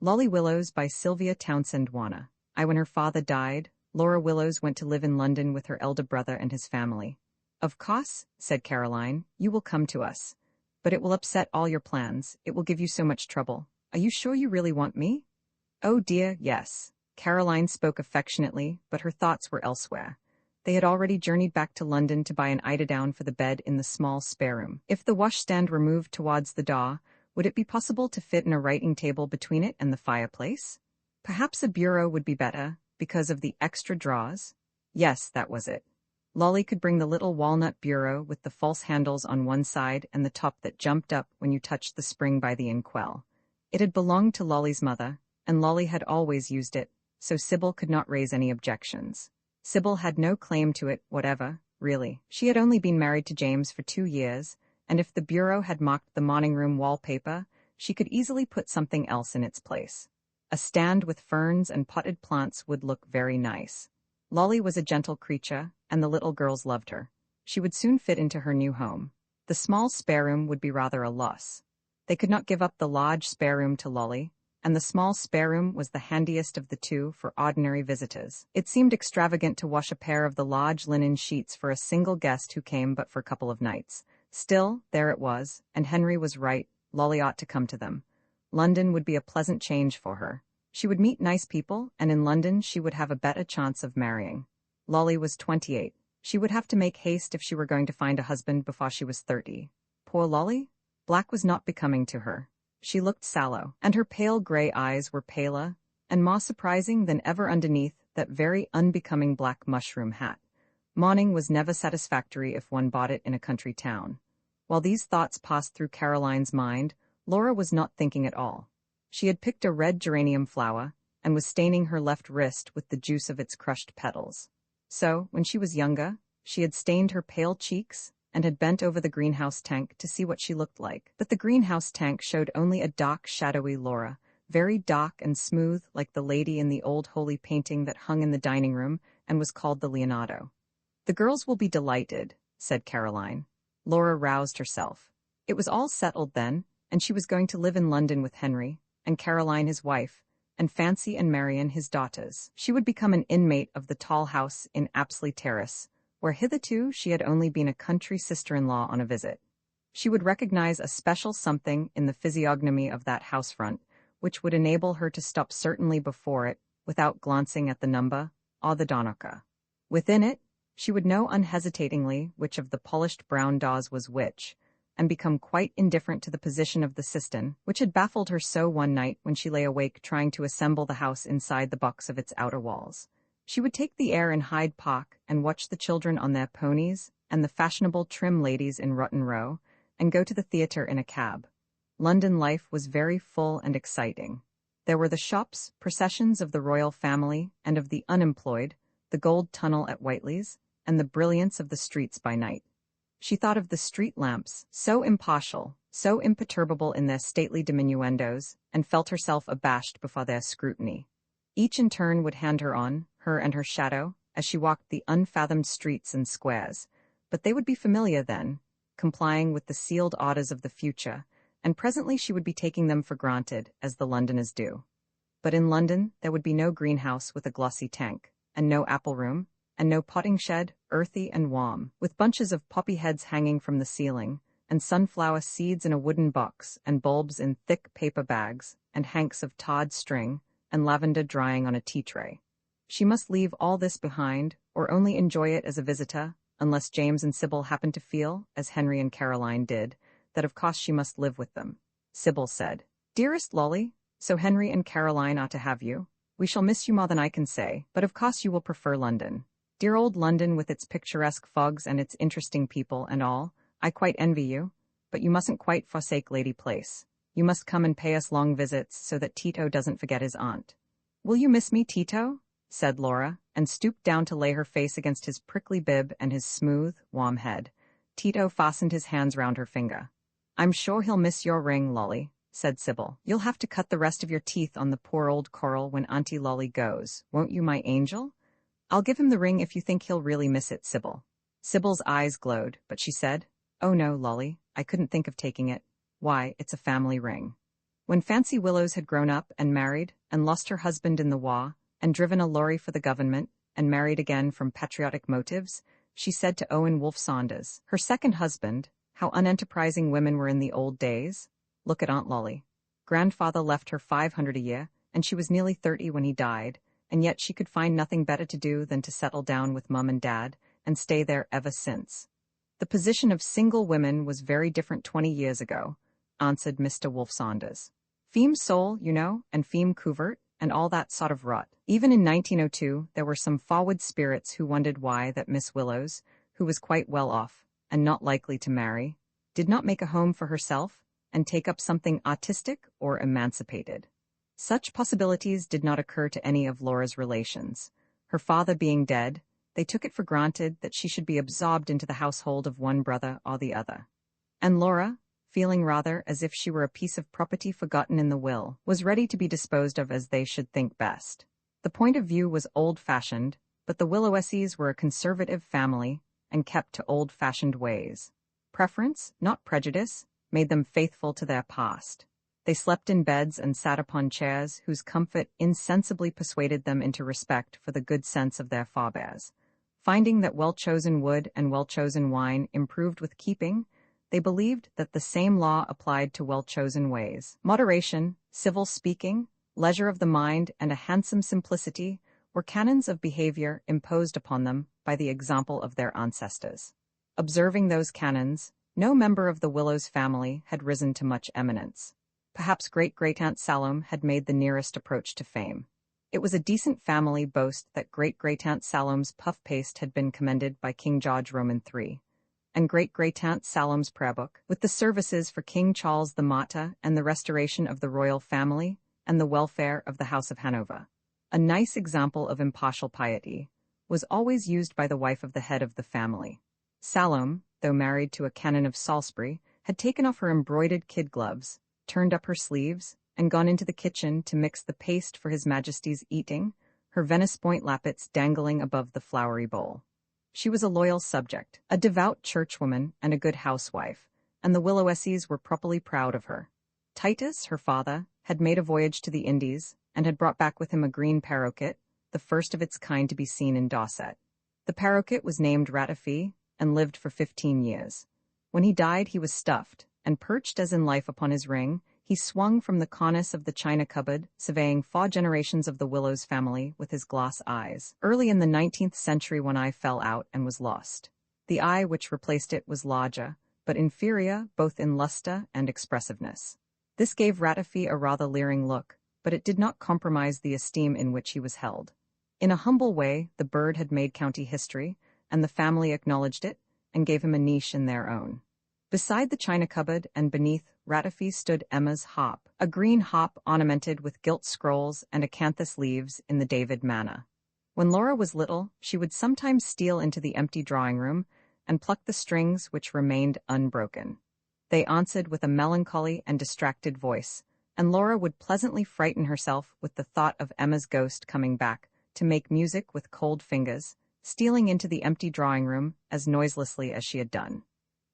Lolly Willowes by Sylvia Townsend. When her father died, Laura Willowes went to live in London with her elder brother and his family. Of course, said Caroline, you will come to us. But it will upset all your plans, it will give you so much trouble. Are you sure you really want me? Oh dear, yes. Caroline spoke affectionately, but her thoughts were elsewhere. They had already journeyed back to London to buy an eiderdown for the bed in the small spare room. If the washstand were moved towards the door, would it be possible to fit in a writing table between it and the fireplace? Perhaps a bureau would be better, because of the extra drawers? Yes, that was it. Lolly could bring the little walnut bureau with the false handles on one side and the top that jumped up when you touched the spring by the inkwell. It had belonged to Lolly's mother, and Lolly had always used it, so Sybil could not raise any objections. Sybil had no claim to it whatever, really. She had only been married to James for 2 years, and if the bureau had mocked the morning room wallpaper, she could easily put something else in its place. A stand with ferns and potted plants would look very nice. Lolly was a gentle creature, and the little girls loved her. She would soon fit into her new home. The small spare room would be rather a loss. They could not give up the large spare room to Lolly, and the small spare room was the handiest of the two for ordinary visitors. It seemed extravagant to wash a pair of the large linen sheets for a single guest who came but for a couple of nights. Still, there it was, and Henry was right, Lolly ought to come to them. London would be a pleasant change for her. She would meet nice people, and in London she would have a better chance of marrying. Lolly was 28. She would have to make haste if she were going to find a husband before she was 30. Poor Lolly? Black was not becoming to her. She looked sallow, and her pale gray eyes were paler, and more surprising than ever underneath that very unbecoming black mushroom hat. Mourning was never satisfactory if one bought it in a country town. While these thoughts passed through Caroline's mind, Laura was not thinking at all. She had picked a red geranium flower, and was staining her left wrist with the juice of its crushed petals. So, when she was younger, she had stained her pale cheeks, and had bent over the greenhouse tank to see what she looked like. But the greenhouse tank showed only a dark, shadowy Laura, very dark and smooth like the lady in the old holy painting that hung in the dining room and was called the Leonardo. The girls will be delighted, said Caroline. Laura roused herself. It was all settled then, and she was going to live in London with Henry, and Caroline his wife, and Fancy and Marion his daughters. She would become an inmate of the tall house in Apsley Terrace, where hitherto she had only been a country sister-in-law on a visit. She would recognize a special something in the physiognomy of that house front, which would enable her to stop certainly before it, without glancing at the number, or the Donoka. Within it, she would know unhesitatingly which of the polished brown doors was which, and become quite indifferent to the position of the cistern, which had baffled her so one night when she lay awake trying to assemble the house inside the box of its outer walls. She would take the air in Hyde Park and watch the children on their ponies and the fashionable trim ladies in Rotten Row, and go to the theatre in a cab. London life was very full and exciting. There were the shops, processions of the royal family and of the unemployed, the gold tunnel at Whiteley's, and the brilliance of the streets by night. She thought of the street lamps, so impartial, so imperturbable in their stately diminuendos, and felt herself abashed before their scrutiny. Each in turn would hand her on, her and her shadow, as she walked the unfathomed streets and squares, but they would be familiar then, complying with the sealed orders of the future, and presently she would be taking them for granted, as the Londoners do. But in London there would be no greenhouse with a glossy tank, and no apple room, and no potting shed, earthy and warm, with bunches of poppy heads hanging from the ceiling, and sunflower seeds in a wooden box, and bulbs in thick paper bags, and hanks of tarred string, and lavender drying on a tea tray. She must leave all this behind, or only enjoy it as a visitor, unless James and Sybil happened to feel, as Henry and Caroline did, that of course she must live with them. Sybil said, "Dearest Lolly, so Henry and Caroline ought to have you. We shall miss you more than I can say, but of course you will prefer London. Dear old London with its picturesque fogs and its interesting people and all, I quite envy you, but you mustn't quite forsake Lady Place. You must come and pay us long visits so that Tito doesn't forget his aunt." "Will you miss me, Tito?" said Laura, and stooped down to lay her face against his prickly bib and his smooth, warm head. Tito fastened his hands round her finger. "I'm sure he'll miss your ring, Lolly," said Sybil. "You'll have to cut the rest of your teeth on the poor old coral when Auntie Lolly goes, won't you, my angel? I'll give him the ring if you think he'll really miss it, Sybil." Sybil's eyes glowed, but she said, "Oh no, Lolly, I couldn't think of taking it. Why, it's a family ring." When Fancy Willowes had grown up and married, and lost her husband in the war, and driven a lorry for the government, and married again from patriotic motives, she said to Owen Wolfe Saunders, her second husband, "How unenterprising women were in the old days. Look at Aunt Lolly. Grandfather left her 500 a year, and she was nearly 30 when he died, and yet she could find nothing better to do than to settle down with Mum and Dad, and stay there ever since." "The position of single women was very different 20 years ago," answered Mr. Wolfe Saunders. "Femme sole, you know, and femme couvert, and all that sort of rot." Even in 1902, there were some forward spirits who wondered why that Miss Willowes, who was quite well off, and not likely to marry, did not make a home for herself, and take up something artistic or emancipated. Such possibilities did not occur to any of Laura's relations. Her father being dead, they took it for granted that she should be absorbed into the household of one brother or the other. And Laura, feeling rather as if she were a piece of property forgotten in the will, was ready to be disposed of as they should think best. The point of view was old-fashioned, but the Willowesses were a conservative family and kept to old-fashioned ways. Preference, not prejudice, made them faithful to their past. They slept in beds and sat upon chairs whose comfort insensibly persuaded them into respect for the good sense of their forebears. Finding that well-chosen wood and well-chosen wine improved with keeping, they believed that the same law applied to well-chosen ways. Moderation, civil speaking, leisure of the mind, and a handsome simplicity were canons of behavior imposed upon them by the example of their ancestors. Observing those canons, no member of the Willowes family had risen to much eminence. Perhaps great-great-aunt Salome had made the nearest approach to fame. It was a decent family boast that great-great-aunt Salome's puff paste had been commended by King George Roman III, and great-great-aunt Salome's prayer book, with the services for King Charles the Martyr and the restoration of the royal family and the welfare of the House of Hanover, a nice example of impartial piety, was always used by the wife of the head of the family. Salome, though married to a canon of Salisbury, had taken off her embroidered kid gloves, turned up her sleeves, and gone into the kitchen to mix the paste for His Majesty's eating, her Venice Point lappets dangling above the floury bowl. She was a loyal subject, a devout churchwoman, and a good housewife, and the Willowesses were properly proud of her. Titus, her father, had made a voyage to the Indies, and had brought back with him a green paroquet, the first of its kind to be seen in Dorset. The paroquet was named Ratafee, and lived for 15 years. When he died he was stuffed, and perched as in life upon his ring, he swung from the cornice of the china cupboard, surveying 4 generations of the Willowes family with his glass eyes. Early in the 19th century one eye fell out and was lost. The eye which replaced it was larger, but inferior both in luster and expressiveness. This gave Ratafee a rather leering look, but it did not compromise the esteem in which he was held. In a humble way, the bird had made county history, and the family acknowledged it, and gave him a niche in their own. Beside the china cupboard and beneath Ratafee stood Emma's hop, a green hop ornamented with gilt scrolls and acanthus leaves in the David manner. When Laura was little, she would sometimes steal into the empty drawing-room and pluck the strings which remained unbroken. They answered with a melancholy and distracted voice, and Laura would pleasantly frighten herself with the thought of Emma's ghost coming back to make music with cold fingers, stealing into the empty drawing-room as noiselessly as she had done.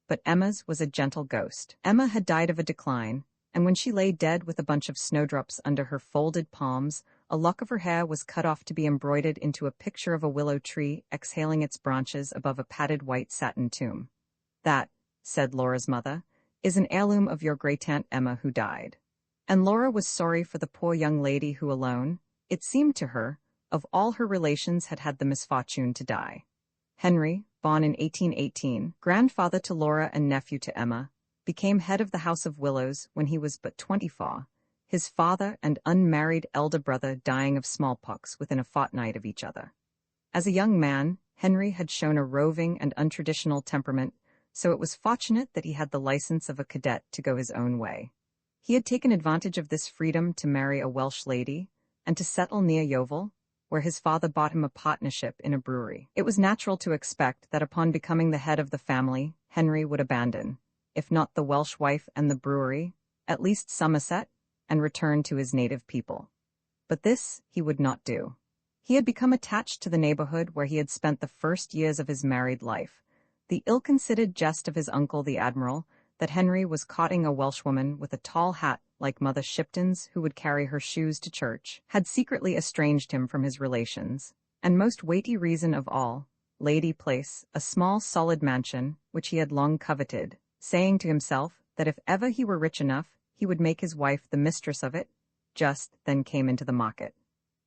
But Emma's was a gentle ghost. Emma had died of a decline, and when she lay dead with a bunch of snowdrops under her folded palms, a lock of her hair was cut off to be embroidered into a picture of a willow tree exhaling its branches above a padded white satin tomb. "That," said Laura's mother, "is an heirloom of your great-aunt Emma who died." And Laura was sorry for the poor young lady who alone, it seemed to her, of all her relations had had the misfortune to die. Henry, born in 1818, grandfather to Laura and nephew to Emma, became head of the House of Willowes when he was but 24, his father and unmarried elder brother dying of smallpox within a fortnight of each other. As a young man, Henry had shown a roving and untraditional temperament, so it was fortunate that he had the license of a cadet to go his own way. He had taken advantage of this freedom to marry a Welsh lady, and to settle near Yeovil, where his father bought him a partnership in a brewery. It was natural to expect that upon becoming the head of the family, Henry would abandon, if not the Welsh wife and the brewery, at least Somerset, and return to his native people. But this he would not do. He had become attached to the neighborhood where he had spent the first years of his married life. The ill-considered jest of his uncle the Admiral, that Henry was courting a Welshwoman with a tall hat like Mother Shipton's who would carry her shoes to church, had secretly estranged him from his relations. And most weighty reason of all, Lady Place, a small solid mansion, which he had long coveted, saying to himself that if ever he were rich enough, he would make his wife the mistress of it, just then came into the market.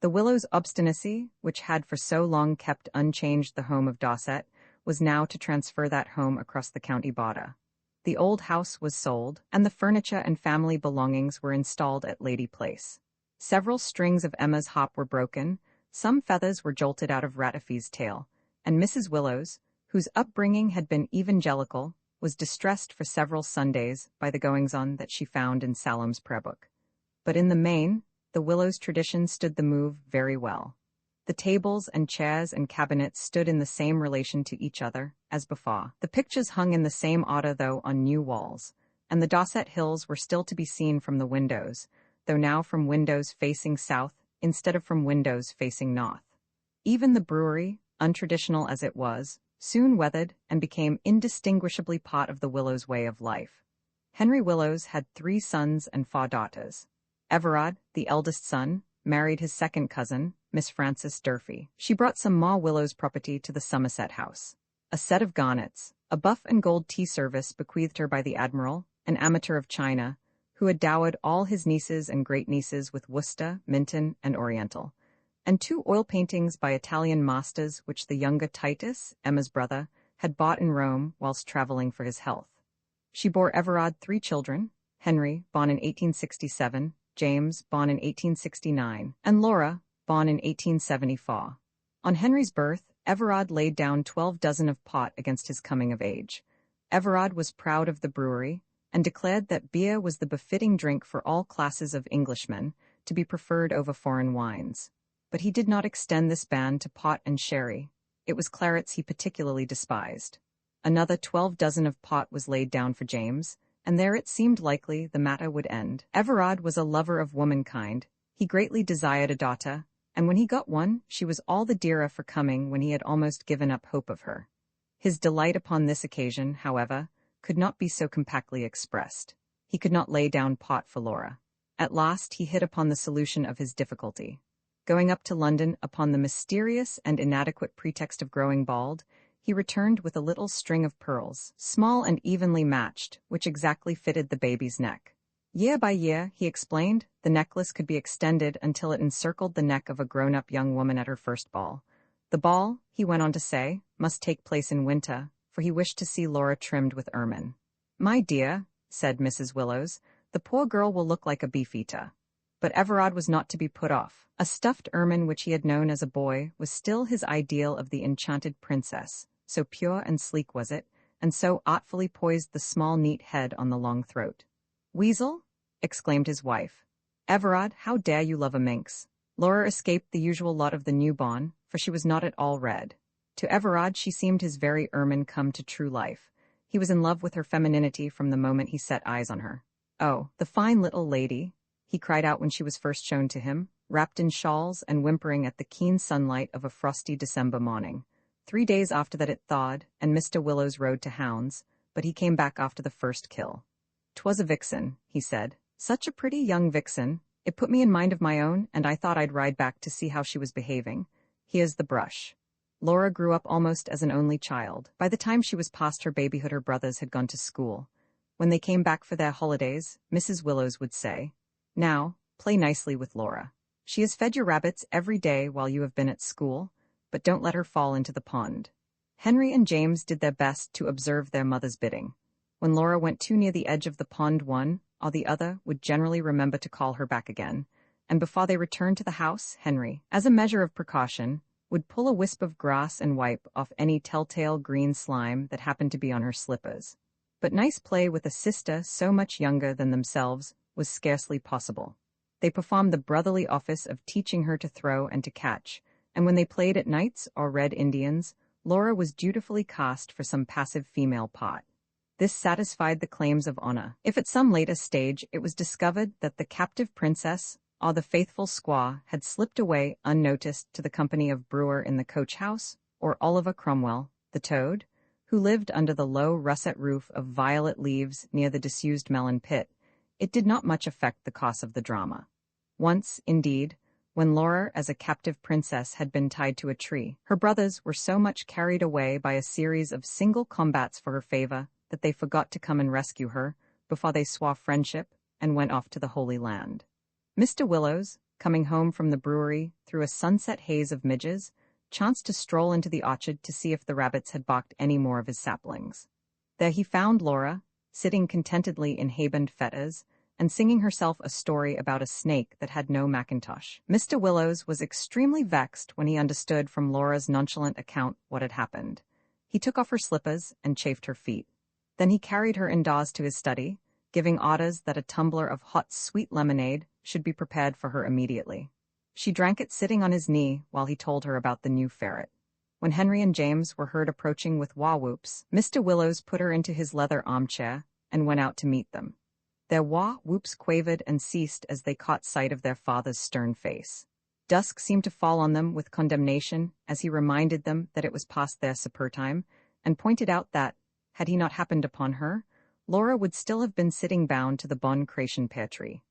The Willowes' obstinacy, which had for so long kept unchanged the home of Dorset, was now to transfer that home across the county border. The old house was sold, and the furniture and family belongings were installed at Lady Place. Several strings of Emma's harp were broken, some feathers were jolted out of Ratafie's tail, and Mrs. Willowes, whose upbringing had been evangelical, was distressed for several Sundays by the goings-on that she found in Salem's prayer book. But in the main, the Willowes tradition stood the move very well. The tables and chairs and cabinets stood in the same relation to each other as before. The pictures hung in the same order though on new walls, and the Dorset hills were still to be seen from the windows, though now from windows facing south instead of from windows facing north. Even the brewery, untraditional as it was, soon weathered and became indistinguishably part of the Willowes' way of life. Henry Willowes had 3 sons and 4 daughters. Everard, the eldest son, married his second cousin, Miss Frances Durfee. She brought some more Willowes property to the Somerset house. A set of garnets, a buff and gold tea service bequeathed her by the Admiral, an amateur of China, who had dowered all his nieces and great-nieces with Worcester, Minton, and Oriental, and 2 oil paintings by Italian masters which the younger Titus, Emma's brother, had bought in Rome whilst travelling for his health. She bore Everard 3 children, Henry, born in 1867, James, born in 1869, and Laura, born in 1874. On Henry's birth, Everard laid down 12 dozen of pot against his coming of age. Everard was proud of the brewery, and declared that beer was the befitting drink for all classes of Englishmen, to be preferred over foreign wines. But he did not extend this ban to pot and sherry. It was clarets he particularly despised. Another 12 dozen of pot was laid down for James, and there it seemed likely the matter would end. Everard was a lover of womankind. He greatly desired a daughter, and when he got one, she was all the dearer for coming when he had almost given up hope of her. His delight upon this occasion, however, could not be so compactly expressed. He could not lay down pot for Laura. At last he hit upon the solution of his difficulty. Going up to London upon the mysterious and inadequate pretext of growing bald, he returned with a little string of pearls, small and evenly matched, which exactly fitted the baby's neck. Year by year, he explained, the necklace could be extended until it encircled the neck of a grown-up young woman at her first ball. The ball, he went on to say, must take place in winter, for he wished to see Laura trimmed with ermine. "My dear," said Mrs. Willowes, "the poor girl will look like a beef-eater." But Everard was not to be put off. A stuffed ermine which he had known as a boy was still his ideal of the enchanted princess, so pure and sleek was it, and so artfully poised the small neat head on the long throat. "Weasel?" exclaimed his wife. "Everard, how dare you love a minx?" Laura escaped the usual lot of the newborn, for she was not at all red. To Everard she seemed his very ermine come to true life. He was in love with her femininity from the moment he set eyes on her. "Oh, the fine little lady," he cried out when she was first shown to him, wrapped in shawls and whimpering at the keen sunlight of a frosty December morning. 3 days after that it thawed, and Mr. Willowes rode to hounds, but he came back after the first kill. "'Twas a vixen," he said. "Such a pretty young vixen. It put me in mind of my own, and I thought I'd ride back to see how she was behaving. Here's the brush." Laura grew up almost as an only child. By the time she was past her babyhood, her brothers had gone to school. When they came back for their holidays, Mrs. Willowes would say, "Now, play nicely with Laura. She has fed your rabbits every day while you have been at school, but don't let her fall into the pond." Henry and James did their best to observe their mother's bidding. When Laura went too near the edge of the pond, one or the other would generally remember to call her back again, and before they returned to the house, Henry, as a measure of precaution, would pull a wisp of grass and wipe off any telltale green slime that happened to be on her slippers. But nice play with a sister so much younger than themselves was scarcely possible. They performed the brotherly office of teaching her to throw and to catch, and when they played at knights or red Indians, Laura was dutifully cast for some passive female part. This satisfied the claims of honor. If at some later stage it was discovered that the captive princess or the faithful squaw had slipped away unnoticed to the company of Brewer in the coach-house, or Oliver Cromwell, the toad, who lived under the low russet roof of violet leaves near the disused melon pit, it did not much affect the course of the drama. Once, indeed, when Laura as a captive princess had been tied to a tree, her brothers were so much carried away by a series of single combats for her favor that they forgot to come and rescue her before they swore friendship and went off to the Holy Land. Mr. Willowes, coming home from the brewery through a sunset haze of midges, chanced to stroll into the orchard to see if the rabbits had balked any more of his saplings. There he found Laura, sitting contentedly in hayband fetters, and singing herself a story about a snake that had no mackintosh. Mr. Willowes was extremely vexed when he understood from Laura's nonchalant account what had happened. He took off her slippers and chafed her feet. Then he carried her indoors to his study, giving orders that a tumbler of hot, sweet lemonade should be prepared for her immediately. She drank it sitting on his knee while he told her about the new ferret. When Henry and James were heard approaching with wah-whoops, Mr. Willowes put her into his leather armchair and went out to meet them. Their wah-whoops quavered and ceased as they caught sight of their father's stern face. Dusk seemed to fall on them with condemnation as he reminded them that it was past their supper time, and pointed out that, had he not happened upon her, Laura would still have been sitting bound to the Bon Creation pear tree.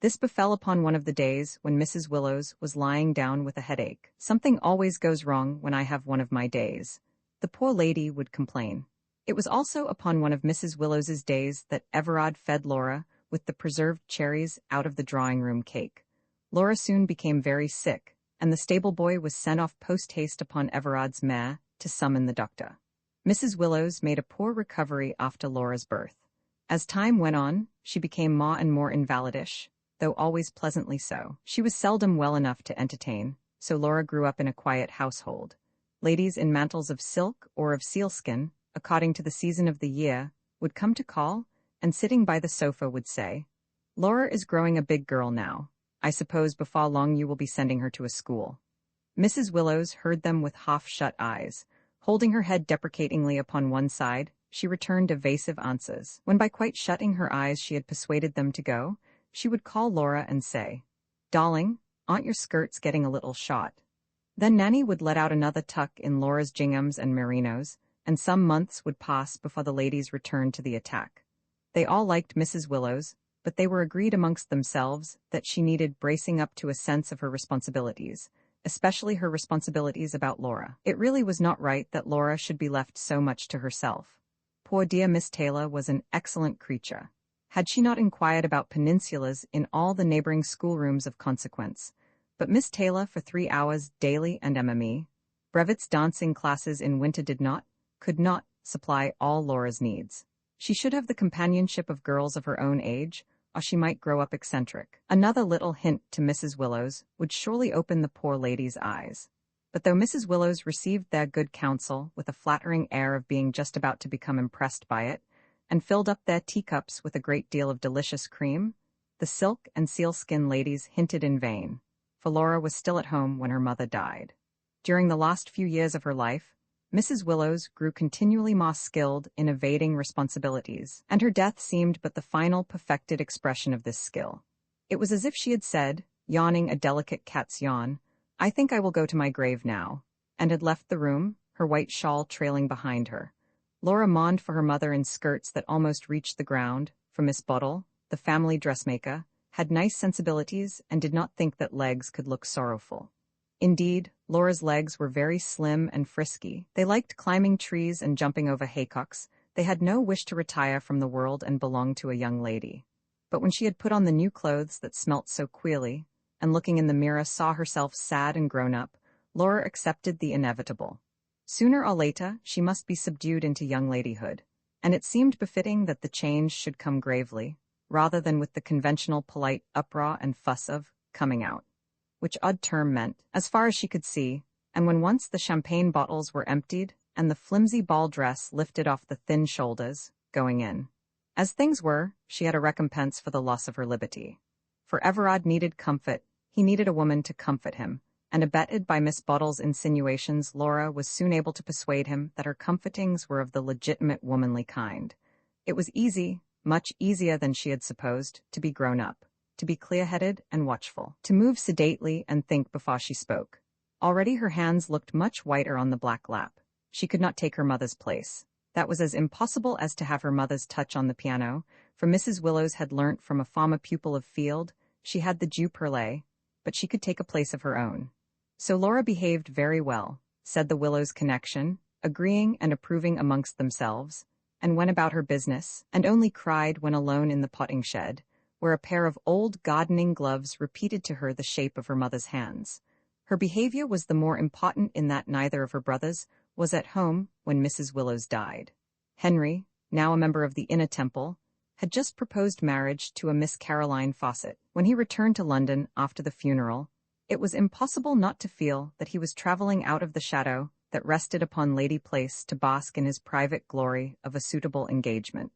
This befell upon one of the days when Mrs. Willowes was lying down with a headache. "Something always goes wrong when I have one of my days," the poor lady would complain. It was also upon one of Mrs. Willowes's days that Everard fed Laura with the preserved cherries out of the drawing-room cake. Laura soon became very sick, and the stable-boy was sent off post-haste upon Everard's mare to summon the doctor. Mrs. Willowes made a poor recovery after Laura's birth. As time went on, she became more and more invalidish, though always pleasantly so. She was seldom well enough to entertain, so Laura grew up in a quiet household. Ladies in mantles of silk or of sealskin, according to the season of the year, would come to call, and sitting by the sofa would say, "Laura is growing a big girl now. I suppose before long you will be sending her to a school." Mrs. Willowes heard them with half-shut eyes. Holding her head deprecatingly upon one side, she returned evasive answers. When by quite shutting her eyes she had persuaded them to go, she would call Laura and say, "Darling, aren't your skirts getting a little short?" Then Nanny would let out another tuck in Laura's ginghams and merinos, and some months would pass before the ladies returned to the attack. They all liked Mrs. Willowes, but they were agreed amongst themselves that she needed bracing up to a sense of her responsibilities, especially her responsibilities about Laura. It really was not right that Laura should be left so much to herself. Poor dear Miss Taylor was an excellent creature. Had she not inquired about peninsulas in all the neighboring schoolrooms of consequence? But Miss Taylor for 3 hours daily and MME, Brevet's dancing classes in winter could not supply all Laura's needs. She should have the companionship of girls of her own age, or she might grow up eccentric. Another little hint to Mrs. Willowes would surely open the poor lady's eyes. But though Mrs. Willowes received their good counsel with a flattering air of being just about to become impressed by it, and filled up their teacups with a great deal of delicious cream, the silk and sealskin ladies hinted in vain, for Laura was still at home when her mother died. During the last few years of her life, Mrs. Willowes grew continually more skilled in evading responsibilities, and her death seemed but the final perfected expression of this skill. It was as if she had said, yawning a delicate cat's yawn, "I think I will go to my grave now," and had left the room, her white shawl trailing behind her. Laura mourned for her mother in skirts that almost reached the ground, for Miss Bottle, the family dressmaker, had nice sensibilities and did not think that legs could look sorrowful. Indeed, Laura's legs were very slim and frisky. They liked climbing trees and jumping over haycocks. They had no wish to retire from the world and belong to a young lady. But when she had put on the new clothes that smelt so queerly, and looking in the mirror saw herself sad and grown up, Laura accepted the inevitable. Sooner or later, she must be subdued into young ladyhood, and it seemed befitting that the change should come gravely, rather than with the conventional polite uproar and fuss of coming out, which odd term meant, as far as she could see, and when once the champagne bottles were emptied and the flimsy ball dress lifted off the thin shoulders, going in. As things were, she had a recompense for the loss of her liberty. For Everard needed comfort, he needed a woman to comfort him, and abetted by Miss Bottle's insinuations, Laura was soon able to persuade him that her comfortings were of the legitimate womanly kind. It was easy, much easier than she had supposed, to be grown up, to be clear-headed and watchful, to move sedately and think before she spoke. Already her hands looked much whiter on the black lap. She could not take her mother's place. That was as impossible as to have her mother's touch on the piano, for Mrs. Willowes had learnt from a former pupil of Field she had the jeu perlé, but she could take a place of her own. So Laura behaved very well, said the Willowes connection, agreeing and approving amongst themselves, and went about her business, and only cried when alone in the potting shed, where a pair of old gardening gloves repeated to her the shape of her mother's hands. Her behavior was the more important in that neither of her brothers was at home when Mrs. Willowes died. Henry, now a member of the Inner Temple, had just proposed marriage to a Miss Caroline Fawcett. When he returned to London after the funeral, it was impossible not to feel that he was travelling out of the shadow that rested upon Lady Place to bask in his private glory of a suitable engagement.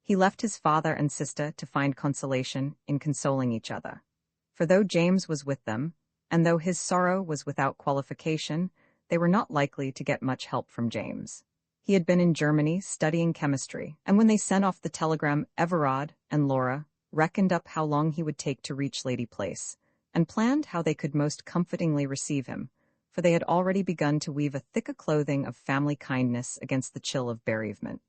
He left his father and sister to find consolation in consoling each other. For though James was with them, and though his sorrow was without qualification, they were not likely to get much help from James. He had been in Germany studying chemistry, and when they sent off the telegram, Everard and Laura reckoned up how long he would take to reach Lady Place, and planned how they could most comfortingly receive him, for they had already begun to weave a thicker clothing of family kindness against the chill of bereavement.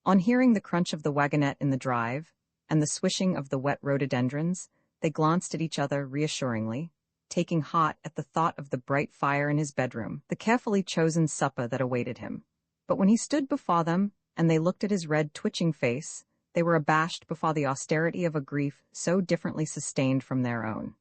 On hearing the crunch of the wagonette in the drive, and the swishing of the wet rhododendrons, they glanced at each other reassuringly, taking heart at the thought of the bright fire in his bedroom, the carefully chosen supper that awaited him. But when he stood before them, and they looked at his red, twitching face, they were abashed before the austerity of a grief so differently sustained from their own.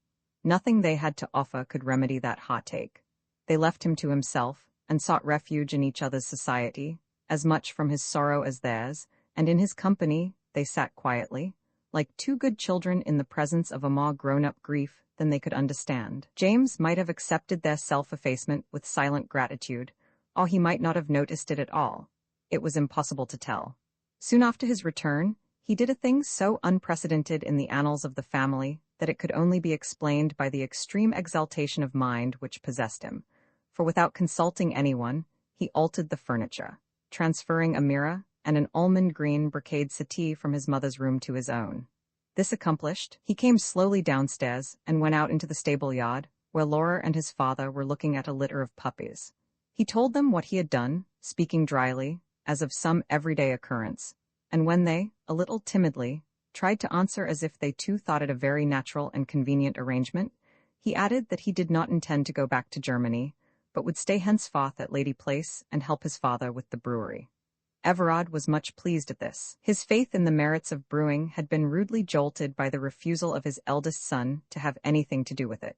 Nothing they had to offer could remedy that heartache. They left him to himself, and sought refuge in each other's society, as much from his sorrow as theirs, and in his company they sat quietly, like two good children in the presence of a more grown-up grief than they could understand. James might have accepted their self-effacement with silent gratitude, or he might not have noticed it at all. It was impossible to tell. Soon after his return, he did a thing so unprecedented in the annals of the family that it could only be explained by the extreme exaltation of mind which possessed him, for without consulting anyone, he altered the furniture, transferring a mirror and an almond green brocade settee from his mother's room to his own. This accomplished, he came slowly downstairs and went out into the stable yard, where Laura and his father were looking at a litter of puppies. He told them what he had done, speaking dryly, as of some everyday occurrence, and when they, a little timidly, tried to answer as if they too thought it a very natural and convenient arrangement, he added that he did not intend to go back to Germany, but would stay henceforth at Lady Place and help his father with the brewery. Everard was much pleased at this. His faith in the merits of brewing had been rudely jolted by the refusal of his eldest son to have anything to do with it.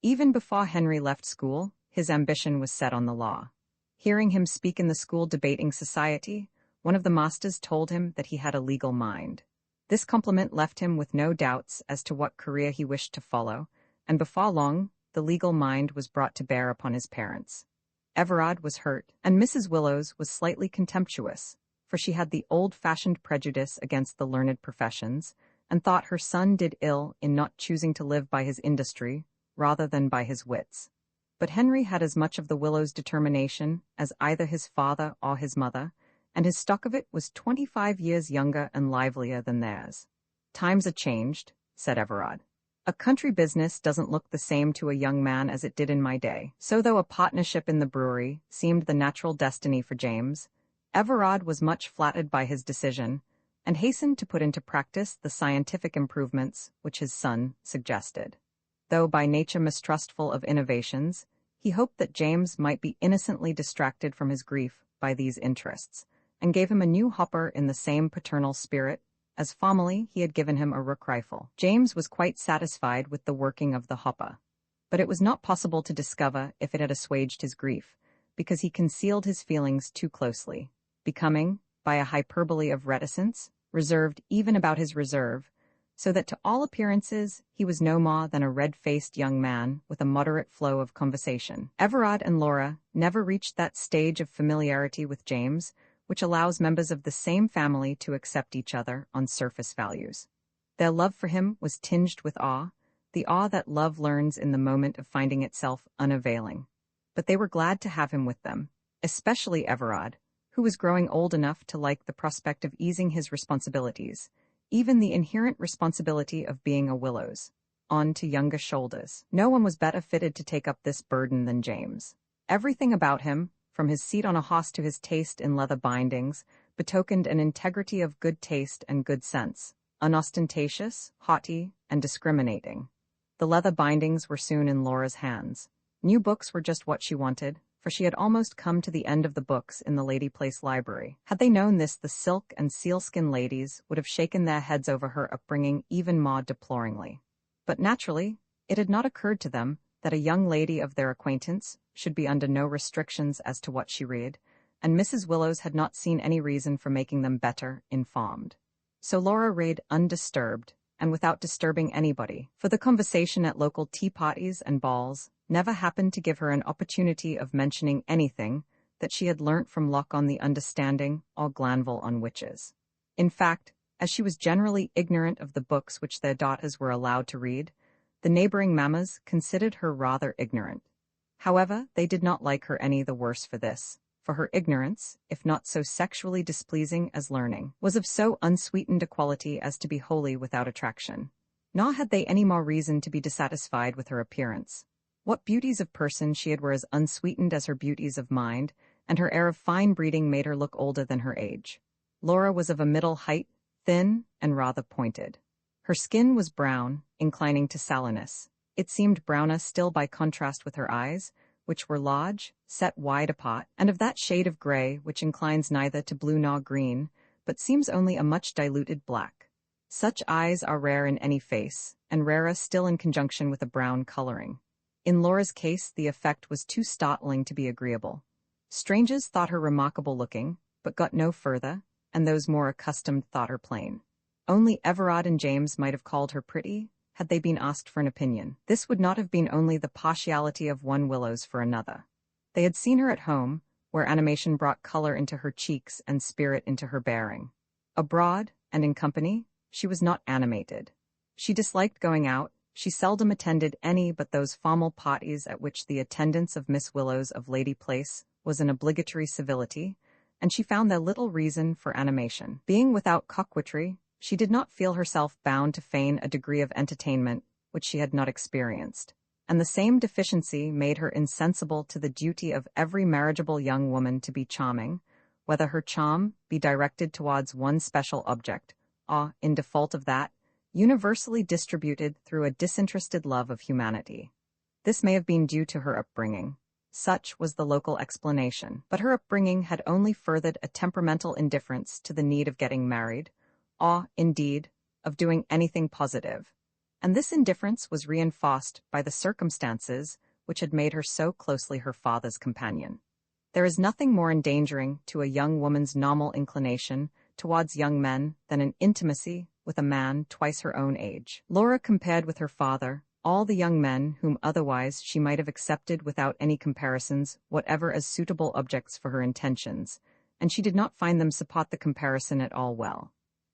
Even before Henry left school, his ambition was set on the law. Hearing him speak in the school debating society, one of the masters told him that he had a legal mind. This compliment left him with no doubts as to what career he wished to follow, and before long, the legal mind was brought to bear upon his parents. Everard was hurt, and Mrs. Willowes was slightly contemptuous, for she had the old-fashioned prejudice against the learned professions, and thought her son did ill in not choosing to live by his industry rather than by his wits. But Henry had as much of the Willowes' determination as either his father or his mother, and his stock of it was 25 years younger and livelier than theirs. "Times are changed," said Everard. "A country business doesn't look the same to a young man as it did in my day." So though a partnership in the brewery seemed the natural destiny for James, Everard was much flattered by his decision, and hastened to put into practice the scientific improvements which his son suggested. Though by nature mistrustful of innovations, he hoped that James might be innocently distracted from his grief by these interests, and gave him a new hopper in the same paternal spirit, as formerly he had given him a rook rifle. James was quite satisfied with the working of the hopper, but it was not possible to discover if it had assuaged his grief, because he concealed his feelings too closely, becoming, by a hyperbole of reticence, reserved even about his reserve, so that to all appearances he was no more than a red-faced young man with a moderate flow of conversation. Everard and Laura never reached that stage of familiarity with James which allows members of the same family to accept each other on surface values. Their love for him was tinged with awe, the awe that love learns in the moment of finding itself unavailing. But they were glad to have him with them, especially Everard, who was growing old enough to like the prospect of easing his responsibilities, even the inherent responsibility of being a Willowes, on to younger shoulders. No one was better fitted to take up this burden than James. Everything about him, from his seat on a horse to his taste in leather bindings, betokened an integrity of good taste and good sense, unostentatious, haughty, and discriminating. The leather bindings were soon in Laura's hands. New books were just what she wanted, for she had almost come to the end of the books in the Lady Place library. Had they known this, the silk and sealskin ladies would have shaken their heads over her upbringing even more deploringly. But naturally, it had not occurred to them that a young lady of their acquaintance should be under no restrictions as to what she read, and Mrs. Willowes had not seen any reason for making them better informed. So Laura read undisturbed, and without disturbing anybody, for the conversation at local tea parties and balls never happened to give her an opportunity of mentioning anything that she had learnt from Locke on the Understanding or Glanville on witches. In fact, as she was generally ignorant of the books which their daughters were allowed to read, the neighboring mammas considered her rather ignorant. However, they did not like her any the worse for this, for her ignorance, if not so sexually displeasing as learning, was of so unsweetened a quality as to be wholly without attraction. Nor had they any more reason to be dissatisfied with her appearance. What beauties of person she had were as unsweetened as her beauties of mind, and her air of fine breeding made her look older than her age. Laura was of a middle height, thin, and rather pointed. Her skin was brown, inclining to sallowness. It seemed browner still by contrast with her eyes, which were large, set wide apart, and of that shade of gray which inclines neither to blue nor green, but seems only a much diluted black. Such eyes are rare in any face, and rarer still in conjunction with a brown coloring. In Laura's case, the effect was too startling to be agreeable. Strangers thought her remarkable looking, but got no further, and those more accustomed thought her plain. Only Everard and James might have called her pretty, had they been asked for an opinion. This would not have been only the partiality of one Willowes for another. They had seen her at home, where animation brought color into her cheeks and spirit into her bearing. Abroad, and in company, she was not animated. She disliked going out. She seldom attended any but those formal parties at which the attendance of Miss Willowes of Lady Place was an obligatory civility, and she found there little reason for animation. Being without coquetry, she did not feel herself bound to feign a degree of entertainment which she had not experienced, and the same deficiency made her insensible to the duty of every marriageable young woman to be charming, whether her charm be directed towards one special object, or, in default of that, universally distributed through a disinterested love of humanity. This may have been due to her upbringing. Such was the local explanation, but her upbringing had only furthered a temperamental indifference to the need of getting married, or, indeed, of doing anything positive, and this indifference was reinforced by the circumstances which had made her so closely her father's companion. There is nothing more endangering to a young woman's normal inclination towards young men than an intimacy with a man twice her own age. Laura compared with her father all the young men whom otherwise she might have accepted without any comparisons whatever as suitable objects for her intentions, and she did not find them support the comparison at all well.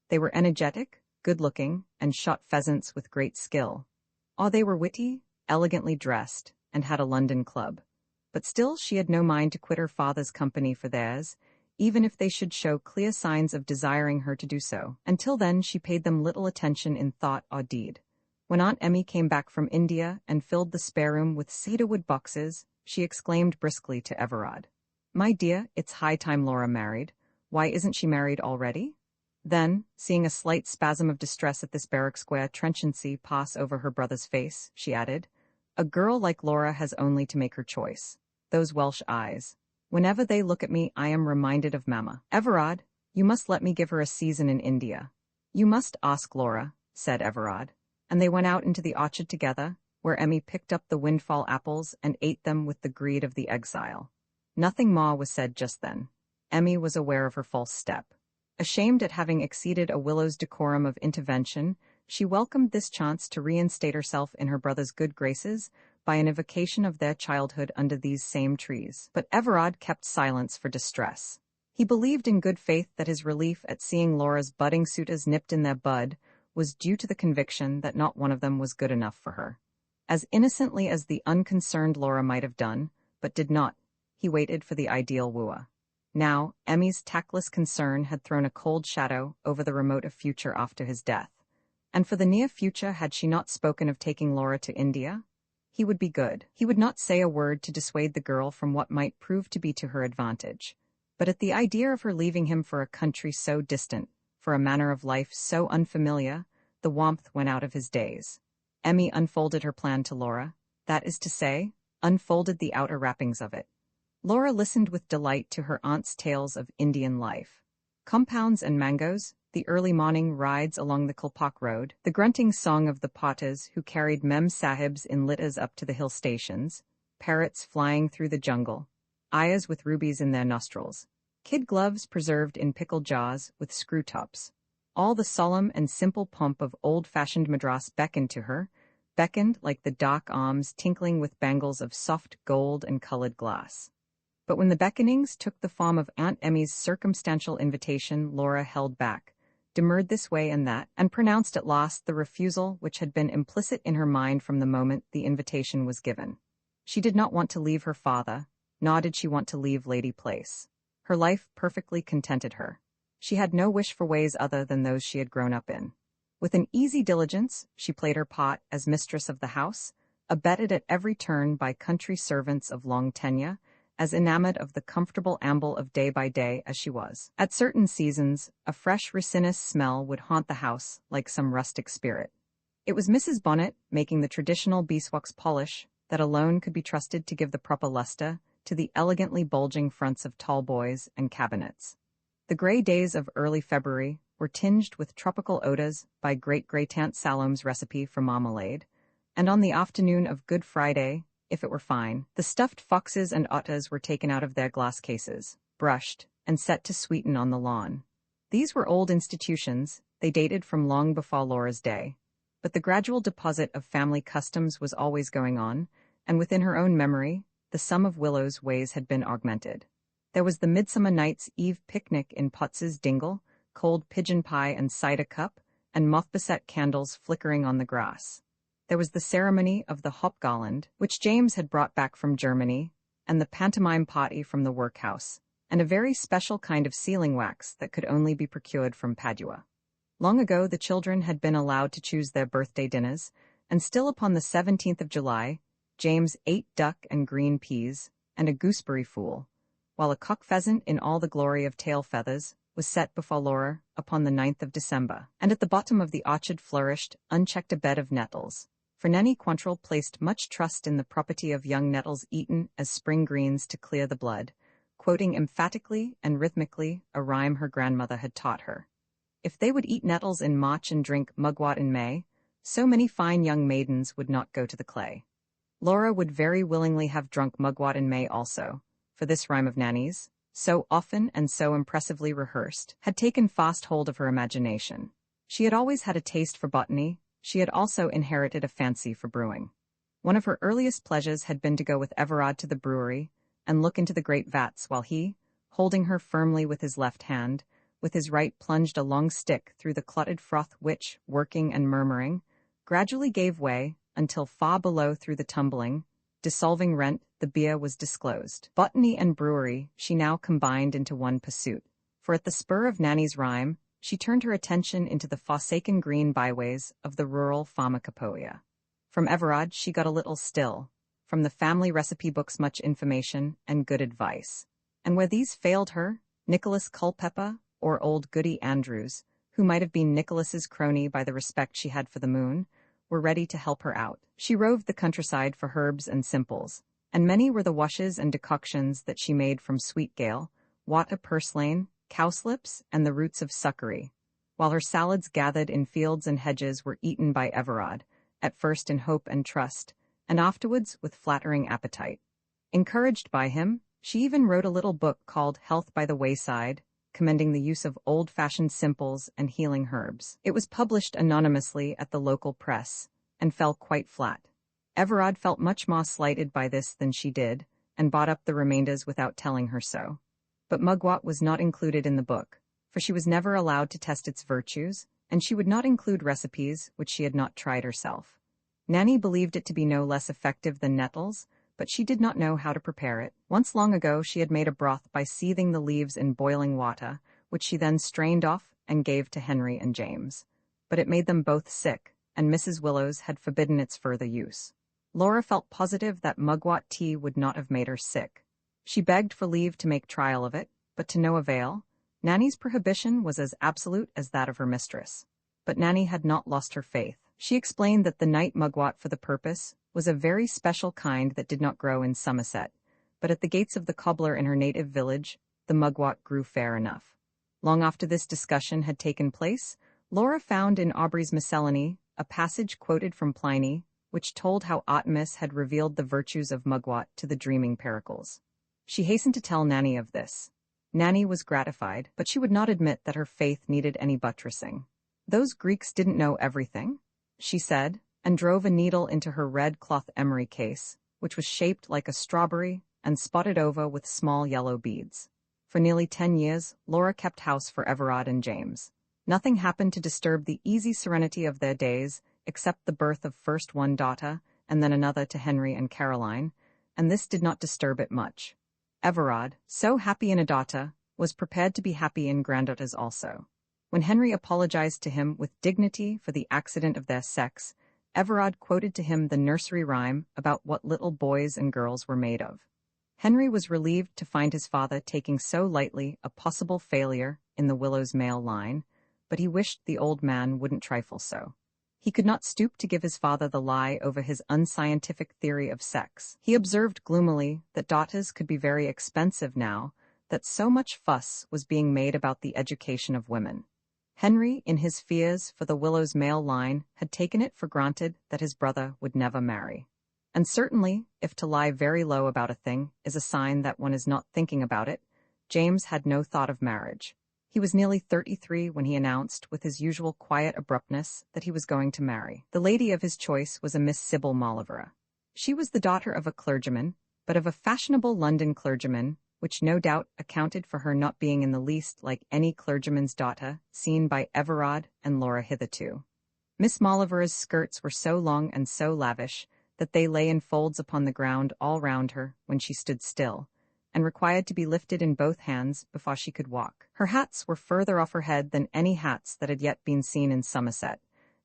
They were energetic, good-looking, and shot pheasants with great skill. Or they were witty, elegantly dressed, and had a London club. But still she had no mind to quit her father's company for theirs, even if they should show clear signs of desiring her to do so. Until then she paid them little attention in thought or deed. When Aunt Emmy came back from India and filled the spare room with cedarwood boxes, she exclaimed briskly to Everard, "My dear, it's high time Laura married. Why isn't she married already?" Then, seeing a slight spasm of distress at this Berwick Square trenchancy pass over her brother's face, she added, "A girl like Laura has only to make her choice. Those Welsh eyes. Whenever they look at me I am reminded of Mamma. Everard, you must let me give her a season in India." "You must ask Laura," said Everard, and they went out into the orchard together, where Emmy picked up the windfall apples and ate them with the greed of the exile. Nothing more was said just then. Emmy was aware of her false step. Ashamed at having exceeded a Willowes decorum of intervention, she welcomed this chance to reinstate herself in her brother's good graces by an evocation of their childhood under these same trees. But Everard kept silence for distress. He believed in good faith that his relief at seeing Laura's budding suitors nipped in their bud was due to the conviction that not one of them was good enough for her. As innocently as the unconcerned Laura might have done, but did not, he waited for the ideal wooer. Now, Emmy's tactless concern had thrown a cold shadow over the remote future after his death. And for the near future had she not spoken of taking Laura to India? He would be good. He would not say a word to dissuade the girl from what might prove to be to her advantage. But at the idea of her leaving him for a country so distant, for a manner of life so unfamiliar, the warmth went out of his days. Emmy unfolded her plan to Laura, that is to say, unfolded the outer wrappings of it. Laura listened with delight to her aunt's tales of Indian life. Compounds and mangoes, the early morning rides along the Kulpak Road, the grunting song of the potters who carried Mem Sahibs in litters up to the hill stations, parrots flying through the jungle, ayahs with rubies in their nostrils, kid gloves preserved in pickled jars with screw tops. All the solemn and simple pomp of old-fashioned Madras beckoned to her, beckoned like the dark arms tinkling with bangles of soft gold and colored glass. But when the beckonings took the form of Aunt Emmy's circumstantial invitation, Laura held back, demurred this way and that, and pronounced at last the refusal which had been implicit in her mind from the moment the invitation was given. She did not want to leave her father, nor did she want to leave Lady Place. Her life perfectly contented her. She had no wish for ways other than those she had grown up in. With an easy diligence, she played her part as mistress of the house, abetted at every turn by country servants of long tenure, as enamored of the comfortable amble of day by day as she was. At certain seasons, a fresh resinous smell would haunt the house like some rustic spirit. It was Mrs. Bonnet, making the traditional beeswax polish, that alone could be trusted to give the proper luster to the elegantly bulging fronts of tall boys and cabinets. The gray days of early February were tinged with tropical odors by great-great-aunt Salome's recipe for marmalade, and on the afternoon of Good Friday, if it were fine, the stuffed foxes and otters were taken out of their glass cases, brushed, and set to sweeten on the lawn. These were old institutions, they dated from long before Laura's day, but the gradual deposit of family customs was always going on, and within her own memory, the sum of Willowes' ways had been augmented. There was the Midsummer Night's Eve picnic in Potts's dingle, cold pigeon pie and cider cup, and moth-beset candles flickering on the grass. There was the ceremony of the hop garland, which James had brought back from Germany, and the pantomime party from the workhouse, and a very special kind of sealing wax that could only be procured from Padua. Long ago the children had been allowed to choose their birthday dinners, and still upon the 17th of July, James ate duck and green peas, and a gooseberry fool, while a cock pheasant in all the glory of tail feathers was set before Laura upon the 9th of December, and at the bottom of the orchard flourished, unchecked, a bed of nettles. For Nanny Quantrell placed much trust in the property of young nettles eaten as spring greens to clear the blood, quoting emphatically and rhythmically a rhyme her grandmother had taught her. If they would eat nettles in March and drink mugwort in May, so many fine young maidens would not go to the clay. Laura would very willingly have drunk mugwort in May also, for this rhyme of Nanny's, so often and so impressively rehearsed, had taken fast hold of her imagination. She had always had a taste for botany. She had also inherited a fancy for brewing. One of her earliest pleasures had been to go with Everard to the brewery and look into the great vats while he, holding her firmly with his left hand, with his right plunged a long stick through the clotted froth which, working and murmuring, gradually gave way until far below through the tumbling, dissolving rent, the beer was disclosed. Botany and brewery she now combined into one pursuit, for at the spur of Nanny's rhyme, she turned her attention into the forsaken green byways of the rural pharmacopoeia. From Everard she got a little still, from the family recipe books much information and good advice. And where these failed her, Nicholas Culpeper, or old Goody Andrews, who might have been Nicholas's crony by the respect she had for the moon, were ready to help her out. She roved the countryside for herbs and simples, and many were the washes and decoctions that she made from sweet gale, water purslane, cowslips, and the roots of succory, while her salads gathered in fields and hedges were eaten by Everard, at first in hope and trust, and afterwards with flattering appetite. Encouraged by him, she even wrote a little book called Health by the Wayside, commending the use of old-fashioned simples and healing herbs. It was published anonymously at the local press, and fell quite flat. Everard felt much more slighted by this than she did, and bought up the remainders without telling her so. But mugwort was not included in the book, for she was never allowed to test its virtues, and she would not include recipes which she had not tried herself. Nanny believed it to be no less effective than nettles, but she did not know how to prepare it. Once long ago she had made a broth by seething the leaves in boiling water, which she then strained off and gave to Henry and James. But it made them both sick, and Mrs. Willowes had forbidden its further use. Laura felt positive that mugwort tea would not have made her sick. She begged for leave to make trial of it, but to no avail. Nanny's prohibition was as absolute as that of her mistress. But Nanny had not lost her faith. She explained that the night mugwort for the purpose was a very special kind that did not grow in Somerset, but at the gates of the cobbler in her native village, the mugwort grew fair enough. Long after this discussion had taken place, Laura found in Aubrey's Miscellany a passage quoted from Pliny, which told how Artemis had revealed the virtues of mugwort to the dreaming Pericles. She hastened to tell Nanny of this. Nanny was gratified, but she would not admit that her faith needed any buttressing. "Those Greeks didn't know everything," she said, and drove a needle into her red cloth emery case, which was shaped like a strawberry and spotted over with small yellow beads. For nearly 10 years, Laura kept house for Everard and James. Nothing happened to disturb the easy serenity of their days, except the birth of first one daughter and then another to Henry and Caroline, and this did not disturb it much. Everard, so happy in a daughter, was prepared to be happy in granddaughters also. When Henry apologized to him with dignity for the accident of their sex, Everard quoted to him the nursery rhyme about what little boys and girls were made of. Henry was relieved to find his father taking so lightly a possible failure in the Willowes male line, but he wished the old man wouldn't trifle so. He could not stoop to give his father the lie over his unscientific theory of sex. He observed gloomily that daughters could be very expensive now, that so much fuss was being made about the education of women. Henry, in his fears for the Willowes male line, had taken it for granted that his brother would never marry. And certainly, if to lie very low about a thing is a sign that one is not thinking about it, James had no thought of marriage. He was nearly 33 when he announced, with his usual quiet abruptness, that he was going to marry. The lady of his choice was a Miss Sybil Mauleverer. She was the daughter of a clergyman, but of a fashionable London clergyman, which no doubt accounted for her not being in the least like any clergyman's daughter seen by Everard and Laura hitherto. Miss Mauleverer's skirts were so long and so lavish that they lay in folds upon the ground all round her when she stood still, and required to be lifted in both hands before she could walk. Her hats were further off her head than any hats that had yet been seen in Somerset,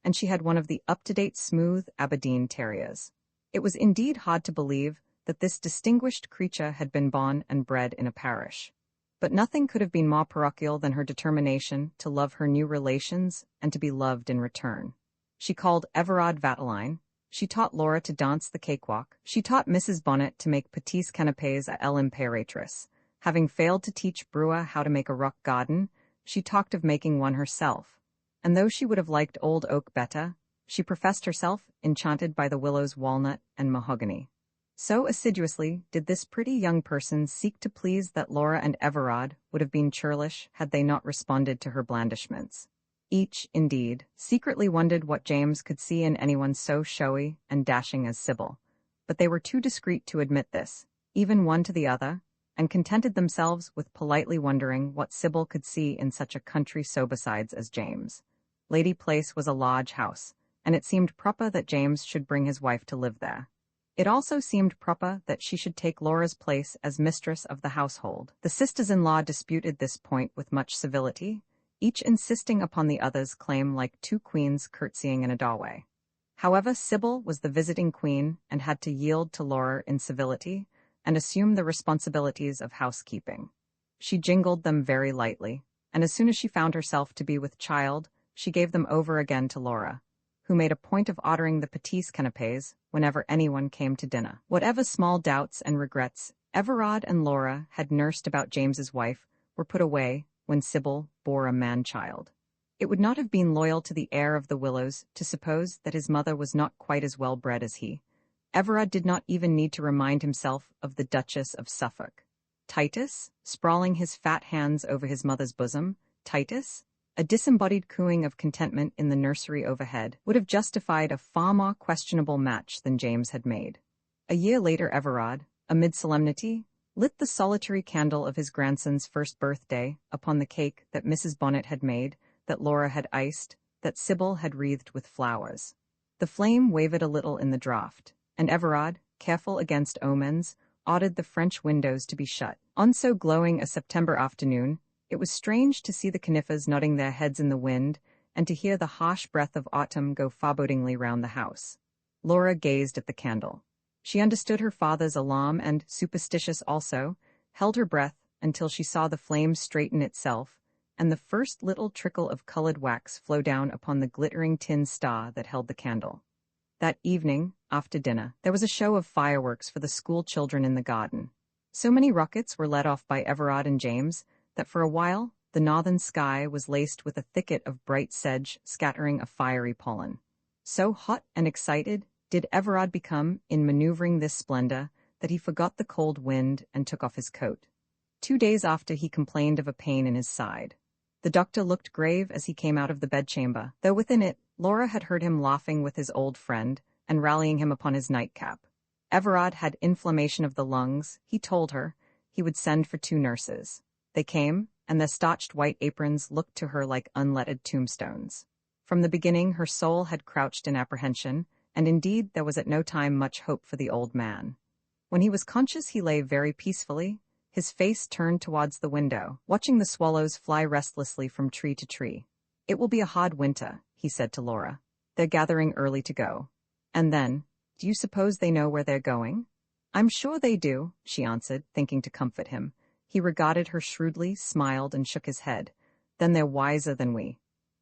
and she had one of the up-to-date smooth Aberdeen terriers. It was indeed hard to believe that this distinguished creature had been born and bred in a parish. But nothing could have been more parochial than her determination to love her new relations and to be loved in return. She called Everard Vataline. She taught Laura to dance the cakewalk. She taught Mrs. Bonnet to make petits canapés à l'impératrice. Having failed to teach Brewer how to make a rock garden, she talked of making one herself. And though she would have liked old oak better, she professed herself enchanted by the Willowes walnut and mahogany. So assiduously did this pretty young person seek to please that Laura and Everard would have been churlish had they not responded to her blandishments. Each, indeed, secretly wondered what James could see in anyone so showy and dashing as Sybil, but they were too discreet to admit this, even one to the other, and contented themselves with politely wondering what Sybil could see in such a country sober-sides as James. Lady Place was a large house, and it seemed proper that James should bring his wife to live there. It also seemed proper that she should take Laura's place as mistress of the household. The sisters-in-law disputed this point with much civility, each insisting upon the other's claim like two queens curtsying in a doorway. However, Sybil was the visiting queen and had to yield to Laura in civility and assume the responsibilities of housekeeping. She jingled them very lightly, and as soon as she found herself to be with child, she gave them over again to Laura, who made a point of ordering the petits canapés whenever anyone came to dinner. Whatever small doubts and regrets Everard and Laura had nursed about James's wife were put away when Sybil bore a man-child. It would not have been loyal to the heir of the Willowes to suppose that his mother was not quite as well-bred as he. Everard did not even need to remind himself of the Duchess of Suffolk. Titus, sprawling his fat hands over his mother's bosom, Titus, a disembodied cooing of contentment in the nursery overhead, would have justified a far more questionable match than James had made. A year later Everard, amid solemnity, lit the solitary candle of his grandson's first birthday upon the cake that Mrs. Bonnet had made, that Laura had iced, that Sybil had wreathed with flowers. The flame wavered a little in the draught, and Everard, careful against omens, ordered the French windows to be shut. On so glowing a September afternoon, it was strange to see the conifers nodding their heads in the wind and to hear the harsh breath of autumn go forebodingly round the house. Laura gazed at the candle. She understood her father's alarm and, superstitious also, held her breath until she saw the flames straighten itself, and the first little trickle of colored wax flow down upon the glittering tin star that held the candle. That evening, after dinner, there was a show of fireworks for the school children in the garden. So many rockets were let off by Everard and James that for a while the northern sky was laced with a thicket of bright sedge scattering a fiery pollen. So hot and excited did Everard become in maneuvering this splendor that he forgot the cold wind and took off his coat. 2 days after, he complained of a pain in his side. The doctor looked grave as he came out of the bedchamber, though within it Laura had heard him laughing with his old friend and rallying him upon his nightcap. Everard had inflammation of the lungs, he told her. He would send for 2 nurses. They came, and their starched white aprons looked to her like unlettered tombstones. From the beginning her soul had crouched in apprehension, and indeed there was at no time much hope for the old man. When he was conscious he lay very peacefully, his face turned towards the window, watching the swallows fly restlessly from tree to tree. "It will be a hard winter," he said to Laura. "They're gathering early to go." And then, "Do you suppose they know where they're going?" "I'm sure they do," she answered, thinking to comfort him. He regarded her shrewdly, smiled, and shook his head. "Then they're wiser than we."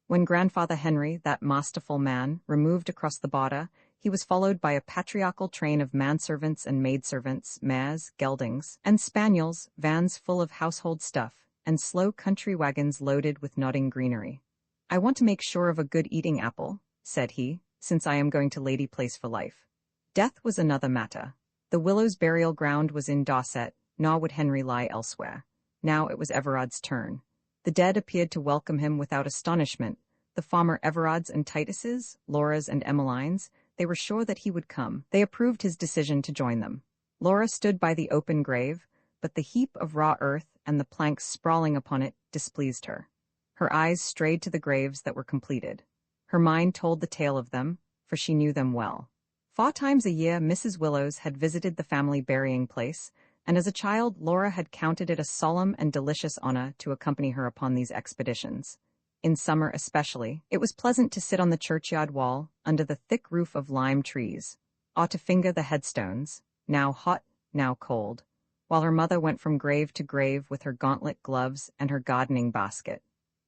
When Grandfather Henry, that masterful man, removed across the border, he was followed by a patriarchal train of manservants and maidservants, mares, geldings, and spaniels, vans full of household stuff, and slow country wagons loaded with nodding greenery. "I want to make sure of a good eating apple," said he, "since I am going to Lady Place for life." Death was another matter. The Willowes burial ground was in Dorset, nor would Henry lie elsewhere. Now it was Everard's turn. The dead appeared to welcome him without astonishment. The farmer Everards and Titus's, Laura's and Emmeline's, they were sure that he would come. They approved his decision to join them. Laura stood by the open grave, but the heap of raw earth and the planks sprawling upon it displeased her. Her eyes strayed to the graves that were completed. Her mind told the tale of them, for she knew them well. 4 times a year Mrs. Willowes had visited the family burying place, and as a child Laura had counted it a solemn and delicious honor to accompany her upon these expeditions. In summer especially, it was pleasant to sit on the churchyard wall, under the thick roof of lime trees, or to finger the headstones, now hot, now cold, while her mother went from grave to grave with her gauntlet gloves and her gardening basket.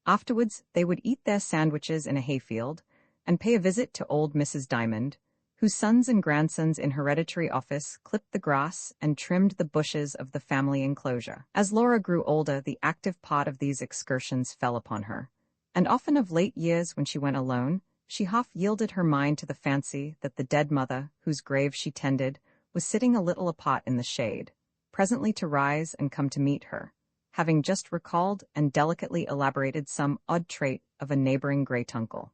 Afterwards they would eat their sandwiches in a hayfield, and pay a visit to old Mrs. Diamond, whose sons and grandsons in hereditary office clipped the grass and trimmed the bushes of the family enclosure. As Laura grew older, the active part of these excursions fell upon her, and often of late years when she went alone, she half yielded her mind to the fancy that the dead mother, whose grave she tended, was sitting a little apart in the shade, presently to rise and come to meet her, having just recalled and delicately elaborated some odd trait of a neighboring great-uncle.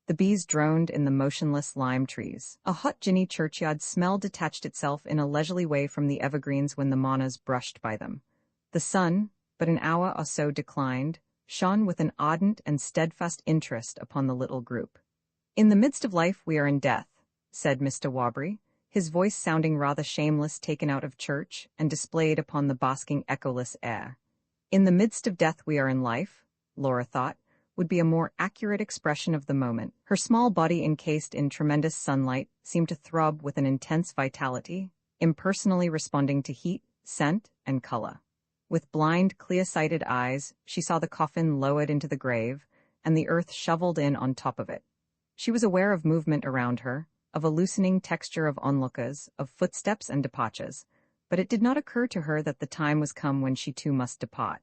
The bees droned in the motionless lime trees. A hot ginny churchyard smell detached itself in a leisurely way from the evergreens when the mourners brushed by them. The sun, but an hour or so declined, shone with an ardent and steadfast interest upon the little group. "In the midst of life we are in death," said Mr. Waubrey, his voice sounding rather shameless taken out of church and displayed upon the basking echoless air. "In the midst of death we are in life," Laura thought, would be a more accurate expression of the moment. Her small body encased in tremendous sunlight seemed to throb with an intense vitality, impersonally responding to heat, scent, and color. With blind, clear-sighted eyes, she saw the coffin lowered into the grave, and the earth shoveled in on top of it. She was aware of movement around her, of a loosening texture of onlookers, of footsteps and departures, but it did not occur to her that the time was come when she too must depart.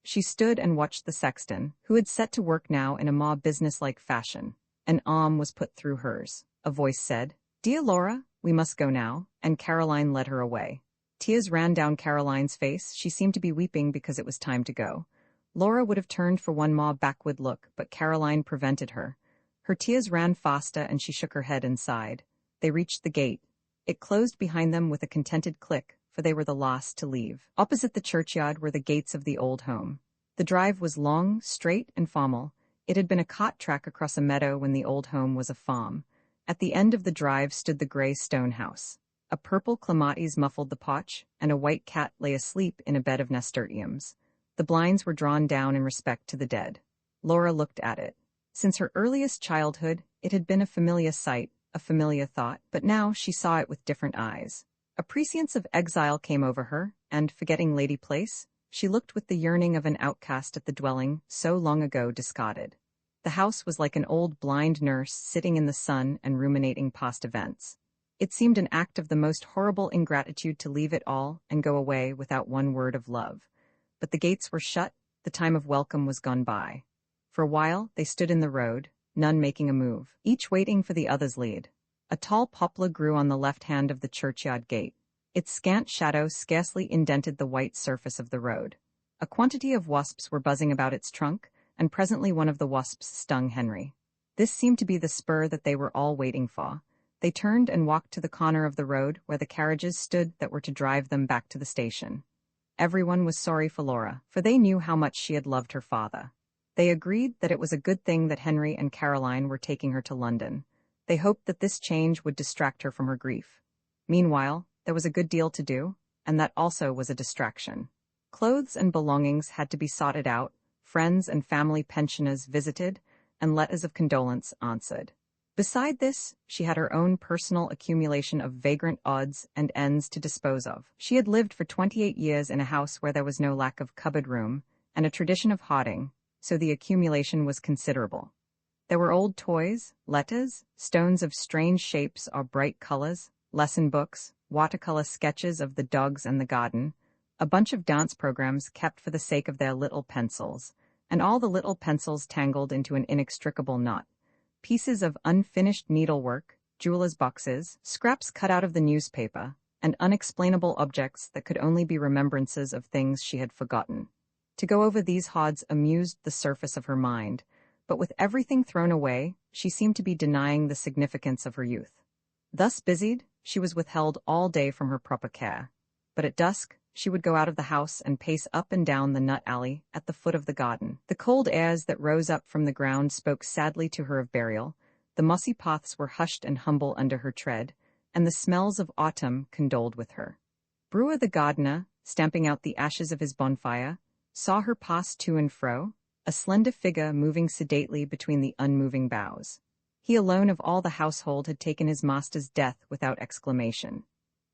She stood and watched the sexton, who had set to work now in a more businesslike fashion. An arm was put through hers. A voice said, "Dear Laura, we must go now," and Caroline led her away. Tears ran down Caroline's face. She seemed to be weeping because it was time to go. Laura would have turned for one more backward look, but Caroline prevented her. Her tears ran faster, and she shook her head and sighed. They reached the gate. It closed behind them with a contented click, for they were the last to leave. Opposite the churchyard were the gates of the old home. The drive was long, straight, and formal. It had been a cart track across a meadow when the old home was a farm. At the end of the drive stood the gray stone house. A purple clematis muffled the porch, and a white cat lay asleep in a bed of nasturtiums. The blinds were drawn down in respect to the dead. Laura looked at it. Since her earliest childhood, it had been a familiar sight, a familiar thought, but now she saw it with different eyes. A prescience of exile came over her, and, forgetting Lady Place, she looked with the yearning of an outcast at the dwelling so long ago discarded. The house was like an old blind nurse sitting in the sun and ruminating past events. It seemed an act of the most horrible ingratitude to leave it all and go away without one word of love. But the gates were shut, the time of welcome was gone by. For a while they stood in the road, none making a move, each waiting for the other's lead. A tall poplar grew on the left hand of the churchyard gate. Its scant shadow scarcely indented the white surface of the road. A quantity of wasps were buzzing about its trunk, and presently one of the wasps stung Henry. This seemed to be the spur that they were all waiting for. They turned and walked to the corner of the road where the carriages stood that were to drive them back to the station. Everyone was sorry for Laura, for they knew how much she had loved her father. They agreed that it was a good thing that Henry and Caroline were taking her to London. They hoped that this change would distract her from her grief. Meanwhile, there was a good deal to do, and that also was a distraction. Clothes and belongings had to be sorted out, friends and family pensioners visited, and letters of condolence answered. Beside this, she had her own personal accumulation of vagrant odds and ends to dispose of. She had lived for 28 years in a house where there was no lack of cupboard room, and a tradition of hoarding, so the accumulation was considerable. There were old toys, letters, stones of strange shapes or bright colors, lesson books, watercolor sketches of the dogs and the garden, a bunch of dance programs kept for the sake of their little pencils, and all the little pencils tangled into an inextricable knot. Pieces of unfinished needlework, jewelers' boxes, scraps cut out of the newspaper, and unexplainable objects that could only be remembrances of things she had forgotten. To go over these hoards amused the surface of her mind, but with everything thrown away, she seemed to be denying the significance of her youth. Thus busied, she was withheld all day from her proper care. But at dusk, she would go out of the house and pace up and down the nut alley at the foot of the garden. The cold airs that rose up from the ground spoke sadly to her of burial, the mossy paths were hushed and humble under her tread, and the smells of autumn condoled with her. Brewer the gardener, stamping out the ashes of his bonfire, saw her pass to and fro, a slender figure moving sedately between the unmoving boughs. He alone of all the household had taken his master's death without exclamation.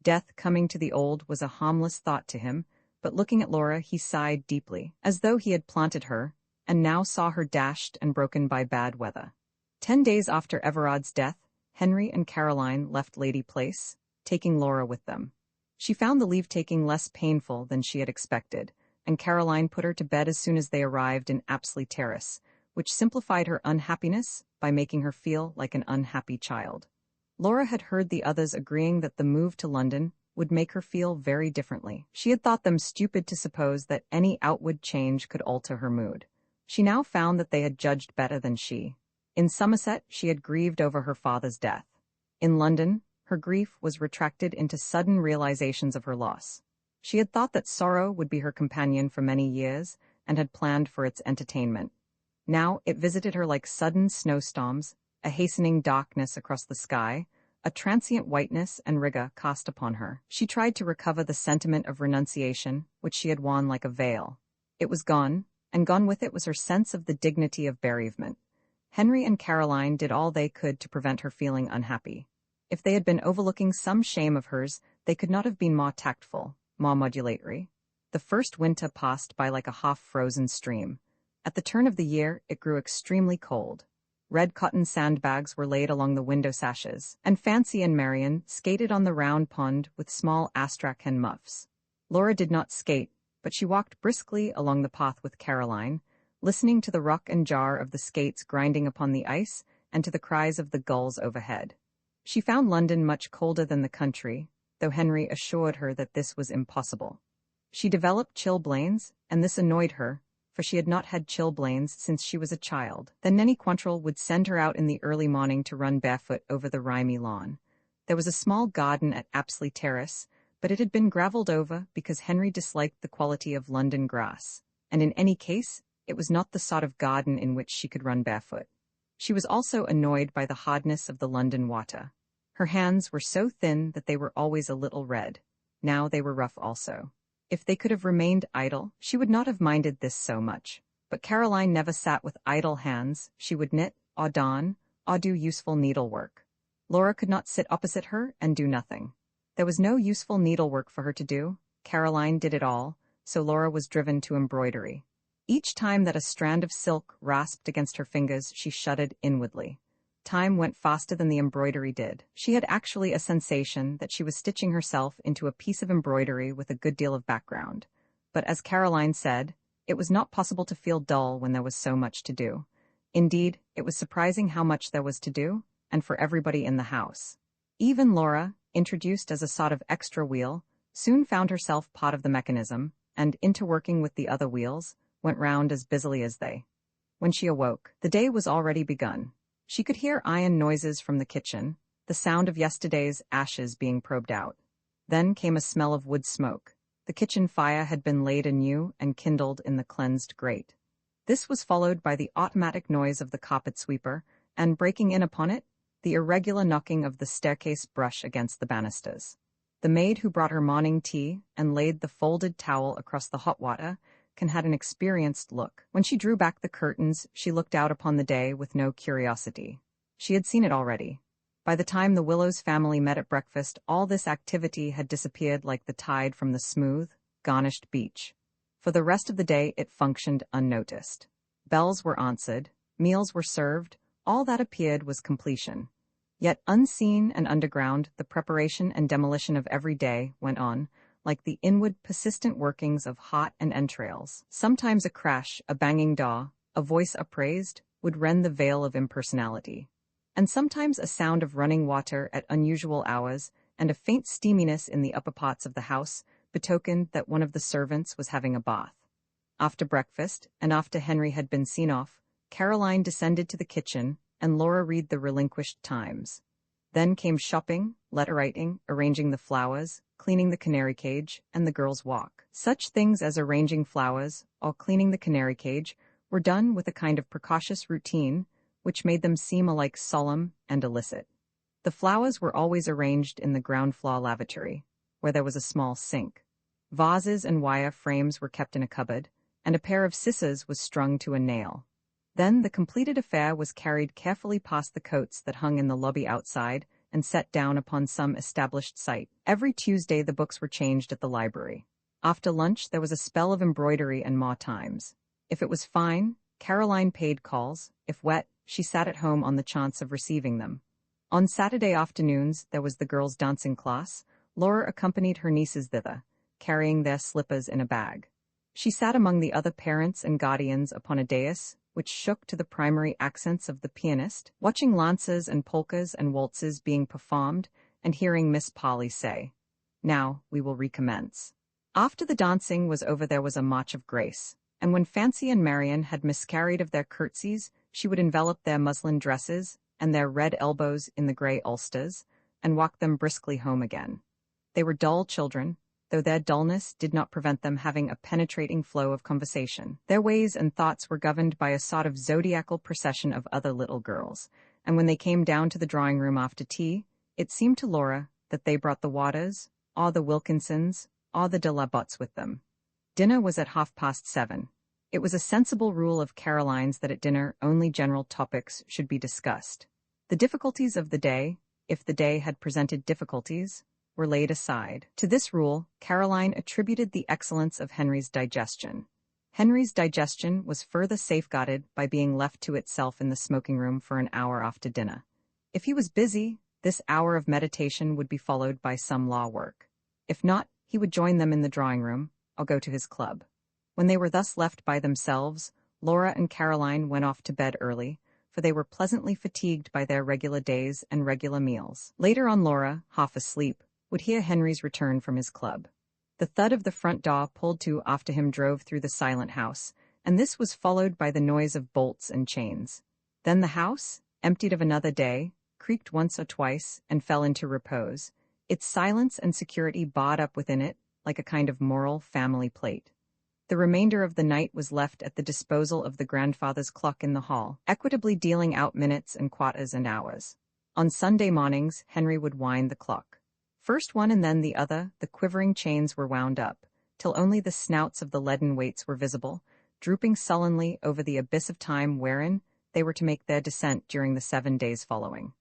Death coming to the old was a harmless thought to him, but looking at Laura he sighed deeply, as though he had planted her, and now saw her dashed and broken by bad weather. 10 days after Everard's death, Henry and Caroline left Lady Place, taking Laura with them. She found the leave-taking less painful than she had expected, and Caroline put her to bed as soon as they arrived in Apsley Terrace, which simplified her unhappiness by making her feel like an unhappy child. Laura had heard the others agreeing that the move to London would make her feel very differently. She had thought them stupid to suppose that any outward change could alter her mood. She now found that they had judged better than she. In Somerset, she had grieved over her father's death. In London, her grief was retracted into sudden realizations of her loss. She had thought that sorrow would be her companion for many years, and had planned for its entertainment. Now it visited her like sudden snowstorms, a hastening darkness across the sky, a transient whiteness and rigor cast upon her. She tried to recover the sentiment of renunciation, which she had worn like a veil. It was gone, and gone with it was her sense of the dignity of bereavement. Henry and Caroline did all they could to prevent her feeling unhappy. If they had been overlooking some shame of hers, they could not have been more tactful, more modulatory. The first winter passed by like a half-frozen stream. At the turn of the year, it grew extremely cold. Red cotton sandbags were laid along the window sashes, and Fancy and Marion skated on the round pond with small astrakhan muffs. Laura did not skate, but she walked briskly along the path with Caroline, listening to the rock and jar of the skates grinding upon the ice and to the cries of the gulls overhead. She found London much colder than the country, though Henry assured her that this was impossible. She developed chilblains, and this annoyed her, for she had not had chilblains since she was a child. Then Nenny Quantrell would send her out in the early morning to run barefoot over the rimy lawn. There was a small garden at Apsley Terrace, but it had been gravelled over because Henry disliked the quality of London grass, and in any case, it was not the sort of garden in which she could run barefoot. She was also annoyed by the hardness of the London water. Her hands were so thin that they were always a little red. Now they were rough also. If they could have remained idle, she would not have minded this so much. But Caroline never sat with idle hands. She would knit, or darn, or do useful needlework. Laura could not sit opposite her and do nothing. There was no useful needlework for her to do. Caroline did it all, so Laura was driven to embroidery. Each time that a strand of silk rasped against her fingers, she shuddered inwardly. Time went faster than the embroidery did. She had actually a sensation that she was stitching herself into a piece of embroidery with a good deal of background. But as Caroline said, it was not possible to feel dull when there was so much to do. Indeed, it was surprising how much there was to do, and for everybody in the house. Even Laura, introduced as a sort of extra wheel, soon found herself part of the mechanism, and, interworking with the other wheels, went round as busily as they. When she awoke, the day was already begun. She could hear iron noises from the kitchen, the sound of yesterday's ashes being probed out. Then came a smell of wood smoke. The kitchen fire had been laid anew and kindled in the cleansed grate. This was followed by the automatic noise of the carpet sweeper, and, breaking in upon it, the irregular knocking of the staircase brush against the banisters. The maid who brought her morning tea and laid the folded towel across the hot water had an experienced look. When she drew back the curtains, she looked out upon the day with no curiosity. She had seen it already. By the time the Willowes family met at breakfast, all this activity had disappeared like the tide from the smooth, garnished beach. For the rest of the day it functioned unnoticed. Bells were answered, meals were served, all that appeared was completion. Yet unseen and underground, the preparation and demolition of every day went on, like the inward persistent workings of heart and entrails. Sometimes a crash, a banging daw, a voice upraised, would rend the veil of impersonality. And sometimes a sound of running water at unusual hours, and a faint steaminess in the upper parts of the house, betokened that one of the servants was having a bath. After breakfast, and after Henry had been seen off, Caroline descended to the kitchen, and Laura read the relinquished Times. Then came shopping, letter writing, arranging the flowers, cleaning the canary cage, and the girls' walk. Such things as arranging flowers, or cleaning the canary cage, were done with a kind of precautious routine, which made them seem alike solemn and illicit. The flowers were always arranged in the ground-floor lavatory, where there was a small sink. Vases and wire frames were kept in a cupboard, and a pair of scissors was strung to a nail. Then the completed affair was carried carefully past the coats that hung in the lobby outside and set down upon some established site. Every Tuesday the books were changed at the library. After lunch there was a spell of embroidery and more times. If it was fine, Caroline paid calls. If wet, she sat at home on the chance of receiving them. On Saturday afternoons there was the girls' dancing class. Laura accompanied her nieces thither, carrying their slippers in a bag. She sat among the other parents and guardians upon a dais, which shook to the primary accents of the pianist, watching lances and polkas and waltzes being performed, and hearing Miss Polly say, "Now we will recommence." After the dancing was over there was a march of grace, and when Fancy and Marion had miscarried of their curtsies, she would envelop their muslin dresses and their red elbows in the grey ulsters, and walk them briskly home again. They were dull children, though their dullness did not prevent them having a penetrating flow of conversation. Their ways and thoughts were governed by a sort of zodiacal procession of other little girls, and when they came down to the drawing-room after tea, it seemed to Laura that they brought the Waters, or the Wilkinsons, or the de la Bottes with them. Dinner was at 7:30. It was a sensible rule of Caroline's that at dinner only general topics should be discussed. The difficulties of the day, if the day had presented difficulties, were laid aside. To this rule, Caroline attributed the excellence of Henry's digestion. Henry's digestion was further safeguarded by being left to itself in the smoking room for an hour after dinner. If he was busy, this hour of meditation would be followed by some law work. If not, he would join them in the drawing-room, or go to his club. When they were thus left by themselves, Laura and Caroline went off to bed early, for they were pleasantly fatigued by their regular days and regular meals. Later on Laura, half asleep, would hear Henry's return from his club. The thud of the front door pulled to after him drove through the silent house, and this was followed by the noise of bolts and chains. Then the house, emptied of another day, creaked once or twice and fell into repose, its silence and security barred up within it like a kind of moral family plate. The remainder of the night was left at the disposal of the grandfather's clock in the hall, equitably dealing out minutes and quarters and hours. On Sunday mornings Henry would wind the clock. First one and then the other, the quivering chains were wound up, till only the snouts of the leaden weights were visible, drooping sullenly over the abyss of time wherein they were to make their descent during the 7 days following.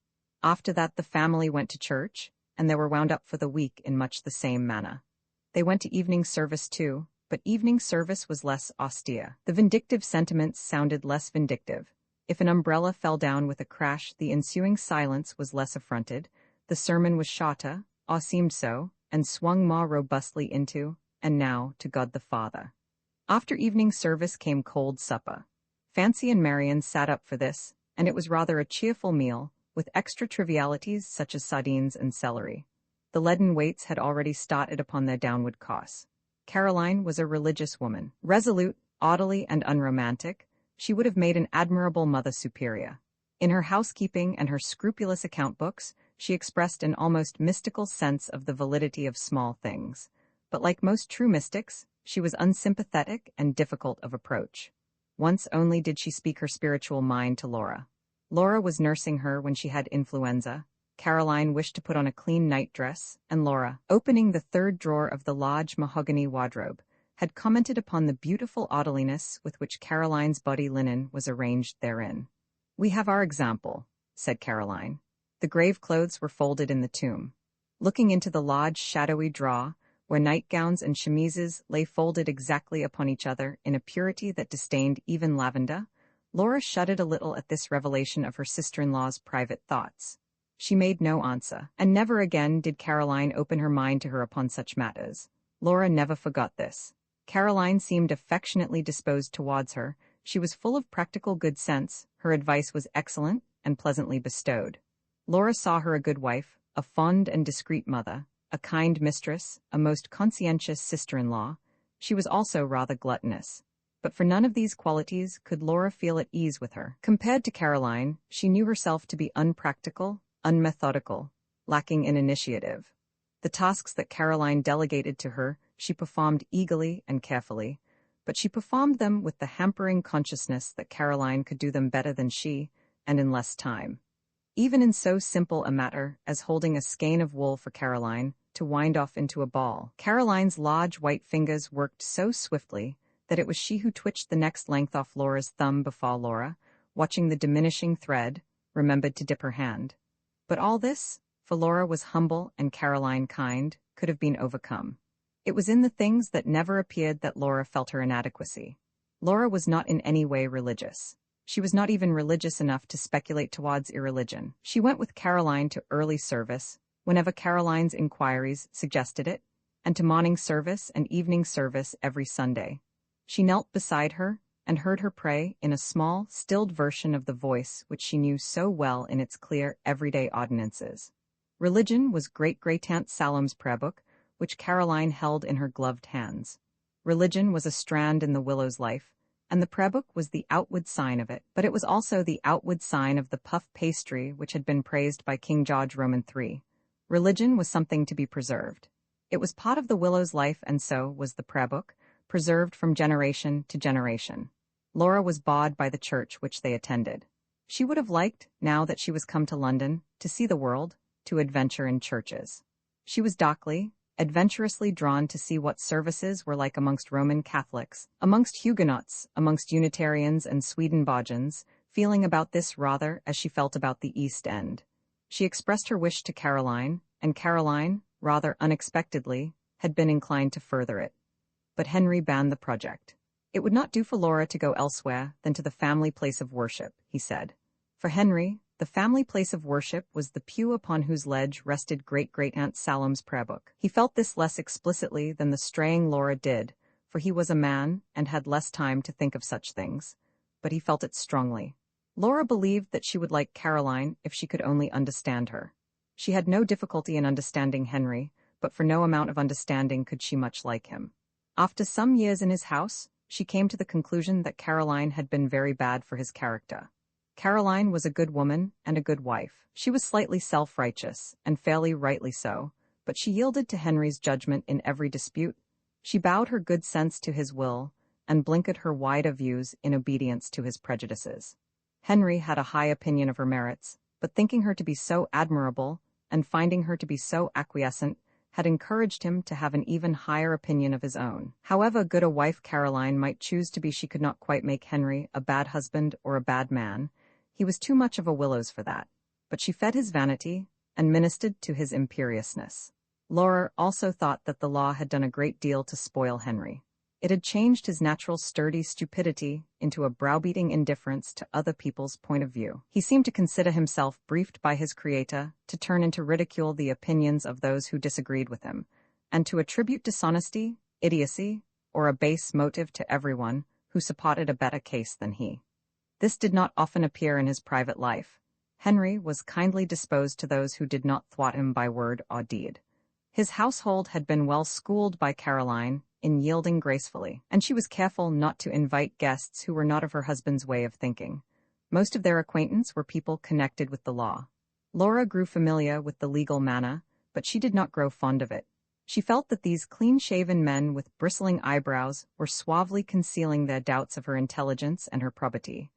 After that the family went to church, and they were wound up for the week in much the same manner. They went to evening service too, but evening service was less austere. The vindictive sentiments sounded less vindictive. If an umbrella fell down with a crash, the ensuing silence was less affronted. The sermon was shorter, or seemed so, and swung more robustly into, and now, to God the Father. After evening service came cold supper. Fancy and Marian sat up for this, and it was rather a cheerful meal, with extra trivialities such as sardines and celery. The leaden weights had already started upon their downward course. Caroline was a religious woman. Resolute, orderly, and unromantic, she would have made an admirable mother superior. In her housekeeping and her scrupulous account books, she expressed an almost mystical sense of the validity of small things. But like most true mystics, she was unsympathetic and difficult of approach. Once only did she speak her spiritual mind to Laura. Laura was nursing her when she had influenza. Caroline wished to put on a clean nightdress, and Laura, opening the third drawer of the large mahogany wardrobe, had commented upon the beautiful orderliness with which Caroline's body linen was arranged therein. "We have our example," said Caroline. The grave clothes were folded in the tomb. Looking into the large shadowy drawer, where nightgowns and chemises lay folded exactly upon each other in a purity that disdained even lavender, Laura shuddered a little at this revelation of her sister-in-law's private thoughts. She made no answer, and never again did Caroline open her mind to her upon such matters. Laura never forgot this. Caroline seemed affectionately disposed towards her. She was full of practical good sense, her advice was excellent and pleasantly bestowed. Laura saw her a good wife, a fond and discreet mother, a kind mistress, a most conscientious sister-in-law. She was also rather gluttonous. But for none of these qualities could Laura feel at ease with her. Compared to Caroline, she knew herself to be unpractical, unmethodical, lacking in initiative. The tasks that Caroline delegated to her she performed eagerly and carefully, but she performed them with the hampering consciousness that Caroline could do them better than she, and in less time. Even in so simple a matter as holding a skein of wool for Caroline to wind off into a ball, Caroline's large white fingers worked so swiftly that it was she who twitched the next length off Laura's thumb before Laura, watching the diminishing thread, remembered to dip her hand. But all this, for Laura was humble and Caroline kind, could have been overcome. It was in the things that never appeared that Laura felt her inadequacy. Laura was not in any way religious. She was not even religious enough to speculate towards irreligion. She went with Caroline to early service, whenever Caroline's inquiries suggested it, and to morning service and evening service every Sunday. She knelt beside her and heard her pray in a small, stilled version of the voice which she knew so well in its clear, everyday ordinances. Religion was Great-Great-Aunt Salom's prayer book, which Caroline held in her gloved hands. Religion was a strand in the Willowes' life, and the prayer book was the outward sign of it, but it was also the outward sign of the puff pastry which had been praised by King George Roman III. Religion was something to be preserved. It was part of the Willowes' life, and so was the prayer book, preserved from generation to generation. Laura was bawed by the church which they attended. She would have liked, now that she was come to London, to see the world, to adventure in churches. She was darkly, adventurously drawn to see what services were like amongst Roman Catholics, amongst Huguenots, amongst Unitarians and Swedenborgians, feeling about this rather as she felt about the East End. She expressed her wish to Caroline, and Caroline, rather unexpectedly, had been inclined to further it. But Henry banned the project. It would not do for Laura to go elsewhere than to the family place of worship, he said. For Henry, the family place of worship was the pew upon whose ledge rested Great-Great-Aunt Salom's prayer book. He felt this less explicitly than the straying Laura did, for he was a man and had less time to think of such things, but he felt it strongly. Laura believed that she would like Caroline if she could only understand her. She had no difficulty in understanding Henry, but for no amount of understanding could she much like him. After some years in his house, she came to the conclusion that Caroline had been very bad for his character. Caroline was a good woman and a good wife. She was slightly self-righteous, and fairly rightly so, but she yielded to Henry's judgment in every dispute. She bowed her good sense to his will, and blinkered her wider views in obedience to his prejudices. Henry had a high opinion of her merits, but thinking her to be so admirable, and finding her to be so acquiescent, had encouraged him to have an even higher opinion of his own. However good a wife Caroline might choose to be, she could not quite make Henry a bad husband or a bad man. He was too much of a Willowes for that, but she fed his vanity and ministered to his imperiousness. Laura also thought that the law had done a great deal to spoil Henry. It had changed his natural sturdy stupidity into a browbeating indifference to other people's point of view. He seemed to consider himself briefed by his creator to turn into ridicule the opinions of those who disagreed with him, and to attribute dishonesty, idiocy, or a base motive to everyone who supported a better case than he. This did not often appear in his private life. Henry was kindly disposed to those who did not thwart him by word or deed. His household had been well schooled by Caroline in yielding gracefully, and she was careful not to invite guests who were not of her husband's way of thinking. Most of their acquaintance were people connected with the law. Laura grew familiar with the legal manner, but she did not grow fond of it. She felt that these clean-shaven men with bristling eyebrows were suavely concealing their doubts of her intelligence and her probity.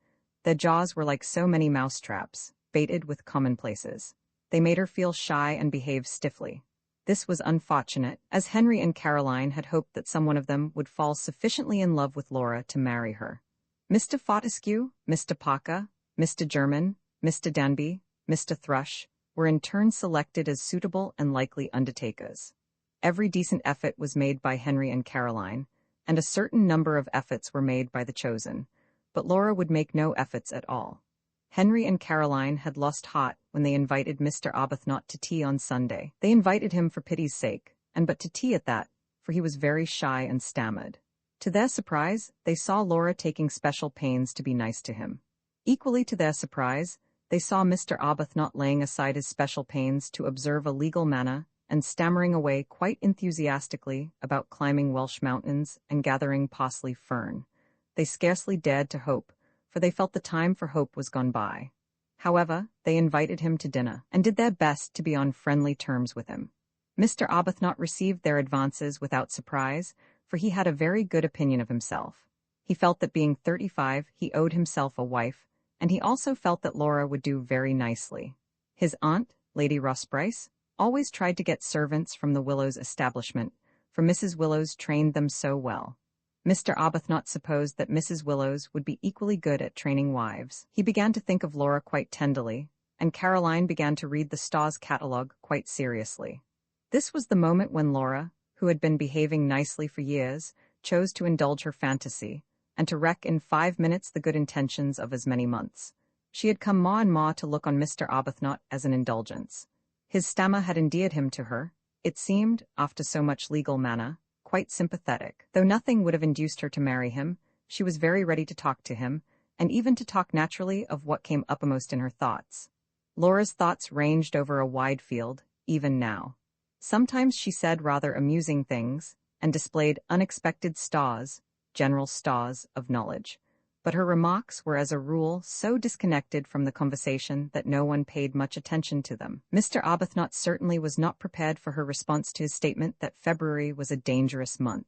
Their jaws were like so many mousetraps, baited with commonplaces. They made her feel shy and behave stiffly. This was unfortunate, as Henry and Caroline had hoped that some one of them would fall sufficiently in love with Laura to marry her. Mr. Fortescue, Mr. Parker, Mr. German, Mr. Danby, Mr. Thrush were in turn selected as suitable and likely undertakers. Every decent effort was made by Henry and Caroline, and a certain number of efforts were made by the chosen, but Laura would make no efforts at all. Henry and Caroline had lost heart when they invited Mr. Arbuthnot to tea on Sunday. They invited him for pity's sake, and but to tea at that, for he was very shy and stammered. To their surprise, they saw Laura taking special pains to be nice to him. Equally to their surprise, they saw Mr. Arbuthnot laying aside his special pains to observe a legal manner and stammering away quite enthusiastically about climbing Welsh mountains and gathering parsley fern. They scarcely dared to hope, for they felt the time for hope was gone by. However, they invited him to dinner, and did their best to be on friendly terms with him. Mr. Arbuthnot received their advances without surprise, for he had a very good opinion of himself. He felt that being 35, he owed himself a wife, and he also felt that Laura would do very nicely. His aunt, Lady Rossbryce, always tried to get servants from the Willowes establishment, for Mrs. Willowes trained them so well. Mr. Arbuthnot supposed that Mrs. Willowes would be equally good at training wives. He began to think of Laura quite tenderly, and Caroline began to read the Stars catalogue quite seriously. This was the moment when Laura, who had been behaving nicely for years, chose to indulge her fantasy, and to wreck in 5 minutes the good intentions of as many months. She had come more and more to look on Mr. Arbuthnot as an indulgence. His stammer had endeared him to her, it seemed, after so much legal manner, quite sympathetic. Though nothing would have induced her to marry him, she was very ready to talk to him, and even to talk naturally of what came uppermost in her thoughts. Laura's thoughts ranged over a wide field, even now. Sometimes she said rather amusing things, and displayed unexpected stars, general stars of knowledge. But her remarks were as a rule so disconnected from the conversation that no one paid much attention to them. Mr. Arbuthnot certainly was not prepared for her response to his statement that February was a dangerous month.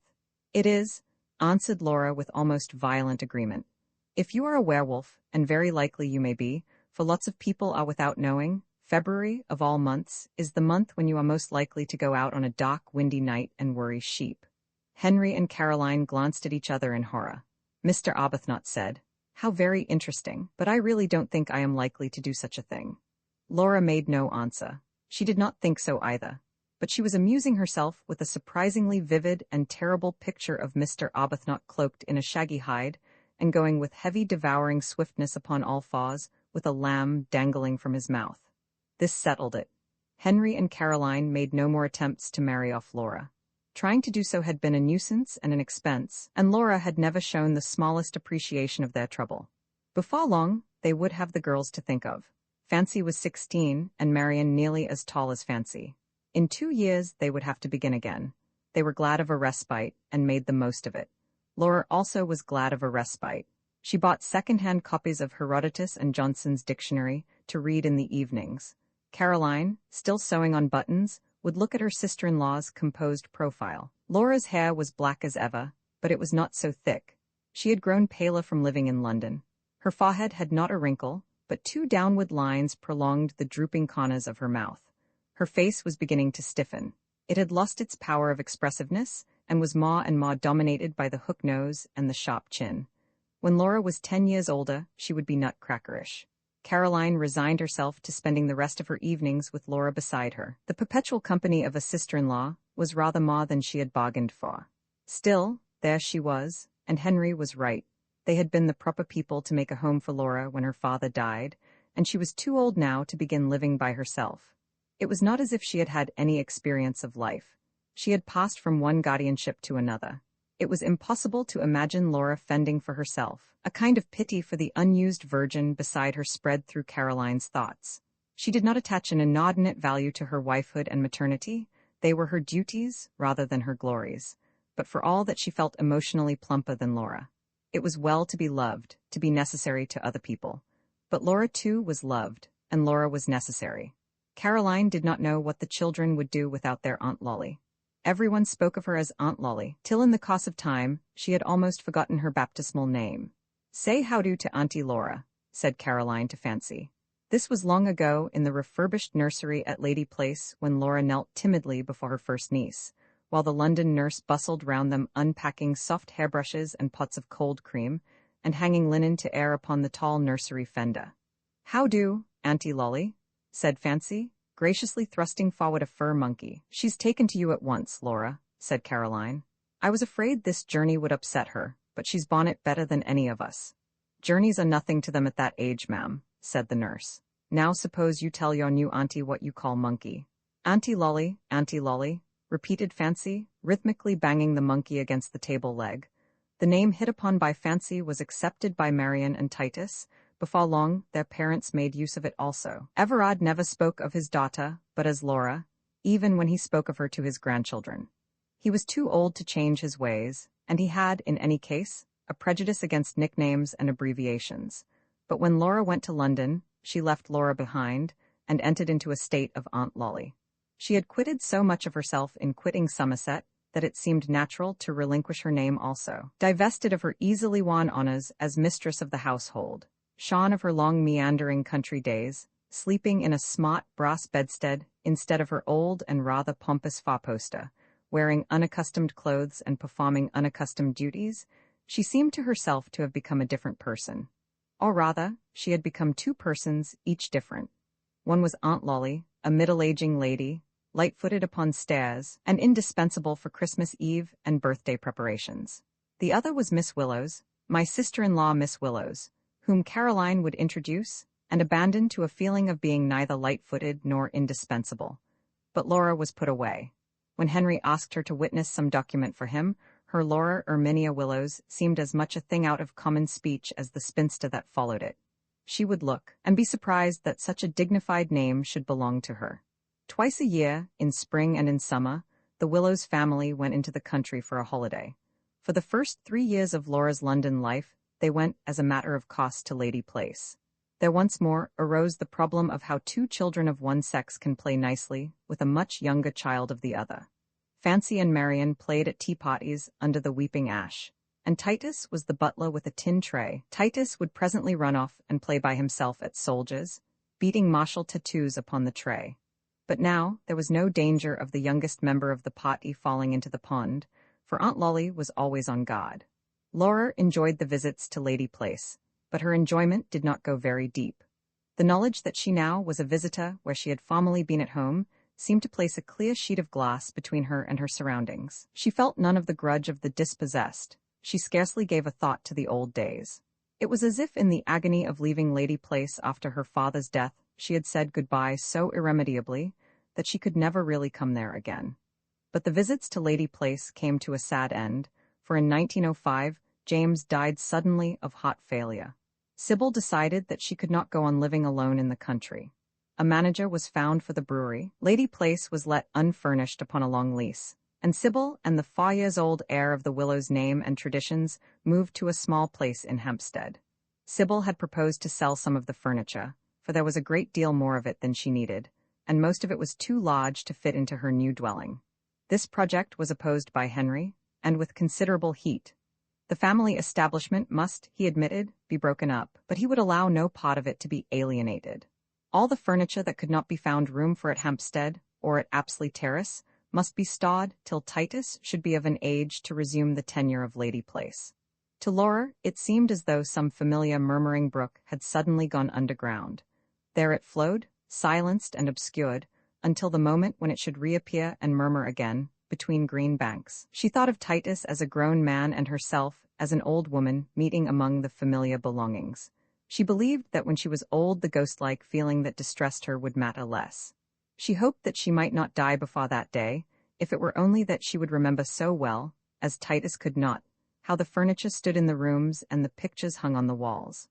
"It is," answered Laura with almost violent agreement. "If you are a werewolf, and very likely you may be, for lots of people are without knowing, February, of all months, is the month when you are most likely to go out on a dark, windy night and worry sheep." Henry and Caroline glanced at each other in horror. Mr. Arbuthnot said, "How very interesting, but I really don't think I am likely to do such a thing." Laura made no answer. She did not think so either, but she was amusing herself with a surprisingly vivid and terrible picture of Mr. Arbuthnot cloaked in a shaggy hide, and going with heavy devouring swiftness upon all fours, with a lamb dangling from his mouth. This settled it. Henry and Caroline made no more attempts to marry off Laura. Trying to do so had been a nuisance and an expense, and Laura had never shown the smallest appreciation of their trouble. Before long, they would have the girls to think of. Fancy was 16, and Marian nearly as tall as Fancy. In 2 years, they would have to begin again. They were glad of a respite, and made the most of it. Laura also was glad of a respite. She bought second-hand copies of Herodotus and Johnson's dictionary to read in the evenings. Caroline, still sewing on buttons, would look at her sister-in-law's composed profile. Laura's hair was black as ever, but it was not so thick. She had grown paler from living in London. Her forehead had not a wrinkle, but 2 downward lines prolonged the drooping corners of her mouth. Her face was beginning to stiffen. It had lost its power of expressiveness, and was more and more dominated by the hook nose and the sharp chin. When Laura was 10 years older, she would be nutcrackerish. Caroline resigned herself to spending the rest of her evenings with Laura beside her. The perpetual company of a sister-in-law was rather more than she had bargained for. Still, there she was, and Henry was right. They had been the proper people to make a home for Laura when her father died, and she was too old now to begin living by herself. It was not as if she had had any experience of life. She had passed from one guardianship to another. It was impossible to imagine Laura fending for herself. A kind of pity for the unused virgin beside her spread through Caroline's thoughts. She did not attach an inordinate value to her wifehood and maternity. They were her duties rather than her glories. But for all that she felt emotionally plumper than Laura. It was well to be loved, to be necessary to other people. But Laura too was loved, and Laura was necessary. Caroline did not know what the children would do without their Aunt Lolly. Everyone spoke of her as Aunt Lolly, till in the course of time, she had almost forgotten her baptismal name. "Say howdo to Auntie Laura," said Caroline to Fancy. This was long ago in the refurbished nursery at Lady Place when Laura knelt timidly before her first niece, while the London nurse bustled round them unpacking soft hairbrushes and pots of cold cream, and hanging linen to air upon the tall nursery fender. "How do, Auntie Lolly?" said Fancy, graciously thrusting forward a fur monkey. "She's taken to you at once, Laura," said Caroline. "I was afraid this journey would upset her, but she's borne it better than any of us." "Journeys are nothing to them at that age, ma'am," said the nurse. "Now suppose you tell your new auntie what you call monkey." Auntie Lolly," repeated Fancy, rhythmically banging the monkey against the table leg. The name hit upon by Fancy was accepted by Marian and Titus. Before long, their parents made use of it also. Everard never spoke of his daughter, but as Laura, even when he spoke of her to his grandchildren. He was too old to change his ways, and he had, in any case, a prejudice against nicknames and abbreviations. But when Laura went to London, she left Laura behind, and entered into a state of Aunt Lolly. She had quitted so much of herself in quitting Somerset, that it seemed natural to relinquish her name also. Divested of her easily won honours as mistress of the household, shorn of her long meandering country days, sleeping in a smart brass bedstead instead of her old and rather pompous four-poster, wearing unaccustomed clothes and performing unaccustomed duties, she seemed to herself to have become a different person. Or rather, she had become two persons, each different. One was Aunt Lolly, a middle-aging lady, light-footed upon stairs, and indispensable for Christmas Eve and birthday preparations. The other was Miss Willowes, my sister-in-law Miss Willowes, whom Caroline would introduce, and abandon to a feeling of being neither light-footed nor indispensable. But Laura was put away. When Henry asked her to witness some document for him, her Laura Erminia Willowes seemed as much a thing out of common speech as the spinster that followed it. She would look, and be surprised that such a dignified name should belong to her. Twice a year, in spring and in summer, the Willowes family went into the country for a holiday. For the first 3 years of Laura's London life, they went as a matter of cost to Lady Place. There once more arose the problem of how two children of one sex can play nicely with a much younger child of the other. Fancy and Marian played at tea parties under the weeping ash, and Titus was the butler with a tin tray. Titus would presently run off and play by himself at soldiers, beating martial tattoos upon the tray. But now there was no danger of the youngest member of the party falling into the pond, for Aunt Lolly was always on guard. Laura enjoyed the visits to Lady Place, but her enjoyment did not go very deep. The knowledge that she now was a visitor where she had formerly been at home seemed to place a clear sheet of glass between her and her surroundings. She felt none of the grudge of the dispossessed. She scarcely gave a thought to the old days. It was as if in the agony of leaving Lady Place after her father's death, she had said goodbye so irremediably that she could never really come there again. But the visits to Lady Place came to a sad end, for in 1905, James died suddenly of heart failure. Sybil decided that she could not go on living alone in the country. A manager was found for the brewery. Lady Place was let unfurnished upon a long lease, and Sybil and the 4-year-old heir of the Willowes name and traditions moved to a small place in Hampstead. Sybil had proposed to sell some of the furniture, for there was a great deal more of it than she needed, and most of it was too large to fit into her new dwelling. This project was opposed by Henry, and with considerable heat. The family establishment must, he admitted, be broken up, but he would allow no part of it to be alienated. All the furniture that could not be found room for at Hampstead or at Apsley Terrace must be stowed till Titus should be of an age to resume the tenure of Lady Place. To Laura, it seemed as though some familiar murmuring brook had suddenly gone underground. There it flowed, silenced and obscured, until the moment when it should reappear and murmur again, between green banks. She thought of Titus as a grown man and herself as an old woman meeting among the familiar belongings. She believed that when she was old, the ghost-like feeling that distressed her would matter less. She hoped that she might not die before that day, if it were only that she would remember so well, as Titus could not, how the furniture stood in the rooms and the pictures hung on the walls.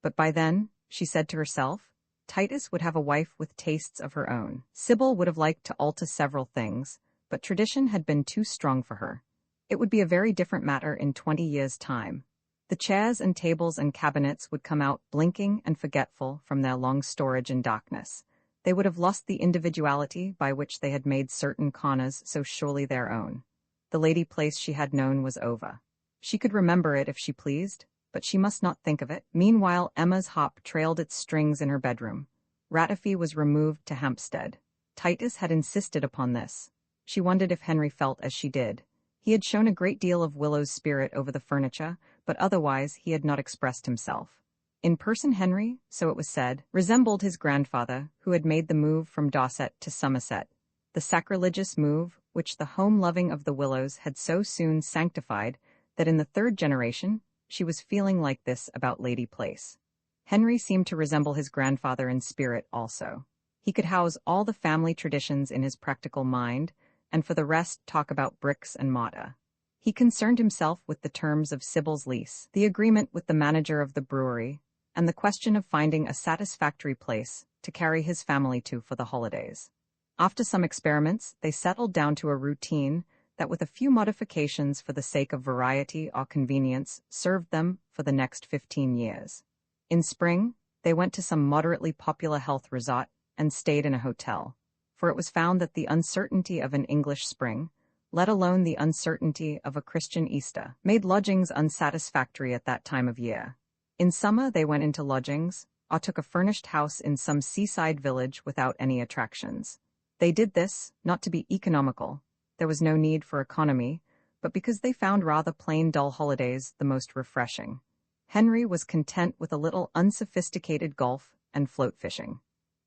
But by then, she said to herself, Titus would have a wife with tastes of her own. Sybil would have liked to alter several things, but tradition had been too strong for her. It would be a very different matter in 20 years' time. The chairs and tables and cabinets would come out blinking and forgetful from their long storage in darkness. They would have lost the individuality by which they had made certain corners so surely their own. The lady place she had known was over. She could remember it if she pleased, but she must not think of it. Meanwhile, Emma's hop trailed its strings in her bedroom. Ratafee was removed to Hampstead. Titus had insisted upon this. She wondered if Henry felt as she did. He had shown a great deal of Willow's spirit over the furniture, but otherwise he had not expressed himself. In person Henry, so it was said, resembled his grandfather, who had made the move from Dorset to Somerset, the sacrilegious move which the home-loving of the Willowes had so soon sanctified that in the third generation she was feeling like this about Lady Place. Henry seemed to resemble his grandfather in spirit also. He could house all the family traditions in his practical mind, and for the rest talk about bricks and mortar. He concerned himself with the terms of Sybil's lease, the agreement with the manager of the brewery, and the question of finding a satisfactory place to carry his family to for the holidays. After some experiments, they settled down to a routine that, with a few modifications for the sake of variety or convenience, served them for the next 15 years. In spring, they went to some moderately popular health resort and stayed in a hotel, for it was found that the uncertainty of an English spring, let alone the uncertainty of a Christian Easter, made lodgings unsatisfactory at that time of year. In summer they went into lodgings, or took a furnished house in some seaside village without any attractions. They did this, not to be economical, there was no need for economy, but because they found rather plain dull holidays the most refreshing. Henry was content with a little unsophisticated golf and float fishing.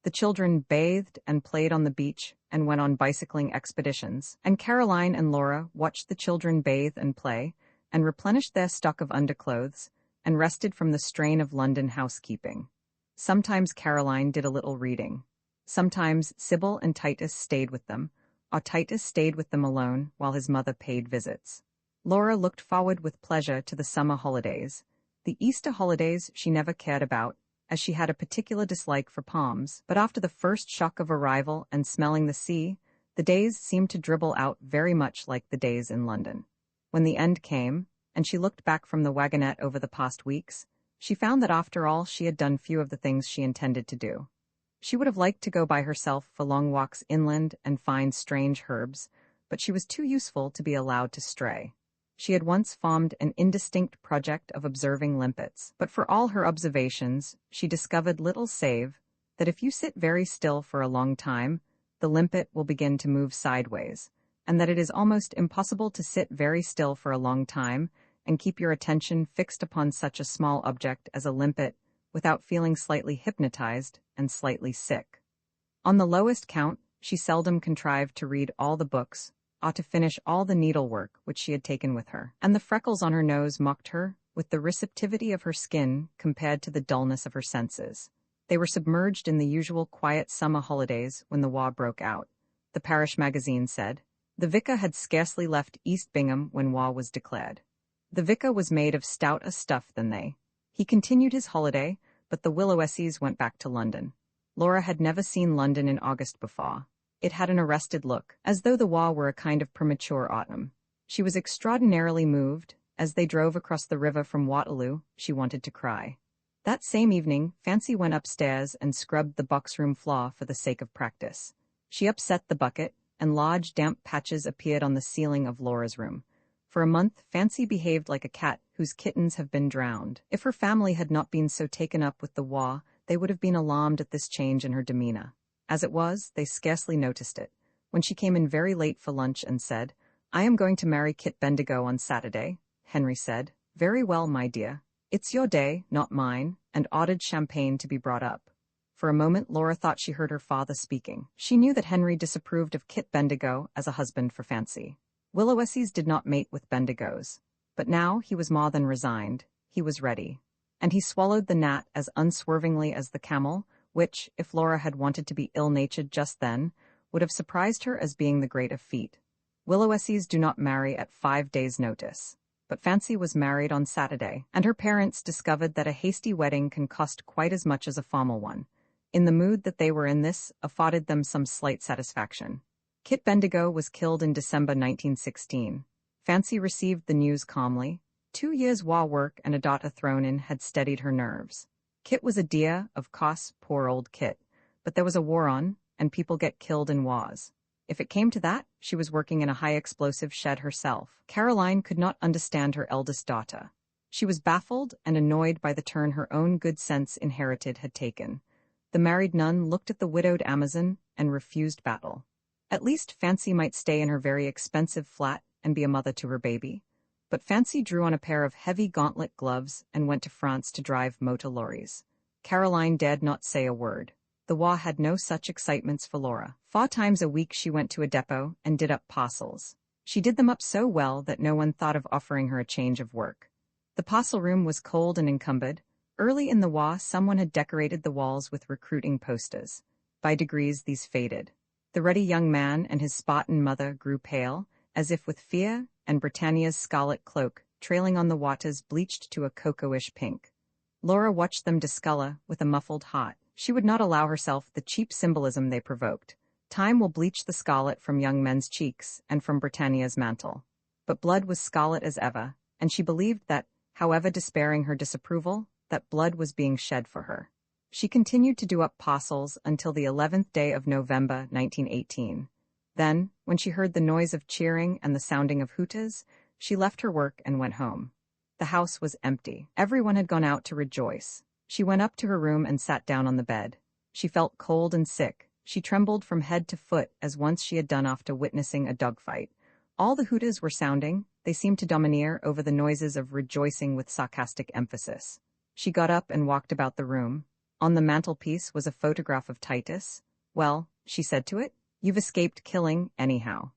The children bathed and played on the beach and went on bicycling expeditions, and Caroline and Laura watched the children bathe and play, and replenished their stock of underclothes, and rested from the strain of London housekeeping. Sometimes Caroline did a little reading. Sometimes Sybil and Titus stayed with them, or Titus stayed with them alone while his mother paid visits. Laura looked forward with pleasure to the summer holidays. The Easter holidays she never cared about, as she had a particular dislike for palms, but after the first shock of arrival and smelling the sea, the days seemed to dribble out very much like the days in London. When the end came, and she looked back from the wagonette over the past weeks, she found that after all she had done few of the things she intended to do. She would have liked to go by herself for long walks inland and find strange herbs, but she was too useful to be allowed to stray. She had once formed an indistinct project of observing limpets, but for all her observations, she discovered little save that if you sit very still for a long time, the limpet will begin to move sideways, and that it is almost impossible to sit very still for a long time and keep your attention fixed upon such a small object as a limpet without feeling slightly hypnotized and slightly sick. On the lowest count, she seldom contrived to read all the books, or to finish all the needlework which she had taken with her, and the freckles on her nose mocked her with the receptivity of her skin compared to the dullness of her senses. They were submerged in the usual quiet summer holidays when the war broke out. The parish magazine said, the vicar had scarcely left East Bingham when war was declared. The vicar was made of stouter stuff than they. He continued his holiday, but the Willowesses went back to London. Laura had never seen London in August before. It had an arrested look, as though the war were a kind of premature autumn. She was extraordinarily moved. As they drove across the river from Waterloo, she wanted to cry. That same evening, Fancy went upstairs and scrubbed the box-room floor for the sake of practice. She upset the bucket, and large damp patches appeared on the ceiling of Laura's room. For a month, Fancy behaved like a cat whose kittens have been drowned. If her family had not been so taken up with the war, they would have been alarmed at this change in her demeanor. As it was, they scarcely noticed it. When she came in very late for lunch and said, I am going to marry Kit Bendigo on Saturday, Henry said, Very well, my dear. It's your day, not mine, and ordered champagne to be brought up. For a moment Laura thought she heard her father speaking. She knew that Henry disapproved of Kit Bendigo as a husband for Fancy. Willowes did not mate with Bendigos. But now he was more than resigned. He was ready. And he swallowed the gnat as unswervingly as the camel, which, if Laura had wanted to be ill-natured just then, would have surprised her as being the great of feet. Willowes do not marry at 5 days' notice. But Fancy was married on Saturday, and her parents discovered that a hasty wedding can cost quite as much as a formal one. In the mood that they were in, this afforded them some slight satisfaction. Kit Bendigo was killed in December 1916. Fancy received the news calmly. 2 years' war work and a daughter thrown in had steadied her nerves. Kit was a dear, of course, poor old Kit. But there was a war on, and people get killed in wars. If it came to that, she was working in a high-explosive shed herself. Caroline could not understand her eldest daughter. She was baffled and annoyed by the turn her own good sense inherited had taken. The married nun looked at the widowed Amazon and refused battle. At least Fancy might stay in her very expensive flat and be a mother to her baby. But Fancy drew on a pair of heavy gauntlet gloves and went to France to drive motor lorries. Caroline dared not say a word. The war had no such excitements for Laura. 4 times a week she went to a depot and did up parcels. She did them up so well that no one thought of offering her a change of work. The parcel room was cold and encumbered. Early in the war, someone had decorated the walls with recruiting posters. By degrees, these faded. The ruddy young man and his Spartan mother grew pale, as if with fear, and Britannia's scarlet cloak, trailing on the waters, bleached to a cocoa-ish pink. Laura watched them discolor with a muffled heart. She would not allow herself the cheap symbolism they provoked. Time will bleach the scarlet from young men's cheeks and from Britannia's mantle. But blood was scarlet as ever, and she believed that, however despairing her disapproval, that blood was being shed for her. She continued to do up parcels until the 11th day of November 1918. Then, when she heard the noise of cheering and the sounding of hootas, she left her work and went home. The house was empty. Everyone had gone out to rejoice. She went up to her room and sat down on the bed. She felt cold and sick. She trembled from head to foot as once she had done after witnessing a dogfight. All the hootas were sounding. They seemed to domineer over the noises of rejoicing with sarcastic emphasis. She got up and walked about the room. On the mantelpiece was a photograph of Titus. "Well," she said to it, "you've escaped killing, anyhow."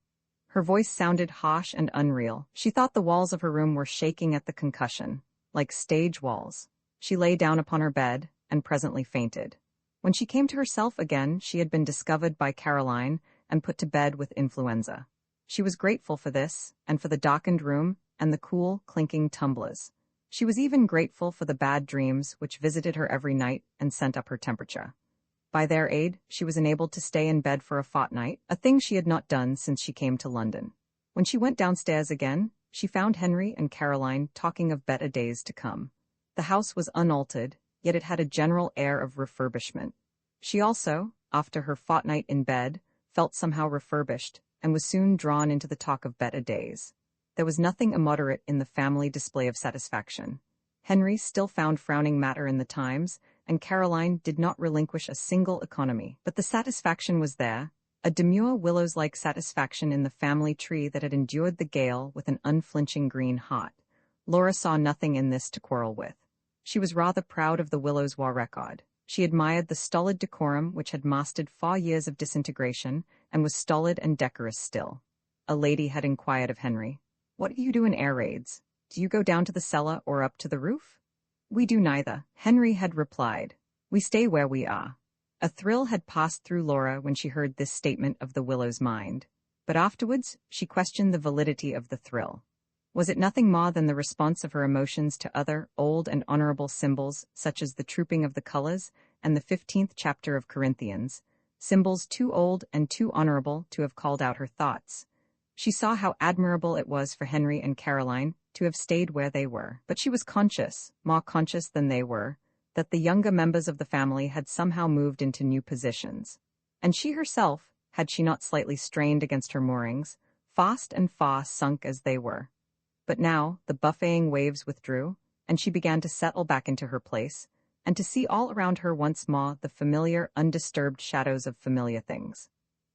Her voice sounded harsh and unreal. She thought the walls of her room were shaking at the concussion, like stage walls. She lay down upon her bed, and presently fainted. When she came to herself again, she had been discovered by Caroline and put to bed with influenza. She was grateful for this, and for the darkened room, and the cool, clinking tumblers. She was even grateful for the bad dreams which visited her every night and sent up her temperature. By their aid, she was enabled to stay in bed for a fortnight, a thing she had not done since she came to London. When she went downstairs again, she found Henry and Caroline talking of better days to come. The house was unaltered, yet it had a general air of refurbishment. She also, after her fortnight in bed, felt somehow refurbished, and was soon drawn into the talk of better days. There was nothing immoderate in the family display of satisfaction. Henry still found frowning matter in the Times, and Caroline did not relinquish a single economy. But the satisfaction was there, a demure Willowes-like satisfaction in the family tree that had endured the gale with an unflinching green heart. Laura saw nothing in this to quarrel with. She was rather proud of the Willowes war record. She admired the stolid decorum which had mastered 4 years of disintegration, and was stolid and decorous still. A lady had inquired of Henry, "What do you do in air raids? Do you go down to the cellar or up to the roof?" "We do neither," Henry had replied. "We stay where we are." A thrill had passed through Laura when she heard this statement of the Willowes' mind. But afterwards, she questioned the validity of the thrill. Was it nothing more than the response of her emotions to other, old and honorable symbols, such as the trooping of the colors and the 15th chapter of Corinthians, symbols too old and too honorable to have called out her thoughts? She saw how admirable it was for Henry and Caroline to have stayed where they were, but she was conscious, more conscious than they were, that the younger members of the family had somehow moved into new positions. And she herself, had she not slightly strained against her moorings, fast and far sunk as they were. But now the buffeting waves withdrew, and she began to settle back into her place, and to see all around her once more the familiar, undisturbed shadows of familiar things.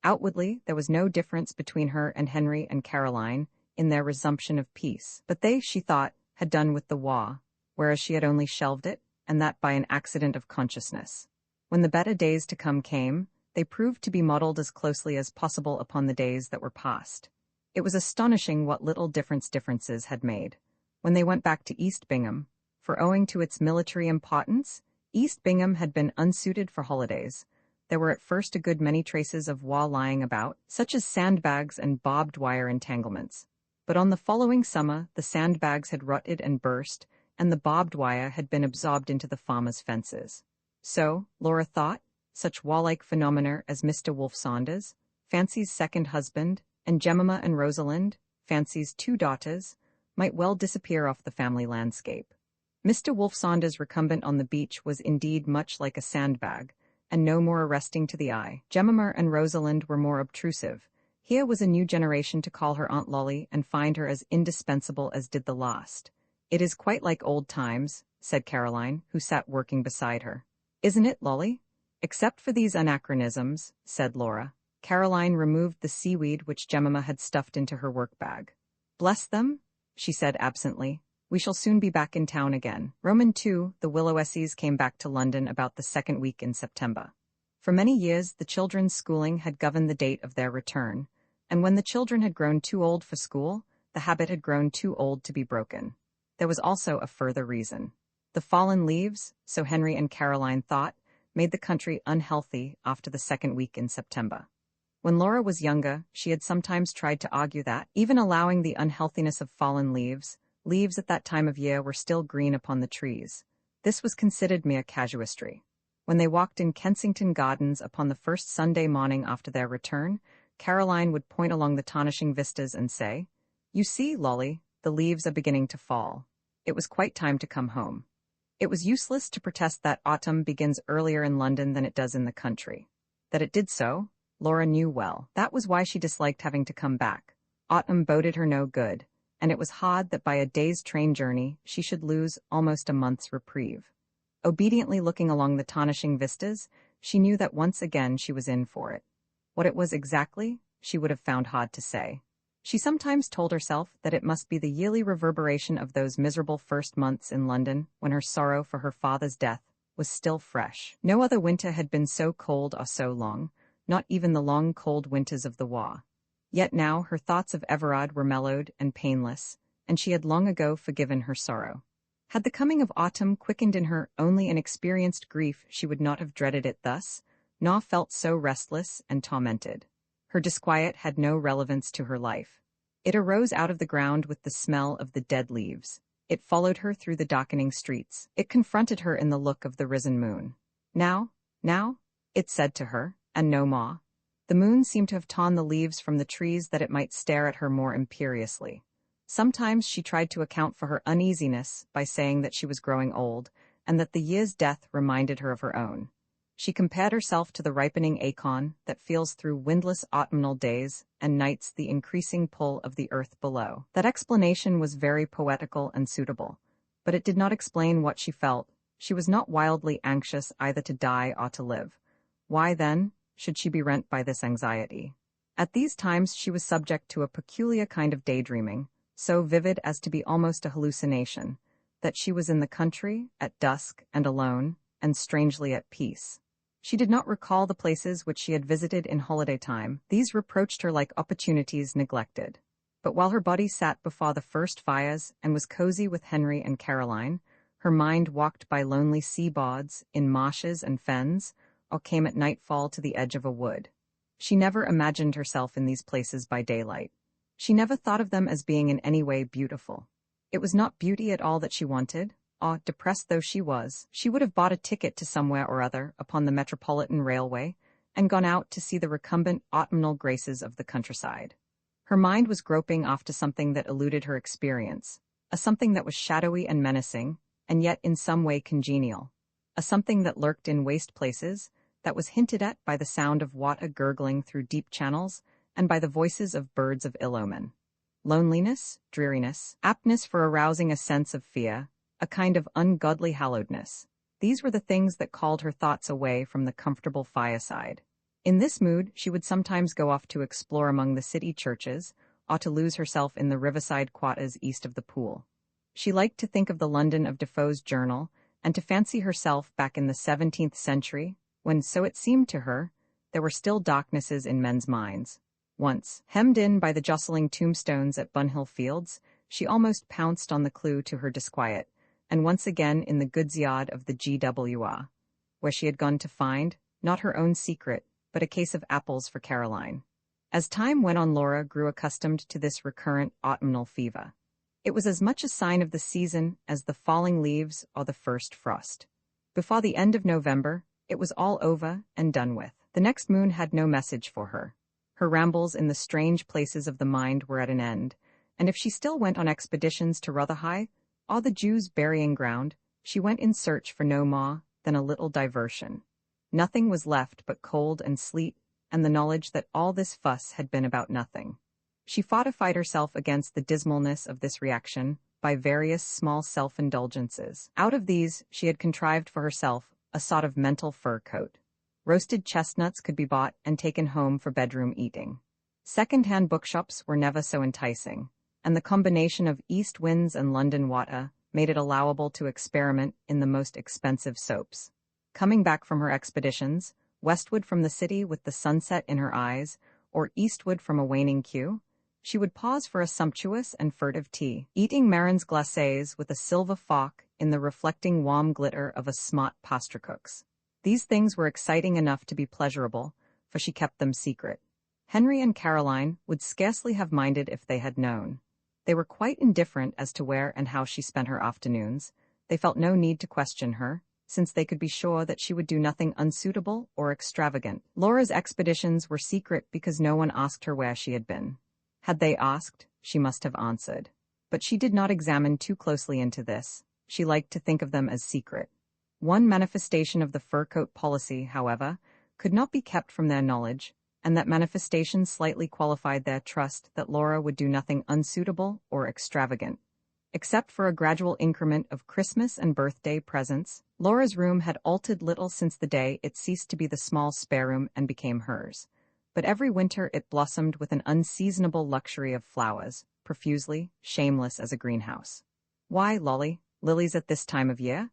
Outwardly, there was no difference between her and Henry and Caroline in their resumption of peace, but they, she thought, had done with the war, whereas she had only shelved it, and that by an accident of consciousness. When the better days to come came, they proved to be modeled as closely as possible upon the days that were past. It was astonishing what little differences had made. When they went back to East Bingham, for owing to its military importance, East Bingham had been unsuited for holidays. There were at first a good many traces of war lying about, such as sandbags and barbed wire entanglements. But on the following summer, the sandbags had rotted and burst, and the barbed wire had been absorbed into the farmers' fences. So, Laura thought, such warlike phenomena as Mr. Wolfe Saunders, Fancy's second husband, and Jemima and Rosalind, Fancy's two daughters, might well disappear off the family landscape. Mr. Wolfe Saunders recumbent on the beach was indeed much like a sandbag, and no more arresting to the eye. Jemima and Rosalind were more obtrusive. Here was a new generation to call her Aunt Lolly and find her as indispensable as did the last. "It is quite like old times," said Caroline, who sat working beside her. "Isn't it, Lolly?" "Except for these anachronisms," said Laura. Caroline removed the seaweed which Jemima had stuffed into her work-bag. "Bless them," she said absently. "We shall soon be back in town again." Roman II, the Willowes came back to London about the second week in September. For many years the children's schooling had governed the date of their return, and when the children had grown too old for school, the habit had grown too old to be broken. There was also a further reason. The fallen leaves, so Henry and Caroline thought, made the country unhealthy after the second week in September. When Laura was younger, she had sometimes tried to argue that, even allowing the unhealthiness of fallen leaves at that time of year were still green upon the trees. This was considered mere casuistry. When they walked in Kensington Gardens upon the first Sunday morning after their return, Caroline would point along the tarnishing vistas and say, "You see, Lolly, the leaves are beginning to fall." It was quite time to come home. It was useless to protest that autumn begins earlier in London than it does in the country. That it did so, Laura knew well. That was why she disliked having to come back. Autumn boded her no good, and it was hard that by a day's train journey she should lose almost a month's reprieve. Obediently looking along the tarnishing vistas, she knew that once again she was in for it. What it was exactly, she would have found hard to say. She sometimes told herself that it must be the yearly reverberation of those miserable first months in London when her sorrow for her father's death was still fresh. No other winter had been so cold or so long, not even the long cold winters of the war. Yet now her thoughts of Everard were mellowed and painless, and she had long ago forgiven her sorrow. Had the coming of autumn quickened in her only an experienced grief, she would not have dreaded it thus, nor felt so restless and tormented. Her disquiet had no relevance to her life. It arose out of the ground with the smell of the dead leaves. It followed her through the darkening streets. It confronted her in the look of the risen moon. Now, it said to her, and no more. The moon seemed to have torn the leaves from the trees that it might stare at her more imperiously. Sometimes she tried to account for her uneasiness by saying that she was growing old, and that the year's death reminded her of her own. She compared herself to the ripening acorn that feels through windless autumnal days and nights the increasing pull of the earth below. That explanation was very poetical and suitable, but it did not explain what she felt. She was not wildly anxious either to die or to live. Why, then, should she be rent by this anxiety? At these times she was subject to a peculiar kind of daydreaming, so vivid as to be almost a hallucination, that she was in the country, at dusk, and alone, and strangely at peace. She did not recall the places which she had visited in holiday time. These reproached her like opportunities neglected. But while her body sat before the first fires and was cozy with Henry and Caroline, her mind walked by lonely sea-boards, in marshes and fens, or came at nightfall to the edge of a wood. She never imagined herself in these places by daylight. She never thought of them as being in any way beautiful. It was not beauty at all that she wanted, or, depressed though she was, she would have bought a ticket to somewhere or other upon the Metropolitan Railway and gone out to see the recumbent autumnal graces of the countryside. Her mind was groping after something that eluded her experience, a something that was shadowy and menacing, and yet in some way congenial, a something that lurked in waste places, that was hinted at by the sound of water gurgling through deep channels and by the voices of birds of ill omen. Loneliness, dreariness, aptness for arousing a sense of fear, a kind of ungodly hallowedness. These were the things that called her thoughts away from the comfortable fireside. In this mood, she would sometimes go off to explore among the city churches, or to lose herself in the riverside quarters east of the Pool. She liked to think of the London of Defoe's journal, and to fancy herself back in the 17th century, when, so it seemed to her, there were still darknesses in men's minds. Once, hemmed in by the jostling tombstones at Bunhill Fields, she almost pounced on the clue to her disquiet, and once again in the goods yard of the GWR, where she had gone to find, not her own secret, but a case of apples for Caroline. As time went on, Laura grew accustomed to this recurrent autumnal fever. It was as much a sign of the season as the falling leaves or the first frost. Before the end of November, it was all over and done with. The next moon had no message for her. Her rambles in the strange places of the mind were at an end, and if she still went on expeditions to Rotherhithe, or the Jews' burying ground, she went in search for no more than a little diversion. Nothing was left but cold and sleet, and the knowledge that all this fuss had been about nothing. She fortified herself against the dismalness of this reaction by various small self-indulgences. Out of these, she had contrived for herself a sort of mental fur coat. Roasted chestnuts could be bought and taken home for bedroom eating. Second-hand bookshops were never so enticing, and the combination of east winds and London water made it allowable to experiment in the most expensive soaps. Coming back from her expeditions, westward from the city with the sunset in her eyes, or eastward from a waning queue, she would pause for a sumptuous and furtive tea, eating marrons glacés with a silver fork in the reflecting warm glitter of a smart pastrycook's. These things were exciting enough to be pleasurable, for she kept them secret. Henry and Caroline would scarcely have minded if they had known. They were quite indifferent as to where and how she spent her afternoons. They felt no need to question her, since they could be sure that she would do nothing unsuitable or extravagant. Laura's expeditions were secret because no one asked her where she had been. Had they asked, she must have answered. But she did not examine too closely into this. She liked to think of them as secret. One manifestation of the fur coat policy, however, could not be kept from their knowledge, and that manifestation slightly qualified their trust that Laura would do nothing unsuitable or extravagant. Except for a gradual increment of Christmas and birthday presents, Laura's room had altered little since the day it ceased to be the small spare room and became hers. But every winter it blossomed with an unseasonable luxury of flowers, profusely, shameless as a greenhouse. "Why, Lolly, lilies at this time of year?"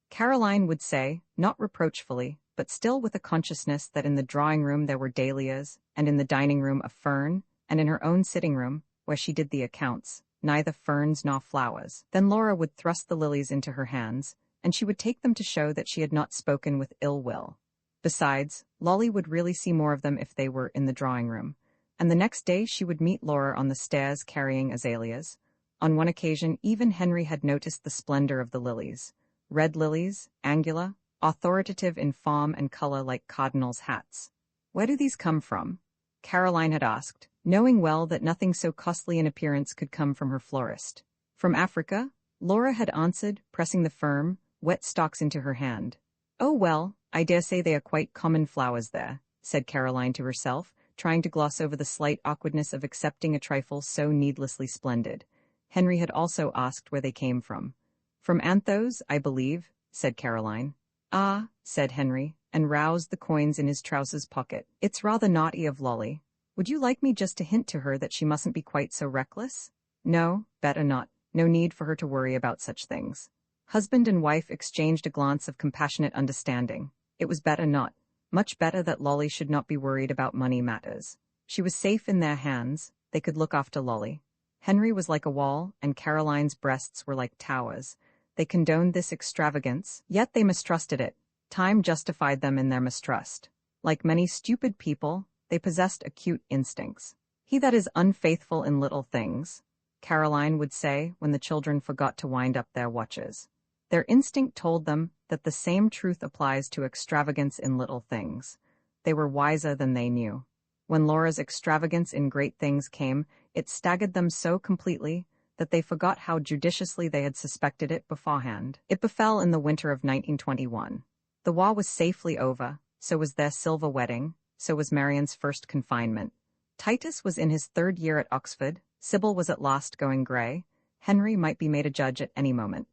Caroline would say, not reproachfully, but still with a consciousness that in the drawing-room there were dahlias, and in the dining-room a fern, and in her own sitting-room, where she did the accounts, neither ferns nor flowers. Then Laura would thrust the lilies into her hands, and she would take them to show that she had not spoken with ill will. Besides, Lolly would really see more of them if they were in the drawing-room, and the next day she would meet Laura on the stairs carrying azaleas. On one occasion even Henry had noticed the splendor of the lilies. Red lilies, angular, authoritative in form and color like cardinals' hats. "Where do these come from?" Caroline had asked, knowing well that nothing so costly in appearance could come from her florist. "From Africa," Laura had answered, pressing the firm, wet stalks into her hand. "Oh well, I dare say they are quite common flowers there," said Caroline to herself, trying to gloss over the slight awkwardness of accepting a trifle so needlessly splendid. Henry had also asked where they came from. "From Anthos, I believe," said Caroline. "Ah," said Henry, and roused the coins in his trousers pocket. "It's rather naughty of Lolly. Would you like me just to hint to her that she mustn't be quite so reckless?" "No, better not. No need for her to worry about such things." Husband and wife exchanged a glance of compassionate understanding. It was better not. Much better that Lolly should not be worried about money matters. She was safe in their hands. They could look after Lolly. Henry was like a wall, and Caroline's breasts were like towers. They condoned this extravagance, yet they mistrusted it. Time justified them in their mistrust. Like many stupid people, they possessed acute instincts. "He that is unfaithful in little things," Caroline would say when the children forgot to wind up their watches. Their instinct told them that the same truth applies to extravagance in little things. They were wiser than they knew. When Laura's extravagance in great things came, it staggered them so completely that they forgot how judiciously they had suspected it beforehand. It befell in the winter of 1921. The war was safely over, so was their silver wedding, so was Marian's first confinement. Titus was in his 3rd year at Oxford, Sybil was at last going grey, Henry might be made a judge at any moment.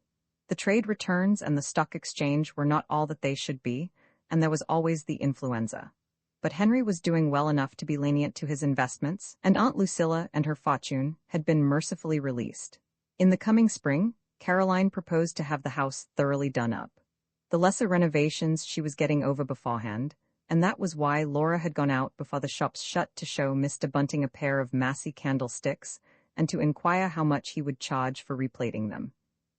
The trade returns and the stock exchange were not all that they should be, and there was always the influenza. But Henry was doing well enough to be lenient to his investments, and Aunt Lucilla and her fortune had been mercifully released. In the coming spring, Caroline proposed to have the house thoroughly done up. the lesser renovations she was getting over beforehand, and that was why Laura had gone out before the shops shut to show Mr. Bunting a pair of massy candlesticks and to inquire how much he would charge for replating them.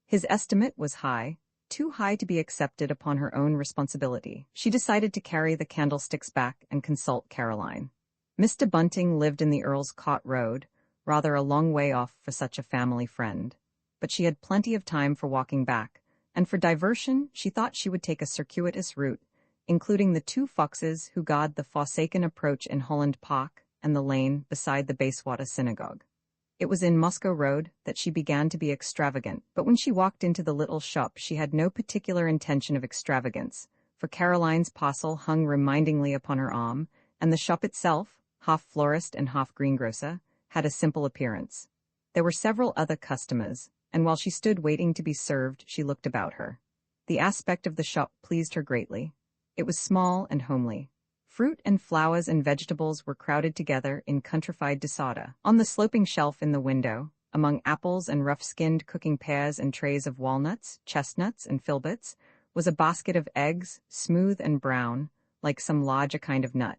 His estimate was high, too high to be accepted upon her own responsibility. She decided to carry the candlesticks back and consult Caroline. Mr. Bunting lived in the Earl's Court Road, rather a long way off for such a family friend, but she had plenty of time for walking back, and for diversion she thought she would take a circuitous route, including the 2 foxes who guard the forsaken approach in Holland Park and the lane beside the Bayswater Synagogue. It was in Moscow Road that she began to be extravagant, but when she walked into the little shop she had no particular intention of extravagance, for Caroline's parcel hung remindingly upon her arm, and the shop itself, half florist and half greengrocer, had a simple appearance. There were several other customers, and while she stood waiting to be served she looked about her. The aspect of the shop pleased her greatly. It was small and homely. Fruit and flowers and vegetables were crowded together in countrified disorder. On the sloping shelf in the window, among apples and rough-skinned cooking pears and trays of walnuts, chestnuts, and filberts, was a basket of eggs, smooth and brown, like some larger kind of nut.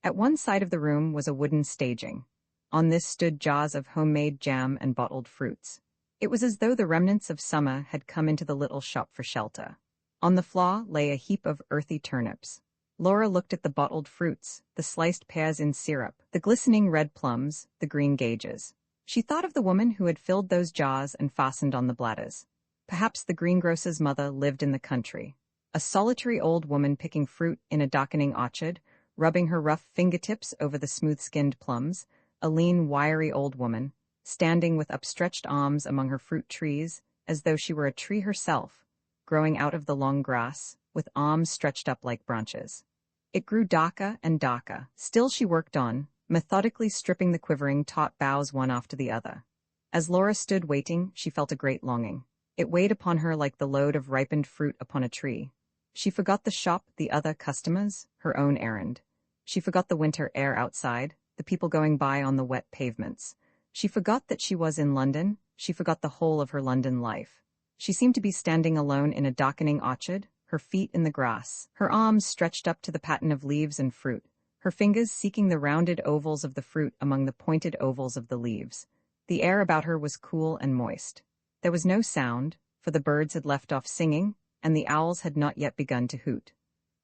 At one side of the room was a wooden staging. On this stood jars of homemade jam and bottled fruits. It was as though the remnants of summer had come into the little shop for shelter. On the floor lay a heap of earthy turnips. Laura looked at the bottled fruits, the sliced pears in syrup, the glistening red plums, the green gages. She thought of the woman who had filled those jars and fastened on the bladders. Perhaps the greengrocer's mother lived in the country. A solitary old woman picking fruit in a darkening orchard, rubbing her rough fingertips over the smooth-skinned plums, a lean, wiry old woman, standing with upstretched arms among her fruit trees, as though she were a tree herself, growing out of the long grass, with arms stretched up like branches. It grew darker and darker. Still she worked on, methodically stripping the quivering taut boughs one after the other. As Laura stood waiting, she felt a great longing. It weighed upon her like the load of ripened fruit upon a tree. She forgot the shop, the other customers, her own errand. She forgot the winter air outside, the people going by on the wet pavements. She forgot that she was in London. She forgot the whole of her London life. She seemed to be standing alone in a darkening orchard, her feet in the grass, her arms stretched up to the pattern of leaves and fruit, her fingers seeking the rounded ovals of the fruit among the pointed ovals of the leaves. The air about her was cool and moist. There was no sound, for the birds had left off singing, and the owls had not yet begun to hoot.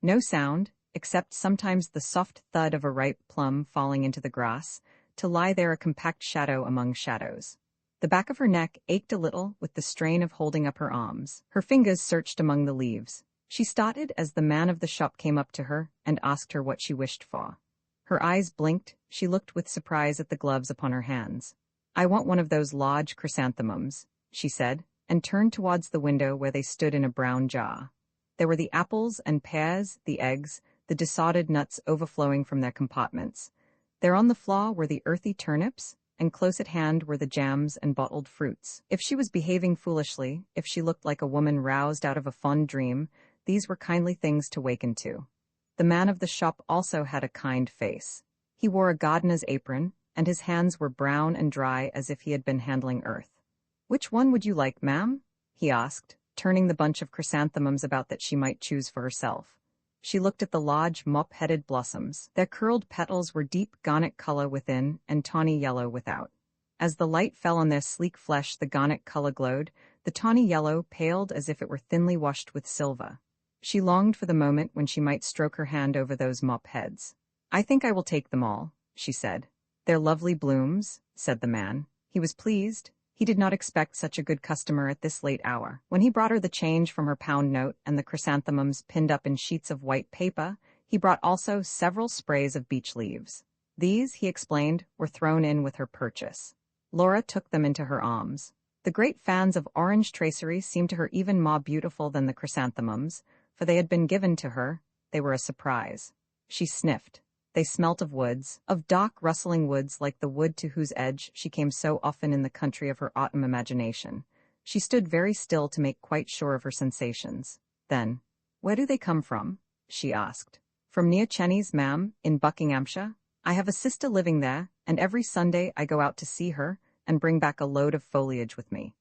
No sound, except sometimes the soft thud of a ripe plum falling into the grass, to lie there a compact shadow among shadows. The back of her neck ached a little with the strain of holding up her arms. Her fingers searched among the leaves. She started as the man of the shop came up to her and asked her what she wished for. Her eyes blinked. She looked with surprise at the gloves upon her hands. "I want one of those large chrysanthemums," she said, and turned towards the window where they stood in a brown jar. There were the apples and pears, the eggs, the disordered nuts overflowing from their compartments. There on the floor were the earthy turnips, and close at hand were the jams and bottled fruits. If she was behaving foolishly, if she looked like a woman roused out of a fond dream, these were kindly things to waken to. The man of the shop also had a kind face. He wore a gardener's apron, and his hands were brown and dry as if he had been handling earth. "Which one would you like, ma'am?" he asked, turning the bunch of chrysanthemums about that she might choose for herself. She looked at the large, mop-headed blossoms. Their curled petals were deep garnet color within and tawny yellow without. As the light fell on their sleek flesh, the garnet color glowed, the tawny yellow paled as if it were thinly washed with silver. She longed for the moment when she might stroke her hand over those mop heads. "I think I will take them all," she said. "They're lovely blooms," said the man. He was pleased. He did not expect such a good customer at this late hour. When he brought her the change from her pound note and the chrysanthemums pinned up in sheets of white paper, he brought also several sprays of beech leaves. These, he explained, were thrown in with her purchase. Laura took them into her arms. The great fans of orange tracery seemed to her even more beautiful than the chrysanthemums, for they had been given to her. They were a surprise. She sniffed. They smelt of woods, of dark rustling woods like the wood to whose edge she came so often in the country of her autumn imagination. She stood very still to make quite sure of her sensations. Then, "Where do they come from?" she asked. "From near Cheney's, ma'am, in Buckinghamshire. I have a sister living there, and every Sunday I go out to see her and bring back a load of foliage with me."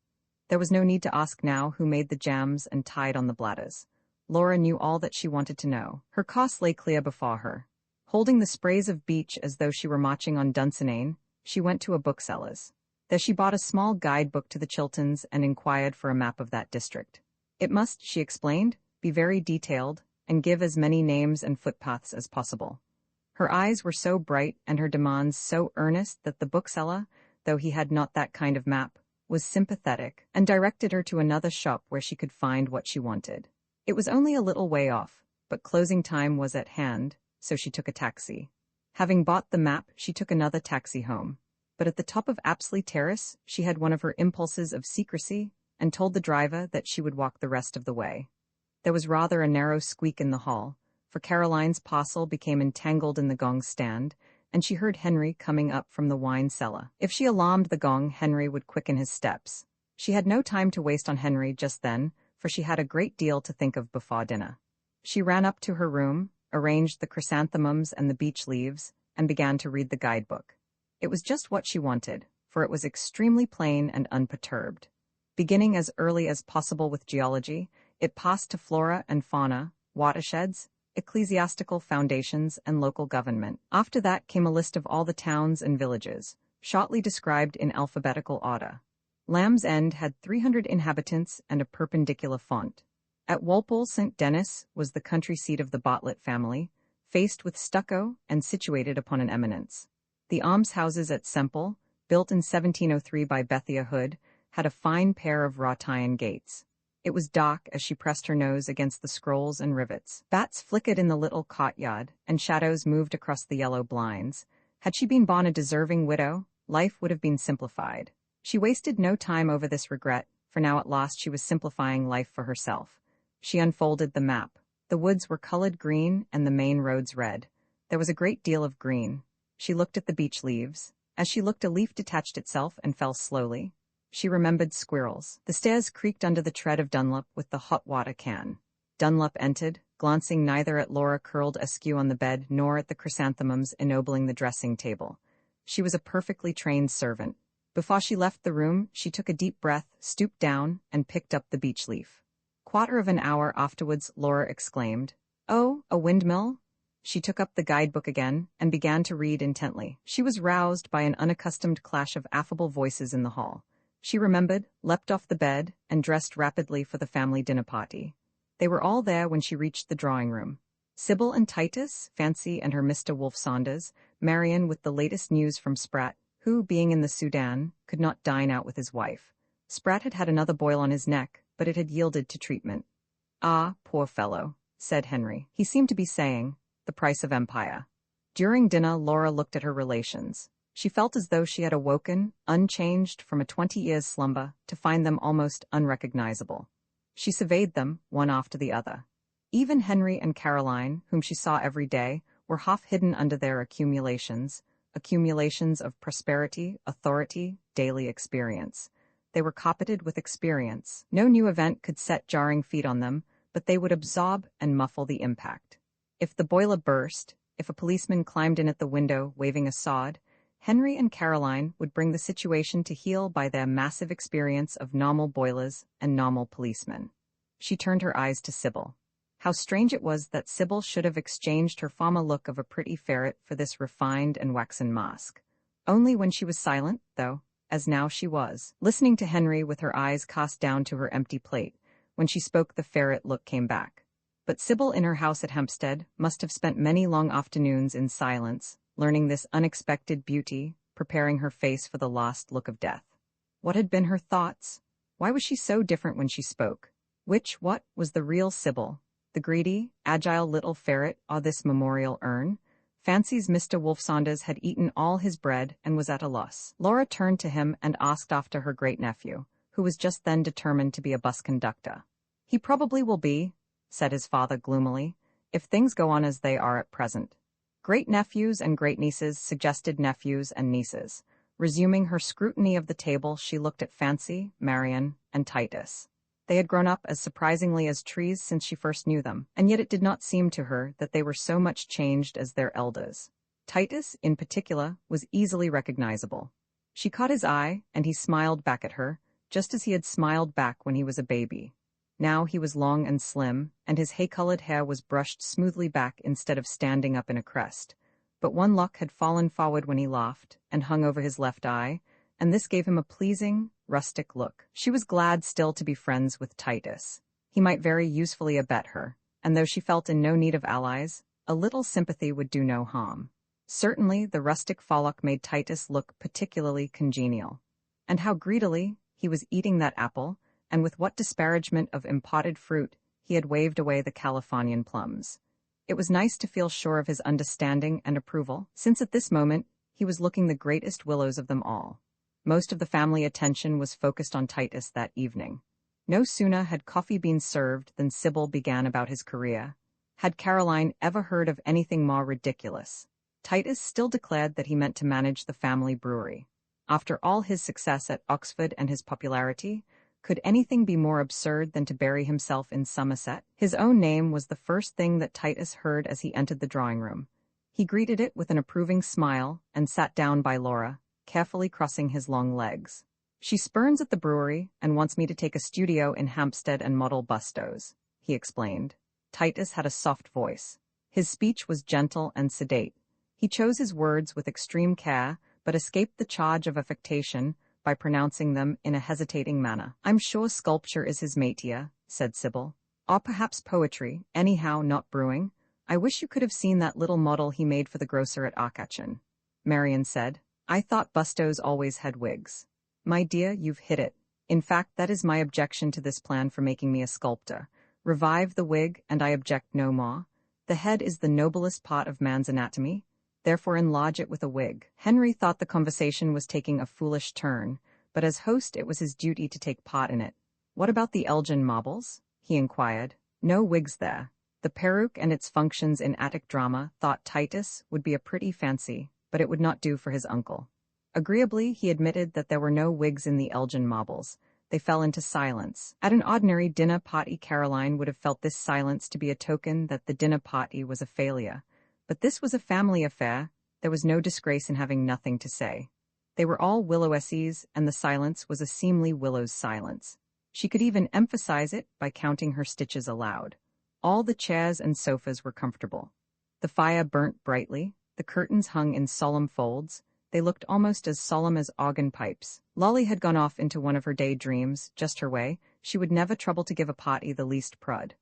There was no need to ask now who made the jams and tied on the bladders. Laura knew all that she wanted to know. Her course lay clear before her. Holding the sprays of beech as though she were marching on Dunsinane, she went to a bookseller's. There she bought a small guidebook to the Chilterns and inquired for a map of that district. It must, she explained, be very detailed, and give as many names and footpaths as possible. Her eyes were so bright and her demands so earnest that the bookseller, though he had not that kind of map, was sympathetic, and directed her to another shop where she could find what she wanted. It was only a little way off, but closing time was at hand, so she took a taxi. Having bought the map, she took another taxi home. But at the top of Apsley Terrace, she had one of her impulses of secrecy, and told the driver that she would walk the rest of the way. There was rather a narrow squeak in the hall, for Caroline's parcel became entangled in the gong stand, and she heard Henry coming up from the wine cellar. If she alarmed the gong, Henry would quicken his steps. She had no time to waste on Henry just then, for she had a great deal to think of before dinner. She ran up to her room, arranged the chrysanthemums and the beech leaves, and began to read the guidebook. It was just what she wanted, for it was extremely plain and unperturbed. Beginning as early as possible with geology, it passed to flora and fauna, watersheds, ecclesiastical foundations, and local government. After that came a list of all the towns and villages, shortly described in alphabetical order. Lamb's End had 300 inhabitants and a perpendicular font. At Walpole St. Denis was the country seat of the Bartlett family, faced with stucco and situated upon an eminence. The almshouses at Semple, built in 1703 by Bethia Hood, had a fine pair of wrought iron gates. It was dark as she pressed her nose against the scrolls and rivets. Bats flickered in the little courtyard, and shadows moved across the yellow blinds. Had she been born a deserving widow, life would have been simplified. She wasted no time over this regret, for now at last she was simplifying life for herself. She unfolded the map. The woods were colored green and the main roads red. There was a great deal of green. She looked at the beech leaves. As she looked, a leaf detached itself and fell slowly. She remembered squirrels. The stairs creaked under the tread of Dunlop with the hot water can. Dunlop entered, glancing neither at Laura curled askew on the bed nor at the chrysanthemums ennobling the dressing table. She was a perfectly trained servant. Before she left the room, she took a deep breath, stooped down, and picked up the beech leaf. Quarter of an hour afterwards, Laura exclaimed, "Oh, a windmill?" She took up the guidebook again and began to read intently. She was roused by an unaccustomed clash of affable voices in the hall. She remembered, leapt off the bed, and dressed rapidly for the family dinner party. They were all there when she reached the drawing-room. Sybil and Titus, Fancy and her Mr. Wolfe Saunders, Marion with the latest news from Spratt, who, being in the Sudan, could not dine out with his wife. Spratt had had another boil on his neck, but it had yielded to treatment. "Ah, poor fellow," said Henry. He seemed to be saying, "The price of empire." During dinner, Laura looked at her relations. She felt as though she had awoken, unchanged from a 20 years' slumber, to find them almost unrecognizable. She surveyed them, one after the other. Even Henry and Caroline, whom she saw every day, were half hidden under their accumulations of prosperity, authority, daily experience. They were carpeted with experience. No new event could set jarring feet on them, but they would absorb and muffle the impact. If the boiler burst, if a policeman climbed in at the window waving a sod, Henry and Caroline would bring the situation to heel by their massive experience of normal boilers and normal policemen. She turned her eyes to Sybil. How strange it was that Sybil should have exchanged her former look of a pretty ferret for this refined and waxen mask. Only when she was silent, though, as now she was, listening to Henry with her eyes cast down to her empty plate. When she spoke, the ferret look came back. But Sybil in her house at Hempstead must have spent many long afternoons in silence, learning this unexpected beauty, preparing her face for the last look of death. What had been her thoughts? Why was she so different when she spoke? What was the real Sybil? The greedy, agile little ferret or this memorial urn? Fancy's Mr. Wolfe Saunders had eaten all his bread and was at a loss. Laura turned to him and asked after her great-nephew, who was just then determined to be a bus conductor. "He probably will be," said his father gloomily, "if things go on as they are at present." Great-nephews and great-nieces suggested nephews and nieces. Resuming her scrutiny of the table, she looked at Fancy, Marion, and Titus. They had grown up as surprisingly as trees since she first knew them, and yet it did not seem to her that they were so much changed as their elders. Titus, in particular, was easily recognizable. She caught his eye, and he smiled back at her, just as he had smiled back when he was a baby. Now he was long and slim, and his hay-colored hair was brushed smoothly back instead of standing up in a crest. But one lock had fallen forward when he laughed, and hung over his left eye, and this gave him a pleasing, rustic look. She was glad still to be friends with Titus. He might very usefully abet her, and though she felt in no need of allies, a little sympathy would do no harm. Certainly, the rustic frolic made Titus look particularly congenial. And how greedily he was eating that apple, and with what disparagement of impotted fruit he had waved away the Californian plums. It was nice to feel sure of his understanding and approval, since at this moment he was looking the greatest Willowes of them all. Most of the family attention was focused on Titus that evening. No sooner had coffee been served than Sybil began about his career. Had Caroline ever heard of anything more ridiculous? Titus still declared that he meant to manage the family brewery. After all his success at Oxford and his popularity, could anything be more absurd than to bury himself in Somerset? His own name was the first thing that Titus heard as he entered the drawing room. He greeted it with an approving smile and sat down by Laura, carefully crossing his long legs. She spurns at the brewery and wants me to take a studio in Hampstead and model bustos, he explained. Titus had a soft voice. His speech was gentle and sedate. He chose his words with extreme care, but escaped the charge of affectation by pronouncing them in a hesitating manner. I'm sure sculpture is his métier, said Sybil. Or perhaps poetry, anyhow not brewing. I wish you could have seen that little model he made for the grocer at Arcachon. Marian said. I thought bustos always had wigs. My dear, you've hit it. In fact, that is my objection to this plan for making me a sculptor. Revive the wig, and I object no more. The head is the noblest part of man's anatomy. Therefore enlarge it with a wig. Henry thought the conversation was taking a foolish turn, but as host it was his duty to take part in it. What about the Elgin marbles? He inquired. No wigs there. The peruke and its functions in Attic drama, thought Titus, would be a pretty fancy, but it would not do for his uncle. Agreeably, he admitted that there were no wigs in the Elgin marbles. They fell into silence. At an ordinary dinner party, Caroline would have felt this silence to be a token that the dinner party was a failure. But this was a family affair. There was no disgrace in having nothing to say. They were all Willowesies, and the silence was a seemly Willowes silence. She could even emphasize it by counting her stitches aloud. All the chairs and sofas were comfortable. The fire burnt brightly. The curtains hung in solemn folds. They looked almost as solemn as organ pipes. Lolly had gone off into one of her daydreams, just her way. She would never trouble to give a party the least prud.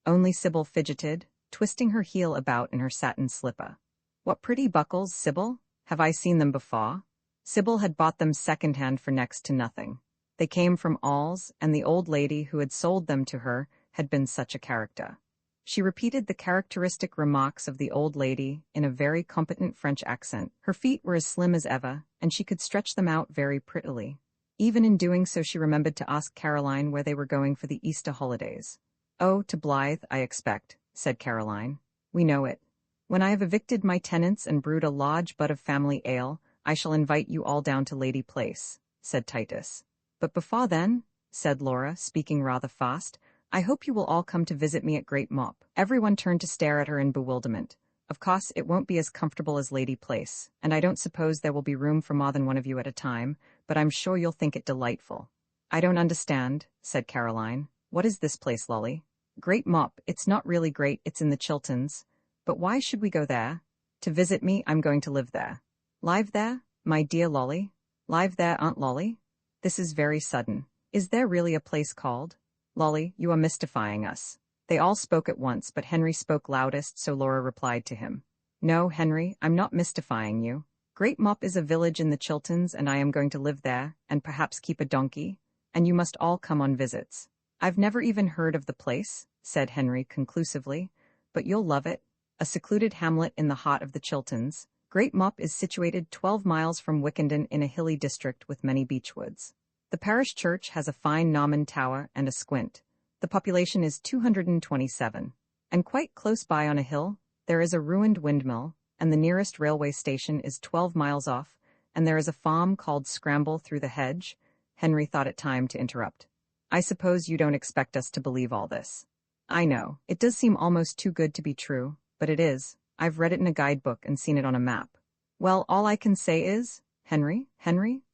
Only Sybil fidgeted, twisting her heel about in her satin slipper. What pretty buckles, Sybil? Have I seen them before? Sybil had bought them second-hand for next to nothing. They came from Alls, and the old lady who had sold them to her had been such a character. She repeated the characteristic remarks of the old lady in a very competent French accent. Her feet were as slim as ever, and she could stretch them out very prettily. Even in doing so, she remembered to ask Caroline where they were going for the Easter holidays. Oh, to Blythe, I expect, said Caroline. We know it. When I have evicted my tenants and brewed a large butt of family ale, I shall invite you all down to Lady Place, said Titus. But before then, said Laura, speaking rather fast, I hope you will all come to visit me at Great Mop. Everyone turned to stare at her in bewilderment. Of course, it won't be as comfortable as Lady Place, and I don't suppose there will be room for more than one of you at a time, but I'm sure you'll think it delightful. I don't understand, said Caroline. What is this place, Lolly? Great Mop. It's not really great, it's in the Chilterns. But why should we go there? To visit me, I'm going to live there. Live there, my dear Lolly? Live there, Aunt Lolly? This is very sudden. Is there really a place called? Lolly, you are mystifying us. They all spoke at once, but Henry spoke loudest, so Laura replied to him. No, Henry, I'm not mystifying you. Great Mop is a village in the Chilterns, and I am going to live there, and perhaps keep a donkey, and you must all come on visits. I've never even heard of the place, said Henry conclusively, but you'll love it. A secluded hamlet in the heart of the Chilterns. Great Mop is situated 12 miles from Wickenden in a hilly district with many beechwoods. The parish church has a fine Norman tower and a squint. The population is 227. And quite close by on a hill, there is a ruined windmill, and the nearest railway station is 12 miles off, and there is a farm called Scramble Through the Hedge. Henry thought it time to interrupt. I suppose you don't expect us to believe all this. I know, it does seem almost too good to be true, but it is. I've read it in a guidebook and seen it on a map. Well, all I can say is, Henry,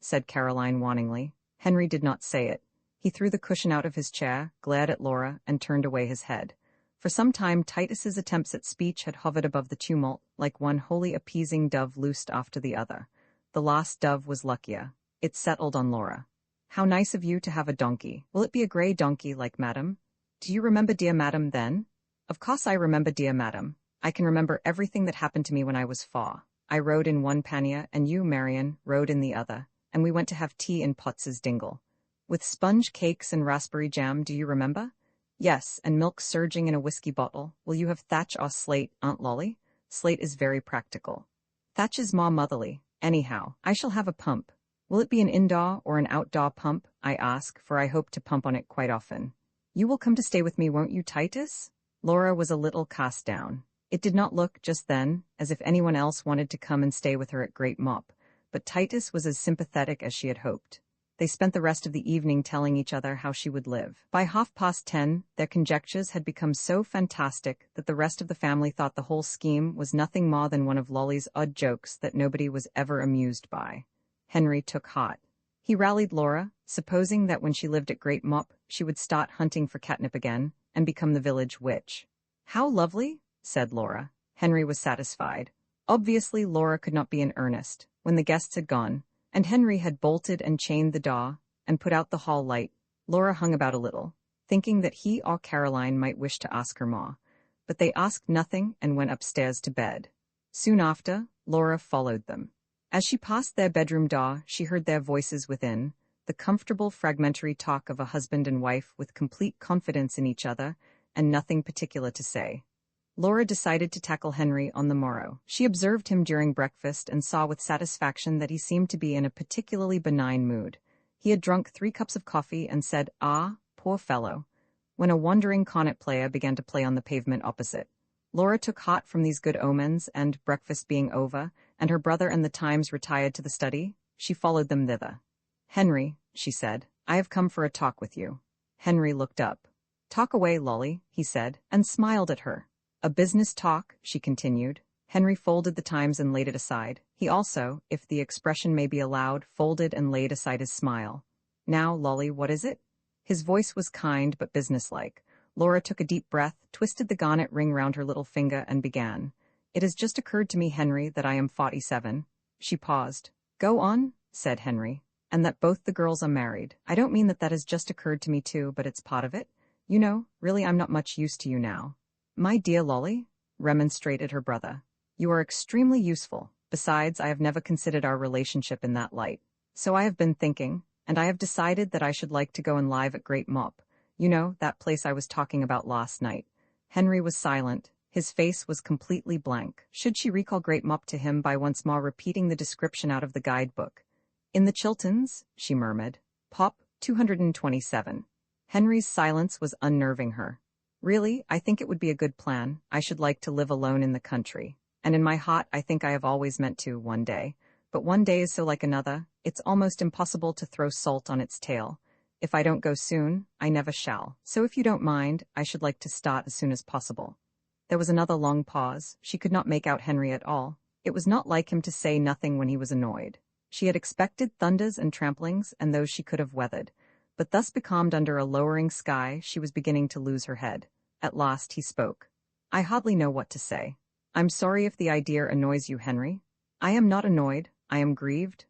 said Caroline warningly. Henry did not say it. He threw the cushion out of his chair, glared at Laura, and turned away his head. For some time Titus's attempts at speech had hovered above the tumult, like one wholly appeasing dove loosed after the other. The last dove was luckier. It settled on Laura. "How nice of you to have a donkey. Will it be a grey donkey like Madam? Do you remember dear Madam then?" "Of course I remember dear Madam. I can remember everything that happened to me when I was 4. I rode in one pannier, and you, Marion, rode in the other, and we went to have tea in Potts's dingle. With sponge cakes and raspberry jam, do you remember?" "Yes, and milk surging in a whiskey bottle. Will you have thatch or slate, Aunt Lolly? Slate is very practical. Thatch is more motherly. Anyhow, I shall have a pump. Will it be an indoor or an outdoor pump, I ask, for I hope to pump on it quite often. You will come to stay with me, won't you, Titus?" Laura was a little cast down. It did not look, just then, as if anyone else wanted to come and stay with her at Great Mop, but Titus was as sympathetic as she had hoped. They spent the rest of the evening telling each other how she would live. By 10:30, their conjectures had become so fantastic that the rest of the family thought the whole scheme was nothing more than one of Lolly's odd jokes that nobody was ever amused by. Henry took heart. He rallied Laura, supposing that when she lived at Great Mop, she would start hunting for catnip again and become the village witch. "How lovely," said Laura. Henry was satisfied. Obviously, Laura could not be in earnest. When the guests had gone, and Henry had bolted and chained the door and put out the hall light, Laura hung about a little, thinking that he or Caroline might wish to ask her more. But they asked nothing and went upstairs to bed. Soon after, Laura followed them. As she passed their bedroom door, she heard their voices within, the comfortable fragmentary talk of a husband and wife with complete confidence in each other and nothing particular to say. Laura decided to tackle Henry on the morrow. She observed him during breakfast and saw with satisfaction that he seemed to be in a particularly benign mood. He had drunk 3 cups of coffee and said, "Ah, poor fellow," when a wandering cornet player began to play on the pavement opposite. Laura took heart from these good omens, and, breakfast being over, and her brother and the Times retired to the study, she followed them thither. "Henry," she said, "I have come for a talk with you." Henry looked up. "Talk away, Lolly," he said, and smiled at her. "A business talk," she continued. Henry folded the Times and laid it aside. He also, if the expression may be allowed, folded and laid aside his smile. "Now, Lolly, what is it?" His voice was kind but businesslike. Laura took a deep breath, twisted the garnet ring round her little finger, and began. "It has just occurred to me, Henry, that I am 47. She paused. "Go on," said Henry. "And that both the girls are married. I don't mean that that has just occurred to me too, but it's part of it. You know, really I'm not much use to you now." "My dear Lolly," remonstrated her brother, "you are extremely useful. Besides, I have never considered our relationship in that light. So I have been thinking, and I have decided that I should like to go and live at Great Mop. You know, that place I was talking about last night." Henry was silent. His face was completely blank. Should she recall Great Mop to him by once more repeating the description out of the guidebook? "In the Chilterns," she murmured. "Pop, 227. Henry's silence was unnerving her. "Really, I think it would be a good plan. I should like to live alone in the country. And in my heart, I think I have always meant to, one day. But one day is so like another, it's almost impossible to throw salt on its tail. If I don't go soon, I never shall. So if you don't mind, I should like to start as soon as possible." There was another long pause. She could not make out Henry at all. It was not like him to say nothing when he was annoyed. She had expected thunders and tramplings, and those she could have weathered. But thus becalmed under a lowering sky, she was beginning to lose her head. At last he spoke. "I hardly know what to say. I'm sorry if the idea annoys you, Henry. I am not annoyed. I am grieved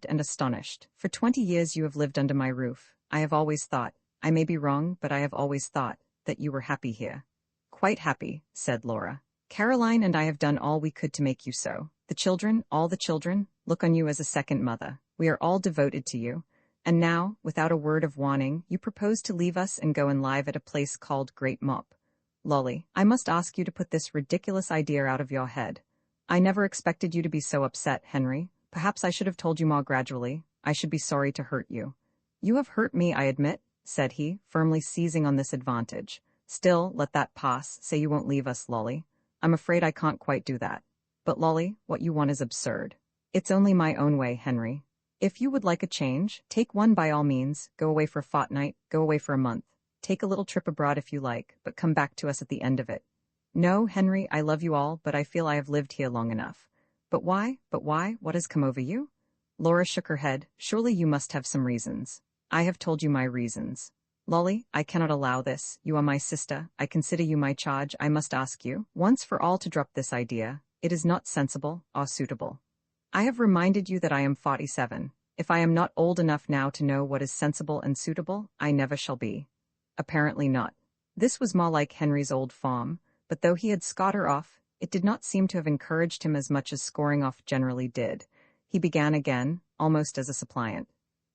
and astonished. For 20 years you have lived under my roof. I have always thought, I may be wrong, but I have always thought, that you were happy here." "Quite happy," said Laura. "Caroline and I have done all we could to make you so. The children, all the children, look on you as a second mother. We are all devoted to you. And now, without a word of warning, you propose to leave us and go and live at a place called Great Mop. Lolly, I must ask you to put this ridiculous idea out of your head. I never expected you to be so upset, Henry. Perhaps I should have told you more gradually. I should be sorry to hurt you." "You have hurt me, I admit," said he, firmly seizing on this advantage. "Still, let that pass. Say you won't leave us, Lolly. I'm afraid I can't quite do that. But, Lolly, what you want is absurd. It's only my own way, Henry. If you would like a change, take one by all means. Go away for a fortnight, go away for a month. Take a little trip abroad if you like, but come back to us at the end of it. No, Henry, I love you all, but I feel I have lived here long enough." But why? What has come over you?" Laura shook her head. "Surely you must have some reasons." I have told you my reasons. Lolly, I cannot allow this. You are my sister. I consider you my charge. I must ask you, once for all, to drop this idea. It is not sensible or suitable. I have reminded you that I am 47. If I am not old enough now to know what is sensible and suitable, I never shall be. Apparently not. This was more like Henry's old form, but though he had scored her off, it did not seem to have encouraged him as much as scoring off generally did. He began again, almost as a suppliant.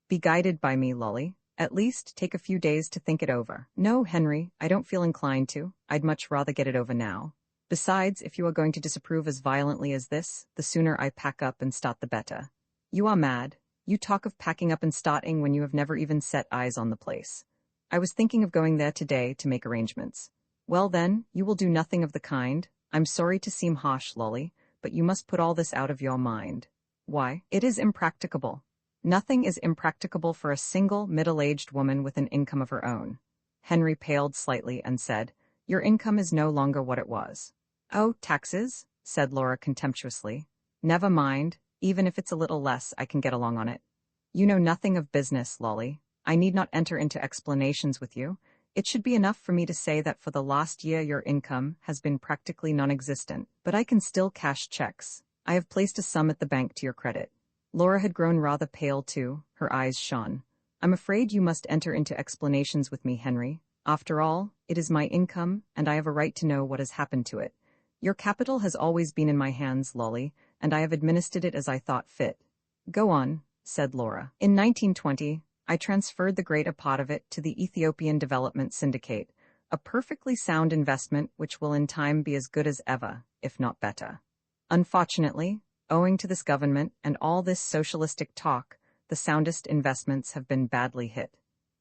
Be guided by me, Lolly. At least take a few days to think it over. No, Henry, I don't feel inclined to. I'd much rather get it over now. Besides, if you are going to disapprove as violently as this, the sooner I pack up and start the better. You are mad. You talk of packing up and starting when you have never even set eyes on the place. I was thinking of going there today to make arrangements. Well then, you will do nothing of the kind. I'm sorry to seem harsh, Lolly, but you must put all this out of your mind. Why? It is impracticable. Nothing is impracticable for a single, middle-aged woman with an income of her own. Henry paled slightly and said, Your income is no longer what it was. Oh, taxes? Said Laura contemptuously. Never mind, even if it's a little less, I can get along on it. You know nothing of business, Lolly. I need not enter into explanations with you. It should be enough for me to say that for the last year your income has been practically non-existent, but I can still cash checks. I have placed a sum at the bank to your credit. Laura had grown rather pale too, her eyes shone. I'm afraid you must enter into explanations with me, Henry. After all, it is my income, and I have a right to know what has happened to it. Your capital has always been in my hands, Lolly, and I have administered it as I thought fit. Go on, said Laura. In 1920, I transferred the greater part of it to the Ethiopian Development Syndicate, a perfectly sound investment which will in time be as good as ever, if not better. Unfortunately, owing to this government and all this socialistic talk, the soundest investments have been badly hit.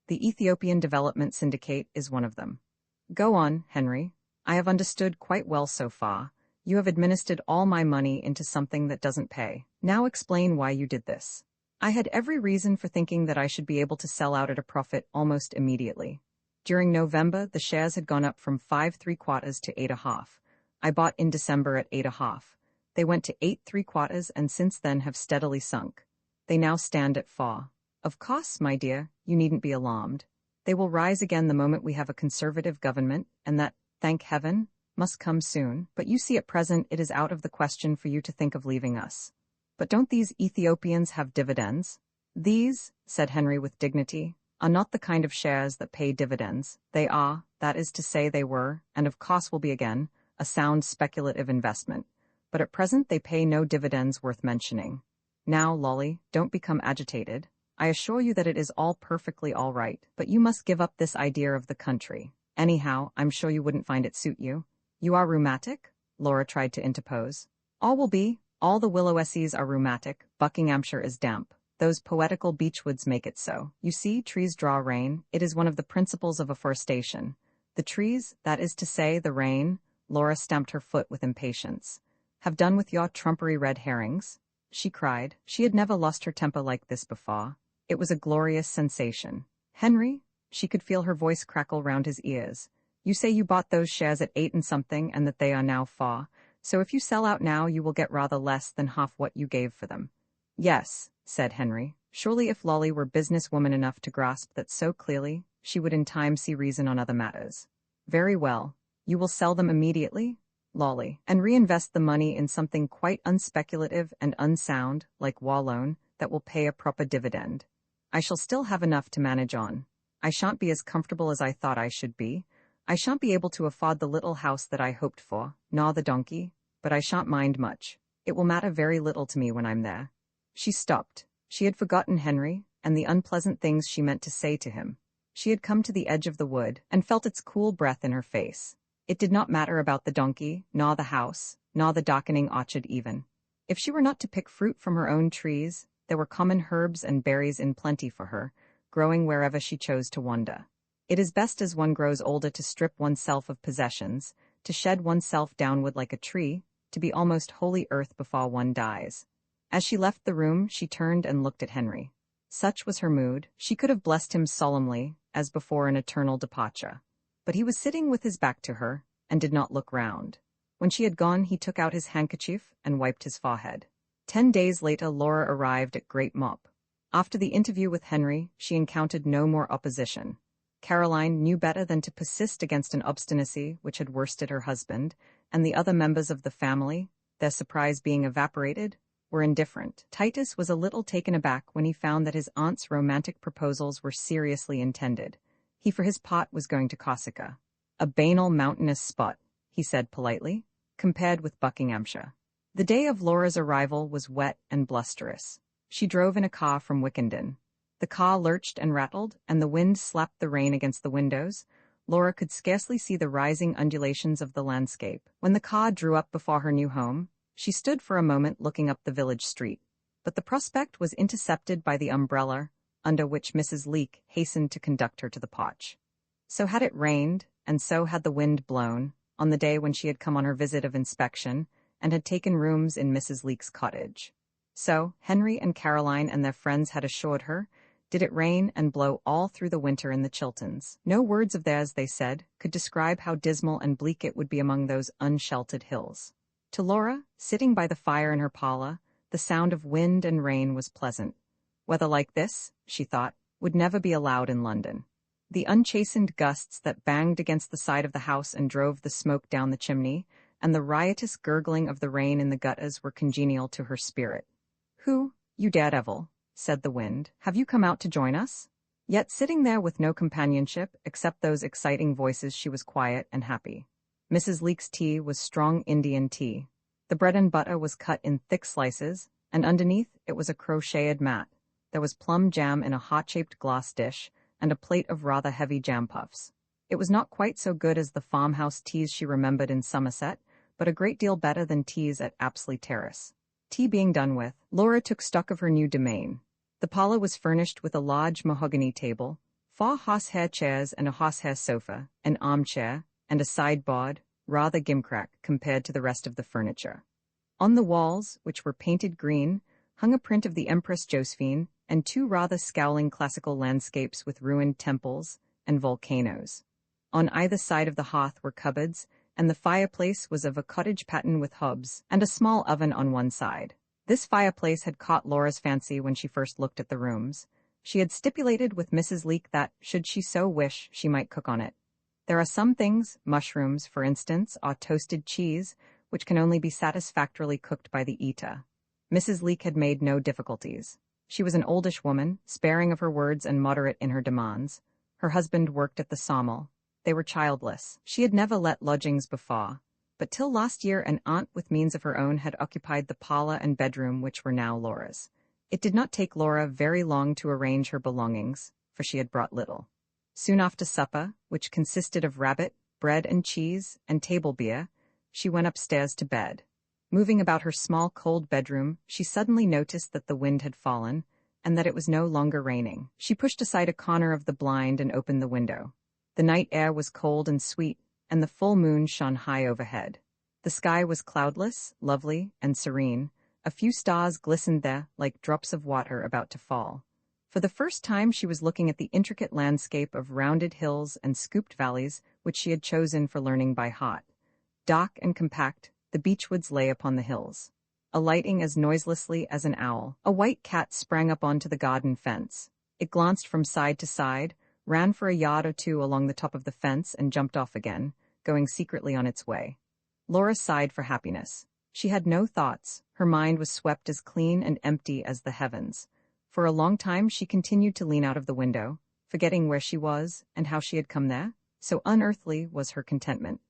The Ethiopian Development Syndicate is one of them. Go on, Henry. I have understood quite well so far. You have administered all my money into something that doesn't pay. Now explain why you did this. I had every reason for thinking that I should be able to sell out at a profit almost immediately. During November, the shares had gone up from 5.75 to 8.5. I bought in December at 8.5. They went to 8.75 and since then have steadily sunk. They now stand at 4. Of course, my dear, you needn't be alarmed. They will rise again the moment we have a conservative government, and that, thank heaven, must come soon. But you see, at present it is out of the question for you to think of leaving us. But don't these Ethiopians have dividends? These, said Henry with dignity, are not the kind of shares that pay dividends. They are, that is to say they were, and of course will be again, a sound speculative investment. But at present they pay no dividends worth mentioning. Now, Lolly, don't become agitated. I assure you that it is all perfectly all right, but you must give up this idea of the country. Anyhow, I'm sure you wouldn't find it suit you. You are rheumatic? Laura tried to interpose. All will be. All the Willowes are rheumatic. Buckinghamshire is damp. Those poetical beechwoods make it so. You see, trees draw rain. It is one of the principles of afforestation. The trees, that is to say, the rain, Laura stamped her foot with impatience. Have done with your trumpery red herrings, she cried. She had never lost her temper like this before. It was a glorious sensation. Henry, she could feel her voice crackle round his ears. You say you bought those shares at 8 and something and that they are now 4. So if you sell out now you will get rather less than half what you gave for them. Yes, said Henry. Surely if Lolly were businesswoman enough to grasp that so clearly, she would in time see reason on other matters. Very well. You will sell them immediately, Lolly, and reinvest the money in something quite unspeculative and unsound, like war loan, that will pay a proper dividend. I shall still have enough to manage on. I shan't be as comfortable as I thought I should be. I shan't be able to afford the little house that I hoped for, nor the donkey, but I shan't mind much. It will matter very little to me when I'm there. She stopped. She had forgotten Henry, and the unpleasant things she meant to say to him. She had come to the edge of the wood, and felt its cool breath in her face. It did not matter about the donkey, nor the house, nor the darkening orchard even. If she were not to pick fruit from her own trees, there were common herbs and berries in plenty for her, growing wherever she chose to wander. It is best as one grows older to strip oneself of possessions, to shed oneself downward like a tree, to be almost wholly earth before one dies. As she left the room, she turned and looked at Henry. Such was her mood, she could have blessed him solemnly, as before an eternal departure. But he was sitting with his back to her, and did not look round. When she had gone, he took out his handkerchief and wiped his forehead. 10 days later Laura arrived at Great Mop. After the interview with Henry, she encountered no more opposition. Caroline knew better than to persist against an obstinacy which had worsted her husband, and the other members of the family, their surprise being evaporated, were indifferent. Titus was a little taken aback when he found that his aunt's romantic proposals were seriously intended. He for his part was going to Corsica. A banal mountainous spot, he said politely, compared with Buckinghamshire. The day of Laura's arrival was wet and blusterous. She drove in a car from Wickenden. The car lurched and rattled, and the wind slapped the rain against the windows. Laura could scarcely see the rising undulations of the landscape. When the car drew up before her new home, she stood for a moment looking up the village street. But the prospect was intercepted by the umbrella under which Mrs. Leake hastened to conduct her to the porch. So had it rained, and so had the wind blown, on the day when she had come on her visit of inspection, and had taken rooms in Mrs. Leake's cottage. So, Henry and Caroline and their friends had assured her, did it rain and blow all through the winter in the Chilterns. No words of theirs, they said, could describe how dismal and bleak it would be among those unsheltered hills. To Laura, sitting by the fire in her parlor, the sound of wind and rain was pleasant. Weather like this, she thought, would never be allowed in London. The unchastened gusts that banged against the side of the house and drove the smoke down the chimney, and the riotous gurgling of the rain in the gutters were congenial to her spirit. "Who, you daredevil," said the wind, "have you come out to join us?" Yet sitting there with no companionship except those exciting voices, she was quiet and happy. Mrs. Leake's tea was strong Indian tea. The bread and butter was cut in thick slices, and underneath it was a crocheted mat. There was plum jam in a heart-shaped glass dish, and a plate of rather heavy jam puffs. It was not quite so good as the farmhouse teas she remembered in Somerset, but a great deal better than teas at Apsley Terrace. Tea being done with, Laura took stock of her new domain. The parlor was furnished with a large mahogany table, 4 horsehair chairs and a horsehair sofa, an armchair, and a sideboard, rather gimcrack compared to the rest of the furniture. On the walls, which were painted green, hung a print of the Empress Josephine and 2 rather scowling classical landscapes with ruined temples and volcanoes. On either side of the hearth were cupboards, and the fireplace was of a cottage pattern with hobs and a small oven on one side. This fireplace had caught Laura's fancy when she first looked at the rooms. She had stipulated with Mrs. Leake that, should she so wish, she might cook on it. There are some things, mushrooms, for instance, or toasted cheese, which can only be satisfactorily cooked by the eater. Mrs. Leake had made no difficulties. She was an oldish woman, sparing of her words and moderate in her demands. Her husband worked at the sawmill. They were childless. She had never let lodgings before, but till last year an aunt with means of her own had occupied the parlor and bedroom which were now Laura's. It did not take Laura very long to arrange her belongings, for she had brought little. Soon after supper, which consisted of rabbit, bread and cheese, and table beer, she went upstairs to bed. Moving about her small cold bedroom, she suddenly noticed that the wind had fallen, and that it was no longer raining. She pushed aside a corner of the blind and opened the window. The night air was cold and sweet, and the full moon shone high overhead. The sky was cloudless, lovely, and serene. A few stars glistened there like drops of water about to fall. For the first time she was looking at the intricate landscape of rounded hills and scooped valleys which she had chosen for learning by heart. Dark and compact, the beechwoods lay upon the hills. Alighting as noiselessly as an owl, a white cat sprang up onto the garden fence. It glanced from side to side, ran for a yard or 2 along the top of the fence and jumped off again, going secretly on its way. Laura sighed for happiness. She had no thoughts. Her mind was swept as clean and empty as the heavens. For a long time she continued to lean out of the window, forgetting where she was and how she had come there, so unearthly was her contentment.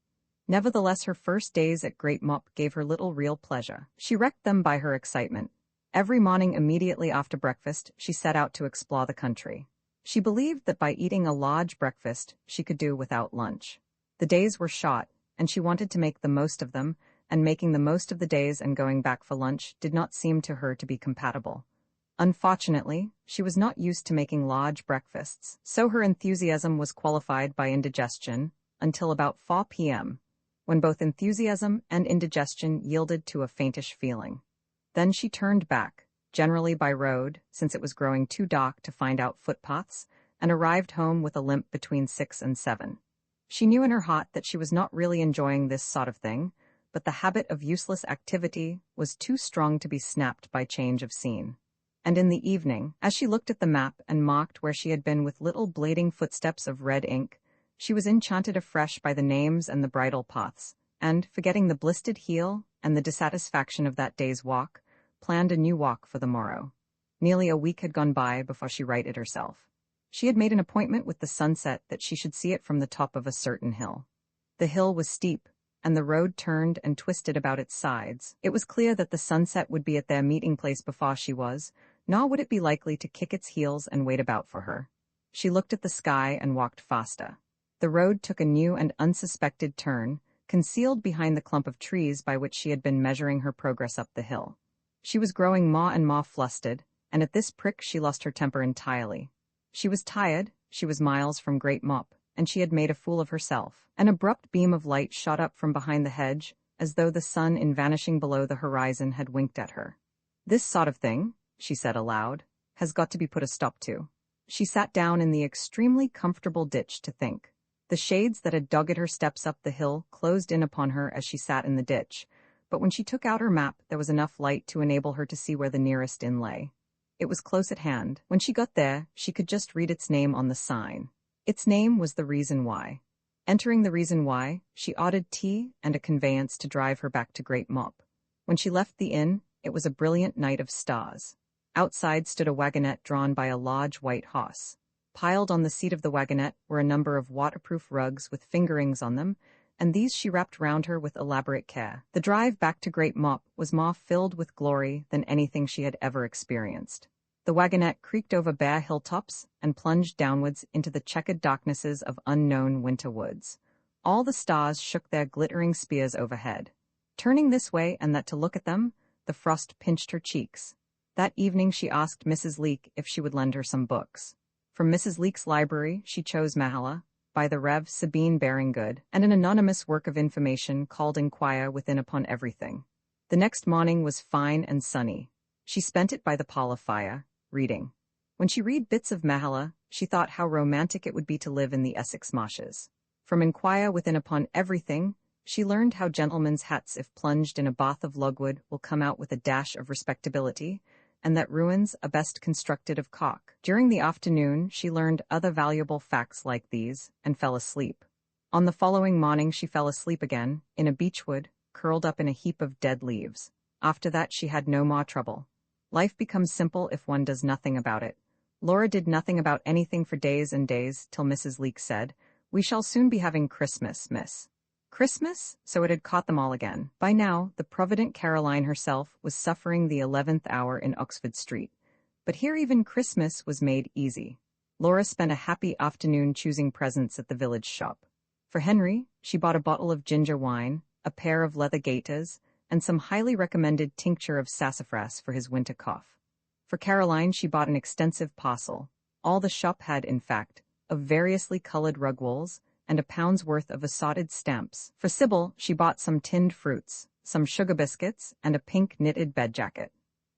Nevertheless, her first days at Great Mop gave her little real pleasure. She wrecked them by her excitement. Every morning immediately after breakfast, she set out to explore the country. She believed that by eating a large breakfast, she could do without lunch. The days were short, and she wanted to make the most of them, and making the most of the days and going back for lunch did not seem to her to be compatible. Unfortunately, she was not used to making large breakfasts, so her enthusiasm was qualified by indigestion until about 4 p.m., when both enthusiasm and indigestion yielded to a faintish feeling. Then she turned back, generally by road, since it was growing too dark to find out footpaths, and arrived home with a limp between 6 and 7. She knew in her heart that she was not really enjoying this sort of thing, but the habit of useless activity was too strong to be snapped by change of scene. And in the evening, as she looked at the map and marked where she had been with little blading footsteps of red ink, she was enchanted afresh by the names and the bridle paths, and, forgetting the blistered heel and the dissatisfaction of that day's walk, planned a new walk for the morrow. Nearly a week had gone by before she righted herself. She had made an appointment with the sunset that she should see it from the top of a certain hill. The hill was steep, and the road turned and twisted about its sides. It was clear that the sunset would be at their meeting place before she was, nor would it be likely to kick its heels and wait about for her. She looked at the sky and walked faster. The road took a new and unsuspected turn, concealed behind the clump of trees by which she had been measuring her progress up the hill. She was growing more and more flustered, and at this prick she lost her temper entirely. She was tired, she was miles from Great Mop, and she had made a fool of herself. An abrupt beam of light shot up from behind the hedge, as though the sun in vanishing below the horizon had winked at her. "This sort of thing," she said aloud, "has got to be put a stop to." She sat down in the extremely comfortable ditch to think. The shades that had dogged her steps up the hill closed in upon her as she sat in the ditch, but when she took out her map there was enough light to enable her to see where the nearest inn lay. It was close at hand. When she got there, she could just read its name on the sign. Its name was the Reason Why. Entering the Reason Why, she ordered tea and a conveyance to drive her back to Great Mop. When she left the inn, it was a brilliant night of stars. Outside stood a wagonette drawn by a large white horse. Piled on the seat of the wagonette were a number of waterproof rugs with fingerings on them, and these she wrapped round her with elaborate care. The drive back to Great Mop was more filled with glory than anything she had ever experienced. The wagonette creaked over bare hilltops and plunged downwards into the checkered darknesses of unknown winter woods. All the stars shook their glittering spears overhead. Turning this way and that to look at them, the frost pinched her cheeks. That evening she asked Mrs. Leake if she would lend her some books. From Mrs. Leake's library she chose Mahala, by the Rev. Sabine Baringgood, and an anonymous work of information called Inquire Within Upon Everything. The next morning was fine and sunny. She spent it by the parlor fire, reading. When she read bits of Mahala, she thought how romantic it would be to live in the Essex marshes. From Inquire Within Upon Everything, she learned how gentlemen's hats if plunged in a bath of logwood will come out with a dash of respectability, and that ruins are best constructed of caulk. During the afternoon, she learned other valuable facts like these, and fell asleep. On the following morning she fell asleep again, in a beechwood, curled up in a heap of dead leaves. After that she had no more trouble. Life becomes simple if one does nothing about it. Laura did nothing about anything for days and days, till Mrs. Leake said, "We shall soon be having Christmas, miss." Christmas? So it had caught them all again. By now, the provident Caroline herself was suffering the 11th hour in Oxford Street. But here even Christmas was made easy. Laura spent a happy afternoon choosing presents at the village shop. For Henry, she bought a bottle of ginger wine, a pair of leather gaiters, and some highly recommended tincture of sassafras for his winter cough. For Caroline she bought an extensive parcel, all the shop had in fact, of variously colored rug wools, and a pound's worth of assorted stamps. For Sybil she bought some tinned fruits, some sugar biscuits, and a pink knitted bed jacket.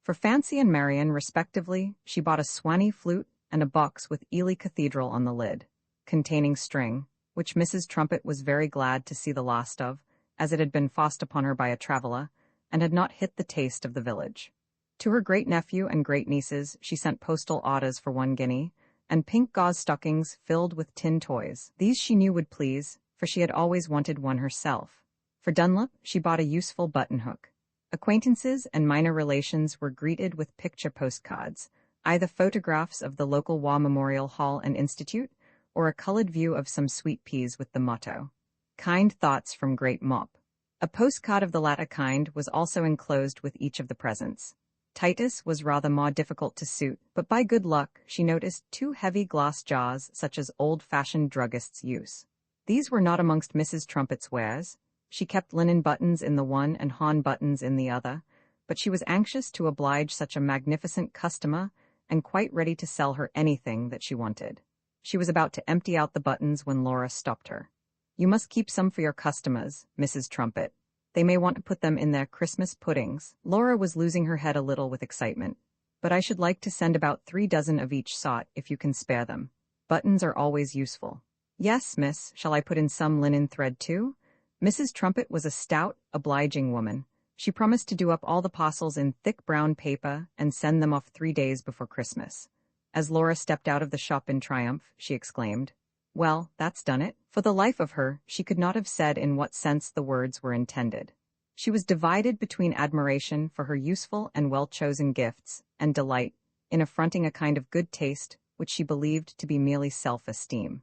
For Fancy and Marion, respectively, she bought a swanny flute and a box with Ely Cathedral on the lid, containing string, which Mrs. Trumpet was very glad to see the last of, as it had been forced upon her by a traveller, and had not hit the taste of the village. To her great-nephew and great-nieces she sent postal orders for 1 guinea, and pink gauze stockings filled with tin toys. These she knew would please, for she had always wanted one herself. For Dunlop she bought a useful button-hook. Acquaintances and minor relations were greeted with picture postcards, either photographs of the local War Memorial Hall and Institute, or a colored view of some sweet peas with the motto, "Kind thoughts from Great Mop." A postcard of the latter kind was also enclosed with each of the presents. Titus was rather more difficult to suit, but by good luck she noticed 2 heavy glass jars such as old-fashioned druggists use. These were not amongst Mrs. Trumpet's wares. She kept linen buttons in the one and horn buttons in the other, but she was anxious to oblige such a magnificent customer and quite ready to sell her anything that she wanted. She was about to empty out the buttons when Laura stopped her. "You must keep some for your customers, Mrs. Trumpet. They may want to put them in their Christmas puddings." Laura was losing her head a little with excitement. "But I should like to send about 3 dozen of each sort, if you can spare them. Buttons are always useful." "Yes, miss. Shall I put in some linen thread too?" Mrs. Trumpet was a stout, obliging woman, She promised to do up all the parcels in thick brown paper and send them off 3 days before Christmas. As Laura stepped out of the shop in triumph, she exclaimed, "Well, that's done it." For the life of her, she could not have said in what sense the words were intended. She was divided between admiration for her useful and well-chosen gifts, and delight in affronting a kind of good taste which she believed to be merely self-esteem.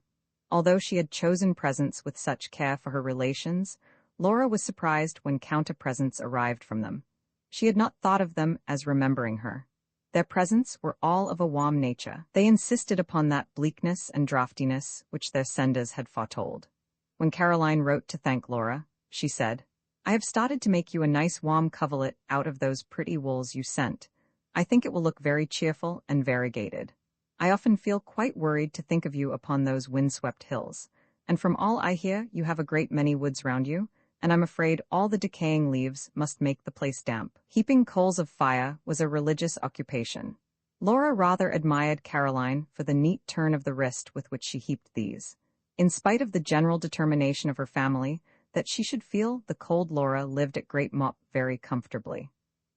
Although she had chosen presents with such care for her relations, Laura was surprised when counter-presents arrived from them. She had not thought of them as remembering her. Their presents were all of a warm nature. They insisted upon that bleakness and draughtiness which their senders had foretold. When Caroline wrote to thank Laura, she said, "I have started to make you a nice warm coverlet out of those pretty wools you sent. I think it will look very cheerful and variegated. I often feel quite worried to think of you upon those windswept hills, and from all I hear you have a great many woods round you, and I'm afraid all the decaying leaves must make the place damp." Heaping coals of fire was a religious occupation. Laura rather admired Caroline for the neat turn of the wrist with which she heaped these. In spite of the general determination of her family that she should feel, the cold Laura lived at Great Mop very comfortably.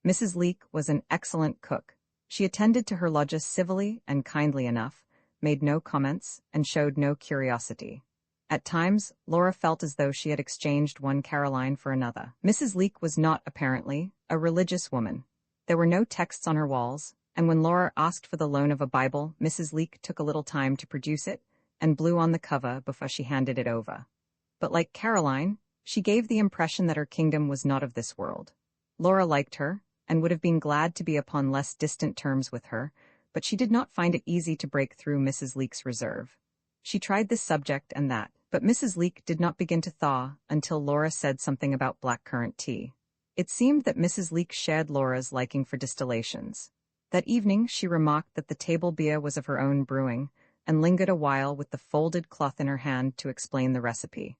Mrs. Leake was an excellent cook. She attended to her lodgers civilly and kindly enough, made no comments, and showed no curiosity. At times, Laura felt as though she had exchanged one Caroline for another. Mrs. Leake was not, apparently, a religious woman. There were no texts on her walls, and when Laura asked for the loan of a Bible, Mrs. Leake took a little time to produce it and blew on the cover before she handed it over. But like Caroline, she gave the impression that her kingdom was not of this world. Laura liked her, and would have been glad to be upon less distant terms with her, but she did not find it easy to break through Mrs. Leake's reserve. She tried this subject and that, but Mrs. Leake did not begin to thaw until Laura said something about blackcurrant tea. It seemed that Mrs. Leake shared Laura's liking for distillations. That evening she remarked that the table beer was of her own brewing, and lingered a while with the folded cloth in her hand to explain the recipe.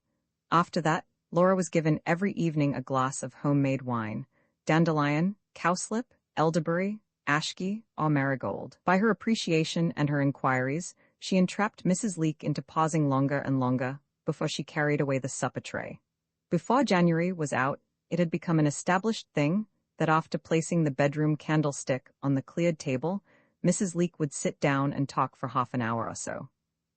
After that, Laura was given every evening a glass of homemade wine, dandelion, cowslip, elderberry, ashkie, or marigold. By her appreciation and her inquiries, she entrapped Mrs. Leake into pausing longer and longer before she carried away the supper tray. Before January was out, it had become an established thing that after placing the bedroom candlestick on the cleared table, Mrs. Leake would sit down and talk for half an hour or so.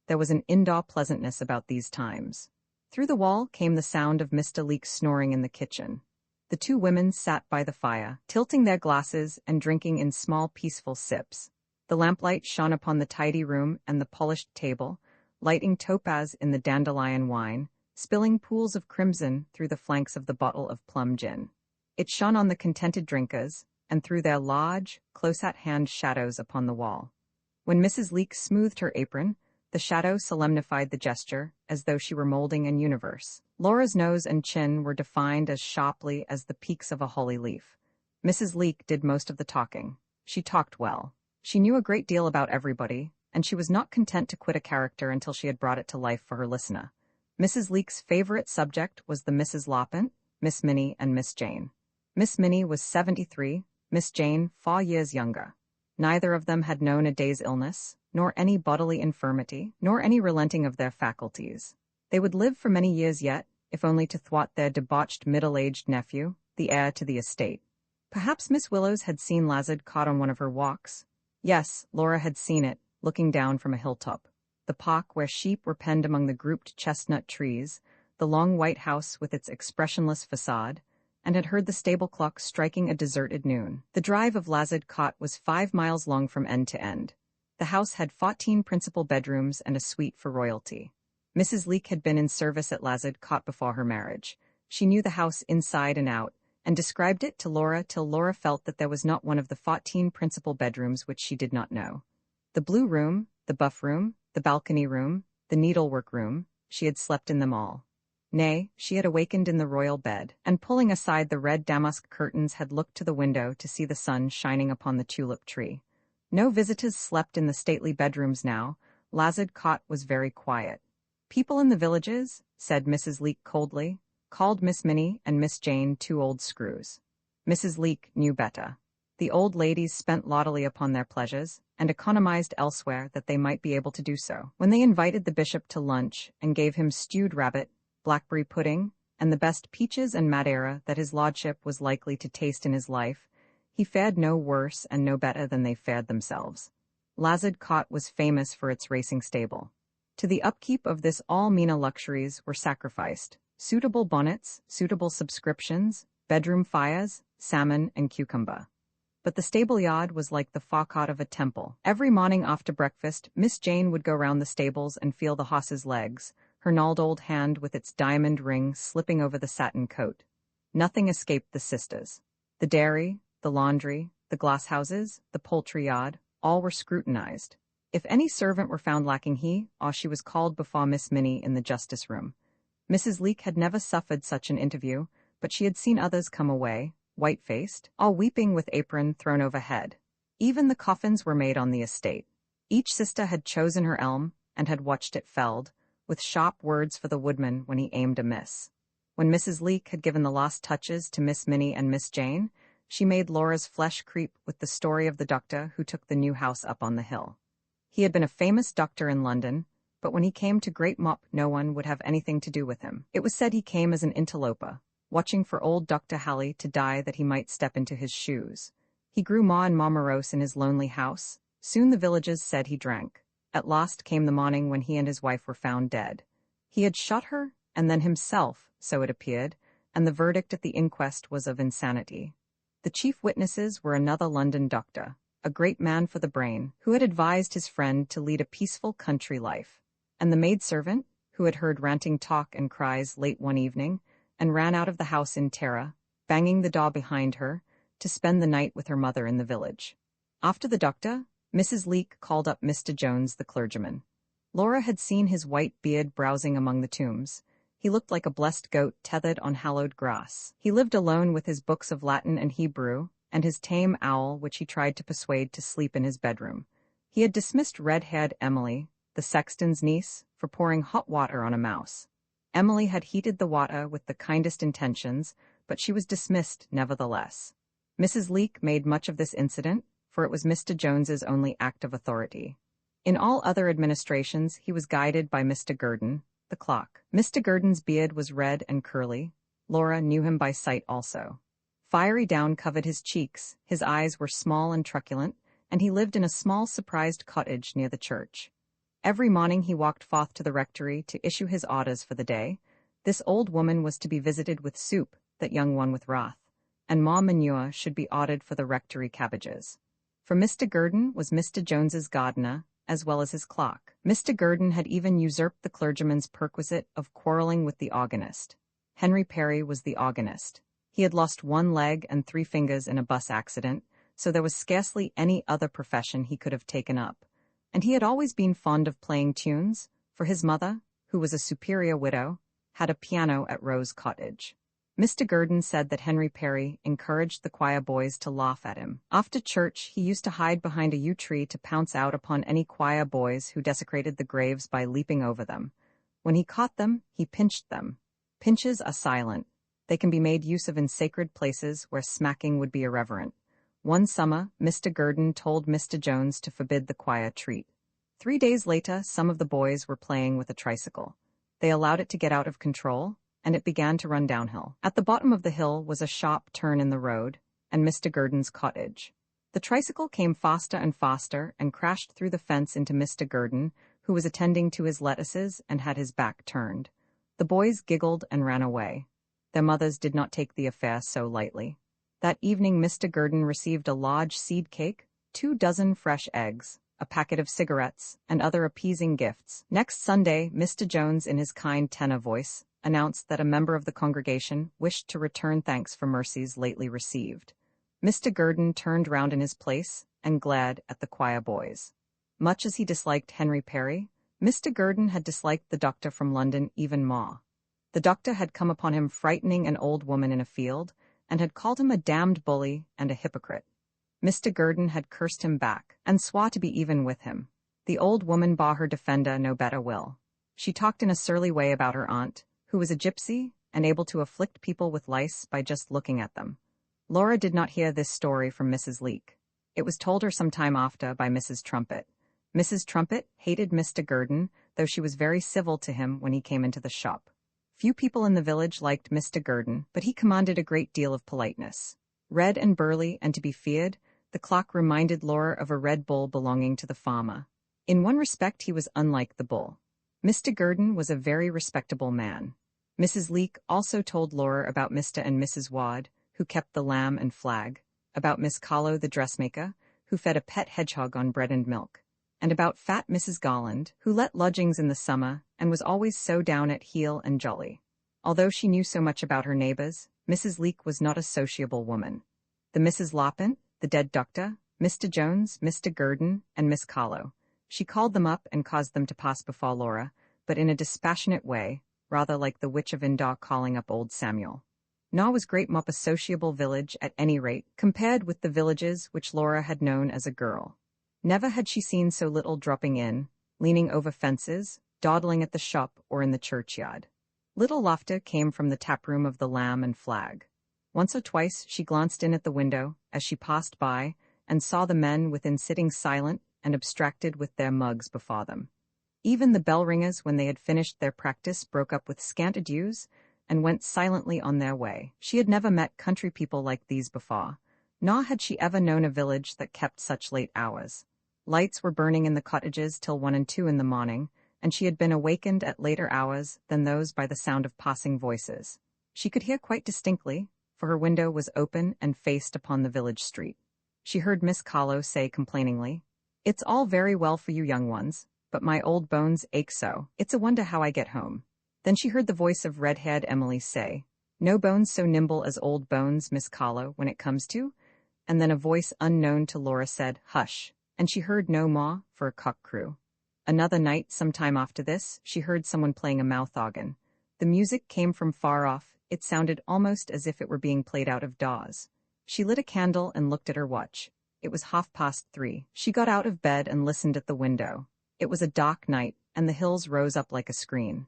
There was an indoor pleasantness about these times. Through the wall came the sound of Mr. Leake snoring in the kitchen. The two women sat by the fire, tilting their glasses and drinking in small peaceful sips. The lamplight shone upon the tidy room and the polished table, lighting topaz in the dandelion wine, spilling pools of crimson through the flanks of the bottle of plum gin. It shone on the contented drinkers, and threw their large, close-at-hand shadows upon the wall. When Mrs. Leake smoothed her apron, the shadow solemnified the gesture, as though she were molding an universe. Laura's nose and chin were defined as sharply as the peaks of a holly leaf. Mrs. Leake did most of the talking. She talked well. She knew a great deal about everybody, and she was not content to quit a character until she had brought it to life for her listener. Mrs. Leake's favorite subject was the Mrs. Loppant, Miss Minnie, and Miss Jane. Miss Minnie was 73, Miss Jane 4 years younger. Neither of them had known a day's illness, nor any bodily infirmity, nor any relenting of their faculties. They would live for many years yet, if only to thwart their debauched middle-aged nephew, the heir to the estate. Perhaps Miss Willowes had seen Lazard caught on one of her walks. Yes, Laura had seen it, looking down from a hilltop. The park where sheep were penned among the grouped chestnut trees, the long white house with its expressionless facade, and had heard the stable clock striking a deserted noon. The drive of Lazard Cot was 5 miles long from end to end. The house had 14 principal bedrooms and a suite for royalty. Mrs. Leake had been in service at Lazard Cot before her marriage. She knew the house inside and out, and described it to Laura till Laura felt that there was not one of the 14 principal bedrooms which she did not know. The blue room, the buff room, the balcony room, the needlework room, she had slept in them all. Nay, she had awakened in the royal bed, and pulling aside the red damask curtains had looked to the window to see the sun shining upon the tulip tree. No visitors slept in the stately bedrooms now. Lazard Cot was very quiet. People in the villages, said Mrs. Leake coldly, called Miss Minnie and Miss Jane 2 old screws. Mrs. Leake knew better. The old ladies spent lottily upon their pleasures, and economized elsewhere that they might be able to do so. When they invited the bishop to lunch and gave him stewed rabbit, blackberry pudding, and the best peaches and Madeira that his lordship was likely to taste in his life, he fared no worse and no better than they fared themselves. Lazard Cot was famous for its racing stable. To the upkeep of this all meaner luxuries were sacrificed suitable bonnets, suitable subscriptions, bedroom fires, salmon, and cucumber. But the stable-yard was like the forecart of a temple. Every morning after breakfast, Miss Jane would go round the stables and feel the horse's legs, her gnarled old hand with its diamond ring slipping over the satin coat. Nothing escaped the sisters. The dairy, the laundry, the glasshouses, the poultry-yard, all were scrutinized. If any servant were found lacking he or she was called before Miss Minnie in the justice room. Mrs. Leake had never suffered such an interview, but she had seen others come away, white-faced, all weeping with apron thrown overhead. Even the coffins were made on the estate. Each sister had chosen her elm, and had watched it felled, with sharp words for the woodman when he aimed amiss. When Mrs. Leake had given the last touches to Miss Minnie and Miss Jane, she made Laura's flesh creep with the story of the doctor who took the new house up on the hill. He had been a famous doctor in London, but when he came to Great Mop no one would have anything to do with him. It was said he came as an interloper, watching for old Dr. Halley to die that he might step into his shoes. He grew more and more morose in his lonely house. Soon the villagers said he drank. At last came the morning when he and his wife were found dead. He had shot her, and then himself, so it appeared, and the verdict at the inquest was of insanity. The chief witnesses were another London doctor, a great man for the brain, who had advised his friend to lead a peaceful country life, and the maidservant, who had heard ranting talk and cries late one evening, and ran out of the house in terror, banging the door behind her, to spend the night with her mother in the village. After the doctor, Mrs. Leake called up Mr. Jones, the clergyman. Laura had seen his white beard browsing among the tombs. He looked like a blessed goat tethered on hallowed grass. He lived alone with his books of Latin and Hebrew, and his tame owl which he tried to persuade to sleep in his bedroom. He had dismissed red-haired Emily, the sexton's niece, for pouring hot water on a mouse. Emily had heated the water with the kindest intentions, but she was dismissed nevertheless. Mrs. Leake made much of this incident, for it was Mr. Jones's only act of authority. In all other administrations he was guided by Mr. Gurdon, the clock. Mr. Gurdon's beard was red and curly. Laura knew him by sight also. Fiery down covered his cheeks, his eyes were small and truculent, and he lived in a small surprised cottage near the church. Every morning he walked forth to the rectory to issue his orders for the day. This old woman was to be visited with soup, that young one with wrath, and more manure should be ordered for the rectory cabbages. For Mr. Gurdon was Mr. Jones's gardener, as well as his clock. Mr. Gurdon had even usurped the clergyman's perquisite of quarrelling with the organist. Henry Perry was the organist. He had lost one leg and 3 fingers in a bus accident, so there was scarcely any other profession he could have taken up. And he had always been fond of playing tunes, for his mother, who was a superior widow, had a piano at Rose Cottage. Mr. Gurdon said that Henry Perry encouraged the choir boys to laugh at him. After church, he used to hide behind a yew tree to pounce out upon any choir boys who desecrated the graves by leaping over them. When he caught them, he pinched them. Pinches are silent. They can be made use of in sacred places where smacking would be irreverent. One summer, Mr. Gurdon told Mr. Jones to forbid the choir treat. 3 days later, some of the boys were playing with a tricycle. They allowed it to get out of control, and it began to run downhill. At the bottom of the hill was a sharp turn in the road, and Mr. Gurdon's cottage. The tricycle came faster and faster and crashed through the fence into Mr. Gurdon, who was attending to his lettuces and had his back turned. The boys giggled and ran away. Their mothers did not take the affair so lightly. That evening Mr. Gurdon received a large seed cake, 2 dozen fresh eggs, a packet of cigarettes, and other appeasing gifts. Next Sunday, Mr. Jones, in his kind tenor voice, announced that a member of the congregation wished to return thanks for mercies lately received. Mr. Gurdon turned round in his place and glared at the choir boys. Much as he disliked Henry Perry, Mr. Gurdon had disliked the doctor from London even more. The doctor had come upon him frightening an old woman in a field, and had called him a damned bully and a hypocrite. Mr. Gurdon had cursed him back, and swore to be even with him. The old woman bore her defender no better will. She talked in a surly way about her aunt, who was a gypsy, and able to afflict people with lice by just looking at them. Laura did not hear this story from Mrs. Leake. It was told her some time after by Mrs. Trumpet. Mrs. Trumpet hated Mr. Gurdon, though she was very civil to him when he came into the shop. Few people in the village liked Mr. Gurdon, but he commanded a great deal of politeness. Red and burly and to be feared, the clock reminded Laura of a red bull belonging to the farmer. In one respect he was unlike the bull. Mr. Gurdon was a very respectable man. Mrs. Leake also told Laura about Mr. and Mrs. Ward, who kept the lamb and flag, about Miss Carlo the dressmaker, who fed a pet hedgehog on bread and milk, and about fat Mrs. Garland, who let lodgings in the summer and was always so down at heel and jolly. Although she knew so much about her neighbors, Mrs. Leake was not a sociable woman. The Mrs. Loppin, the dead doctor, Mr. Jones, Mr. Gurdon, and Miss Carlo. She called them up and caused them to pass before Laura, but in a dispassionate way, rather like the witch of Endor calling up old Samuel. Nor was Great Mop a sociable village, at any rate, compared with the villages which Laura had known as a girl. Never had she seen so little dropping in, leaning over fences, dawdling at the shop or in the churchyard. Little laughter came from the taproom of the Lamb and Flag. Once or twice she glanced in at the window, as she passed by, and saw the men within sitting silent and abstracted with their mugs before them. Even the bell-ringers, when they had finished their practice, broke up with scant adieus and went silently on their way. She had never met country people like these before, nor had she ever known a village that kept such late hours. Lights were burning in the cottages till 1 and 2 in the morning, and she had been awakened at later hours than those by the sound of passing voices. She could hear quite distinctly, for her window was open and faced upon the village street. She heard Miss Carlo say complainingly, "It's all very well for you young ones, but my old bones ache so. It's a wonder how I get home." Then she heard the voice of red-haired Emily say, "No bones so nimble as old bones, Miss Carlo, when it comes to," and then a voice unknown to Laura said, "Hush," and she heard no more, for a cock crew. Another night, some time after this, she heard someone playing a mouth organ. The music came from far off. It sounded almost as if it were being played out of doors. She lit a candle and looked at her watch. It was 3:30. She got out of bed and listened at the window. It was a dark night, and the hills rose up like a screen.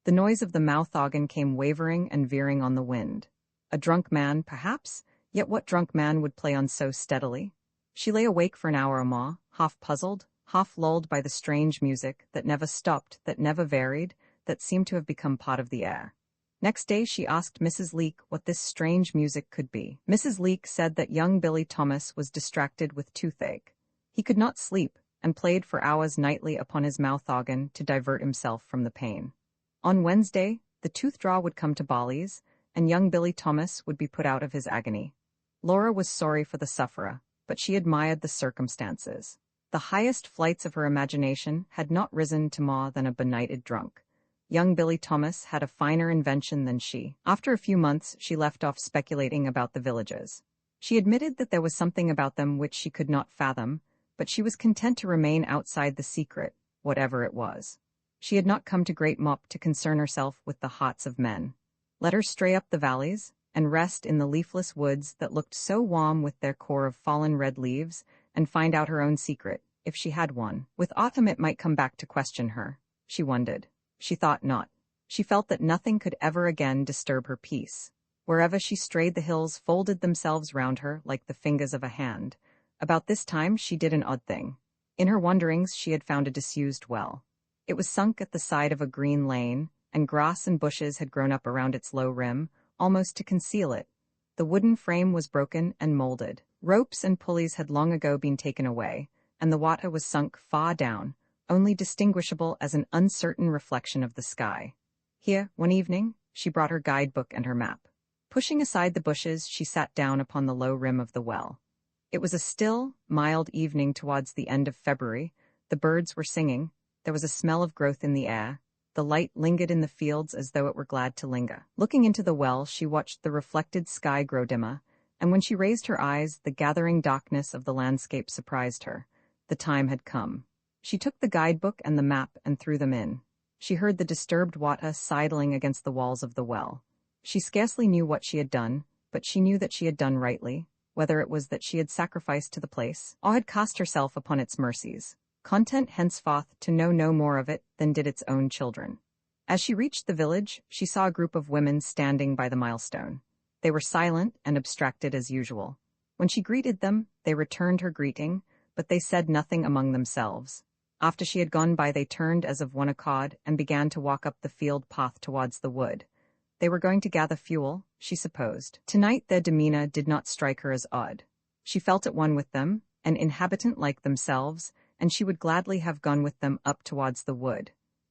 The noise of the mouth organ came wavering and veering on the wind. A drunk man, perhaps, yet what drunk man would play on so steadily? She lay awake for an hour or more, half puzzled, half lulled by the strange music that never stopped, that never varied, that seemed to have become part of the air. Next day she asked Mrs. Leake what this strange music could be. Mrs. Leake said that young Billy Thomas was distracted with toothache. He could not sleep, and played for hours nightly upon his mouth organ to divert himself from the pain. On Wednesday, the tooth drawer would come to Bolly's, and young Billy Thomas would be put out of his agony. Laura was sorry for the sufferer, but she admired the circumstances. The highest flights of her imagination had not risen to more than a benighted drunk. Young Billy Thomas had a finer invention than she. After a few months, she left off speculating about the villages. She admitted that there was something about them which she could not fathom, but she was content to remain outside the secret, whatever it was. She had not come to Great Mop to concern herself with the hearts of men. Let her stray up the valleys, and rest in the leafless woods that looked so warm with their core of fallen red leaves, and find out her own secret, if she had one. With autumn it might come back to question her. She wondered. She thought not. She felt that nothing could ever again disturb her peace. Wherever she strayed, the hills folded themselves round her like the fingers of a hand. About this time she did an odd thing. In her wanderings she had found a disused well. It was sunk at the side of a green lane, and grass and bushes had grown up around its low rim, almost to conceal it. The wooden frame was broken and molded. Ropes and pulleys had long ago been taken away, and the water was sunk far down, only distinguishable as an uncertain reflection of the sky. Here, one evening, she brought her guidebook and her map. Pushing aside the bushes, she sat down upon the low rim of the well. It was a still, mild evening towards the end of February. The birds were singing. There was a smell of growth in the air. The light lingered in the fields as though it were glad to linger. Looking into the well, she watched the reflected sky grow dimmer, and when she raised her eyes, the gathering darkness of the landscape surprised her. The time had come. She took the guidebook and the map and threw them in. She heard the disturbed water sidling against the walls of the well. She scarcely knew what she had done, but she knew that she had done rightly, whether it was that she had sacrificed to the place, or had cast herself upon its mercies, content henceforth to know no more of it than did its own children. As she reached the village, she saw a group of women standing by the milestone. They were silent and abstracted as usual. When she greeted them, they returned her greeting, but they said nothing among themselves. After she had gone by, they turned as of one accord and began to walk up the field path towards the wood. They were going to gather fuel, she supposed. Tonight their demeanor did not strike her as odd. She felt at one with them, an inhabitant like themselves, and she would gladly have gone with them up towards the wood.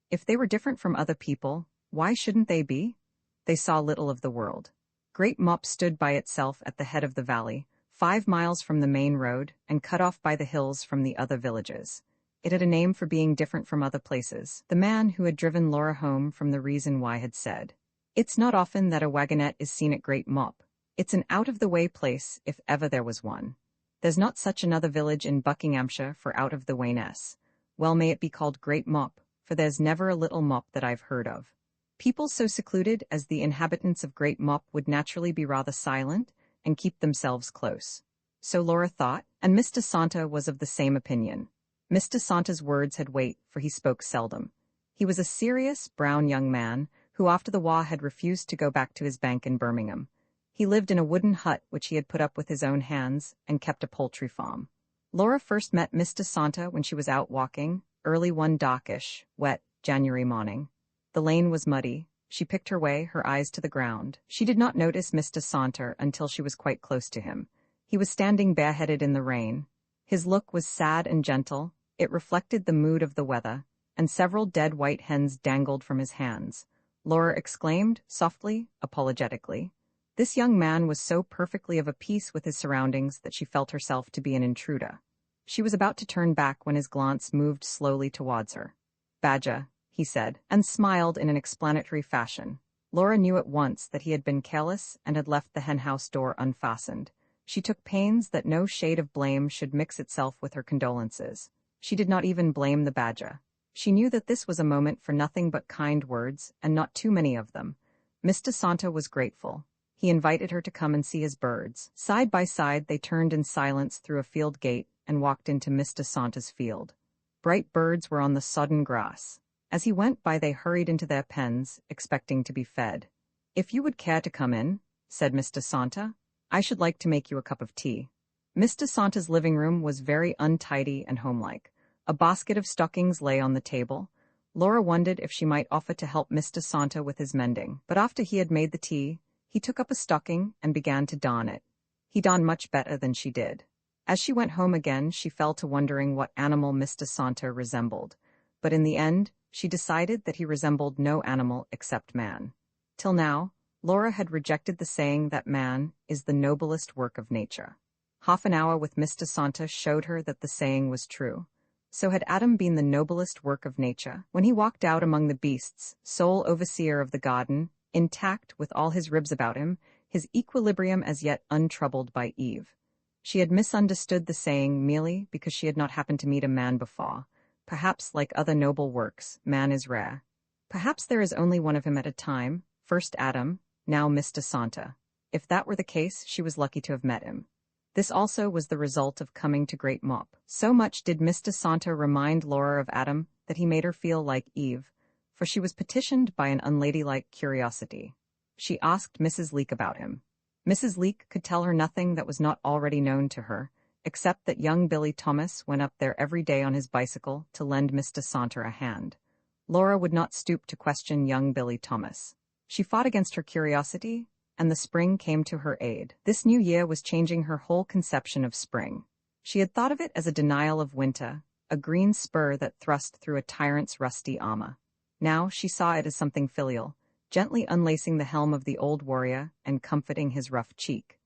If they were different from other people, why shouldn't they be? They saw little of the world. Great Mop stood by itself at the head of the valley, 5 miles from the main road, and cut off by the hills from the other villages. It had a name for being different from other places. The man who had driven Laura home from the reason why had said, "It's not often that a wagonette is seen at Great Mop. It's an out-of-the-way place, if ever there was one. There's not such another village in Buckinghamshire for out-of-the-wayness. Well may it be called Great Mop, for there's never a little mop that I've heard of." People so secluded as the inhabitants of Great Mop would naturally be rather silent and keep themselves close. So Laura thought, and Mr. Santa was of the same opinion. Mr. Santa's words had weight, for he spoke seldom. He was a serious, brown young man, who after the war had refused to go back to his bank in Birmingham. He lived in a wooden hut which he had put up with his own hands, and kept a poultry farm. Laura first met Mr. Santa when she was out walking, early one darkish, wet, January morning. The lane was muddy. She picked her way, her eyes to the ground. She did not notice Mr. Santa until she was quite close to him. He was standing bareheaded in the rain. His look was sad and gentle. It reflected the mood of the weather, and several dead white hens dangled from his hands. Laura exclaimed, softly, apologetically. This young man was so perfectly of a piece with his surroundings that she felt herself to be an intruder. She was about to turn back when his glance moved slowly towards her. "Badger," he said, and smiled in an explanatory fashion. Laura knew at once that he had been careless and had left the henhouse door unfastened. She took pains that no shade of blame should mix itself with her condolences. She did not even blame the badger. She knew that this was a moment for nothing but kind words, and not too many of them. Mr. Santa was grateful. He invited her to come and see his birds. Side by side they turned in silence through a field gate and walked into Mr. Santa's field. Bright birds were on the sodden grass. As he went by they hurried into their pens, expecting to be fed. "If you would care to come in," said Mr. Santa, "I should like to make you a cup of tea." Mr. Santa's living room was very untidy and homelike. A basket of stockings lay on the table. Laura wondered if she might offer to help Mr. Santa with his mending, but after he had made the tea, he took up a stocking and began to darn it. He darned much better than she did. As she went home again, she fell to wondering what animal Mr. Santa resembled, but in the end, she decided that he resembled no animal except man. Till now, Laura had rejected the saying that man is the noblest work of nature. Half an hour with Mr. Santa showed her that the saying was true. So had Adam been the noblest work of nature? When he walked out among the beasts, sole overseer of the garden, intact with all his ribs about him, his equilibrium as yet untroubled by Eve. She had misunderstood the saying merely because she had not happened to meet a man before. Perhaps, like other noble works, man is rare. Perhaps there is only one of him at a time, first Adam, now Mr. Santa. If that were the case, she was lucky to have met him. This also was the result of coming to Great Mop. So much did Mr. Santa remind Laura of Adam that he made her feel like Eve, for she was petitioned by an unladylike curiosity. She asked Mrs. Leake about him. Mrs. Leake could tell her nothing that was not already known to her, except that young Billy Thomas went up there every day on his bicycle to lend Mr. Santa a hand. Laura would not stoop to question young Billy Thomas. She fought against her curiosity, and the spring came to her aid. This new year was changing her whole conception of spring. She had thought of it as a denial of winter, a green spur that thrust through a tyrant's rusty armor. Now she saw it as something filial, gently unlacing the helm of the old warrior and comforting his rough cheek.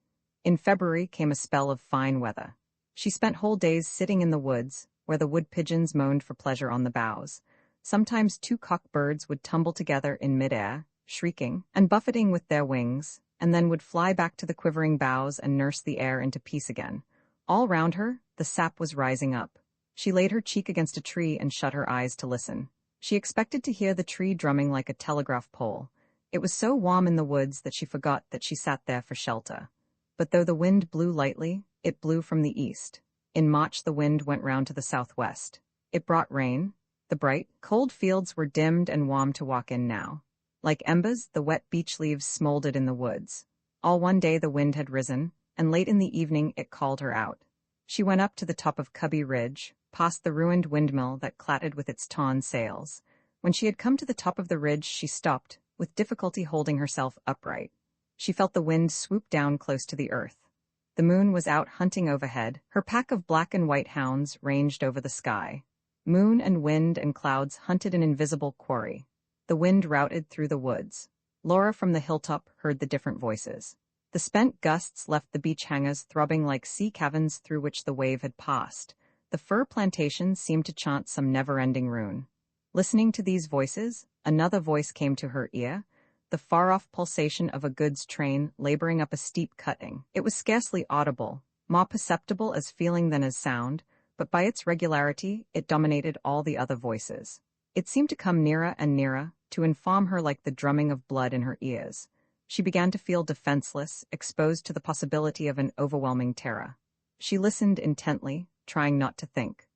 In February came a spell of fine weather. She spent whole days sitting in the woods, where the wood pigeons moaned for pleasure on the boughs. Sometimes 2 cock birds would tumble together in mid-air, shrieking and buffeting with their wings, and then would fly back to the quivering boughs and nurse the air into peace again. All round her, the sap was rising up. She laid her cheek against a tree and shut her eyes to listen. She expected to hear the tree drumming like a telegraph pole. It was so warm in the woods that she forgot that she sat there for shelter. But though the wind blew lightly, it blew from the east. In March the wind went round to the southwest. It brought rain. The bright, cold fields were dimmed and warm to walk in now. Like embers, the wet beech leaves smoldered in the woods. All one day the wind had risen, and late in the evening it called her out. She went up to the top of Cubby Ridge, past the ruined windmill that clattered with its torn sails. When she had come to the top of the ridge she stopped, with difficulty holding herself upright. She felt the wind swoop down close to the earth. The moon was out hunting overhead. Her pack of black and white hounds ranged over the sky. Moon and wind and clouds hunted an invisible quarry. The wind routed through the woods. Laura from the hilltop heard the different voices. The spent gusts left the beach hangers throbbing like sea caverns through which the wave had passed. The fir plantation seemed to chant some never-ending rune. Listening to these voices, another voice came to her ear, the far-off pulsation of a goods train laboring up a steep cutting. It was scarcely audible, more perceptible as feeling than as sound, but by its regularity, it dominated all the other voices. It seemed to come nearer and nearer, to inform her like the drumming of blood in her ears. She began to feel defenseless, exposed to the possibility of an overwhelming terror. She listened intently, trying not to think.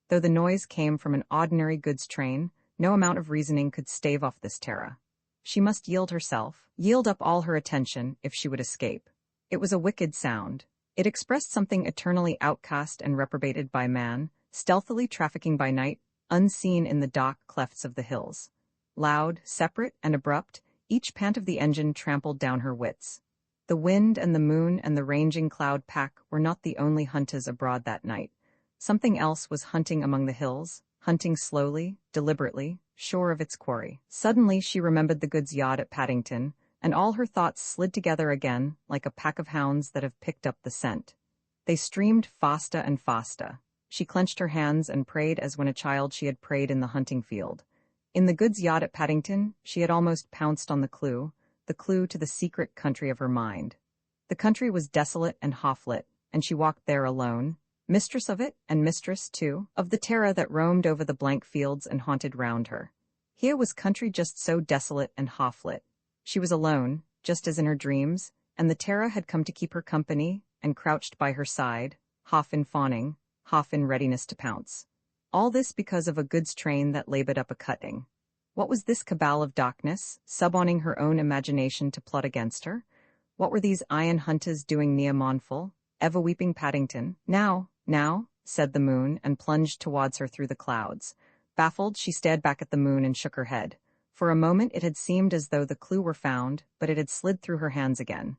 Though the noise came from an ordinary goods train, no amount of reasoning could stave off this terror. She must yield herself, yield up all her attention, if she would escape. It was a wicked sound. It expressed something eternally outcast and reprobated by man, stealthily trafficking by night, unseen in the dark clefts of the hills. Loud, separate, and abrupt, each pant of the engine trampled down her wits. The wind and the moon and the ranging cloud pack were not the only hunters abroad that night. Something else was hunting among the hills, hunting slowly, deliberately, sure of its quarry. Suddenly she remembered the goods yard at Paddington, and all her thoughts slid together again like a pack of hounds that have picked up the scent. They streamed faster and faster. She clenched her hands and prayed as when a child she had prayed in the hunting field. In the goods yard at Paddington, she had almost pounced on the clue to the secret country of her mind. The country was desolate and half-lit, and she walked there alone, mistress of it and mistress, too, of the terror that roamed over the blank fields and haunted round her. Here was country just so desolate and half-lit. She was alone, just as in her dreams, and the terror had come to keep her company and crouched by her side, half in fawning, half in readiness to pounce. All this because of a goods train that labored up a cutting. What was this cabal of darkness, suborning her own imagination to plot against her? What were these iron hunters doing near mournful, ever-weeping Paddington? Now, said the moon, and plunged towards her through the clouds. Baffled, she stared back at the moon and shook her head. For a moment it had seemed as though the clue were found, but it had slid through her hands again.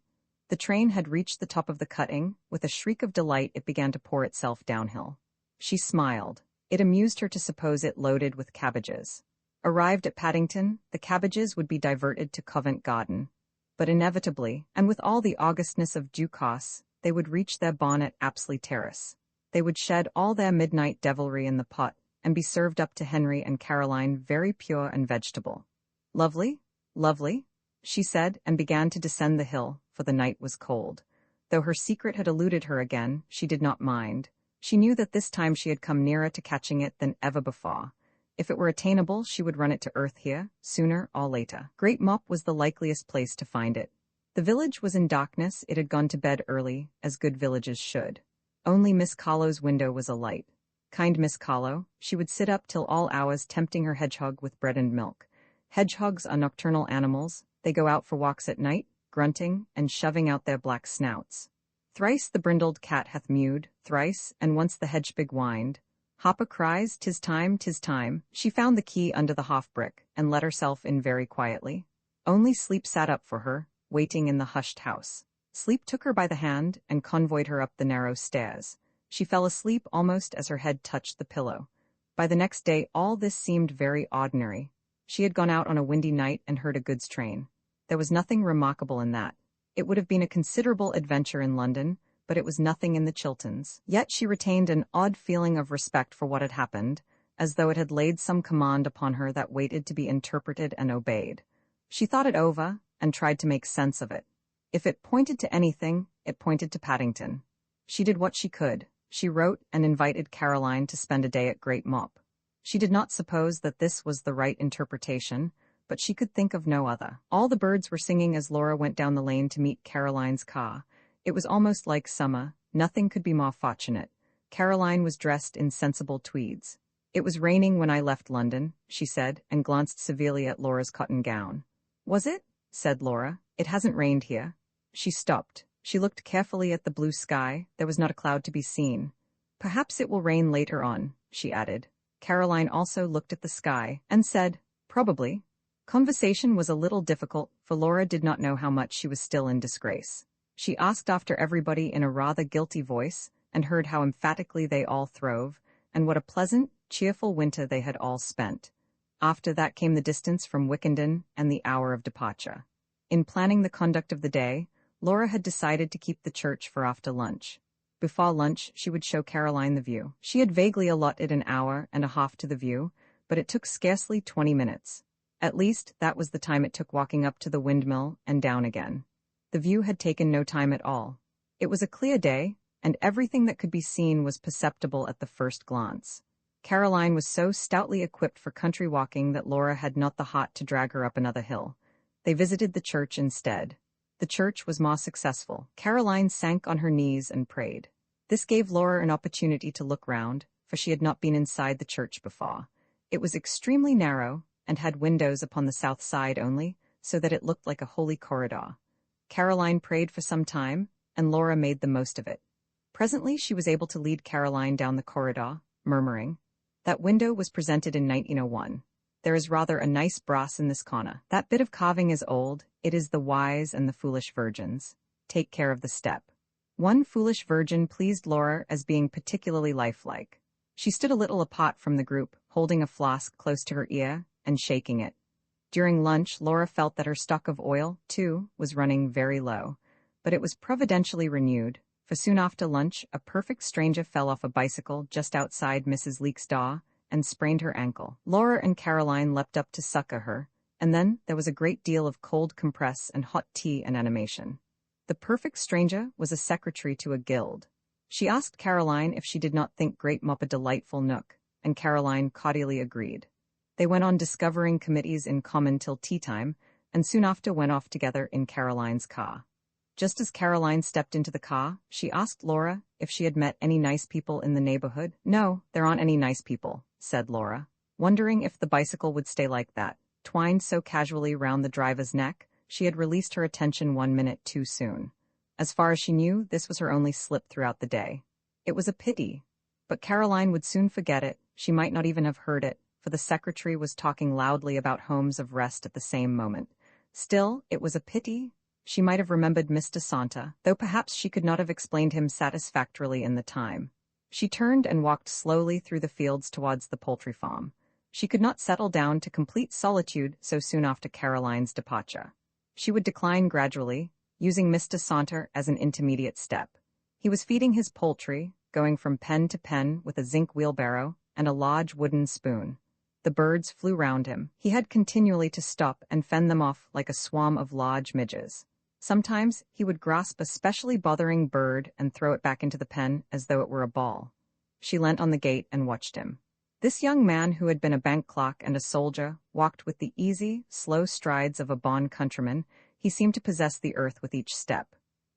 The train had reached the top of the cutting. With a shriek of delight it began to pour itself downhill. She smiled. It amused her to suppose it loaded with cabbages. Arrived at Paddington, the cabbages would be diverted to Covent Garden. But inevitably, and with all the augustness of due course, they would reach their barn at Apsley Terrace. They would shed all their midnight devilry in the pot, and be served up to Henry and Caroline very pure and vegetable. Lovely, lovely, she said, and began to descend the hill, for the night was cold. Though her secret had eluded her again, she did not mind. She knew that this time she had come nearer to catching it than ever before. If it were attainable, she would run it to earth here, sooner or later. Great Mop was the likeliest place to find it. The village was in darkness. It had gone to bed early, as good villages should. Only Miss Carlo's window was alight. Kind Miss Carlo, she would sit up till all hours tempting her hedgehog with bread and milk. Hedgehogs are nocturnal animals. They go out for walks at night, grunting and shoving out their black snouts. Thrice the brindled cat hath mewed, thrice, and once the hedgepig whined. Hopper cries, "'Tis time, 'tis time." She found the key under the half-brick, and let herself in very quietly. Only sleep sat up for her, waiting in the hushed house. Sleep took her by the hand, and convoyed her up the narrow stairs. She fell asleep almost as her head touched the pillow. By the next day all this seemed very ordinary. She had gone out on a windy night and heard a goods train. There was nothing remarkable in that. It would have been a considerable adventure in London, but it was nothing in the Chilterns. Yet she retained an odd feeling of respect for what had happened, as though it had laid some command upon her that waited to be interpreted and obeyed. She thought it over, and tried to make sense of it. If it pointed to anything, it pointed to Paddington. She did what she could. She wrote and invited Caroline to spend a day at Great Mop. She did not suppose that this was the right interpretation, but she could think of no other. All the birds were singing as Laura went down the lane to meet Caroline's car. It was almost like summer. Nothing could be more fortunate. Caroline was dressed in sensible tweeds. "It was raining when I left London," she said, and glanced severely at Laura's cotton gown. "Was it?" said Laura. "It hasn't rained here." She stopped. She looked carefully at the blue sky. There was not a cloud to be seen. "Perhaps it will rain later on," she added. Caroline also looked at the sky, and said, "Probably." Conversation was a little difficult, for Laura did not know how much she was still in disgrace. She asked after everybody in a rather guilty voice, and heard how emphatically they all throve, and what a pleasant, cheerful winter they had all spent. After that came the distance from Wickenden and the hour of departure. In planning the conduct of the day, Laura had decided to keep the church for after lunch. Before lunch, she would show Caroline the view. She had vaguely allotted an hour and a half to the view, but it took scarcely 20 minutes. At least, that was the time it took walking up to the windmill and down again. The view had taken no time at all. It was a clear day, and everything that could be seen was perceptible at the first glance. Caroline was so stoutly equipped for country walking that Laura had not the heart to drag her up another hill. They visited the church instead. The church was more successful. Caroline sank on her knees and prayed. This gave Laura an opportunity to look round, for she had not been inside the church before. It was extremely narrow, and had windows upon the south side only, so that it looked like a holy corridor. Caroline prayed for some time, and Laura made the most of it. Presently she was able to lead Caroline down the corridor, murmuring, "That window was presented in 1901. There is rather a nice brass in this corner. That bit of carving is old. It is the wise and the foolish virgins. Take care of the step." One foolish virgin pleased Laura as being particularly lifelike. She stood a little apart from the group, holding a flask close to her ear and shaking it. During lunch, Laura felt that her stock of oil, too, was running very low. But it was providentially renewed, for soon after lunch a perfect stranger fell off a bicycle just outside Mrs. Leake's door and sprained her ankle. Laura and Caroline leapt up to succor her, and then there was a great deal of cold compress and hot tea and animation. The perfect stranger was a secretary to a guild. She asked Caroline if she did not think Great Mop a delightful nook, and Caroline cordially agreed. They went on discovering committees in common till tea-time, and soon after went off together in Caroline's car. Just as Caroline stepped into the car, she asked Laura if she had met any nice people in the neighborhood. "No, there aren't any nice people," said Laura, wondering if the bicycle would stay like that. Twined so casually round the driver's neck, she had released her attention 1 minute too soon. As far as she knew, this was her only slip throughout the day. It was a pity. But Caroline would soon forget it. She might not even have heard it, for the secretary was talking loudly about homes of rest at the same moment. Still, it was a pity. She might have remembered Mr. Santa, though perhaps she could not have explained him satisfactorily in the time. She turned and walked slowly through the fields towards the poultry farm. She could not settle down to complete solitude so soon after Caroline's departure. She would decline gradually, using Mr. Santa as an intermediate step. He was feeding his poultry, going from pen to pen with a zinc wheelbarrow and a large wooden spoon. The birds flew round him. He had continually to stop and fend them off like a swarm of large midges. Sometimes he would grasp a specially bothering bird and throw it back into the pen as though it were a ball. She leant on the gate and watched him. This young man, who had been a bank clerk and a soldier, walked with the easy, slow strides of a born countryman. He seemed to possess the earth with each step.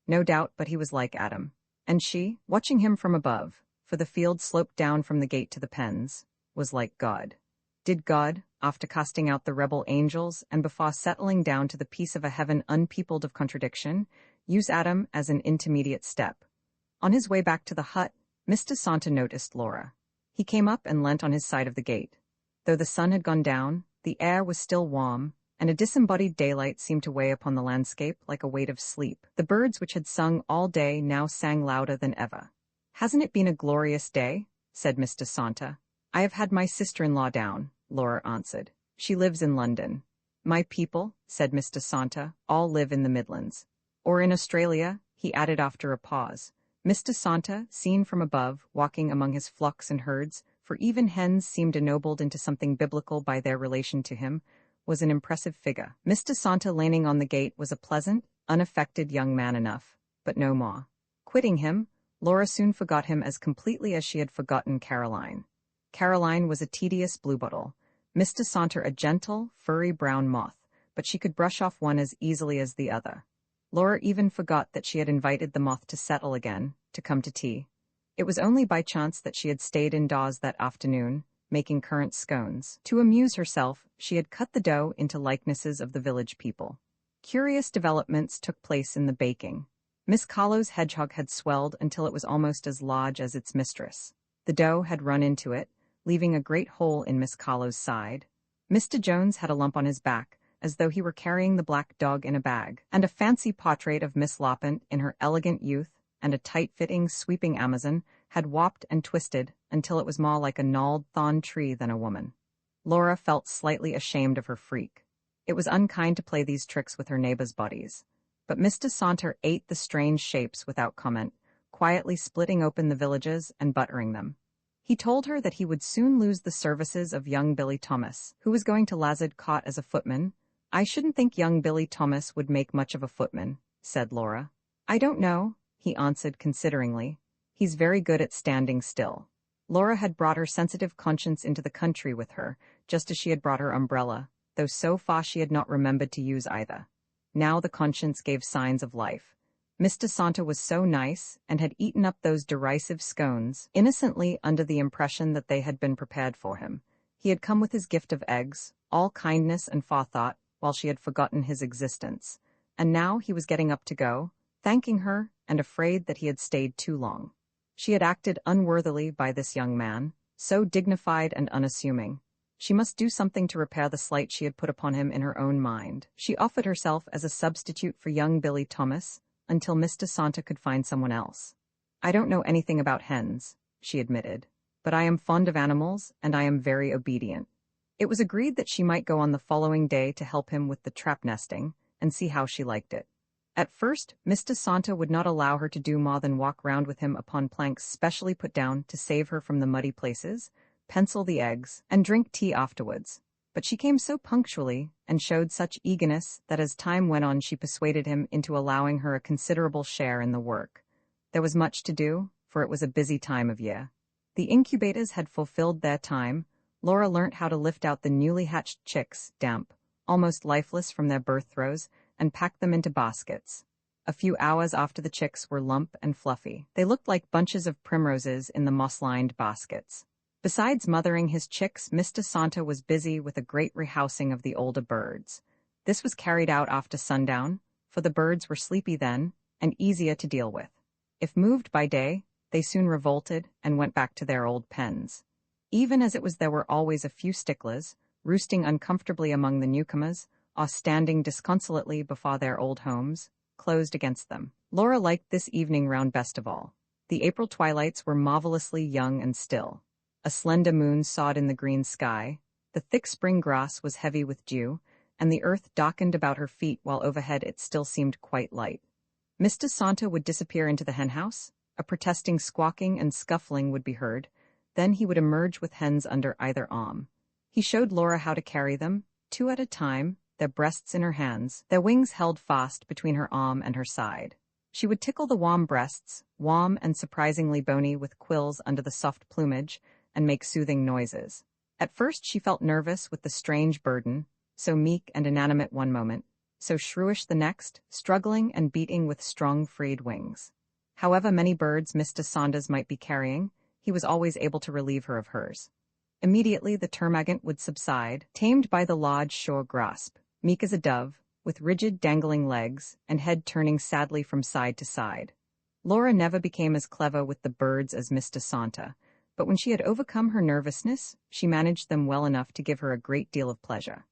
No doubt but he was like Adam. And she, watching him from above, for the field sloped down from the gate to the pens, was like God. Did God, after casting out the rebel angels and before settling down to the peace of a heaven unpeopled of contradiction, use Adam as an intermediate step? On his way back to the hut, Mr. Santa noticed Laura. He came up and leant on his side of the gate. Though the sun had gone down, the air was still warm, and a disembodied daylight seemed to weigh upon the landscape like a weight of sleep. The birds which had sung all day now sang louder than ever. "Hasn't it been a glorious day?" said Mr. Santa. "I have had my sister-in-law down," Laura answered. "She lives in London." "My people," said Mr. Santa, "all live in the Midlands." "Or in Australia," he added after a pause. Mr. Santa, seen from above, walking among his flocks and herds, for even hens seemed ennobled into something biblical by their relation to him, was an impressive figure. Mr. Santa, leaning on the gate, was a pleasant, unaffected young man enough, but no more. Quitting him, Laura soon forgot him as completely as she had forgotten Caroline. Caroline was a tedious bluebottle, Mr. Santa a gentle, furry brown moth, but she could brush off one as easily as the other. Laura even forgot that she had invited the moth to settle again, to come to tea. It was only by chance that she had stayed indoors that afternoon, making currant scones. To amuse herself, she had cut the dough into likenesses of the village people. Curious developments took place in the baking. Miss Carlo's hedgehog had swelled until it was almost as large as its mistress. The dough had run into it, leaving a great hole in Miss Carlo's side. Mr. Jones had a lump on his back, as though he were carrying the black dog in a bag, and a fancy portrait of Miss Loppant in her elegant youth, and a tight-fitting, sweeping Amazon, had warped and twisted until it was more like a gnarled thorn tree than a woman. Laura felt slightly ashamed of her freak. It was unkind to play these tricks with her neighbors' bodies. But Mr. Saunter ate the strange shapes without comment, quietly splitting open the villages and buttering them. He told her that he would soon lose the services of young Billy Thomas, who was going to Lazard Cot as a footman. "I shouldn't think young Billy Thomas would make much of a footman," said Laura. "I don't know," he answered consideringly. "He's very good at standing still." Laura had brought her sensitive conscience into the country with her, just as she had brought her umbrella, though so far she had not remembered to use either. Now the conscience gave signs of life. Mr. Saunter was so nice, and had eaten up those derisive scones, innocently under the impression that they had been prepared for him. He had come with his gift of eggs, all kindness and forethought, while she had forgotten his existence. And now he was getting up to go, thanking her, and afraid that he had stayed too long. She had acted unworthily by this young man, so dignified and unassuming. She must do something to repair the slight she had put upon him in her own mind. She offered herself as a substitute for young Billy Thomas, until Mr. Saunter could find someone else. "I don't know anything about hens," she admitted, "but I am fond of animals, and I am very obedient." It was agreed that she might go on the following day to help him with the trap nesting, and see how she liked it. At first, Mr. Saunter would not allow her to do more than walk round with him upon planks specially put down to save her from the muddy places, pencil the eggs, and drink tea afterwards. But she came so punctually, and showed such eagerness, that as time went on she persuaded him into allowing her a considerable share in the work. There was much to do, for it was a busy time of year. The incubators had fulfilled their time. Laura learnt how to lift out the newly hatched chicks, damp, almost lifeless from their birth throes, and pack them into baskets. A few hours after the chicks were lump and fluffy. They looked like bunches of primroses in the moss-lined baskets. Besides mothering his chicks, Mr. Saunter was busy with a great rehousing of the older birds. This was carried out after sundown, for the birds were sleepy then, and easier to deal with. If moved by day, they soon revolted and went back to their old pens. Even as it was, there were always a few sticklers, roosting uncomfortably among the newcomers, or standing disconsolately before their old homes, closed against them. Laura liked this evening round best of all. The April twilights were marvelously young and still. A slender moon sawed in the green sky, the thick spring grass was heavy with dew, and the earth darkened about her feet while overhead it still seemed quite light. Mr. Saunter would disappear into the henhouse, a protesting squawking and scuffling would be heard, then he would emerge with hens under either arm. He showed Laura how to carry them, 2 at a time, their breasts in her hands, their wings held fast between her arm and her side. She would tickle the warm breasts, warm and surprisingly bony with quills under the soft plumage, and make soothing noises. At first she felt nervous with the strange burden, so meek and inanimate one moment, so shrewish the next, struggling and beating with strong freed wings. However many birds Mr. Saunders might be carrying, he was always able to relieve her of hers. Immediately the termagant would subside, tamed by the large sure grasp, meek as a dove, with rigid dangling legs, and head turning sadly from side to side. Laura never became as clever with the birds as Mr. Saunter, but when she had overcome her nervousness, she managed them well enough to give her a great deal of pleasure.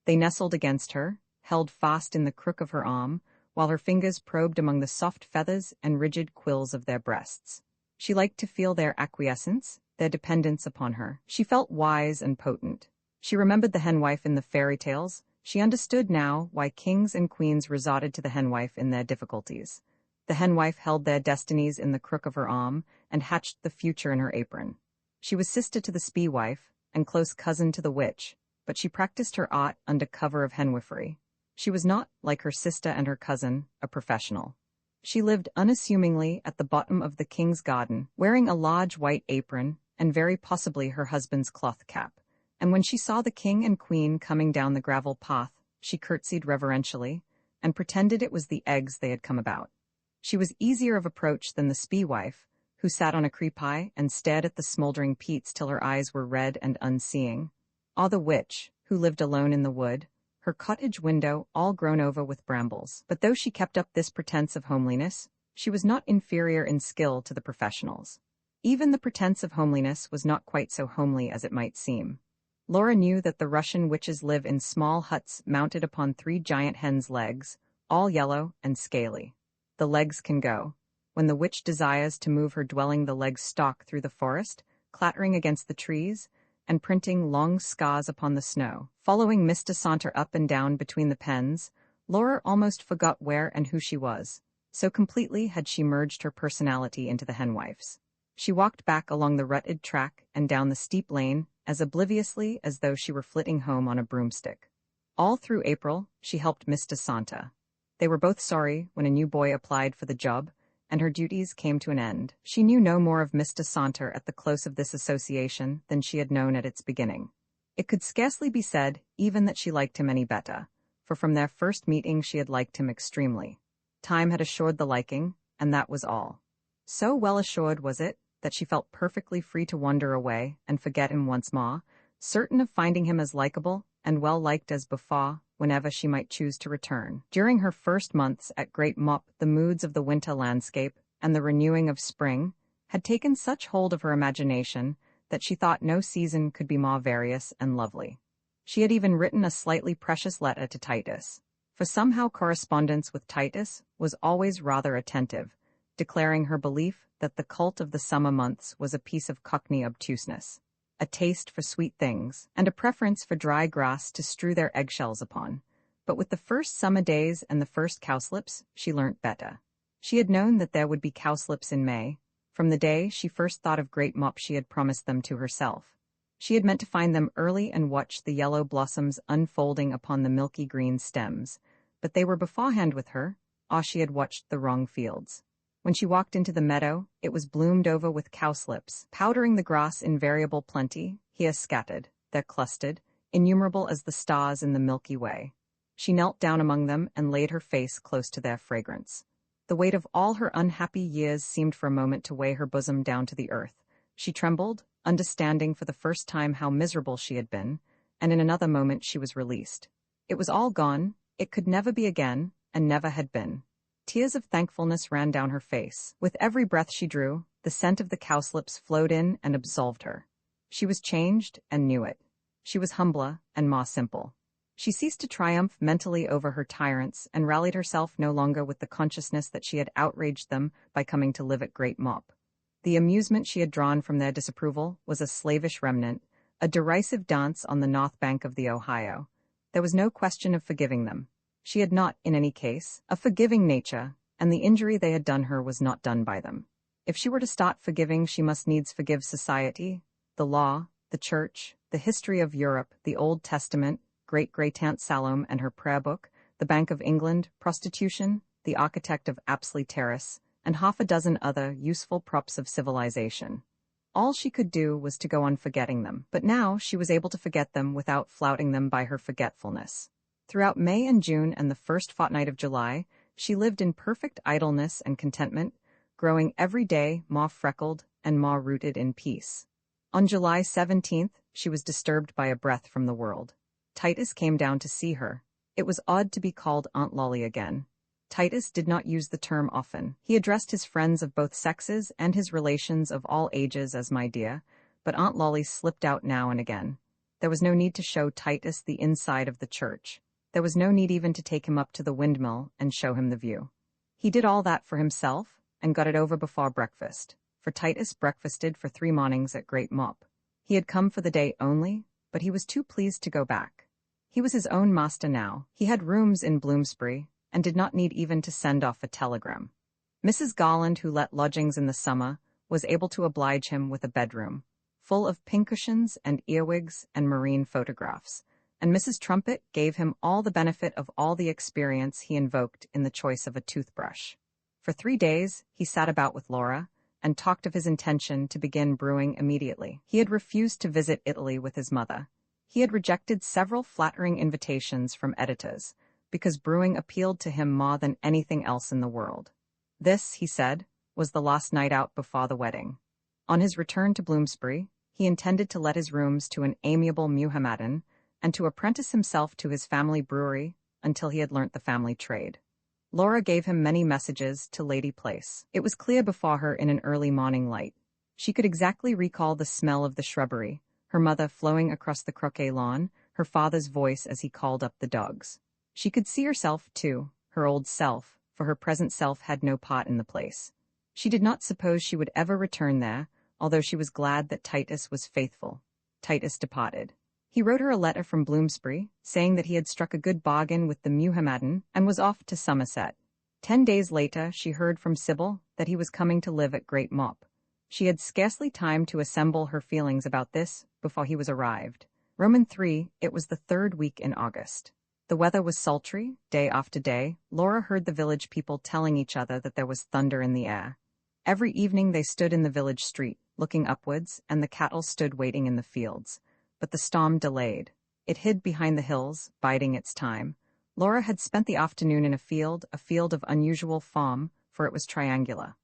They nestled against her, held fast in the crook of her arm, while her fingers probed among the soft feathers and rigid quills of their breasts. She liked to feel their acquiescence, their dependence upon her. She felt wise and potent. She remembered the henwife in the fairy tales. She understood now why kings and queens resorted to the henwife in their difficulties. The henwife held their destinies in the crook of her arm, and hatched the future in her apron. She was sister to the spee-wife, and close cousin to the witch, but she practiced her art under cover of henwifery. She was not, like her sister and her cousin, a professional. She lived unassumingly at the bottom of the king's garden, wearing a large white apron, and very possibly her husband's cloth cap, and when she saw the king and queen coming down the gravel path, she curtsied reverentially, and pretended it was the eggs they had come about. She was easier of approach than the spee-wife, who sat on a creepie and stared at the smoldering peats till her eyes were red and unseeing, or the witch, who lived alone in the wood, her cottage window all grown over with brambles. But though she kept up this pretense of homeliness, she was not inferior in skill to the professionals. Even the pretense of homeliness was not quite so homely as it might seem. Laura knew that the Russian witches live in small huts mounted upon 3 giant hens' legs, all yellow and scaly. The legs can go. When the witch desires to move her dwelling, the legs stalk through the forest, clattering against the trees, and printing long scars upon the snow. Following Mr. Saunter up and down between the pens, Laura almost forgot where and who she was. So completely had she merged her personality into the henwife's. She walked back along the rutted track and down the steep lane as obliviously as though she were flitting home on a broomstick. All through April, she helped Mr. Santa. They were both sorry when a new boy applied for the job, and her duties came to an end. She knew no more of Mr. Saunter at the close of this association than she had known at its beginning. It could scarcely be said even that she liked him any better, for from their first meeting she had liked him extremely. Time had assured the liking, and that was all. So well assured was it that she felt perfectly free to wander away and forget him once more, certain of finding him as likable and well-liked as before whenever she might choose to return. During her first months at Great Mop, the moods of the winter landscape and the renewing of spring had taken such hold of her imagination that she thought no season could be more various and lovely. She had even written a slightly precious letter to Titus, for somehow correspondence with Titus was always rather attentive, declaring her belief that the cult of the summer months was a piece of Cockney obtuseness, a taste for sweet things, and a preference for dry grass to strew their eggshells upon. But with the first summer days and the first cowslips, she learnt better. She had known that there would be cowslips in May. From the day she first thought of Great Mop, she had promised them to herself. She had meant to find them early and watch the yellow blossoms unfolding upon the milky green stems, but they were beforehand with her, or she had watched the wrong fields. When she walked into the meadow, it was bloomed over with cowslips, powdering the grass in variable plenty, here scattered, there clustered, innumerable as the stars in the Milky Way. She knelt down among them and laid her face close to their fragrance. The weight of all her unhappy years seemed for a moment to weigh her bosom down to the earth. She trembled, understanding for the first time how miserable she had been, and in another moment she was released. It was all gone, it could never be again, and never had been. Tears of thankfulness ran down her face. With every breath she drew, the scent of the cowslips flowed in and absolved her. She was changed and knew it. She was humbler and more simple. She ceased to triumph mentally over her tyrants and rallied herself no longer with the consciousness that she had outraged them by coming to live at Great Mop. The amusement she had drawn from their disapproval was a slavish remnant, a derisive dance on the north bank of the Ohio. There was no question of forgiving them. She had not, in any case, a forgiving nature, and the injury they had done her was not done by them. If she were to start forgiving, she must needs forgive society, the law, the church, the history of Europe, the Old Testament, great-great-aunt Salome and her prayer book, the Bank of England, prostitution, the architect of Apsley Terrace, and half a dozen other useful props of civilization. All she could do was to go on forgetting them, but now she was able to forget them without flouting them by her forgetfulness. Throughout May and June and the first fortnight of July, she lived in perfect idleness and contentment, growing every day more freckled and more rooted in peace. On July 17th, she was disturbed by a breath from the world. Titus came down to see her. It was odd to be called Aunt Lolly again. Titus did not use the term often. He addressed his friends of both sexes and his relations of all ages as my dear, but Aunt Lolly slipped out now and again. There was no need to show Titus the inside of the church. There was no need even to take him up to the windmill and show him the view. He did all that for himself and got it over before breakfast, for Titus breakfasted for 3 mornings at Great Mop. He had come for the day only, but he was too pleased to go back. He was his own master now. He had rooms in Bloomsbury and did not need even to send off a telegram. Mrs. Garland, who let lodgings in the summer, was able to oblige him with a bedroom, full of pincushions and earwigs and marine photographs, and Mrs. Trumpet gave him all the benefit of all the experience he invoked in the choice of a toothbrush. For 3 days, he sat about with Laura and talked of his intention to begin brewing immediately. He had refused to visit Italy with his mother. He had rejected several flattering invitations from editors, because brewing appealed to him more than anything else in the world. This, he said, was the last night out before the wedding. On his return to Bloomsbury, he intended to let his rooms to an amiable Muhammadan and to apprentice himself to his family brewery until he had learnt the family trade. Laura gave him many messages to Lady Place. It was clear before her in an early morning light. She could exactly recall the smell of the shrubbery, her mother flowing across the croquet lawn, her father's voice as he called up the dogs. She could see herself, too, her old self, for her present self had no part in the place. She did not suppose she would ever return there, although she was glad that Titus was faithful. Titus departed. He wrote her a letter from Bloomsbury, saying that he had struck a good bargain with the Muhammadan and was off to Somerset. 10 days later, she heard from Sybil that he was coming to live at Great Mop. She had scarcely time to assemble her feelings about this before he was arrived. Roman 3, it was the 3rd week in August. The weather was sultry, day after day. Laura heard the village people telling each other that there was thunder in the air. Every evening they stood in the village street, looking upwards, and the cattle stood waiting in the fields. But the storm delayed. It hid behind the hills, biding its time. Laura had spent the afternoon in a field of unusual form, for it was triangular.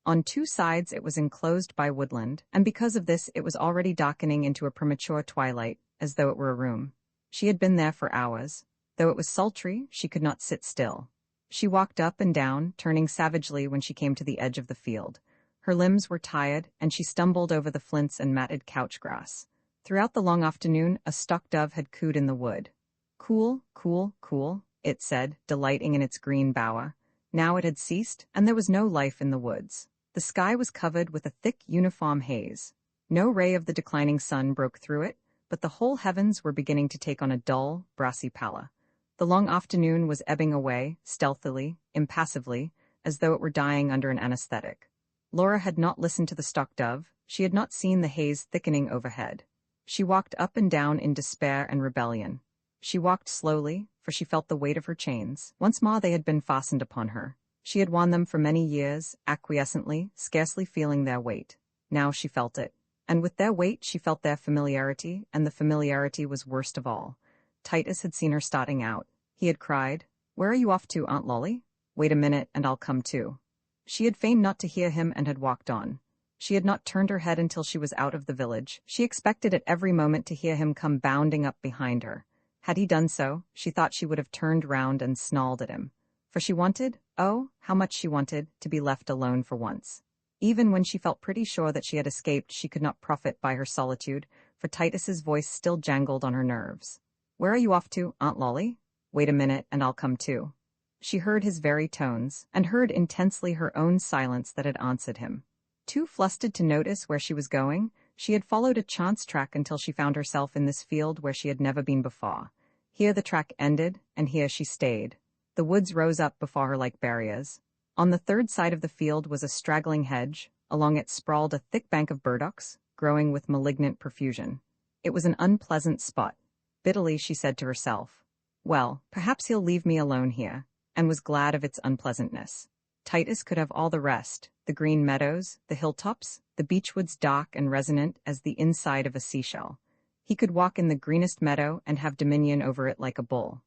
On 2 sides it was enclosed by woodland, and because of this it was already darkening into a premature twilight, as though it were a room. She had been there for hours. Though it was sultry, she could not sit still. She walked up and down, turning savagely when she came to the edge of the field. Her limbs were tired, and she stumbled over the flints and matted couch grass. Throughout the long afternoon, a stock dove had cooed in the wood. Cool, cool, cool, it said, delighting in its green bower. Now it had ceased, and there was no life in the woods. The sky was covered with a thick, uniform haze. No ray of the declining sun broke through it, but the whole heavens were beginning to take on a dull, brassy pallor. The long afternoon was ebbing away, stealthily, impassively, as though it were dying under an anesthetic. Laura had not listened to the stock dove. She had not seen the haze thickening overhead. She walked up and down in despair and rebellion. She walked slowly, for she felt the weight of her chains. Once more they had been fastened upon her. She had worn them for many years, acquiescently, scarcely feeling their weight. Now she felt it. And with their weight she felt their familiarity, and the familiarity was worst of all. Titus had seen her starting out. He had cried, "Where are you off to, Aunt Lolly? Wait a minute, and I'll come too." She had feigned not to hear him and had walked on. She had not turned her head until she was out of the village. She expected at every moment to hear him come bounding up behind her. Had he done so, she thought she would have turned round and snarled at him. For she wanted, oh, how much she wanted, to be left alone for once. Even when she felt pretty sure that she had escaped, she could not profit by her solitude, for Titus's voice still jangled on her nerves. "Where are you off to, Aunt Lolly? Wait a minute, and I'll come too." She heard his very tones, and heard intensely her own silence that had answered him. Too flustered to notice where she was going, she had followed a chance track until she found herself in this field where she had never been before. Here the track ended, and here she stayed. The woods rose up before her like barriers. On the 3rd side of the field was a straggling hedge. Along it sprawled a thick bank of burdocks, growing with malignant profusion. It was an unpleasant spot. Bitterly she said to herself, "Well, perhaps he'll leave me alone here," and was glad of its unpleasantness. Titus could have all the rest, the green meadows, the hilltops, the beechwoods dark and resonant as the inside of a seashell. He could walk in the greenest meadow and have dominion over it like a bull.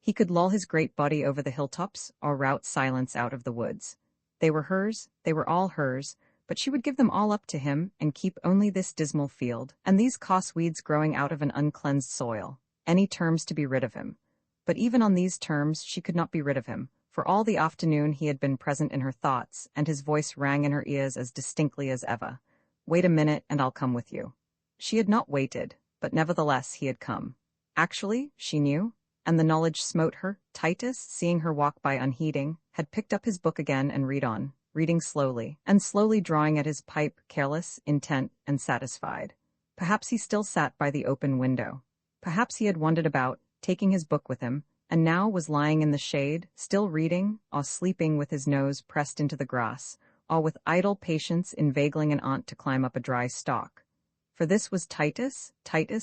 He could lull his great body over the hilltops or rout silence out of the woods. They were hers, they were all hers, but she would give them all up to him and keep only this dismal field, and these coss weeds growing out of an uncleansed soil. Any terms to be rid of him. But even on these terms she could not be rid of him. For all the afternoon he had been present in her thoughts, and his voice rang in her ears as distinctly as ever. "Wait a minute, and I'll come with you." She had not waited, but nevertheless he had come. Actually, she knew, and the knowledge smote her. Titus, seeing her walk by unheeding, had picked up his book again and read on, reading slowly, and slowly drawing at his pipe, careless, intent, and satisfied. Perhaps he still sat by the open window. Perhaps he had wandered about, taking his book with him, and now was lying in the shade, still reading, or sleeping with his nose pressed into the grass, or with idle patience inveigling an aunt to climb up a dry stalk. For this was Titus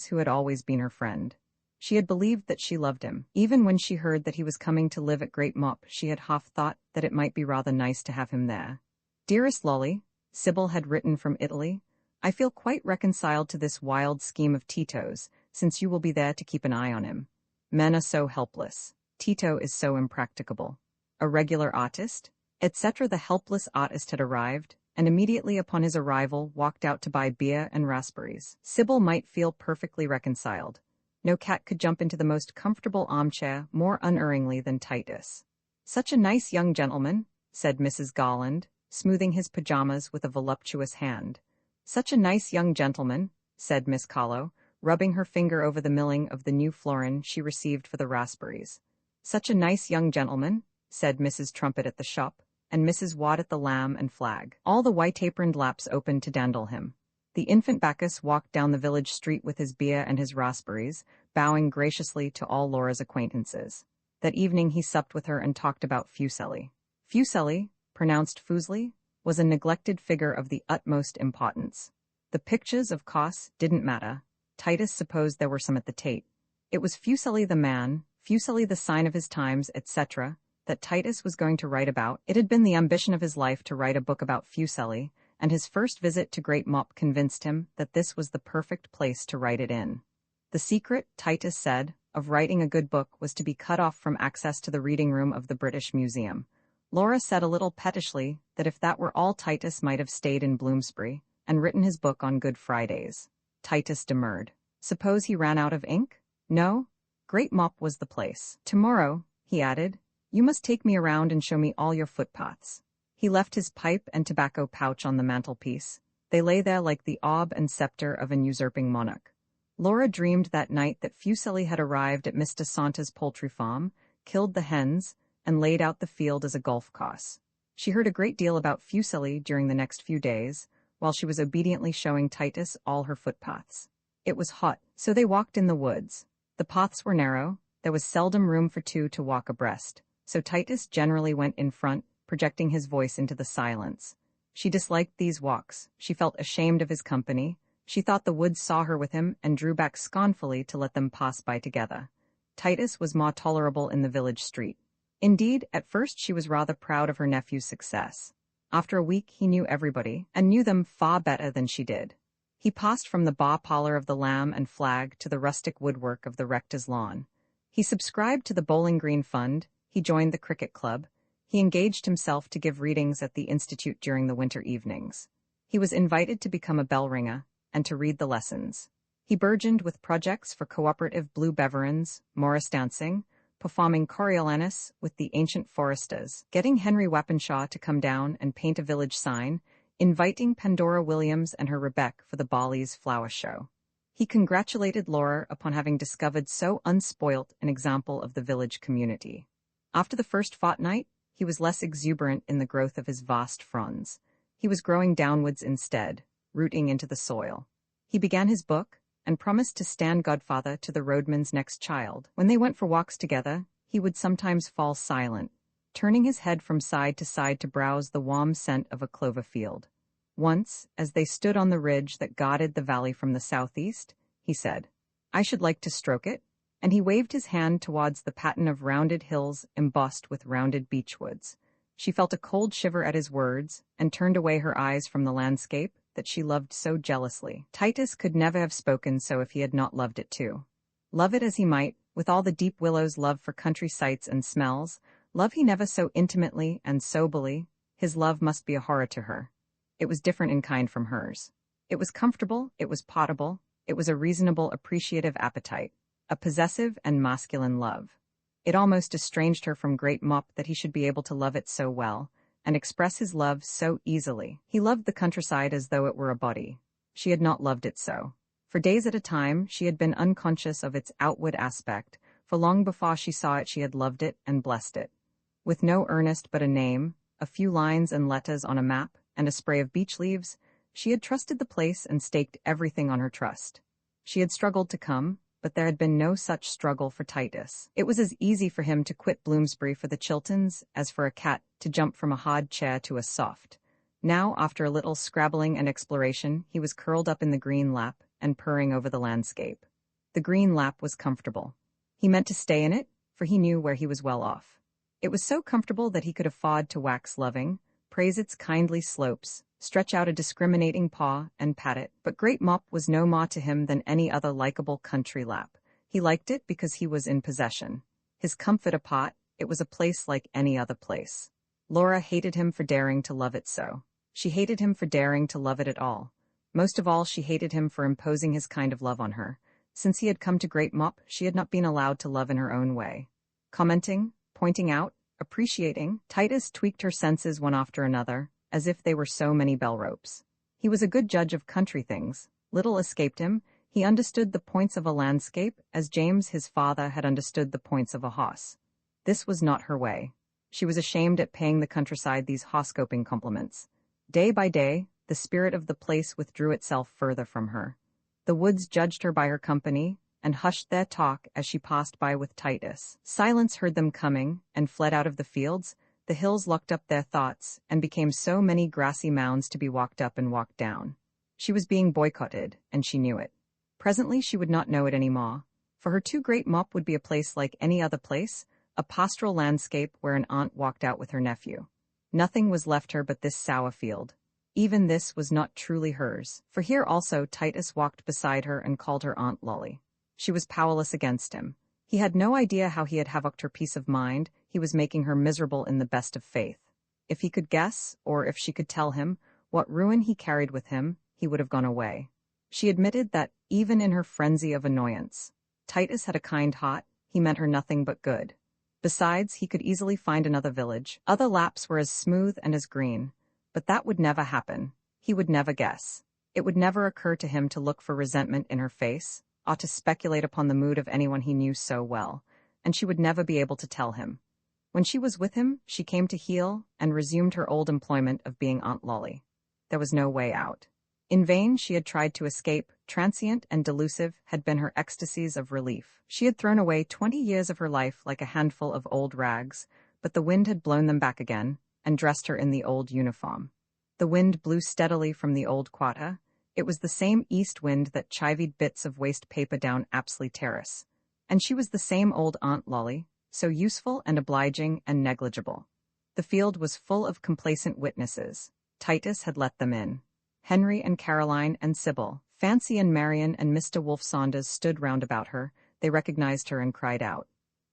who had always been her friend. She had believed that she loved him. Even when she heard that he was coming to live at Great Mop, she had half thought that it might be rather nice to have him there. "Dearest Lolly," Sybil had written from Italy, "I feel quite reconciled to this wild scheme of Tito's, since you will be there to keep an eye on him. Men are so helpless. Tito is so impracticable. A regular artist?" etc. The helpless artist had arrived, and immediately upon his arrival walked out to buy beer and raspberries. Sybil might feel perfectly reconciled. No cat could jump into the most comfortable armchair more unerringly than Titus. "Such a nice young gentleman," said Mrs. Garland, smoothing his pajamas with a voluptuous hand. "Such a nice young gentleman," said Miss Carlo, rubbing her finger over the milling of the new florin she received for the raspberries. "Such a nice young gentleman," said Mrs. Trumpet at the shop, and Mrs. Watt at the lamb and flag. All the white-aproned laps opened to dandle him. The infant Bacchus walked down the village street with his beer and his raspberries, bowing graciously to all Laura's acquaintances. That evening he supped with her and talked about Fuseli. Fuseli, pronounced Fuseli, was a neglected figure of the utmost importance. The pictures, of course, didn't matter. Titus supposed there were some at the Tate. It was Fuseli the man, Fuseli the sign of his times, etc., that Titus was going to write about. It had been the ambition of his life to write a book about Fuseli, and his first visit to Great Mop convinced him that this was the perfect place to write it in. The secret, Titus said, of writing a good book was to be cut off from access to the reading room of the British Museum. Laura said a little pettishly that if that were all, Titus might have stayed in Bloomsbury and written his book on Good Fridays. Titus demurred. Suppose he ran out of ink? No? Great Mop was the place. "Tomorrow," he added, "you must take me around and show me all your footpaths." He left his pipe and tobacco pouch on the mantelpiece. They lay there like the orb and scepter of an usurping monarch. Laura dreamed that night that Fuseli had arrived at Mr. Saunter's poultry farm, killed the hens, and laid out the field as a golf course. She heard a great deal about Fuseli during the next few days, while she was obediently showing Titus all her footpaths. It was hot, so they walked in the woods. The paths were narrow, there was seldom room for two to walk abreast, so Titus generally went in front, projecting his voice into the silence. She disliked these walks, she felt ashamed of his company, she thought the woods saw her with him and drew back scornfully to let them pass by together. Titus was more tolerable in the village street. Indeed, at first she was rather proud of her nephew's success. After a week he knew everybody, and knew them far better than she did. He passed from the bar parlor of the Lamb and Flag to the rustic woodwork of the rector's lawn. He subscribed to the Bowling Green Fund, he joined the cricket club, he engaged himself to give readings at the Institute during the winter evenings. He was invited to become a bell ringer, and to read the lessons. He burgeoned with projects for cooperative blue beverins, Morris dancing, performing Coriolanus with the ancient foresters, getting Henry Wappenshaw to come down and paint a village sign, inviting Pandora Williams and her Rebecca for the Bali's flower show. He congratulated Laura upon having discovered so unspoilt an example of the village community. After the first fortnight, he was less exuberant in the growth of his vast fronds. He was growing downwards instead, rooting into the soil. He began his book, and promised to stand godfather to the roadman's next child. When they went for walks together, he would sometimes fall silent, turning his head from side to browse the warm scent of a clover field. Once, as they stood on the ridge that guarded the valley from the southeast, he said, "I should like to stroke it," and he waved his hand towards the pattern of rounded hills embossed with rounded beechwoods. She felt a cold shiver at his words, and turned away her eyes from the landscape that she loved so jealously. Titus could never have spoken so if he had not loved it too. Love it as he might, with all the deep Willowes' love for country sights and smells, love he never so intimately and soberly, his love must be a horror to her. It was different in kind from hers. It was comfortable, it was potable, it was a reasonable appreciative appetite, a possessive and masculine love. It almost estranged her from Great Mop that he should be able to love it so well, and express his love so easily. He loved the countryside as though it were a body. She had not loved it so. For days at a time, she had been unconscious of its outward aspect, for long before she saw it she had loved it and blessed it. With no earnest but a name, a few lines and letters on a map, and a spray of beech leaves, she had trusted the place and staked everything on her trust. She had struggled to come, but there had been no such struggle for Titus. It was as easy for him to quit Bloomsbury for the Chilterns as for a cat to jump from a hard chair to a soft. Now, after a little scrabbling and exploration, he was curled up in the green lap and purring over the landscape. The green lap was comfortable. He meant to stay in it, for he knew where he was well off. It was so comfortable that he could afford to wax loving, praise its kindly slopes, stretch out a discriminating paw, and pat it, but Great Mop was no more to him than any other likable country lap. He liked it because he was in possession. His comfort apart, it was a place like any other place. Laura hated him for daring to love it so. She hated him for daring to love it at all. Most of all, she hated him for imposing his kind of love on her. Since he had come to Great Mop, she had not been allowed to love in her own way. Commenting, pointing out, appreciating, Titus tweaked her senses one after another, as if they were so many bell ropes. He was a good judge of country things. Little escaped him. He understood the points of a landscape as James, his father, had understood the points of a hoss. This was not her way. She was ashamed at paying the countryside these horoscoping compliments. Day by day, the spirit of the place withdrew itself further from her. The woods judged her by her company, and hushed their talk as she passed by with Titus. Silence heard them coming, and fled out of the fields. The hills locked up their thoughts, and became so many grassy mounds to be walked up and walked down. She was being boycotted, and she knew it. Presently she would not know it any more. For her too great mop would be a place like any other place, a pastoral landscape where an aunt walked out with her nephew. Nothing was left her but this sour field. Even this was not truly hers, for here also Titus walked beside her and called her Aunt Lolly. She was powerless against him. He had no idea how he had havocked her peace of mind. He was making her miserable in the best of faith. If he could guess, or if she could tell him, what ruin he carried with him, he would have gone away. She admitted that, even in her frenzy of annoyance, Titus had a kind heart. He meant her nothing but good. Besides, he could easily find another village. Other laps were as smooth and as green. But that would never happen. He would never guess. It would never occur to him to look for resentment in her face, or to speculate upon the mood of anyone he knew so well, and she would never be able to tell him. When she was with him, she came to heel and resumed her old employment of being Aunt Lolly. There was no way out. In vain she had tried to escape. Transient and delusive had been her ecstasies of relief. She had thrown away 20 years of her life like a handful of old rags, but the wind had blown them back again, and dressed her in the old uniform. The wind blew steadily from the old quarter. It was the same east wind that chivied bits of waste paper down Apsley Terrace. And she was the same old Aunt Lolly, so useful and obliging and negligible. The field was full of complacent witnesses. Titus had let them in. Henry and Caroline and Sybil, Fancy and Marion and Mr. Wolfe Saunders stood round about her. They recognized her and cried out,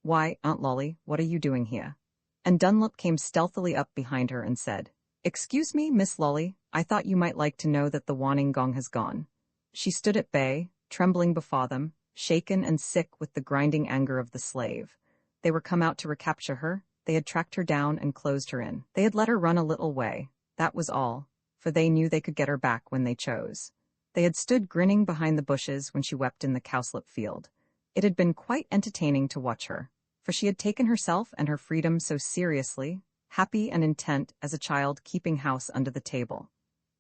"Why, Aunt Lolly, what are you doing here?" And Dunlop came stealthily up behind her and said, "Excuse me, Miss Lolly, I thought you might like to know that the warning gong has gone." She stood at bay, trembling before them, shaken and sick with the grinding anger of the slave. They were come out to recapture her. They had tracked her down and closed her in. They had let her run a little way. That was all, for they knew they could get her back when they chose. They had stood grinning behind the bushes when she wept in the cowslip field. It had been quite entertaining to watch her, for she had taken herself and her freedom so seriously, happy and intent as a child keeping house under the table.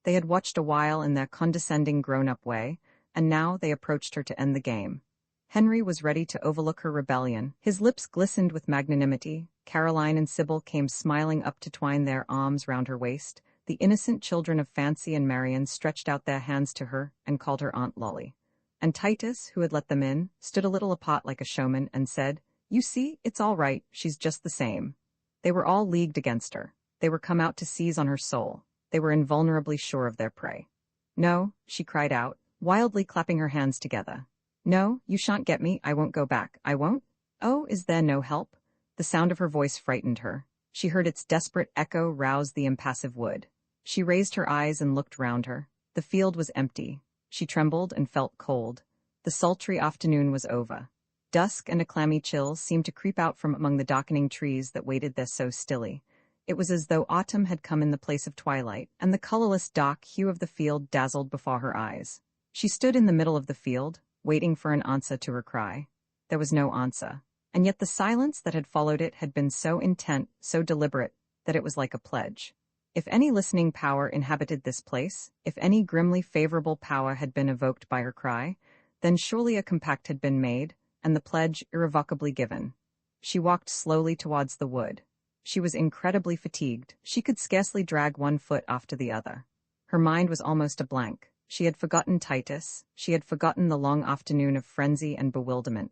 They had watched a while in their condescending grown-up way, and now they approached her to end the game. Henry was ready to overlook her rebellion. His lips glistened with magnanimity. Caroline and Sybil came smiling up to twine their arms round her waist. The innocent children of Fancy and Marion stretched out their hands to her and called her Aunt Lolly. And Titus, who had let them in, stood a little apart like a showman and said, "You see, it's all right, she's just the same." They were all leagued against her. They were come out to seize on her soul. They were invulnerably sure of their prey. "No," she cried out, wildly clapping her hands together. "No, you shan't get me. I won't go back. I won't. Oh, is there no help?" The sound of her voice frightened her. She heard its desperate echo rouse the impassive wood. She raised her eyes and looked round her. The field was empty. She trembled and felt cold. The sultry afternoon was over. Dusk and a clammy chill seemed to creep out from among the darkening trees that waited there so stilly. It was as though autumn had come in the place of twilight, and the colorless dark hue of the field dazzled before her eyes. She stood in the middle of the field, waiting for an answer to her cry. There was no answer, and yet the silence that had followed it had been so intent, so deliberate, that it was like a pledge. If any listening power inhabited this place, if any grimly favorable power had been evoked by her cry, then surely a compact had been made, and the pledge irrevocably given. She walked slowly towards the wood. She was incredibly fatigued. She could scarcely drag one foot after the other. Her mind was almost a blank. She had forgotten Titus. She had forgotten the long afternoon of frenzy and bewilderment.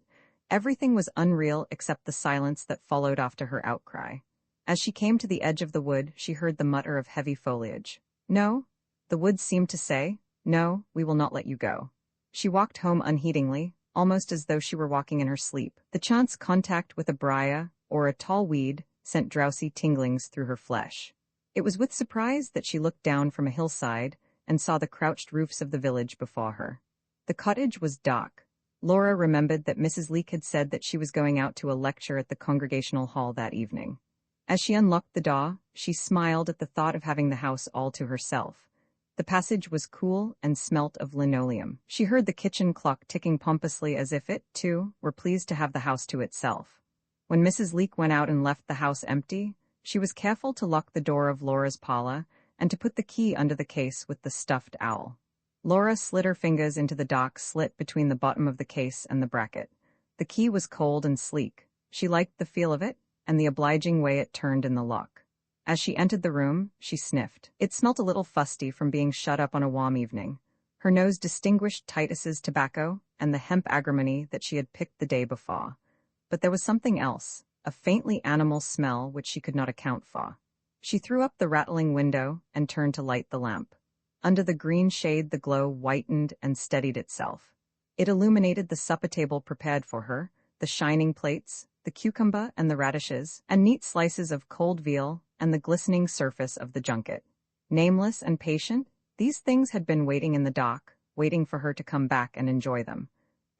Everything was unreal except the silence that followed after her outcry. As she came to the edge of the wood, she heard the mutter of heavy foliage. "No," the wood seemed to say, "no, we will not let you go." She walked home unheedingly, almost as though she were walking in her sleep. The chance contact with a briar or a tall weed sent drowsy tinglings through her flesh. It was with surprise that she looked down from a hillside and saw the crouched roofs of the village before her. The cottage was dark. Laura remembered that Mrs. Leake had said that she was going out to a lecture at the Congregational Hall that evening. As she unlocked the door, she smiled at the thought of having the house all to herself. The passage was cool and smelt of linoleum. She heard the kitchen clock ticking pompously as if it, too, were pleased to have the house to itself. When Mrs. Leake went out and left the house empty, she was careful to lock the door of Laura's parlor and to put the key under the case with the stuffed owl. Laura slid her fingers into the dark slit between the bottom of the case and the bracket. The key was cold and sleek. She liked the feel of it and the obliging way it turned in the lock. As she entered the room, she sniffed. It smelt a little fusty from being shut up on a warm evening. Her nose distinguished Titus's tobacco and the hemp agrimony that she had picked the day before. But there was something else, a faintly animal smell which she could not account for. She threw up the rattling window and turned to light the lamp. Under the green shade the glow whitened and steadied itself. It illuminated the supper table prepared for her, the shining plates, the cucumber and the radishes, and neat slices of cold veal, and the glistening surface of the junket. Nameless and patient, these things had been waiting in the dock, waiting for her to come back and enjoy them.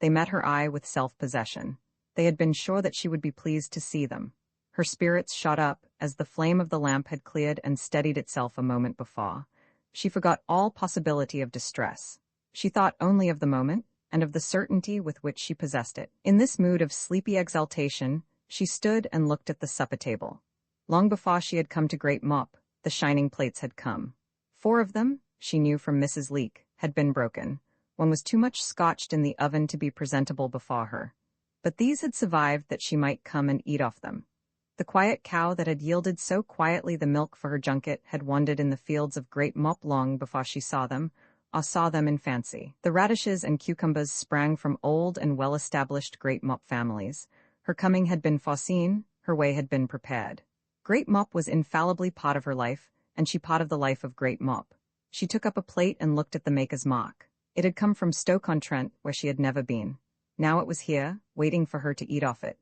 They met her eye with self-possession. They had been sure that she would be pleased to see them. Her spirits shot up as the flame of the lamp had cleared and steadied itself a moment before. She forgot all possibility of distress. She thought only of the moment, and of the certainty with which she possessed it. In this mood of sleepy exaltation, she stood and looked at the supper table. Long before she had come to Great Mop, the shining plates had come. 4 of them, she knew from Mrs. Leake, had been broken. One was too much scotched in the oven to be presentable before her. But these had survived that she might come and eat off them. The quiet cow that had yielded so quietly the milk for her junket had wandered in the fields of Great Mop long before she saw them, or saw them in fancy. The radishes and cucumbers sprang from old and well-established Great Mop families. Her coming had been foreseen, her way had been prepared. Great Mop was infallibly part of her life, and she part of the life of Great Mop. She took up a plate and looked at the maker's mark. It had come from Stoke-on-Trent, where she had never been. Now it was here, waiting for her to eat off it.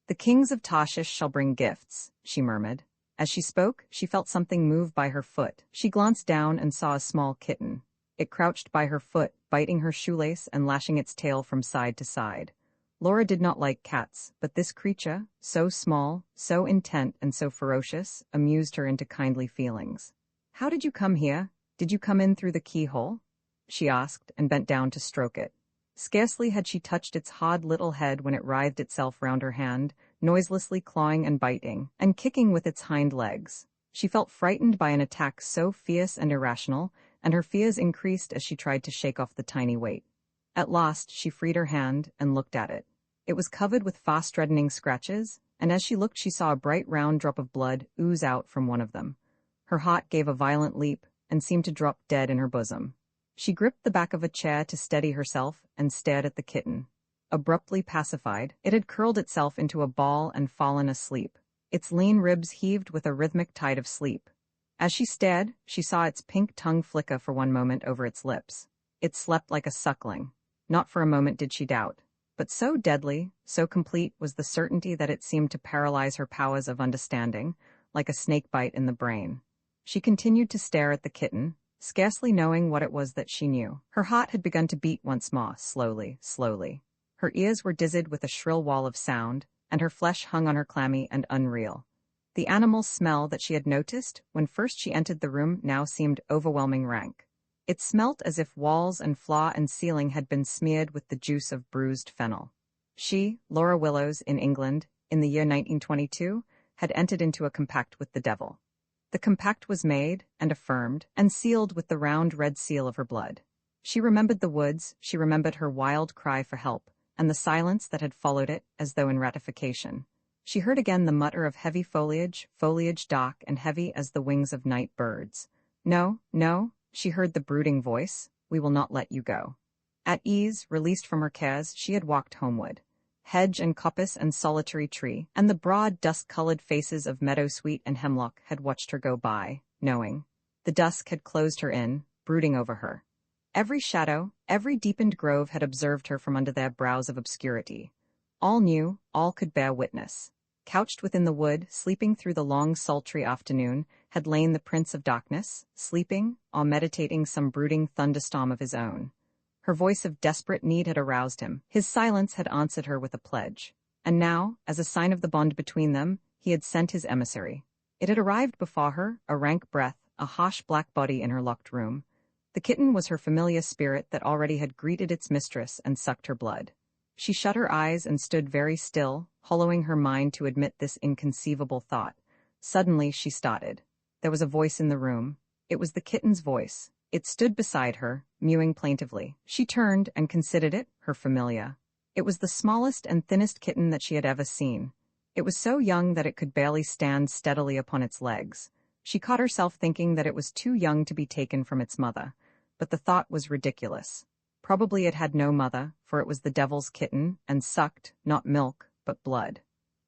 "The kings of Tarshish shall bring gifts," she murmured. As she spoke, she felt something move by her foot. She glanced down and saw a small kitten. It crouched by her foot, biting her shoelace and lashing its tail from side to side. Laura did not like cats, but this creature, so small, so intent and so ferocious, amused her into kindly feelings. "How did you come here? Did you come in through the keyhole?" she asked, and bent down to stroke it. Scarcely had she touched its hard little head when it writhed itself round her hand, noiselessly clawing and biting, and kicking with its hind legs. She felt frightened by an attack so fierce and irrational, and her fears increased as she tried to shake off the tiny weight. At last she freed her hand and looked at it. It was covered with fast-reddening scratches, and as she looked she saw a bright round drop of blood ooze out from one of them. Her heart gave a violent leap and seemed to drop dead in her bosom. She gripped the back of a chair to steady herself and stared at the kitten. Abruptly pacified, it had curled itself into a ball and fallen asleep. Its lean ribs heaved with a rhythmic tide of sleep. As she stared, she saw its pink tongue flicker for one moment over its lips. It slept like a suckling. Not for a moment did she doubt. But so deadly, so complete was the certainty that it seemed to paralyze her powers of understanding, like a snake bite in the brain. She continued to stare at the kitten, scarcely knowing what it was that she knew. Her heart had begun to beat once more, slowly, slowly. Her ears were dizzied with a shrill wall of sound, and her flesh hung on her clammy and unreal. The animal smell that she had noticed when first she entered the room now seemed overwhelming rank. It smelt as if walls and floor and ceiling had been smeared with the juice of bruised fennel. She, Laura Willowes, in England, in the year 1922, had entered into a compact with the devil. The compact was made, and affirmed, and sealed with the round red seal of her blood. She remembered the woods, she remembered her wild cry for help, and the silence that had followed it, as though in ratification. She heard again the mutter of heavy foliage, foliage dark and heavy as the wings of night birds. "No, no," she heard the brooding voice, "we will not let you go." At ease, released from her cares, she had walked homeward. Hedge and coppice and solitary tree, and the broad dust-colored faces of meadowsweet and hemlock had watched her go by, knowing. The dusk had closed her in, brooding over her. Every shadow, every deepened grove had observed her from under their brows of obscurity. All knew, all could bear witness. Couched within the wood, sleeping through the long sultry afternoon, had lain the Prince of Darkness, sleeping, or meditating some brooding thunderstorm of his own. Her voice of desperate need had aroused him. His silence had answered her with a pledge. And now, as a sign of the bond between them, he had sent his emissary. It had arrived before her, a rank breath, a harsh black body in her locked room. The kitten was her familiar spirit that already had greeted its mistress and sucked her blood. She shut her eyes and stood very still, hollowing her mind to admit this inconceivable thought. Suddenly she started. There was a voice in the room. It was the kitten's voice. It stood beside her, mewing plaintively. She turned and considered it, her familiar. It was the smallest and thinnest kitten that she had ever seen. It was so young that it could barely stand steadily upon its legs. She caught herself thinking that it was too young to be taken from its mother. But the thought was ridiculous. Probably it had no mother, for it was the devil's kitten, and sucked, not milk, but blood.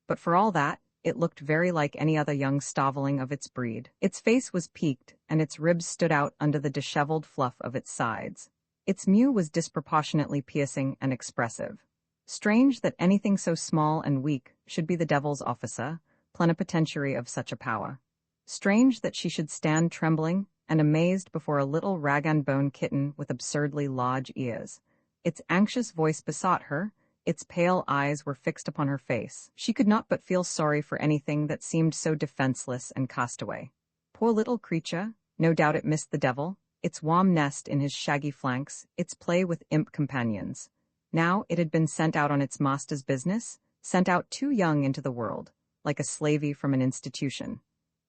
But for all that, it looked very like any other young starveling of its breed. Its face was peaked, and its ribs stood out under the disheveled fluff of its sides. Its mew was disproportionately piercing and expressive. Strange that anything so small and weak should be the devil's officer, plenipotentiary of such a power. Strange that she should stand trembling and amazed before a little rag-and-bone kitten with absurdly large ears. Its anxious voice besought her. Its pale eyes were fixed upon her face. She could not but feel sorry for anything that seemed so defenseless and castaway. Poor little creature, no doubt it missed the devil, its warm nest in his shaggy flanks, its play with imp companions. Now it had been sent out on its master's business, sent out too young into the world, like a slavey from an institution.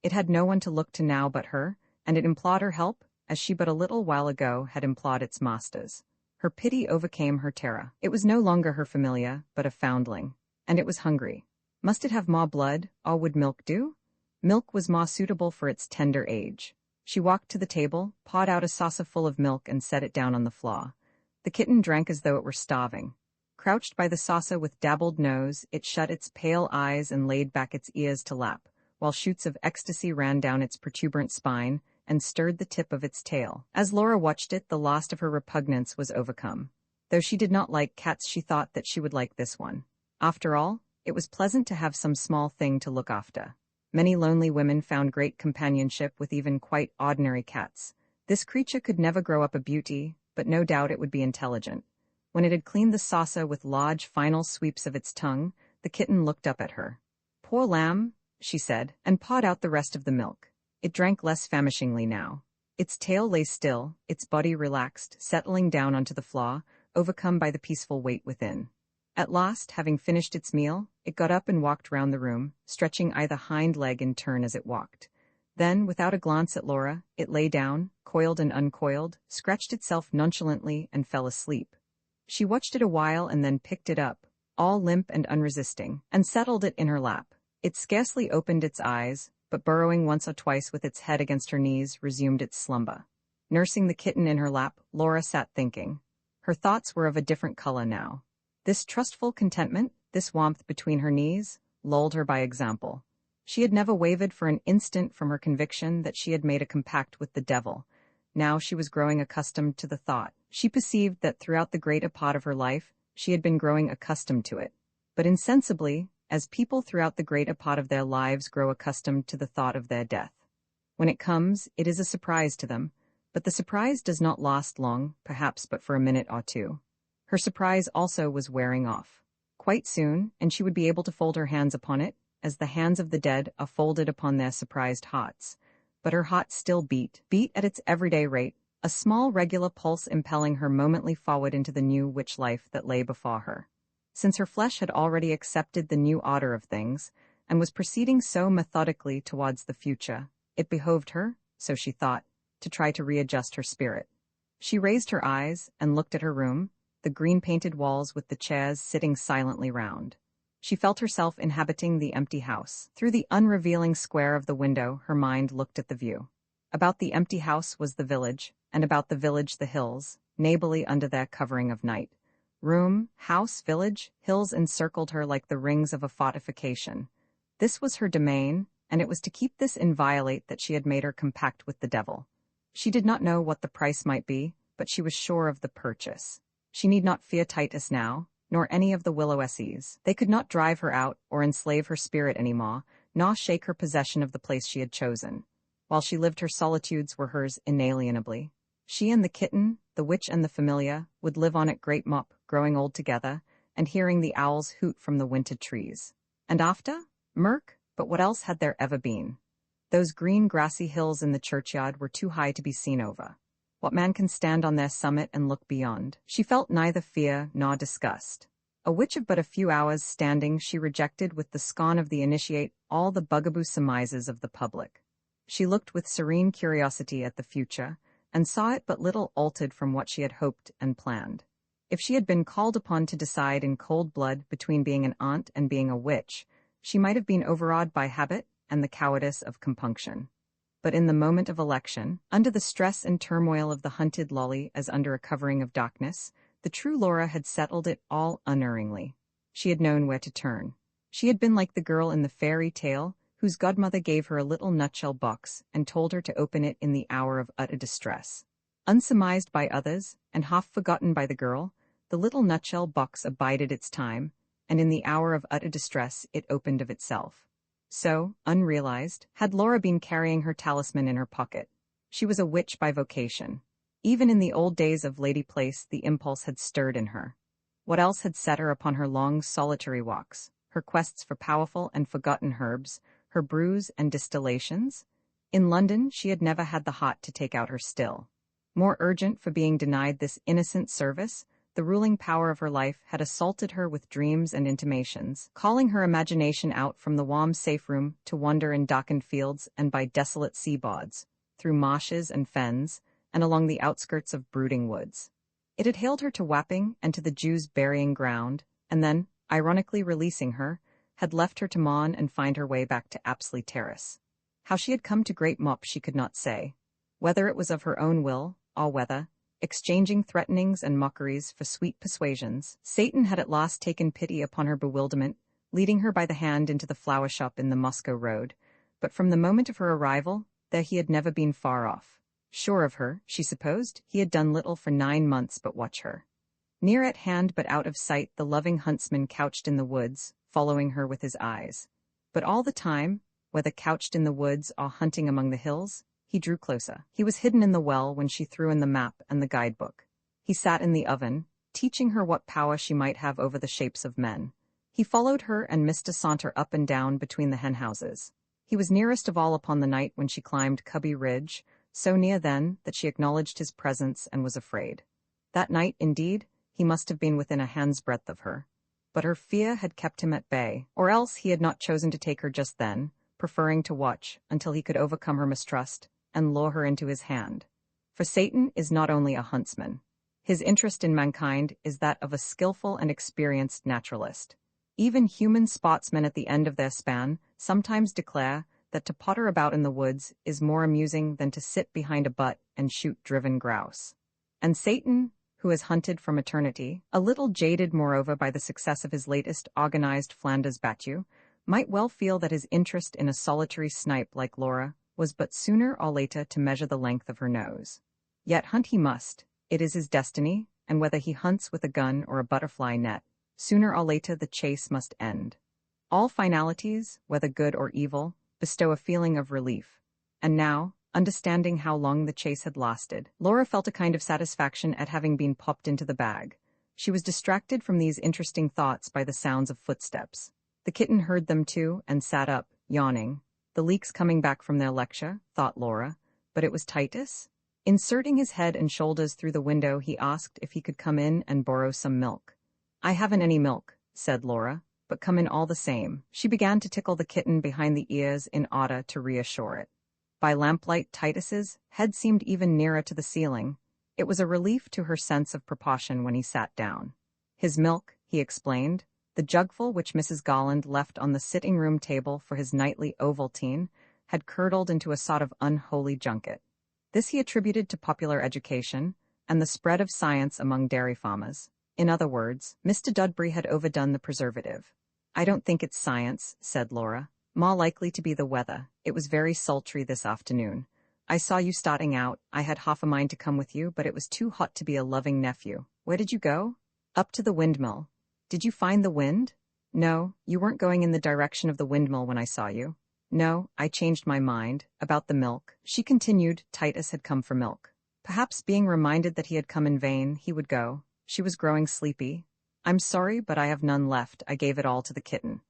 It had no one to look to now but her, and it implored her help, as she but a little while ago had implored its master's. Her pity overcame her terror. It was no longer her familiar, but a foundling. And it was hungry. Must it have more blood, or would milk do? Milk was more suitable for its tender age. She walked to the table, pawed out a saucer full of milk and set it down on the floor. The kitten drank as though it were starving. Crouched by the saucer with dabbled nose, it shut its pale eyes and laid back its ears to lap, while shoots of ecstasy ran down its protuberant spine and stirred the tip of its tail. As Laura watched it, the last of her repugnance was overcome. Though she did not like cats, she thought that she would like this one. After all, it was pleasant to have some small thing to look after. Many lonely women found great companionship with even quite ordinary cats. This creature could never grow up a beauty, but no doubt it would be intelligent. When it had cleaned the saucer with large, final sweeps of its tongue, the kitten looked up at her. "Poor lamb," she said, and pawed out the rest of the milk. It drank less famishingly now. Its tail lay still, its body relaxed, settling down onto the floor, overcome by the peaceful weight within. At last, having finished its meal, it got up and walked round the room, stretching either hind leg in turn as it walked. Then, without a glance at Laura, it lay down, coiled and uncoiled, scratched itself nonchalantly, and fell asleep. She watched it a while and then picked it up, all limp and unresisting, and settled it in her lap. It scarcely opened its eyes, but burrowing once or twice with its head against her knees, resumed its slumber. Nursing the kitten in her lap, Laura sat thinking. Her thoughts were of a different color now. This trustful contentment, this warmth between her knees, lulled her by example. She had never wavered for an instant from her conviction that she had made a compact with the devil. Now she was growing accustomed to the thought. She perceived that throughout the greater part of her life, she had been growing accustomed to it. But insensibly, as people throughout the greater part of their lives grow accustomed to the thought of their death. When it comes, it is a surprise to them, but the surprise does not last long, perhaps but for a minute or two. Her surprise also was wearing off. Quite soon, and she would be able to fold her hands upon it, as the hands of the dead are folded upon their surprised hearts. But her heart still beat at its everyday rate, a small regular pulse impelling her momently forward into the new witch life that lay before her. Since her flesh had already accepted the new order of things, and was proceeding so methodically towards the future, it behoved her, so she thought, to try to readjust her spirit. She raised her eyes and looked at her room, the green-painted walls with the chairs sitting silently round. She felt herself inhabiting the empty house. Through the unrevealing square of the window, her mind looked at the view. About the empty house was the village, and about the village the hills, nably under their covering of night. Room, house, village, hills encircled her like the rings of a fortification. This was her domain, and it was to keep this inviolate that she had made her compact with the devil. She did not know what the price might be, but she was sure of the purchase. She need not fear Titus now, nor any of the Willowes. They could not drive her out or enslave her spirit any more, nor shake her possession of the place she had chosen. While she lived, her solitudes were hers inalienably. She and the kitten, the witch and the familiar, would live on at Great Mop, growing old together, and hearing the owls hoot from the wintered trees. And after? Mirk, but what else had there ever been? Those green grassy hills in the churchyard were too high to be seen over. What man can stand on their summit and look beyond? She felt neither fear nor disgust. A witch of but a few hours' standing, she rejected with the scorn of the initiate all the bugaboo surmises of the public. She looked with serene curiosity at the future, and saw it but little altered from what she had hoped and planned. If she had been called upon to decide in cold blood between being an aunt and being a witch, she might have been overawed by habit and the cowardice of compunction. But in the moment of election, under the stress and turmoil of the hunted lolly as under a covering of darkness, the true Laura had settled it all unerringly. She had known where to turn. She had been like the girl in the fairy tale, whose godmother gave her a little nutshell box and told her to open it in the hour of utter distress. Unsurmised by others, and half forgotten by the girl, the little nutshell box abided its time, and in the hour of utter distress it opened of itself. So, unrealized, had Laura been carrying her talisman in her pocket. She was a witch by vocation. Even in the old days of Lady Place the impulse had stirred in her. What else had set her upon her long solitary walks, her quests for powerful and forgotten herbs, her brews and distillations? In London she had never had the heart to take out her still. More urgent for being denied this innocent service, the ruling power of her life had assaulted her with dreams and intimations, calling her imagination out from the warm safe room to wander in darkened fields and by desolate sea-boards, through marshes and fens, and along the outskirts of brooding woods. It had hailed her to Wapping and to the Jews' burying ground, and then, ironically releasing her, had left her to mourn and find her way back to Apsley Terrace. How she had come to Great Mop she could not say, whether it was of her own will, or whether, exchanging threatenings and mockeries for sweet persuasions, Satan had at last taken pity upon her bewilderment, leading her by the hand into the flower shop in the Moscow Road. But from the moment of her arrival, there he had never been far off. Sure of her, she supposed, he had done little for 9 months but watch her. Near at hand but out of sight the loving huntsman couched in the woods, following her with his eyes. But all the time, whether couched in the woods or hunting among the hills, he drew closer. He was hidden in the well when she threw in the map and the guidebook. He sat in the oven, teaching her what power she might have over the shapes of men. He followed her and missed a saunter up and down between the henhouses. He was nearest of all upon the night when she climbed Cubby Ridge, so near then that she acknowledged his presence and was afraid. That night, indeed, he must have been within a hand's breadth of her. But her fear had kept him at bay, or else he had not chosen to take her just then, preferring to watch until he could overcome her mistrust and lure her into his hand. For Satan is not only a huntsman. His interest in mankind is that of a skillful and experienced naturalist. Even human sportsmen at the end of their span sometimes declare that to potter about in the woods is more amusing than to sit behind a butt and shoot driven grouse. And Satan, who has hunted from eternity, a little jaded moreover by the success of his latest organized Flanders battue, might well feel that his interest in a solitary snipe like Laura was but sooner or later to measure the length of her nose. Yet hunt he must, it is his destiny, and whether he hunts with a gun or a butterfly net, sooner or later the chase must end. All finalities, whether good or evil, bestow a feeling of relief, and now, understanding how long the chase had lasted, Laura felt a kind of satisfaction at having been popped into the bag. She was distracted from these interesting thoughts by the sounds of footsteps. The kitten heard them too, and sat up, yawning. The leaks coming back from their lecture, thought Laura, but it was Titus. Inserting his head and shoulders through the window, he asked if he could come in and borrow some milk. "I haven't any milk," said Laura, "but come in all the same." She began to tickle the kitten behind the ears in order to reassure it. By lamplight, Titus's head seemed even nearer to the ceiling. It was a relief to her sense of precaution when he sat down. His milk, he explained, the jugful which Mrs. Golland left on the sitting-room table for his nightly Ovaltine, had curdled into a sort of unholy junket. This he attributed to popular education and the spread of science among dairy farmers. In other words, Mr. Dudbury had overdone the preservative. "I don't think it's science," said Laura. "More likely to be the weather. It was very sultry this afternoon. I saw you starting out. I had half a mind to come with you, but it was too hot to be a loving nephew." "Where did you go?" "Up to the windmill." "Did you find the wind?" "No, you weren't going in the direction of the windmill when I saw you." "No, I changed my mind. About the milk," she continued. Titus had come for milk. Perhaps being reminded that he had come in vain, he would go. She was growing sleepy. "I'm sorry, but I have none left. I gave it all to the kitten."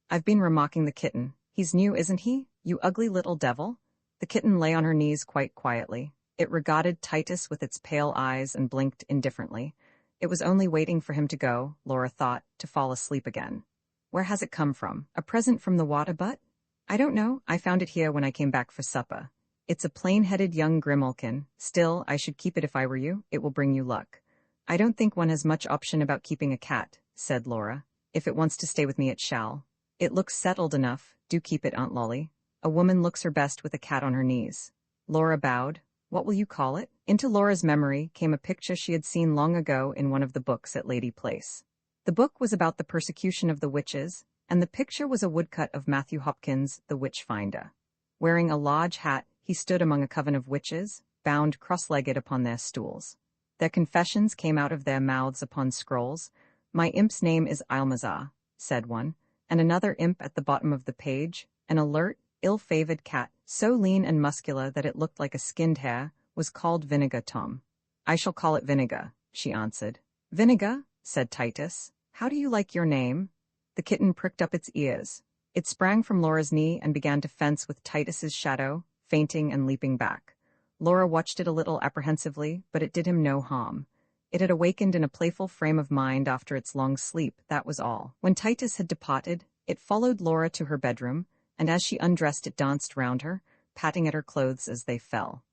"I've been remarking the kitten. He's new, isn't he? You ugly little devil." The kitten lay on her knees quite quietly. It regarded Titus with its pale eyes and blinked indifferently. It was only waiting for him to go, Laura thought, to fall asleep again. Where has it come from? A present from the water butt? I don't know, I found it here when I came back for supper. It's a plain-headed young grimalkin. Still, I should keep it if I were you. It will bring you luck. I don't think one has much option about keeping a cat, said Laura. If it wants to stay with me it shall. It looks settled enough. Do keep it, Aunt Lolly. A woman looks her best with a cat on her knees. Laura bowed. What will you call it? Into Laura's memory came a picture she had seen long ago in one of the books at Lady Place. The book was about the persecution of the witches, and the picture was a woodcut of Matthew Hopkins, the witch finder. Wearing a large hat, he stood among a coven of witches, bound cross-legged upon their stools. Their confessions came out of their mouths upon scrolls. My imp's name is Ilmazar, said one, and another imp at the bottom of the page, an alert, ill-favored cat, so lean and muscular that it looked like a skinned hare, was called Vinegar Tom. I shall call it Vinegar, she answered. Vinegar, said Titus. How do you like your name? The kitten pricked up its ears. It sprang from Laura's knee and began to fence with Titus's shadow, fainting and leaping back. Laura watched it a little apprehensively, but it did him no harm. It had awakened in a playful frame of mind after its long sleep, that was all. When Titus had departed, it followed Laura to her bedroom, and as she undressed it danced round her, patting at her clothes as they fell.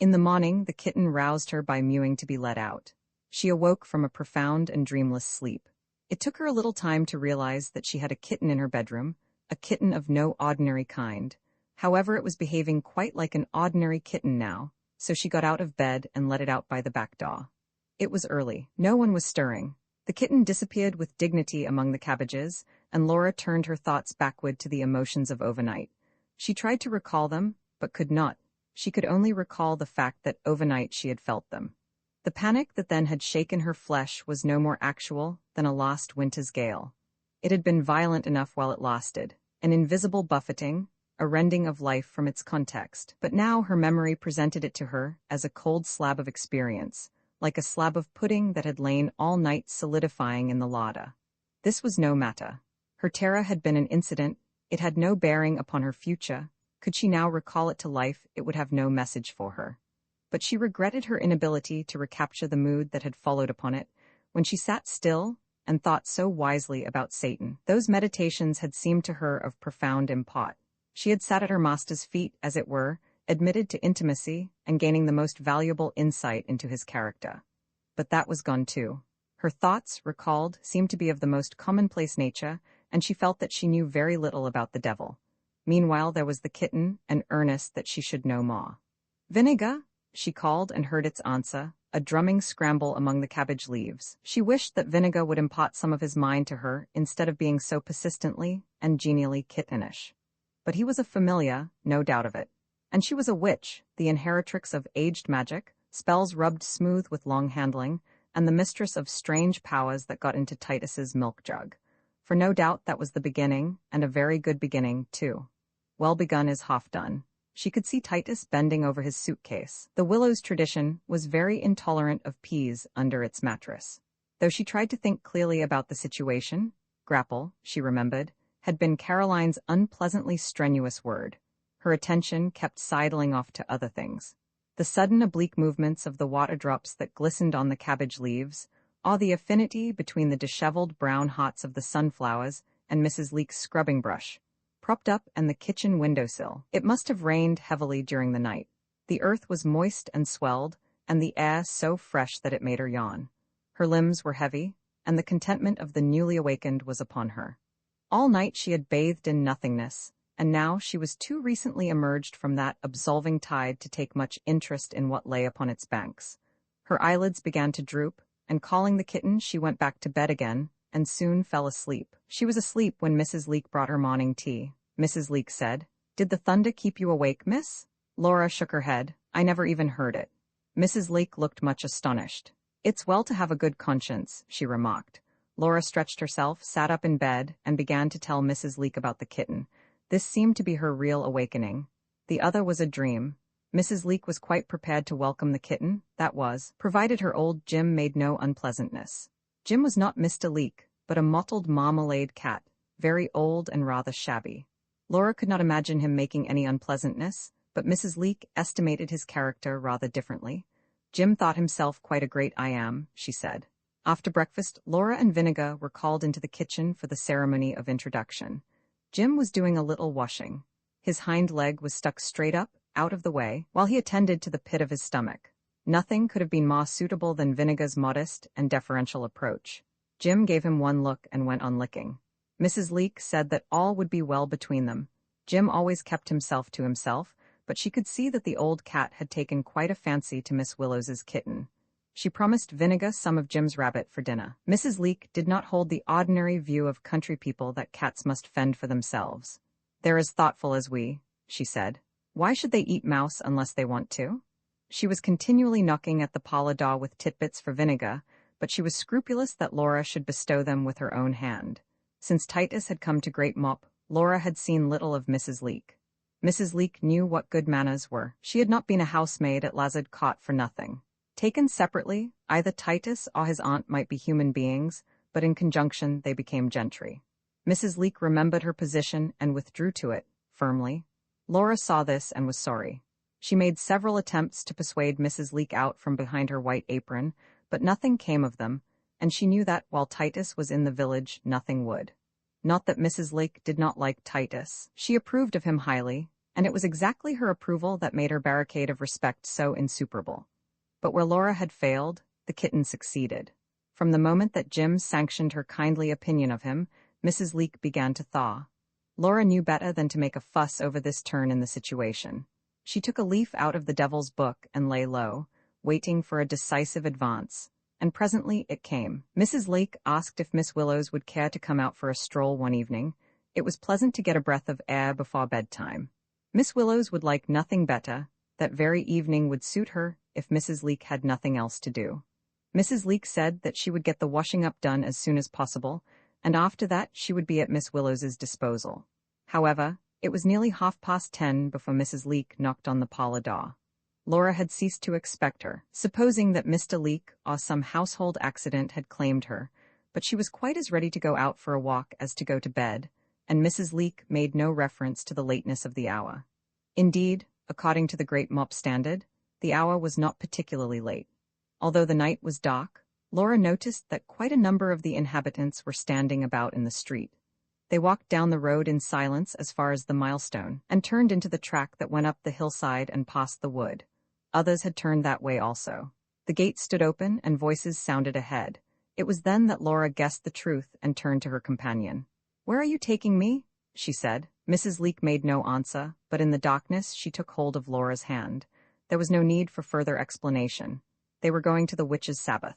In the morning the kitten roused her by mewing to be let out. She awoke from a profound and dreamless sleep. It took her a little time to realize that she had a kitten in her bedroom, a kitten of no ordinary kind. However, it was behaving quite like an ordinary kitten now, so she got out of bed and let it out by the back door. It was early. No one was stirring. The kitten disappeared with dignity among the cabbages, and Laura turned her thoughts backward to the emotions of overnight. She tried to recall them, but could not. She could only recall the fact that overnight she had felt them. The panic that then had shaken her flesh was no more actual than a lost winter's gale. It had been violent enough while it lasted, an invisible buffeting, a rending of life from its context. But now her memory presented it to her as a cold slab of experience, like a slab of pudding that had lain all night solidifying in the larder. This was no matter. Her terror had been an incident. It had no bearing upon her future. Could she now recall it to life, it would have no message for her. But she regretted her inability to recapture the mood that had followed upon it, when she sat still and thought so wisely about Satan. Those meditations had seemed to her of profound import. She had sat at her master's feet, as it were, admitted to intimacy and gaining the most valuable insight into his character. But that was gone too. Her thoughts, recalled, seemed to be of the most commonplace nature, and she felt that she knew very little about the devil. Meanwhile there was the kitten, and earnest that she should know more. Vinegar, she called and heard its answer, a drumming scramble among the cabbage leaves. She wished that Vinegar would impart some of his mind to her instead of being so persistently and genially kittenish. But he was a familiar, no doubt of it. And she was a witch, the inheritrix of aged magic, spells rubbed smooth with long handling, and the mistress of strange powers that got into Titus's milk jug. For no doubt that was the beginning, and a very good beginning, too. Well begun is half done. She could see Titus bending over his suitcase. The Willowes tradition was very intolerant of peas under its mattress. Though she tried to think clearly about the situation, grapple, she remembered, had been Caroline's unpleasantly strenuous word. Her attention kept sidling off to other things. The sudden oblique movements of the water drops that glistened on the cabbage leaves, or the affinity between the disheveled brown hearts of the sunflowers and Mrs. Leake's scrubbing brush, propped up and the kitchen windowsill. It must have rained heavily during the night. The earth was moist and swelled, and the air so fresh that it made her yawn. Her limbs were heavy, and the contentment of the newly awakened was upon her. All night she had bathed in nothingness, and now she was too recently emerged from that absolving tide to take much interest in what lay upon its banks. Her eyelids began to droop, and calling the kitten she went back to bed again, and soon fell asleep. She was asleep when Mrs. Leake brought her morning tea. Mrs. Leake said, "Did the thunder keep you awake, miss?" Laura shook her head. "I never even heard it." Mrs. Leake looked much astonished. "It's well to have a good conscience," she remarked. Laura stretched herself, sat up in bed, and began to tell Mrs. Leake about the kitten. This seemed to be her real awakening. The other was a dream. Mrs. Leake was quite prepared to welcome the kitten, that was, provided her old Jim made no unpleasantness. Jim was not Mr. Leake, but a mottled marmalade cat, very old and rather shabby. Laura could not imagine him making any unpleasantness, but Mrs. Leake estimated his character rather differently. Jim thought himself quite a great I am, she said. After breakfast, Laura and Vinegar were called into the kitchen for the ceremony of introduction. Jim was doing a little washing. His hind leg was stuck straight up, out of the way, while he attended to the pit of his stomach. Nothing could have been more suitable than Vinegar's modest and deferential approach. Jim gave him one look and went on licking. Mrs. Leake said that all would be well between them. Jim always kept himself to himself, but she could see that the old cat had taken quite a fancy to Miss Willowes's kitten. She promised Vinegar some of Jim's rabbit for dinner. Mrs. Leake did not hold the ordinary view of country people that cats must fend for themselves. "They're as thoughtful as we," she said. "Why should they eat mouse unless they want to?" She was continually knocking at the parlor door with titbits for Vinegar, but she was scrupulous that Laura should bestow them with her own hand. Since Titus had come to Great Mop, Laura had seen little of Mrs. Leake. Mrs. Leake knew what good manners were. She had not been a housemaid at Lazard Court for nothing. Taken separately, either Titus or his aunt might be human beings, but in conjunction they became gentry. Mrs. Leake remembered her position and withdrew to it, firmly. Laura saw this and was sorry. She made several attempts to persuade Mrs. Leake out from behind her white apron, but nothing came of them, and she knew that, while Titus was in the village, nothing would. Not that Mrs. Leake did not like Titus. She approved of him highly, and it was exactly her approval that made her barricade of respect so insuperable. But where Laura had failed, the kitten succeeded. From the moment that Jim sanctioned her kindly opinion of him, Mrs. Leake began to thaw. Laura knew better than to make a fuss over this turn in the situation. She took a leaf out of the devil's book and lay low, waiting for a decisive advance, and presently it came. Mrs. Leake asked if Miss Willowes would care to come out for a stroll one evening. It was pleasant to get a breath of air before bedtime. Miss Willowes would like nothing better. That very evening would suit her if Mrs. Leake had nothing else to do. Mrs. Leake said that she would get the washing up done as soon as possible, and after that she would be at Miss Willowes's disposal. However, it was nearly 10:30 before Mrs. Leake knocked on the parlor door. Laura had ceased to expect her, supposing that Mr. Leake or some household accident had claimed her, but she was quite as ready to go out for a walk as to go to bed, and Mrs. Leake made no reference to the lateness of the hour. Indeed, according to the Great Mop standard, the hour was not particularly late. Although the night was dark, Laura noticed that quite a number of the inhabitants were standing about in the street. They walked down the road in silence as far as the milestone, and turned into the track that went up the hillside and past the wood. Others had turned that way also. The gate stood open and voices sounded ahead. It was then that Laura guessed the truth and turned to her companion. "Where are you taking me?" she said. Mrs. Leake made no answer, but in the darkness she took hold of Laura's hand. There was no need for further explanation. They were going to the witches' Sabbath.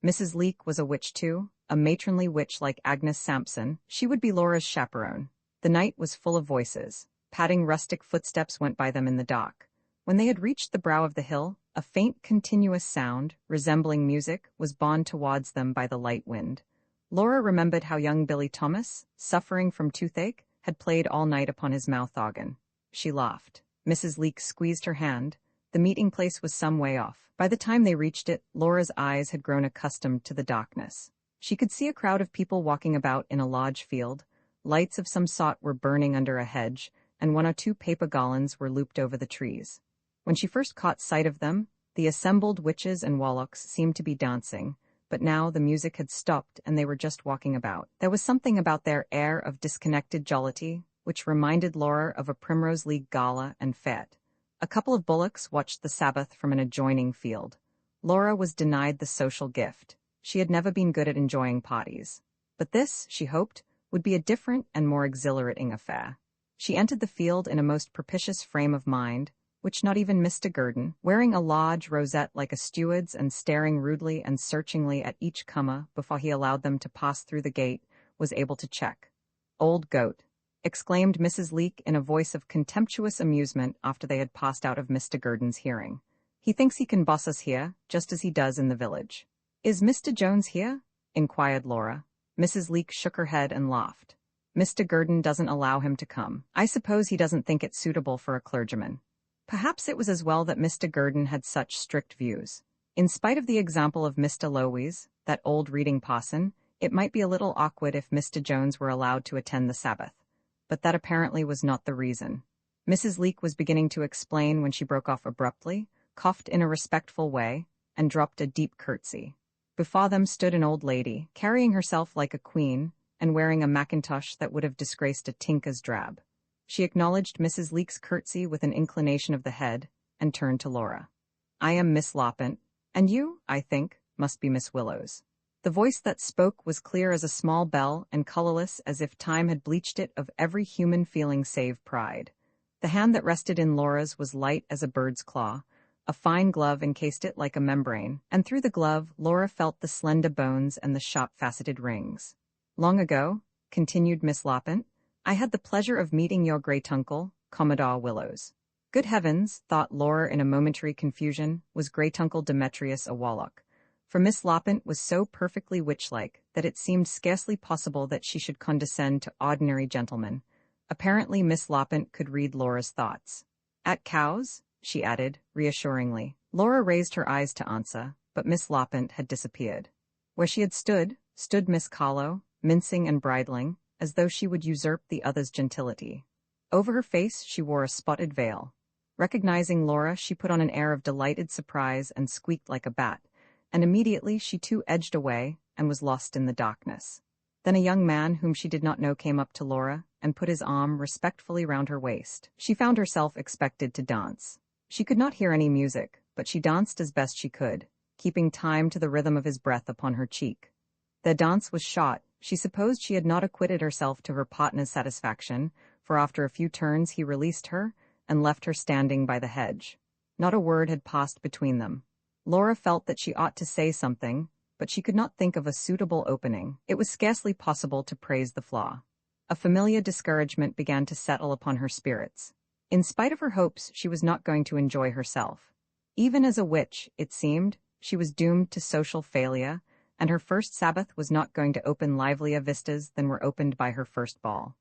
Mrs. Leake was a witch too, a matronly witch like Agnes Sampson. She would be Laura's chaperone. The night was full of voices. Padding rustic footsteps went by them in the dark. When they had reached the brow of the hill, a faint continuous sound, resembling music, was borne towards them by the light wind. Laura remembered how young Billy Thomas, suffering from toothache, had played all night upon his mouth organ. She laughed. Mrs. Leake squeezed her hand. The meeting place was some way off. By the time they reached it, Laura's eyes had grown accustomed to the darkness. She could see a crowd of people walking about in a large field. Lights of some sort were burning under a hedge, and one or two paper garlands were looped over the trees. When she first caught sight of them, the assembled witches and warlocks seemed to be dancing, but now the music had stopped and they were just walking about. There was something about their air of disconnected jollity which reminded Laura of a Primrose League gala and fete. A couple of bullocks watched the Sabbath from an adjoining field. Laura was denied the social gift. She had never been good at enjoying parties. But this, she hoped, would be a different and more exhilarating affair. She entered the field in a most propitious frame of mind, which not even Mr. Gurdon, wearing a large rosette like a steward's and staring rudely and searchingly at each comer before he allowed them to pass through the gate, was able to check. "Old goat," exclaimed Mrs. Leake in a voice of contemptuous amusement after they had passed out of Mr. Gurdon's hearing. "He thinks he can boss us here, just as he does in the village." "Is Mr. Jones here?" inquired Laura. Mrs. Leake shook her head and laughed. "Mr. Gurdon doesn't allow him to come. I suppose he doesn't think it suitable for a clergyman." Perhaps it was as well that Mr. Gurdon had such strict views. In spite of the example of Mr. Willowes, that old reading parson, it might be a little awkward if Mr. Jones were allowed to attend the Sabbath. But that apparently was not the reason. Mrs. Leek was beginning to explain when she broke off abruptly, coughed in a respectful way, and dropped a deep curtsy. Before them stood an old lady, carrying herself like a queen, and wearing a mackintosh that would have disgraced a tinker's drab. She acknowledged Mrs. Leek's curtsy with an inclination of the head, and turned to Laura. "I am Miss Loppant, and you, I think, must be Miss Willowes." The voice that spoke was clear as a small bell and colorless as if time had bleached it of every human feeling save pride. The hand that rested in Laura's was light as a bird's claw. A fine glove encased it like a membrane, and through the glove Laura felt the slender bones and the sharp-faceted rings. "Long ago," continued Miss Loppant, "I had the pleasure of meeting your great-uncle, Commodore Willowes." Good heavens, thought Laura in a momentary confusion, was great-uncle Demetrius a warlock? For Miss Loppant was so perfectly witch-like that it seemed scarcely possible that she should condescend to ordinary gentlemen. Apparently Miss Loppant could read Laura's thoughts. "At Cowes?" she added, reassuringly. Laura raised her eyes to answer, but Miss Loppant had disappeared. Where she had stood Miss Carlo, mincing and bridling, as though she would usurp the other's gentility. Over her face she wore a spotted veil. Recognizing Laura, she put on an air of delighted surprise and squeaked like a bat, and immediately she too edged away and was lost in the darkness. Then a young man whom she did not know came up to Laura and put his arm respectfully round her waist. She found herself expected to dance. She could not hear any music, but she danced as best she could, keeping time to the rhythm of his breath upon her cheek. Their dance was short. She supposed she had not acquitted herself to her partner's satisfaction, for after a few turns he released her and left her standing by the hedge. Not a word had passed between them. Laura felt that she ought to say something, but she could not think of a suitable opening. It was scarcely possible to praise the flaw. A familiar discouragement began to settle upon her spirits. In spite of her hopes, she was not going to enjoy herself. Even as a witch, it seemed, she was doomed to social failure, and her first Sabbath was not going to open livelier vistas than were opened by her first ball.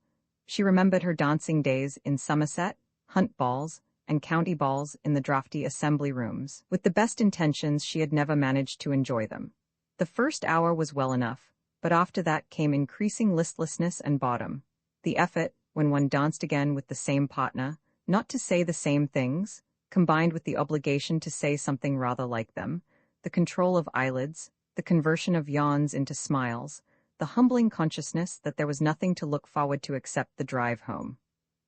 She remembered her dancing days in Somerset, hunt balls, and county balls in the draughty assembly rooms. With the best intentions, she had never managed to enjoy them. The first hour was well enough, but after that came increasing listlessness and boredom. The effort, when one danced again with the same partner, not to say the same things, combined with the obligation to say something rather like them, the control of eyelids, the conversion of yawns into smiles, the humbling consciousness that there was nothing to look forward to except the drive home.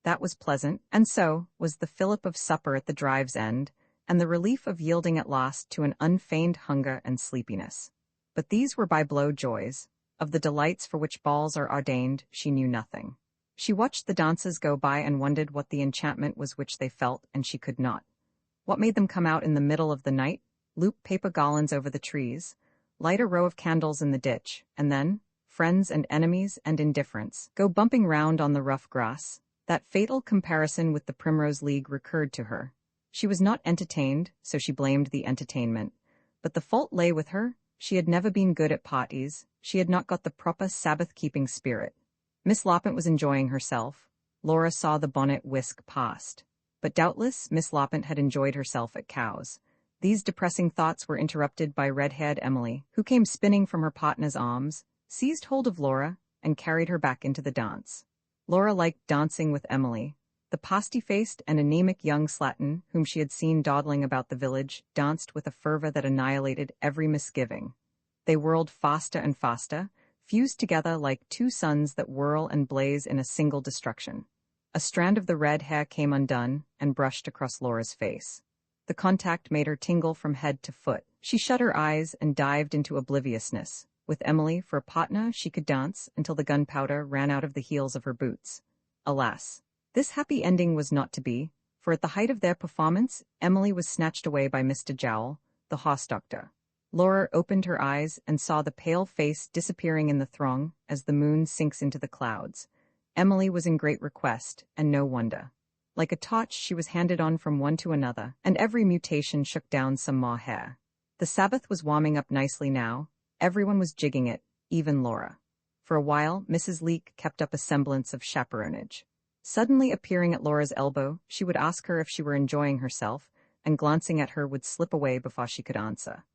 That was pleasant, and so was the fillip of supper at the drive's end, and the relief of yielding at last to an unfeigned hunger and sleepiness. But these were by-blow joys. Of the delights for which balls are ordained, she knew nothing. She watched the dances go by and wondered what the enchantment was which they felt, and she could not. What made them come out in the middle of the night, loop paper garlands over the trees, light a row of candles in the ditch, and then, friends and enemies and indifferents, go bumping round on the rough grass? That fatal comparison with the Primrose League recurred to her. She was not entertained, so she blamed the entertainment. But the fault lay with her. She had never been good at parties. She had not got the proper Sabbath-keeping spirit. Miss Loppant was enjoying herself. Laura saw the bonnet whisk past. But doubtless Miss Loppant had enjoyed herself at Cowes. These depressing thoughts were interrupted by red-haired Emily, who came spinning from her partner's arms, seized hold of Laura, and carried her back into the dance. Laura liked dancing with Emily. The pasty-faced and anemic young slattern, whom she had seen dawdling about the village, danced with a fervor that annihilated every misgiving. They whirled faster and faster, fused together like two suns that whirl and blaze in a single destruction. A strand of the red hair came undone and brushed across Laura's face. The contact made her tingle from head to foot. She shut her eyes and dived into obliviousness. With Emily for a partner, she could dance until the gunpowder ran out of the heels of her boots. Alas! This happy ending was not to be, for at the height of their performance, Emily was snatched away by Mr. Jowl, the horse doctor. Laura opened her eyes and saw the pale face disappearing in the throng as the moon sinks into the clouds. Emily was in great request, and no wonder. Like a torch, she was handed on from one to another, and every mutation shook down some more hair. The Sabbath was warming up nicely now. Everyone was jigging it, even Laura. For a while, Mrs. Leek kept up a semblance of chaperonage. Suddenly appearing at Laura's elbow, she would ask her if she were enjoying herself, and glancing at her would slip away before she could answer.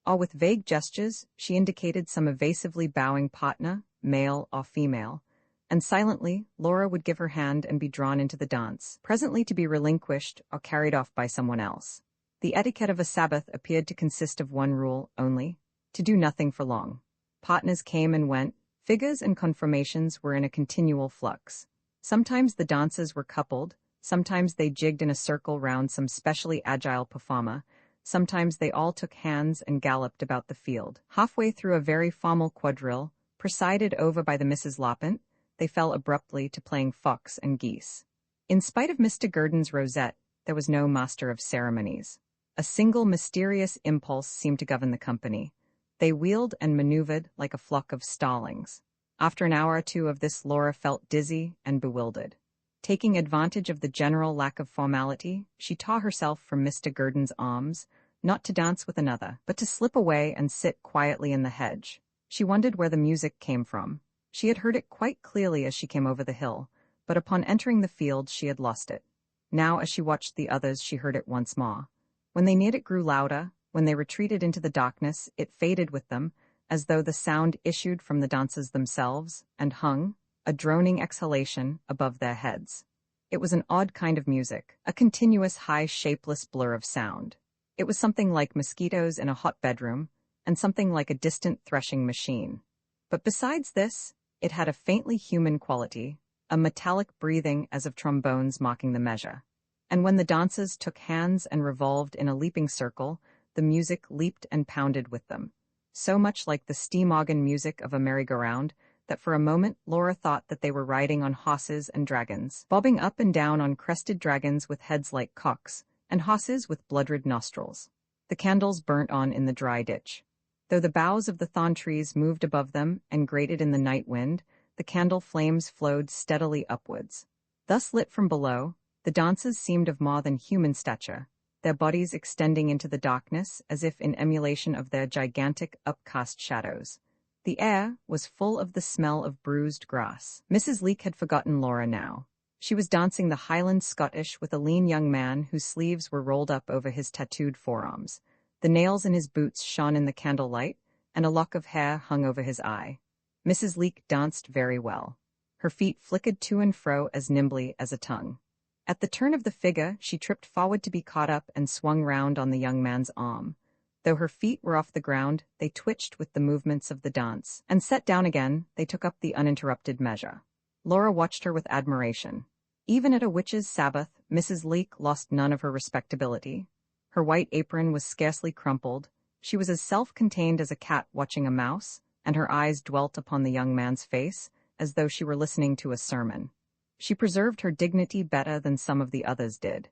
Or with vague gestures, she indicated some evasively bowing partner, male or female, and silently, Laura would give her hand and be drawn into the dance, presently to be relinquished or carried off by someone else. The etiquette of a Sabbath appeared to consist of one rule only: to do nothing for long. Partners came and went, figures and conformations were in a continual flux. Sometimes the dancers were coupled, sometimes they jigged in a circle round some specially agile performer, sometimes they all took hands and galloped about the field. Halfway through a very formal quadrille, presided over by the Mrs. Loppant, they fell abruptly to playing fox and geese. In spite of Mr. Gurdon's rosette, there was no master of ceremonies. A single mysterious impulse seemed to govern the company. They wheeled and maneuvered like a flock of starlings. After an hour or two of this, Laura felt dizzy and bewildered. Taking advantage of the general lack of formality, she tore herself from Mr. Gurdon's arms, not to dance with another, but to slip away and sit quietly in the hedge. She wondered where the music came from. She had heard it quite clearly as she came over the hill, but upon entering the field she had lost it. Now, as she watched the others, she heard it once more. When they neared it grew louder. When they retreated into the darkness, it faded with them, as though the sound issued from the dancers themselves, and hung, a droning exhalation, above their heads. It was an odd kind of music, a continuous high shapeless blur of sound. It was something like mosquitoes in a hot bedroom, and something like a distant threshing machine. But besides this, it had a faintly human quality, a metallic breathing as of trombones mocking the measure. And when the dancers took hands and revolved in a leaping circle, the music leaped and pounded with them, so much like the steam organ music of a merry-go-round that for a moment Laura thought that they were riding on horses and dragons, bobbing up and down on crested dragons with heads like cocks, and horses with blood-red nostrils. The candles burnt on in the dry ditch. Though the boughs of the thorn trees moved above them and grated in the night wind, the candle flames flowed steadily upwards. Thus lit from below, the dances seemed of more than human stature, their bodies extending into the darkness as if in emulation of their gigantic upcast shadows. The air was full of the smell of bruised grass. Mrs. Leake had forgotten Laura now. She was dancing the Highland Scottish with a lean young man whose sleeves were rolled up over his tattooed forearms. The nails in his boots shone in the candlelight, and a lock of hair hung over his eye. Mrs. Leake danced very well. Her feet flickered to and fro as nimbly as a tongue. At the turn of the figure, she tripped forward to be caught up and swung round on the young man's arm. Though her feet were off the ground, they twitched with the movements of the dance, and set down again, they took up the uninterrupted measure. Laura watched her with admiration. Even at a witch's Sabbath, Mrs. Leake lost none of her respectability. Her white apron was scarcely crumpled. She was as self-contained as a cat watching a mouse, and her eyes dwelt upon the young man's face, as though she were listening to a sermon. She preserved her dignity better than some of the others did.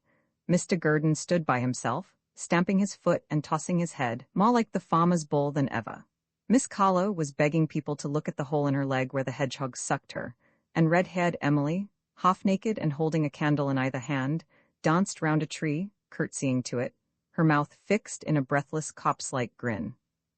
Mr. Gurdon stood by himself, stamping his foot and tossing his head, more like the farmer's bull than ever. Miss Carlo was begging people to look at the hole in her leg where the hedgehog sucked her, and red-haired Emily, half-naked and holding a candle in either hand, danced round a tree, curtsying to it, her mouth fixed in a breathless copse-like grin.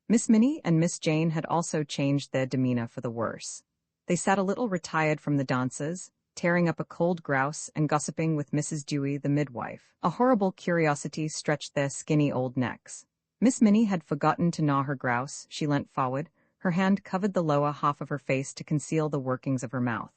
Miss Minnie and Miss Jane had also changed their demeanor for the worse. They sat a little retired from the dances, tearing up a cold grouse and gossiping with Mrs. Dewey, the midwife. A horrible curiosity stretched their skinny old necks. Miss Minnie had forgotten to gnaw her grouse. She leant forward. Her hand covered the lower half of her face to conceal the workings of her mouth.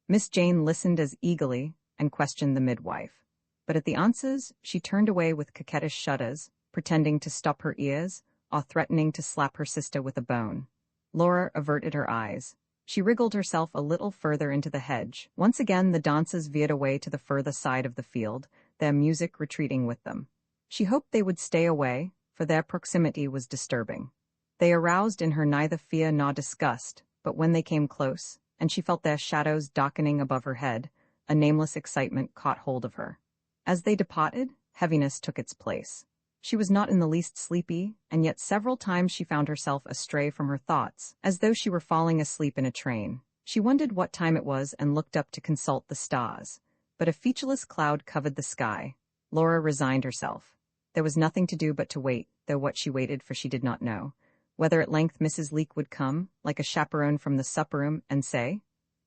Miss Jane listened as eagerly and questioned the midwife. But at the answers, she turned away with coquettish shudders, pretending to stop her ears, or threatening to slap her sister with a bone. Laura averted her eyes. She wriggled herself a little further into the hedge. Once again the dancers veered away to the further side of the field, their music retreating with them. She hoped they would stay away, for their proximity was disturbing. They aroused in her neither fear nor disgust, but when they came close, and she felt their shadows darkening above her head, a nameless excitement caught hold of her. As they departed, heaviness took its place. She was not in the least sleepy, and yet several times she found herself astray from her thoughts, as though she were falling asleep in a train. She wondered what time it was and looked up to consult the stars. But a featureless cloud covered the sky. Laura resigned herself. There was nothing to do but to wait, though what she waited for she did not know. Whether at length Mrs. Leake would come, like a chaperone from the supper-room, and say,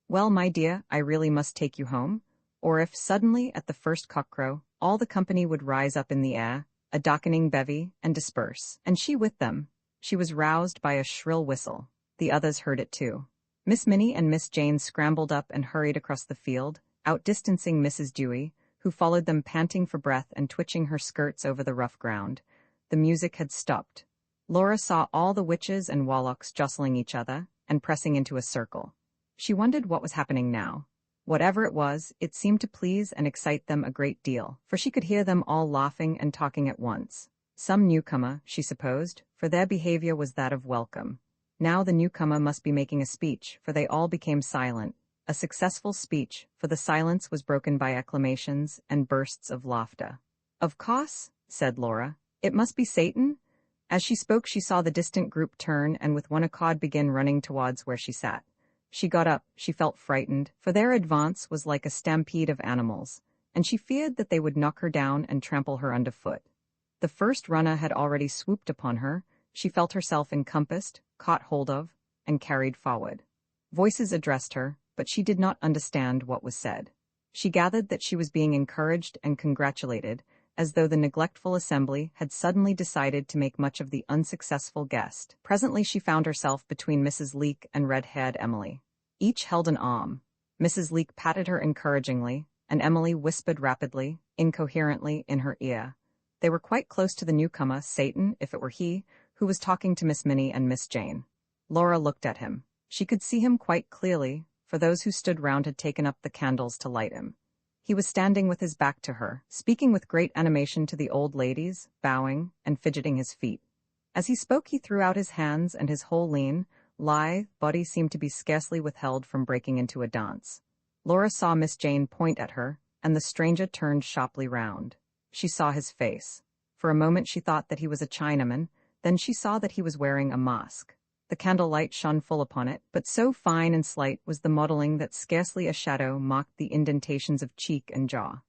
"Well, my dear, I really must take you home," or if, suddenly, at the first cockcrow, all the company would rise up in the air, a darkening bevy, and disperse, and she with them. She was roused by a shrill whistle. The others heard it too. Miss Minnie and Miss Jane scrambled up and hurried across the field, outdistancing Mrs. Dewey, who followed them panting for breath and twitching her skirts over the rough ground. The music had stopped. Laura saw all the witches and warlocks jostling each other and pressing into a circle. She wondered what was happening now. Whatever it was, it seemed to please and excite them a great deal, for she could hear them all laughing and talking at once. Some newcomer, she supposed, for their behavior was that of welcome. Now the newcomer must be making a speech, for they all became silent. A successful speech, for the silence was broken by acclamations and bursts of laughter. "Of course," said Laura. "It must be Satan." As she spoke, she saw the distant group turn and with one accord begin running towards where she sat. She got up, she felt frightened, for their advance was like a stampede of animals, and she feared that they would knock her down and trample her underfoot. The first runner had already swooped upon her. She felt herself encompassed, caught hold of, and carried forward. Voices addressed her, but she did not understand what was said. She gathered that she was being encouraged and congratulated, as though the neglectful assembly had suddenly decided to make much of the unsuccessful guest. Presently she found herself between Mrs. Leake and red-haired Emily. Each held an arm. Mrs. Leake patted her encouragingly, and Emily whispered rapidly, incoherently, in her ear. They were quite close to the newcomer, Satan, if it were he, who was talking to Miss Minnie and Miss Jane. Laura looked at him. She could see him quite clearly, for those who stood round had taken up the candles to light him. He was standing with his back to her, speaking with great animation to the old ladies, bowing, and fidgeting his feet. As he spoke he threw out his hands, and his whole lean, lithe body seemed to be scarcely withheld from breaking into a dance. Laura saw Miss Jane point at her, and the stranger turned sharply round. She saw his face. For a moment she thought that he was a Chinaman, then she saw that he was wearing a mask. The candlelight shone full upon it, but so fine and slight was the modelling that scarcely a shadow mocked the indentations of cheek and jaw.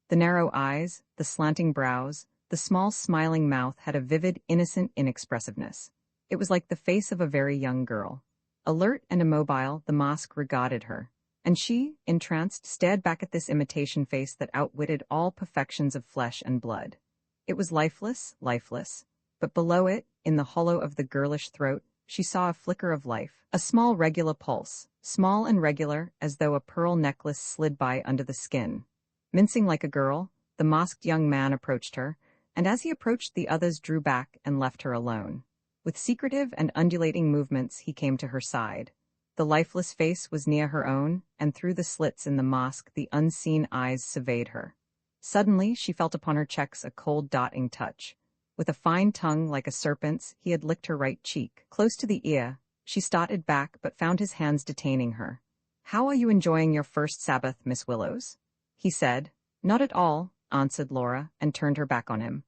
The narrow eyes, the slanting brows, the small smiling mouth had a vivid, innocent inexpressiveness. It was like the face of a very young girl. Alert and immobile, the mask regarded her, and she, entranced, stared back at this imitation face that outwitted all perfections of flesh and blood. It was lifeless, but below it, in the hollow of the girlish throat, she saw a flicker of life, a small regular pulse, small and regular as though a pearl necklace slid by under the skin. Mincing like a girl, the masked young man approached her, and as he approached the others drew back and left her alone. With secretive and undulating movements he came to her side. The lifeless face was near her own, and through the slits in the mask the unseen eyes surveyed her. Suddenly she felt upon her cheeks a cold dotting touch. With a fine tongue like a serpent's, he had licked her right cheek. Close to the ear, she started back but found his hands detaining her. "How are you enjoying your first Sabbath, Miss Willowes?" he said. "Not at all," answered Laura, and turned her back on him.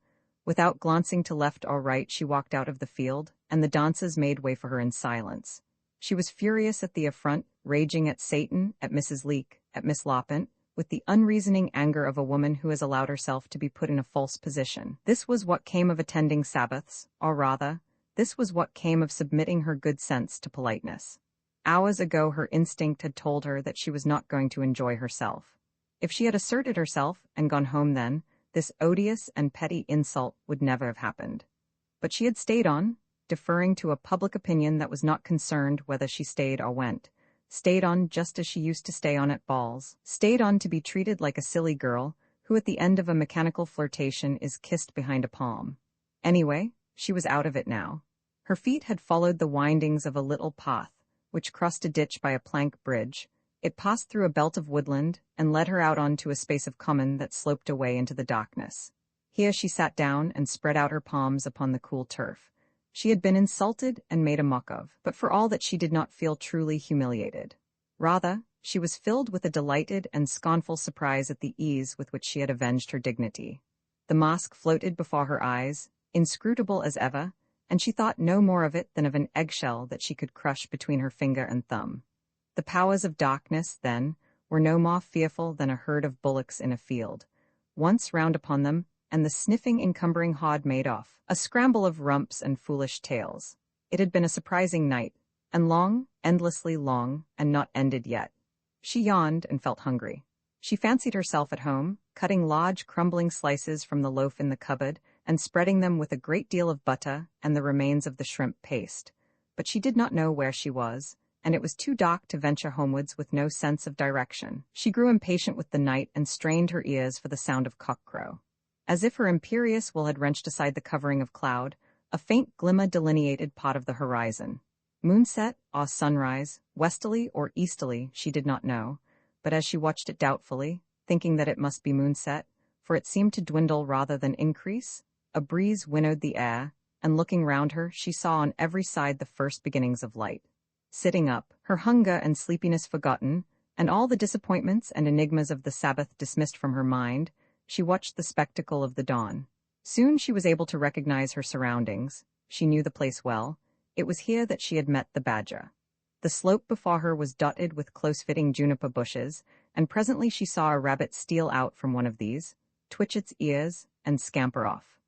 Without glancing to left or right she walked out of the field, and the dancers made way for her in silence. She was furious at the affront, raging at Satan, at Mrs. Leake, at Miss Loppant, with the unreasoning anger of a woman who has allowed herself to be put in a false position. This was what came of attending Sabbaths, or rather, this was what came of submitting her good sense to politeness. Hours ago her instinct had told her that she was not going to enjoy herself. If she had asserted herself and gone home then, this odious and petty insult would never have happened. But she had stayed on, deferring to a public opinion that was not concerned whether she stayed or went. Stayed on just as she used to stay on at balls, stayed on to be treated like a silly girl who at the end of a mechanical flirtation is kissed behind a palm. Anyway, she was out of it now. Her feet had followed the windings of a little path, which crossed a ditch by a plank bridge. It passed through a belt of woodland and led her out onto a space of common that sloped away into the darkness. Here she sat down and spread out her palms upon the cool turf. She had been insulted and made a mock of, but for all that she did not feel truly humiliated. Rather, she was filled with a delighted and scornful surprise at the ease with which she had avenged her dignity. The mask floated before her eyes, inscrutable as ever, and she thought no more of it than of an eggshell that she could crush between her finger and thumb. The powers of darkness, then, were no more fearful than a herd of bullocks in a field. Once round upon them, and the sniffing, encumbering hod made off, a scramble of rumps and foolish tails. It had been a surprising night, and long, endlessly long, and not ended yet. She yawned and felt hungry. She fancied herself at home, cutting large, crumbling slices from the loaf in the cupboard, and spreading them with a great deal of butter and the remains of the shrimp paste. But she did not know where she was, and it was too dark to venture homewards with no sense of direction. She grew impatient with the night and strained her ears for the sound of cock-crow. As if her imperious will had wrenched aside the covering of cloud, a faint glimmer delineated part of the horizon. Moonset or sunrise, westerly or easterly, she did not know, but as she watched it doubtfully, thinking that it must be moonset, for it seemed to dwindle rather than increase, a breeze winnowed the air, and looking round her, she saw on every side the first beginnings of light. Sitting up, her hunger and sleepiness forgotten, and all the disappointments and enigmas of the Sabbath dismissed from her mind, she watched the spectacle of the dawn. Soon she was able to recognize her surroundings. She knew the place well. It was here that she had met the badger. The slope before her was dotted with close-fitting juniper bushes, and presently she saw a rabbit steal out from one of these, twitch its ears, and scamper off.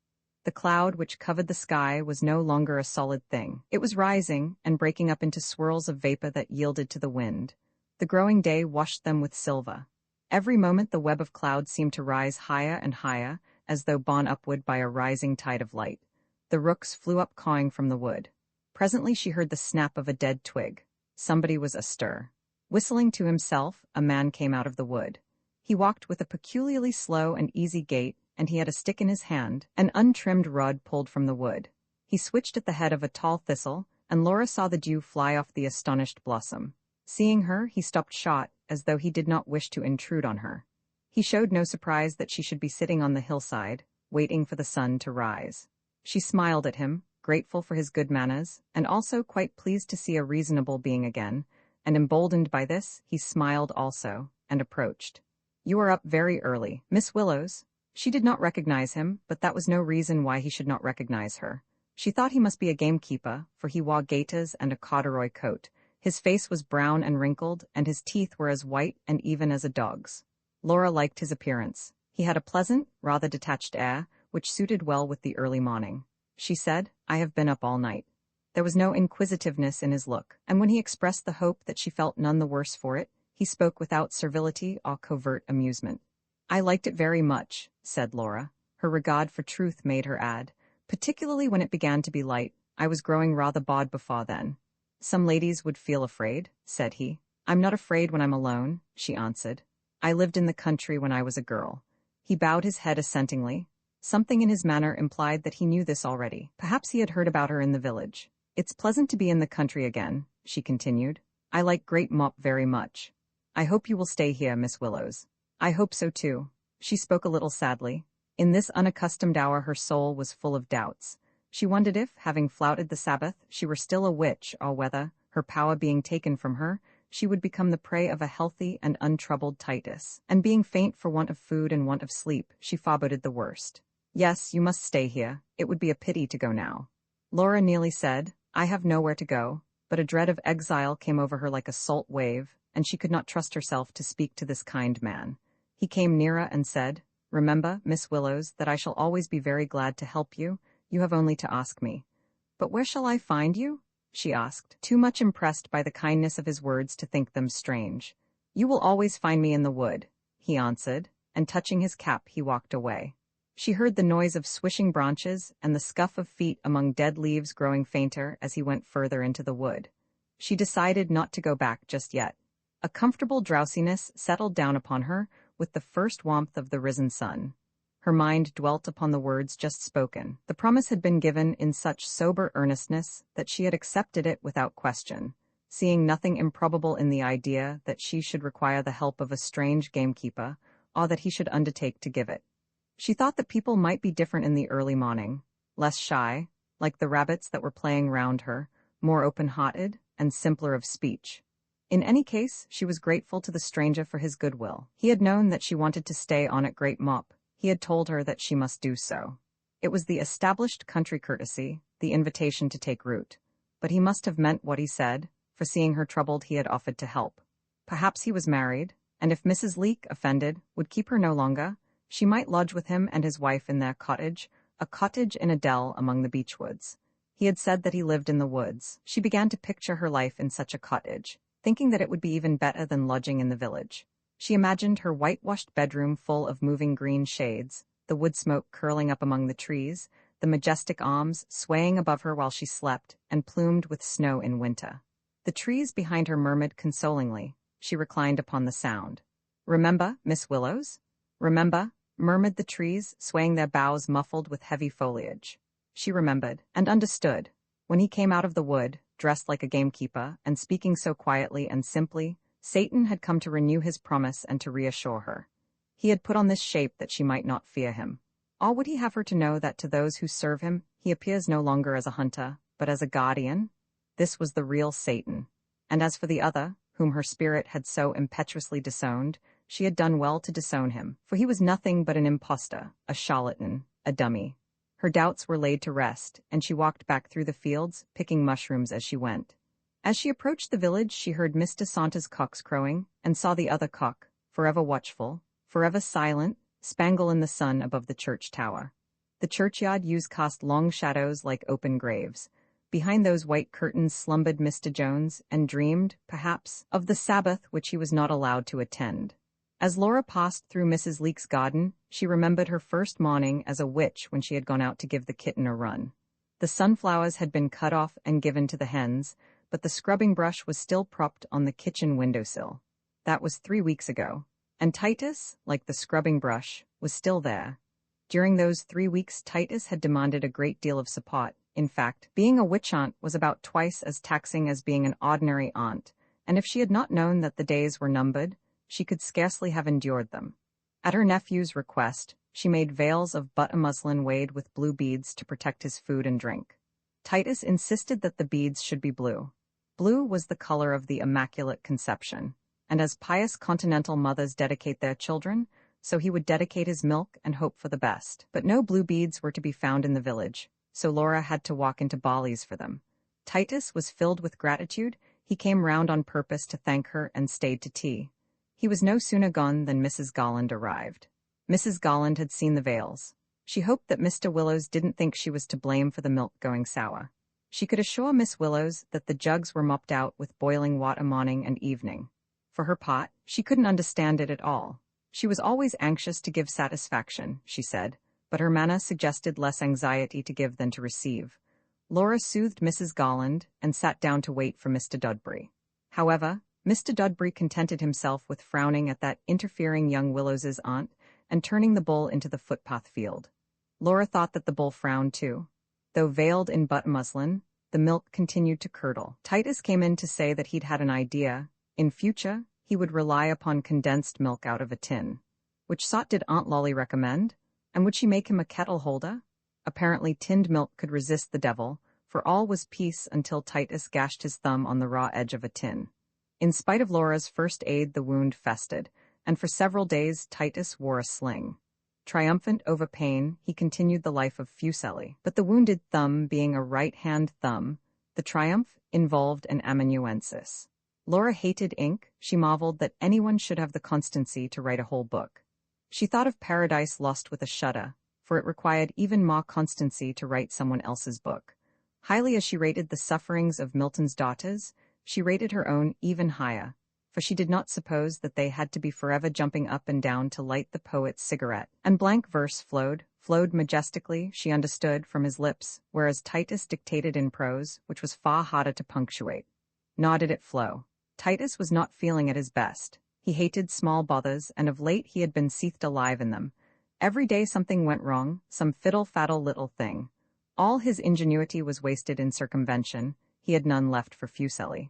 The cloud which covered the sky was no longer a solid thing. It was rising and breaking up into swirls of vapor that yielded to the wind. The growing day washed them with silver. Every moment the web of cloud seemed to rise higher and higher, as though borne upward by a rising tide of light. The rooks flew up cawing from the wood. Presently she heard the snap of a dead twig. Somebody was astir. Whistling to himself, a man came out of the wood. He walked with a peculiarly slow and easy gait, and he had a stick in his hand, an untrimmed rod pulled from the wood. He switched at the head of a tall thistle, and Laura saw the dew fly off the astonished blossom. Seeing her, he stopped short, as though he did not wish to intrude on her. He showed no surprise that she should be sitting on the hillside, waiting for the sun to rise. She smiled at him, grateful for his good manners, and also quite pleased to see a reasonable being again, and emboldened by this, he smiled also, and approached. "You are up very early, Miss Willowes." She did not recognize him, but that was no reason why he should not recognize her. She thought he must be a gamekeeper, for he wore gaiters and a corduroy coat. His face was brown and wrinkled, and his teeth were as white and even as a dog's. Laura liked his appearance. He had a pleasant, rather detached air, which suited well with the early morning. She said, "I have been up all night." There was no inquisitiveness in his look, and when he expressed the hope that she felt none the worse for it, he spoke without servility or covert amusement. "I liked it very much," said Laura. Her regard for truth made her add, "particularly when it began to be light. I was growing rather bored before then." "Some ladies would feel afraid," said he. "I'm not afraid when I'm alone," she answered. "I lived in the country when I was a girl." He bowed his head assentingly. Something in his manner implied that he knew this already. Perhaps he had heard about her in the village. "It's pleasant to be in the country again," she continued. "I like Great Mop very much. I hope you will stay here, Miss Willowes." "I hope so too." She spoke a little sadly. In this unaccustomed hour her soul was full of doubts. She wondered if, having flouted the Sabbath, she were still a witch, or whether, her power being taken from her, she would become the prey of a healthy and untroubled Titus. And being faint for want of food and want of sleep, she foreboded the worst. "Yes, you must stay here. It would be a pity to go now." Laura nearly said, "I have nowhere to go," but a dread of exile came over her like a salt wave, and she could not trust herself to speak to this kind man. He came nearer and said, "Remember, Miss Willowes, that I shall always be very glad to help you. You have only to ask me." "But where shall I find you?" she asked, too much impressed by the kindness of his words to think them strange. "You will always find me in the wood," he answered, and touching his cap he walked away. She heard the noise of swishing branches and the scuff of feet among dead leaves growing fainter as he went further into the wood. She decided not to go back just yet. A comfortable drowsiness settled down upon her with the first warmth of the risen sun. Her mind dwelt upon the words just spoken. The promise had been given in such sober earnestness that she had accepted it without question, seeing nothing improbable in the idea that she should require the help of a strange gamekeeper, or that he should undertake to give it. She thought that people might be different in the early morning, less shy, like the rabbits that were playing round her, more open-hearted, and simpler of speech. In any case, she was grateful to the stranger for his goodwill. He had known that she wanted to stay on at Great Mop. He had told her that she must do so. It was the established country courtesy, the invitation to take root. But he must have meant what he said, for seeing her troubled he had offered to help. Perhaps he was married, and if Mrs. Leake, offended, would keep her no longer, she might lodge with him and his wife in their cottage, a cottage in a dell among the beechwoods. He had said that he lived in the woods. She began to picture her life in such a cottage, thinking that it would be even better than lodging in the village. She imagined her whitewashed bedroom full of moving green shades, the wood smoke curling up among the trees, the majestic arms swaying above her while she slept, and plumed with snow in winter. The trees behind her murmured consolingly. She reclined upon the sound. "Remember, Miss Willowes? Remember?" murmured the trees, swaying their boughs muffled with heavy foliage. She remembered, and understood. When he came out of the wood, dressed like a gamekeeper, and speaking so quietly and simply, Satan had come to renew his promise and to reassure her. He had put on this shape that she might not fear him. Or would he have her to know that to those who serve him, he appears no longer as a hunter, but as a guardian? This was the real Satan. And as for the other, whom her spirit had so impetuously disowned, she had done well to disown him, for he was nothing but an impostor, a charlatan, a dummy. Her doubts were laid to rest, and she walked back through the fields, picking mushrooms as she went. As she approached the village, she heard Mr. Saunter's cocks crowing, and saw the other cock, forever watchful, forever silent, spangle in the sun above the church tower. The churchyard yews cast long shadows like open graves. Behind those white curtains slumbered Mr. Jones, and dreamed, perhaps, of the Sabbath which he was not allowed to attend. As Laura passed through Mrs. Leake's garden, she remembered her first morning as a witch when she had gone out to give the kitten a run. The sunflowers had been cut off and given to the hens, but the scrubbing brush was still propped on the kitchen windowsill. That was 3 weeks ago, and Titus, like the scrubbing brush, was still there. During those 3 weeks Titus had demanded a great deal of support. In fact, being a witch aunt was about twice as taxing as being an ordinary aunt, and if she had not known that the days were numbered, she could scarcely have endured them. At her nephew's request, she made veils of butter muslin weighted with blue beads to protect his food and drink. Titus insisted that the beads should be blue. Blue was the color of the Immaculate Conception, and as pious continental mothers dedicate their children, so he would dedicate his milk and hope for the best. But no blue beads were to be found in the village, so Laura had to walk into Bali's for them. Titus was filled with gratitude. He came round on purpose to thank her and stayed to tea. He was no sooner gone than Mrs. Golland arrived. Mrs. Golland had seen the veils. She hoped that Mr. Willowes didn't think she was to blame for the milk going sour. She could assure Miss Willowes that the jugs were mopped out with boiling water morning and evening. For her part, she couldn't understand it at all. She was always anxious to give satisfaction, she said, but her manner suggested less anxiety to give than to receive. Laura soothed Mrs. Golland and sat down to wait for Mr. Dudbury. However, Mr. Dudbury contented himself with frowning at that interfering young Willowes's aunt and turning the bull into the footpath field. Laura thought that the bull frowned too. Though veiled in butt muslin, the milk continued to curdle. Titus came in to say that he'd had an idea. In future, he would rely upon condensed milk out of a tin. Which sort did Aunt Lolly recommend? And would she make him a kettle holder? Apparently tinned milk could resist the devil, for all was peace until Titus gashed his thumb on the raw edge of a tin. In spite of Laura's first aid, the wound festered, and for several days Titus wore a sling. Triumphant over pain, he continued the life of Fuseli. But the wounded thumb being a right-hand thumb, the triumph involved an amanuensis. Laura hated ink. She marveled that anyone should have the constancy to write a whole book. She thought of Paradise Lost with a shudder, for it required even more constancy to write someone else's book. Highly as she rated the sufferings of Milton's daughters, she rated her own even higher, for she did not suppose that they had to be forever jumping up and down to light the poet's cigarette. And blank verse flowed majestically, she understood, from his lips, whereas Titus dictated in prose, which was far harder to punctuate. Nor did it flow. Titus was not feeling at his best. He hated small bothers, and of late he had been seethed alive in them. Every day something went wrong, some fiddle-faddle little thing. All his ingenuity was wasted in circumvention. He had none left for Fuseli.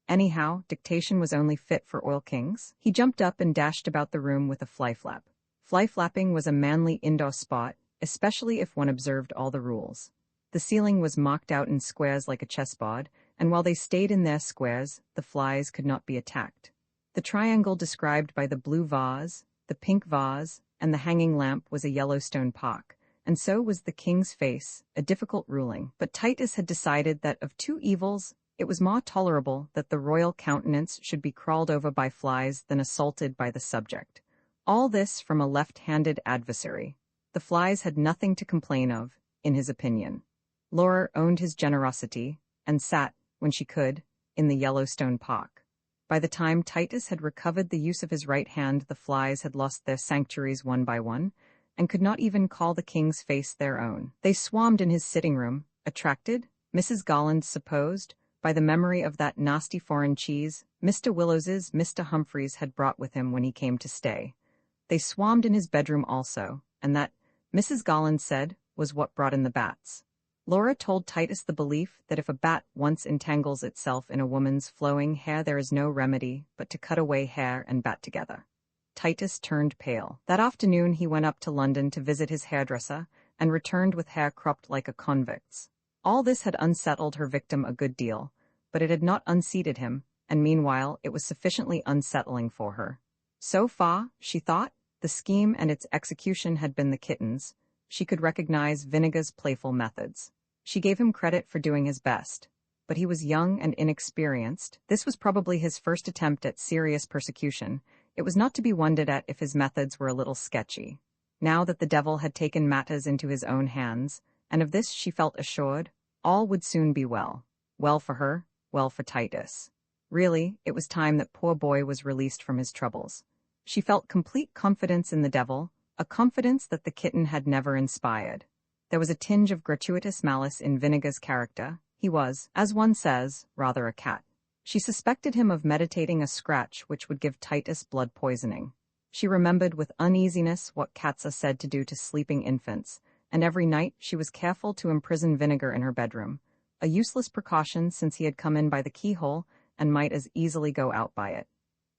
Anyhow, dictation was only fit for oil kings. He jumped up and dashed about the room with a fly-flap. Fly-flapping was a manly indoor sport, especially if one observed all the rules. The ceiling was marked out in squares like a chessboard, and while they stayed in their squares, the flies could not be attacked. The triangle described by the blue vase, the pink vase, and the hanging lamp was a Yellowstone park, and so was the king's face, a difficult ruling. But Titus had decided that of two evils, it was more tolerable that the royal countenance should be crawled over by flies than assaulted by the subject. All this from a left-handed adversary. The flies had nothing to complain of, in his opinion. Laura owned his generosity, and sat, when she could, in the Yellowstone park. By the time Titus had recovered the use of his right hand, the flies had lost their sanctuaries one by one, and could not even call the king's face their own. They swarmed in his sitting room, attracted, Mrs. Golland supposed, by the memory of that nasty foreign cheese Mr. Willowes's Mr. Humphreys had brought with him when he came to stay. They swarmed in his bedroom also, and that, Mrs. Garland said, was what brought in the bats. Laura told Titus the belief that if a bat once entangles itself in a woman's flowing hair, there is no remedy but to cut away hair and bat together. Titus turned pale. That afternoon he went up to London to visit his hairdresser and returned with hair cropped like a convict's. All this had unsettled her victim a good deal, but it had not unseated him, and meanwhile it was sufficiently unsettling for her. So far, she thought, the scheme and its execution had been the kitten's. She could recognize Vinegar's playful methods. She gave him credit for doing his best, but he was young and inexperienced. This was probably his first attempt at serious persecution. It was not to be wondered at if his methods were a little sketchy. Now that the devil had taken matters into his own hands, and of this she felt assured, all would soon be well. Well for her, well for Titus. Really, it was time that poor boy was released from his troubles. She felt complete confidence in the devil, a confidence that the kitten had never inspired. There was a tinge of gratuitous malice in Vinegar's character. He was, as one says, rather a cat. She suspected him of meditating a scratch which would give Titus blood poisoning. She remembered with uneasiness what cats are said to do to sleeping infants, and every night she was careful to imprison Vinegar in her bedroom, a useless precaution since he had come in by the keyhole and might as easily go out by it.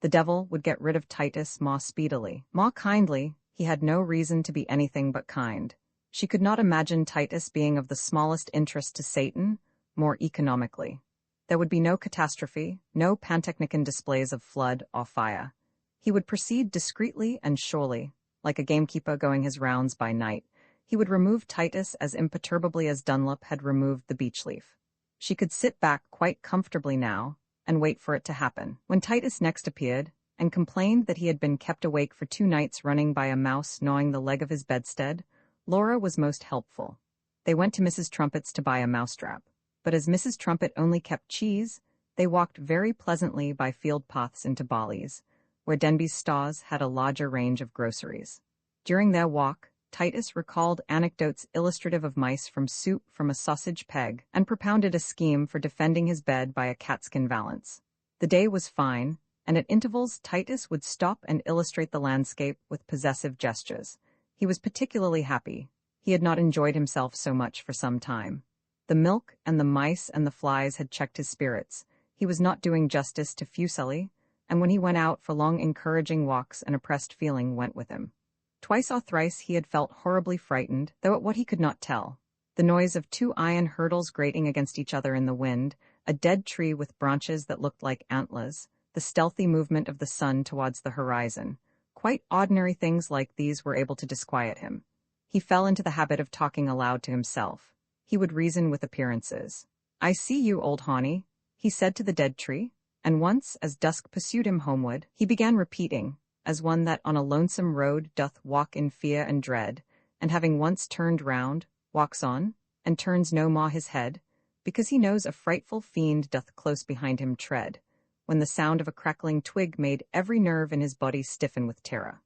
The devil would get rid of Titus more speedily, more kindly. He had no reason to be anything but kind. She could not imagine Titus being of the smallest interest to Satan, more economically. There would be no catastrophe, no pantechnicon displays of flood or fire. He would proceed discreetly and surely, like a gamekeeper going his rounds by night. He would remove Titus as imperturbably as Dunlop had removed the beech leaf. She could sit back quite comfortably now and wait for it to happen. When Titus next appeared, and complained that he had been kept awake for 2 nights running by a mouse gnawing the leg of his bedstead, Laura was most helpful. They went to Mrs. Trumpet's to buy a mousetrap, but as Mrs. Trumpet only kept cheese, they walked very pleasantly by field paths into Bolly's, where Denby's stores had a larger range of groceries. During their walk, Titus recalled anecdotes illustrative of mice from soup from a sausage peg and propounded a scheme for defending his bed by a catskin valance. The day was fine, and at intervals Titus would stop and illustrate the landscape with possessive gestures. He was particularly happy. He had not enjoyed himself so much for some time. The milk and the mice and the flies had checked his spirits. He was not doing justice to Fuseli, and when he went out for long encouraging walks an oppressed feeling went with him. Twice or thrice he had felt horribly frightened, though at what he could not tell. The noise of 2 iron hurdles grating against each other in the wind, a dead tree with branches that looked like antlers, the stealthy movement of the sun towards the horizon. Quite ordinary things like these were able to disquiet him. He fell into the habit of talking aloud to himself. He would reason with appearances. "I see you, old Hawney," he said to the dead tree, and once, as dusk pursued him homeward, he began repeating, as one that on a lonesome road doth walk in fear and dread, and having once turned round, walks on, and turns no more his head, because he knows a frightful fiend doth close behind him tread, when the sound of a crackling twig made every nerve in his body stiffen with terror.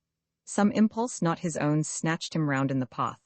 Some impulse not his own snatched him round in the path,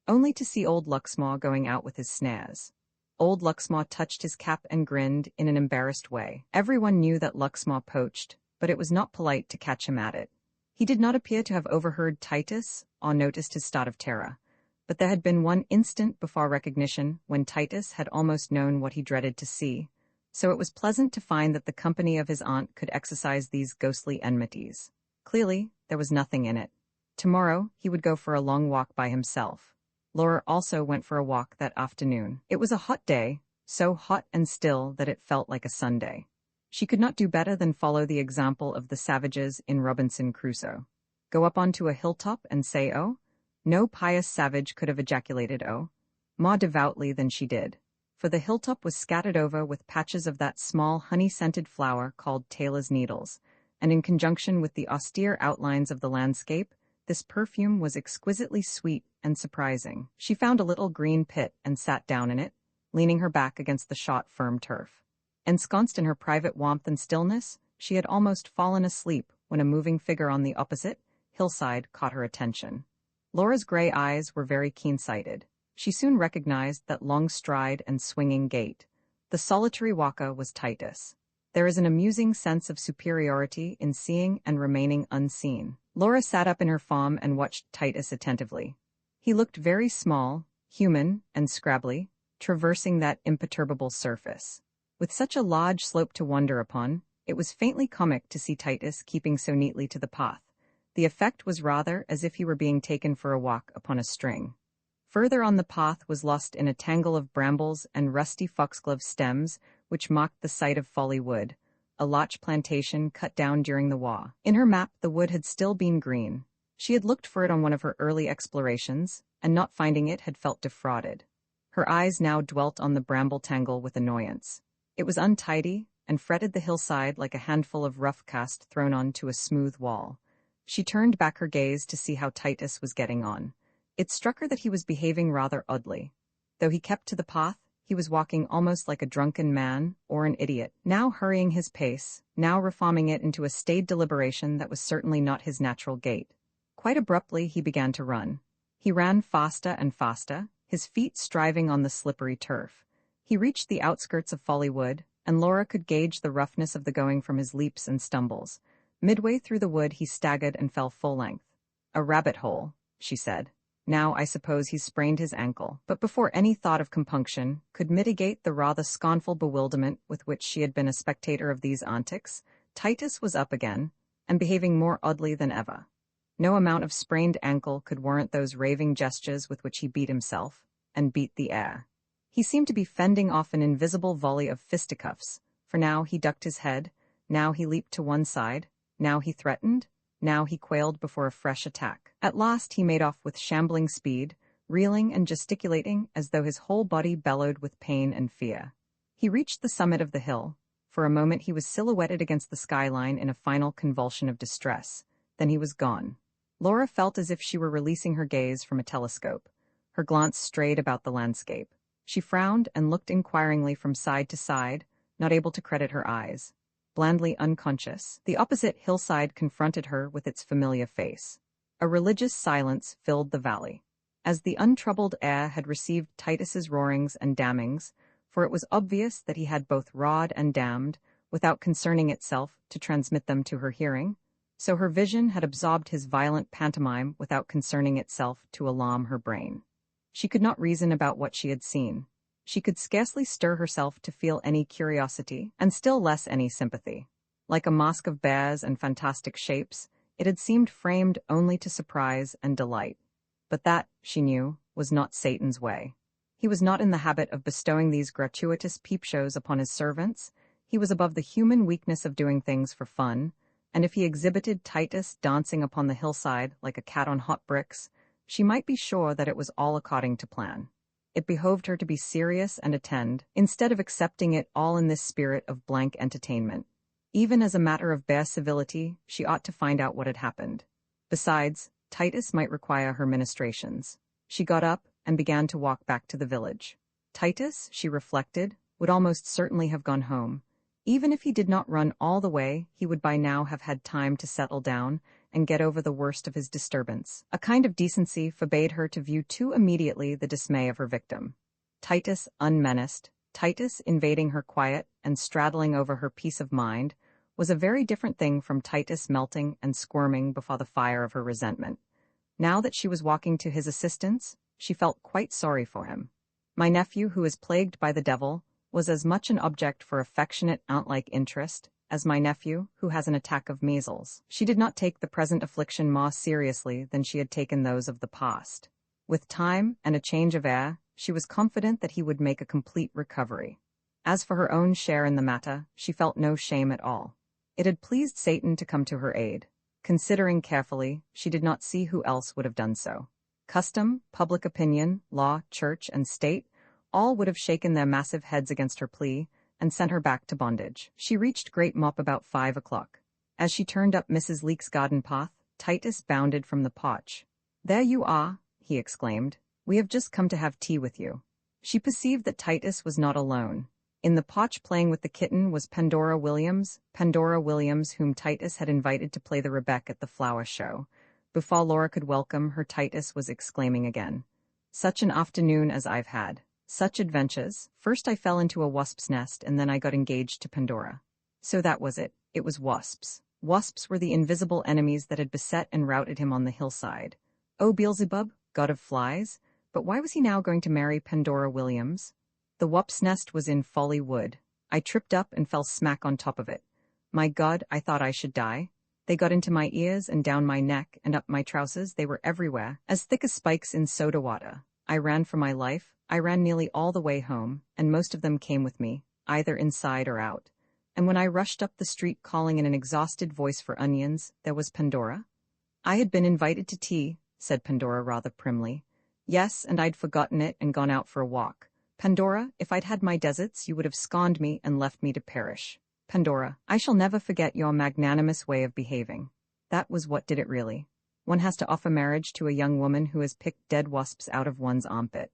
only to see old Luxmore going out with his snares. Old Luxmore touched his cap and grinned in an embarrassed way. Everyone knew that Luxmore poached, but it was not polite to catch him at it. He did not appear to have overheard Titus or noticed his start of terror, but there had been one instant before recognition when Titus had almost known what he dreaded to see, so it was pleasant to find that the company of his aunt could exercise these ghostly enmities. Clearly, there was nothing in it. Tomorrow, he would go for a long walk by himself. Laura also went for a walk that afternoon. It was a hot day, so hot and still that it felt like a Sunday. She could not do better than follow the example of the savages in Robinson Crusoe. Go up onto a hilltop and say, "Oh"? No pious savage could have ejaculated "oh" more devoutly than she did, for the hilltop was scattered over with patches of that small honey-scented flower called tailor's needles, and in conjunction with the austere outlines of the landscape, this perfume was exquisitely sweet and surprising. She found a little green pit and sat down in it, leaning her back against the shot, firm turf. Ensconced in her private warmth and stillness, she had almost fallen asleep when a moving figure on the opposite hillside caught her attention. Laura's gray eyes were very keen-sighted. She soon recognized that long stride and swinging gait. The solitary walker was Titus. There is an amusing sense of superiority in seeing and remaining unseen. Laura sat up in her farm and watched Titus attentively. He looked very small, human, and scrabbly, traversing that imperturbable surface. With such a large slope to wander upon, it was faintly comic to see Titus keeping so neatly to the path. The effect was rather as if he were being taken for a walk upon a string. Further on the path was lost in a tangle of brambles and rusty foxglove stems, which marked the site of Folly Wood, a larch plantation cut down during the war. In her map, the wood had still been green. She had looked for it on one of her early explorations, and not finding it had felt defrauded. Her eyes now dwelt on the bramble tangle with annoyance. It was untidy, and fretted the hillside like a handful of rough cast thrown onto a smooth wall. She turned back her gaze to see how Titus was getting on. It struck her that he was behaving rather oddly. Though he kept to the path, he was walking almost like a drunken man or an idiot, now hurrying his pace, now reforming it into a staid deliberation that was certainly not his natural gait. Quite abruptly he began to run. He ran faster and faster, his feet striving on the slippery turf. He reached the outskirts of Folly Wood, and Laura could gauge the roughness of the going from his leaps and stumbles. Midway through the wood he staggered and fell full length. "A rabbit hole," she said. "Now I suppose he's sprained his ankle." But before any thought of compunction could mitigate the rather scornful bewilderment with which she had been a spectator of these antics, Titus was up again, and behaving more oddly than ever. No amount of sprained ankle could warrant those raving gestures with which he beat himself, and beat the air. He seemed to be fending off an invisible volley of fisticuffs, for now he ducked his head, now he leaped to one side, now he threatened, now he quailed before a fresh attack. At last he made off with shambling speed, reeling and gesticulating as though his whole body bellowed with pain and fear. He reached the summit of the hill. For a moment he was silhouetted against the skyline in a final convulsion of distress. Then he was gone. Laura felt as if she were releasing her gaze from a telescope. Her glance strayed about the landscape. She frowned and looked inquiringly from side to side, not able to credit her eyes. Blandly unconscious, the opposite hillside confronted her with its familiar face. A religious silence filled the valley. As the untroubled air had received Titus's roarings and damnings, for it was obvious that he had both rawed and damned, without concerning itself to transmit them to her hearing, so her vision had absorbed his violent pantomime without concerning itself to alarm her brain. She could not reason about what she had seen. She could scarcely stir herself to feel any curiosity, and still less any sympathy. Like a mask of bears and fantastic shapes, it had seemed framed only to surprise and delight. But that, she knew, was not Satan's way. He was not in the habit of bestowing these gratuitous peep-shows upon his servants. He was above the human weakness of doing things for fun, and if he exhibited Titus dancing upon the hillside like a cat on hot bricks, she might be sure that it was all according to plan. It behoved her to be serious and attend, instead of accepting it all in this spirit of blank entertainment. Even as a matter of bare civility, she ought to find out what had happened. Besides, Titus might require her ministrations. She got up and began to walk back to the village. Titus, she reflected, would almost certainly have gone home. Even if he did not run all the way, he would by now have had time to settle down and get over the worst of his disturbance. A kind of decency forbade her to view too immediately the dismay of her victim. Titus unmenaced, Titus invading her quiet and straddling over her peace of mind, was a very different thing from Titus melting and squirming before the fire of her resentment. Now that she was walking to his assistance, she felt quite sorry for him. My nephew, who is plagued by the devil, was as much an object for affectionate aunt-like interest as my nephew, who has an attack of measles. She did not take the present affliction more seriously than she had taken those of the past. With time and a change of air, she was confident that he would make a complete recovery. As for her own share in the matter, she felt no shame at all. It had pleased Satan to come to her aid. Considering carefully, she did not see who else would have done so. Custom, public opinion, law, church, and state, all would have shaken their massive heads against her plea, and sent her back to bondage. She reached Great Mop about 5 o'clock. As she turned up Mrs. Leake's garden path, Titus bounded from the porch. "There you are," he exclaimed. "We have just come to have tea with you." She perceived that Titus was not alone. In the porch playing with the kitten was Pandora Williams, whom Titus had invited to play the rebec at the flower show. Before Laura could welcome her, Titus was exclaiming again, "Such an afternoon as I've had. Such adventures. First I fell into a wasp's nest and then I got engaged to Pandora. So that was it. It was wasps. Wasps were the invisible enemies that had beset and routed him on the hillside. Oh, Beelzebub, god of flies, but why was he now going to marry Pandora Williams? The wasp's nest was in Folly Wood. I tripped up and fell smack on top of it. My God, I thought I should die. They got into my ears and down my neck and up my trousers. They were everywhere, as thick as spikes in soda water. I ran for my life. I ran nearly all the way home, and most of them came with me, either inside or out. And when I rushed up the street calling in an exhausted voice for onions, there was Pandora. I had been invited to tea, said Pandora rather primly. Yes, and I'd forgotten it and gone out for a walk. Pandora, if I'd had my deserts, you would have scorned me and left me to perish. Pandora, I shall never forget your magnanimous way of behaving. That was what did it really. One has to offer marriage to a young woman who has picked dead wasps out of one's armpit.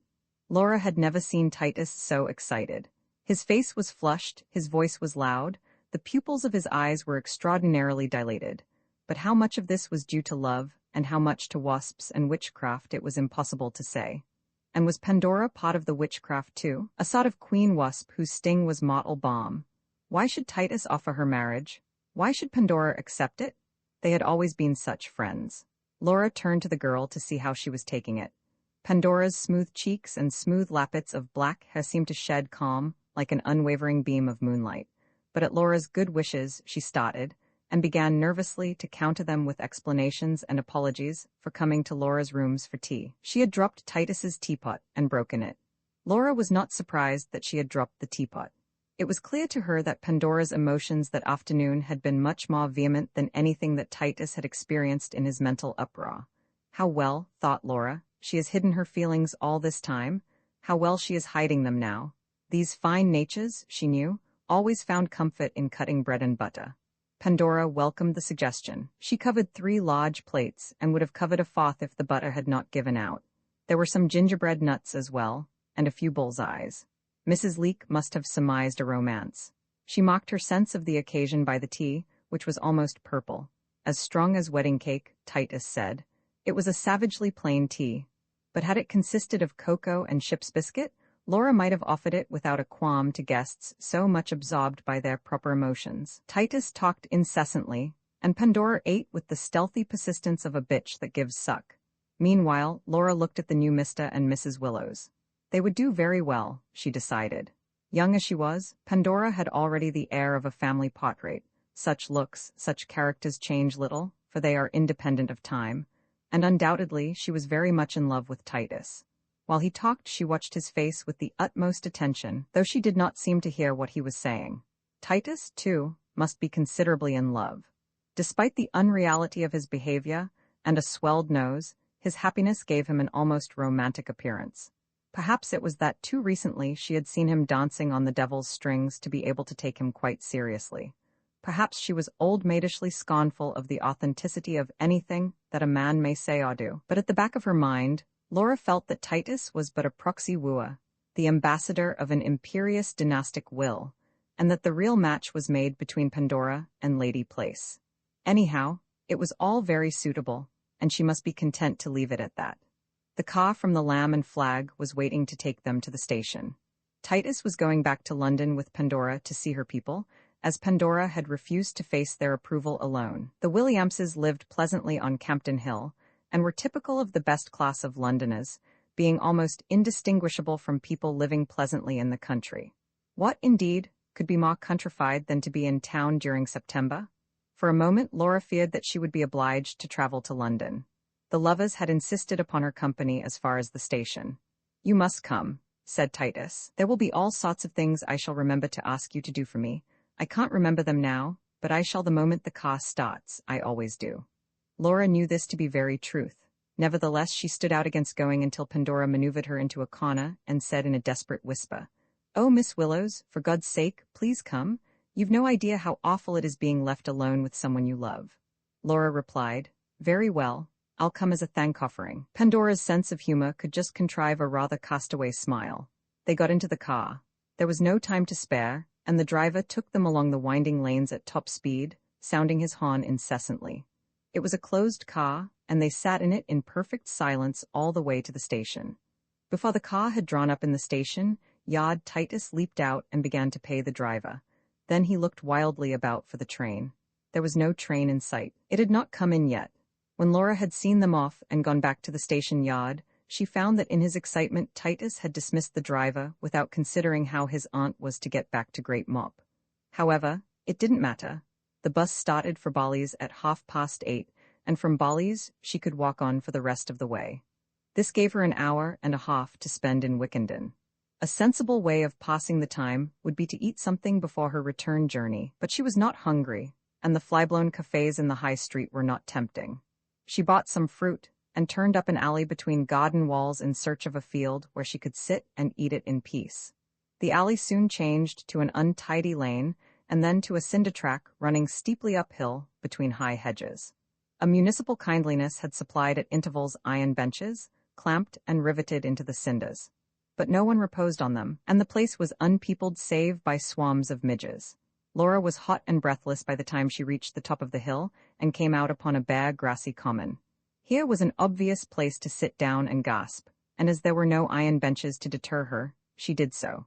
Laura had never seen Titus so excited. His face was flushed, his voice was loud, the pupils of his eyes were extraordinarily dilated. But how much of this was due to love, and how much to wasps and witchcraft it was impossible to say. And was Pandora part of the witchcraft too? A sort of queen wasp whose sting was mortal balm. Why should Titus offer her marriage? Why should Pandora accept it? They had always been such friends. Laura turned to the girl to see how she was taking it. Pandora's smooth cheeks and smooth lappets of black hair seemed to shed calm, like an unwavering beam of moonlight. But at Laura's good wishes, she started, and began nervously to counter them with explanations and apologies for coming to Laura's rooms for tea. She had dropped Titus's teapot and broken it. Laura was not surprised that she had dropped the teapot. It was clear to her that Pandora's emotions that afternoon had been much more vehement than anything that Titus had experienced in his mental uproar. How well, thought Laura, she has hidden her feelings all this time. How well she is hiding them now. These fine natures, she knew, always found comfort in cutting bread and butter. Pandora welcomed the suggestion. She covered 3 large plates and would have covered a 4th if the butter had not given out. There were some gingerbread nuts as well, and a few bullseyes. Mrs. Leek must have surmised a romance. She mocked her sense of the occasion by the tea, which was almost purple. As strong as wedding cake, Titus said. It was a savagely plain tea. But had it consisted of cocoa and ship's biscuit, Laura might have offered it without a qualm to guests so much absorbed by their proper emotions. Titus talked incessantly, and Pandora ate with the stealthy persistence of a bitch that gives suck. Meanwhile, Laura looked at the new Mr. and Mrs. Willowes. They would do very well, she decided. Young as she was, Pandora had already the air of a family portrait. Such looks, such characters change little, for they are independent of time, and undoubtedly she was very much in love with Titus. While he talked, she watched his face with the utmost attention, though she did not seem to hear what he was saying. Titus, too, must be considerably in love. Despite the unreality of his behavior and a swelled nose, his happiness gave him an almost romantic appearance. Perhaps it was that too recently she had seen him dancing on the devil's strings to be able to take him quite seriously. Perhaps she was old-maidishly scornful of the authenticity of anything that a man may say or do. But at the back of her mind, Laura felt that Titus was but a proxy wooer, the ambassador of an imperious dynastic will, and that the real match was made between Pandora and Lady Place. Anyhow, it was all very suitable, and she must be content to leave it at that. The car from the Lamb and Flag was waiting to take them to the station. Titus was going back to London with Pandora to see her people, as Pandora had refused to face their approval alone. The Williamses lived pleasantly on Campden Hill, and were typical of the best class of Londoners, being almost indistinguishable from people living pleasantly in the country. What, indeed, could be more countrified than to be in town during September? For a moment Laura feared that she would be obliged to travel to London. The lovers had insisted upon her company as far as the station. "You must come," said Titus. "There will be all sorts of things I shall remember to ask you to do for me. I can't remember them now, but I shall the moment the car starts. I always do." Laura knew this to be very truth. Nevertheless, she stood out against going until Pandora maneuvered her into a corner and said in a desperate whisper, "Oh, Miss Willowes, for God's sake, please come. You've no idea how awful it is being left alone with someone you love." Laura replied, "Very well, I'll come as a thank offering." Pandora's sense of humor could just contrive a rather castaway smile. They got into the car. There was no time to spare, and the driver took them along the winding lanes at top speed, sounding his horn incessantly. It was a closed car, and they sat in it in perfect silence all the way to the station. Before the car had drawn up in the station yard, Titus leaped out and began to pay the driver. Then he looked wildly about for the train. There was no train in sight. It had not come in yet. When Laura had seen them off and gone back to the station yard, she found that in his excitement Titus had dismissed the driver without considering how his aunt was to get back to Great Mop. However, it didn't matter. The bus started for Bally's at 8:30, and from Bally's she could walk on for the rest of the way. This gave her an hour and a half to spend in Wickenden. A sensible way of passing the time would be to eat something before her return journey, but she was not hungry, and the fly-blown cafes in the high street were not tempting. She bought some fruit and turned up an alley between garden walls in search of a field where she could sit and eat it in peace. The alley soon changed to an untidy lane and then to a cinder track running steeply uphill between high hedges. A municipal kindliness had supplied at intervals iron benches, clamped and riveted into the cinders. But no one reposed on them, and the place was unpeopled save by swarms of midges. Laura was hot and breathless by the time she reached the top of the hill and came out upon a bare, grassy common. Here was an obvious place to sit down and gasp, and as there were no iron benches to deter her, she did so.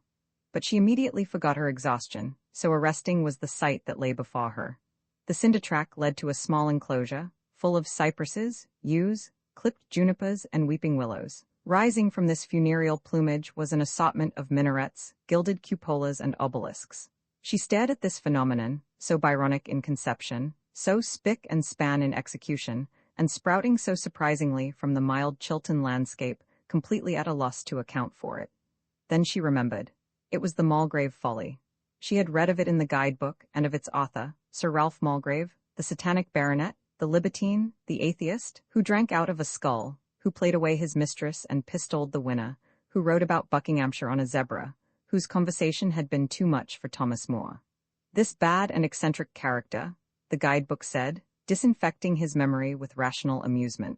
But she immediately forgot her exhaustion, so arresting was the sight that lay before her. The cinder track led to a small enclosure, full of cypresses, yews, clipped junipers, and weeping willows. Rising from this funereal plumage was an assortment of minarets, gilded cupolas, and obelisks. She stared at this phenomenon, so Byronic in conception, so spick and span in execution, and sprouting so surprisingly from the mild Chiltern landscape, completely at a loss to account for it. Then she remembered. It was the Mulgrave Folly. She had read of it in the guidebook and of its author, Sir Ralph Mulgrave, the satanic baronet, the libertine, the atheist, who drank out of a skull, who played away his mistress and pistoled the winner, who rode about Buckinghamshire on a zebra, whose conversation had been too much for Thomas More. This bad and eccentric character, the guidebook said, disinfecting his memory with rational amusement.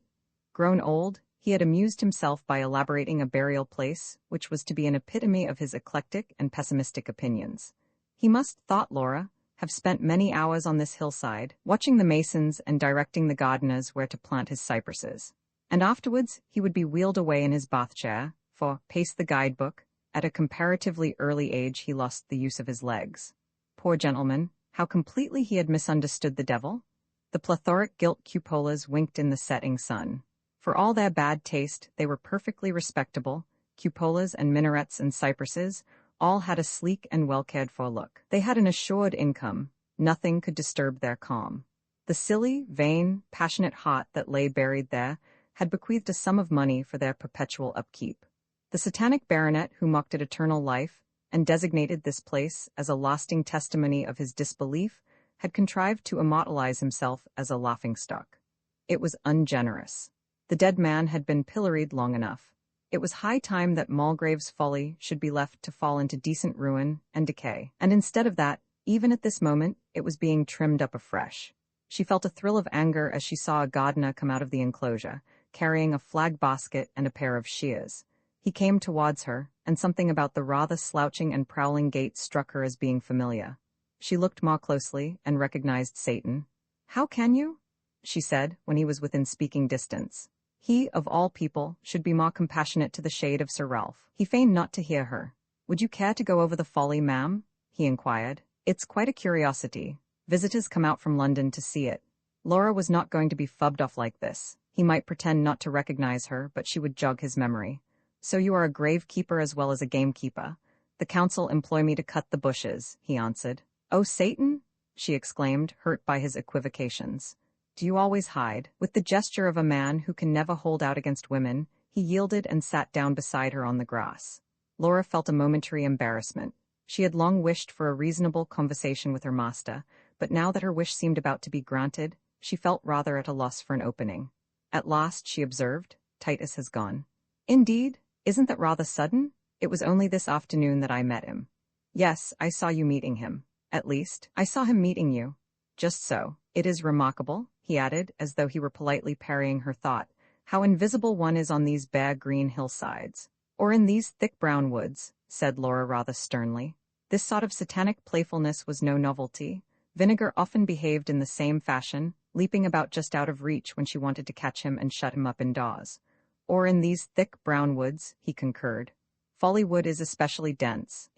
Grown old, he had amused himself by elaborating a burial place which was to be an epitome of his eclectic and pessimistic opinions. He must, thought Laura, have spent many hours on this hillside, watching the masons and directing the gardeners where to plant his cypresses. And afterwards he would be wheeled away in his bath chair, for, pace the guidebook, at a comparatively early age he lost the use of his legs. Poor gentleman, how completely he had misunderstood the devil. The plethoric gilt cupolas winked in the setting sun. For all their bad taste, they were perfectly respectable. Cupolas and minarets and cypresses all had a sleek and well-cared-for look. They had an assured income. Nothing could disturb their calm. The silly, vain, passionate heart that lay buried there had bequeathed a sum of money for their perpetual upkeep. The satanic baronet who mocked at eternal life and designated this place as a lasting testimony of his disbelief had contrived to immortalize himself as a laughingstock. It was ungenerous. The dead man had been pilloried long enough. It was high time that Mulgrave's Folly should be left to fall into decent ruin and decay, and instead of that, even at this moment, it was being trimmed up afresh. She felt a thrill of anger as she saw a gardener come out of the enclosure, carrying a flag basket and a pair of shears. He came towards her, and something about the rather slouching and prowling gait struck her as being familiar. She looked more closely and recognized Satan. "How can you?" she said, when he was within speaking distance. He, of all people, should be more compassionate to the shade of Sir Ralph. He feigned not to hear her. "Would you care to go over the Folly, ma'am?" he inquired. "It's quite a curiosity. Visitors come out from London to see it." Laura was not going to be fubbed off like this. He might pretend not to recognize her, but she would jog his memory. "So you are a gravekeeper as well as a gamekeeper." "The council employ me to cut the bushes," he answered. "Oh, Satan!" she exclaimed, hurt by his equivocations. "Do you always hide?" With the gesture of a man who can never hold out against women, he yielded and sat down beside her on the grass. Laura felt a momentary embarrassment. She had long wished for a reasonable conversation with her master, but now that her wish seemed about to be granted, she felt rather at a loss for an opening. At last, she observed, "Titus has gone." "Indeed? Isn't that rather sudden? It was only this afternoon that I met him." "Yes, I saw you meeting him. At least, I saw him meeting you." "Just so. It is remarkable," he added, as though he were politely parrying her thought, "how invisible one is on these bare green hillsides." "Or in these thick brown woods," said Laura rather sternly. This sort of satanic playfulness was no novelty. Vinegar often behaved in the same fashion, leaping about just out of reach when she wanted to catch him and shut him up indoors. Or in these thick brown woods, he concurred. Folly wood is especially dense.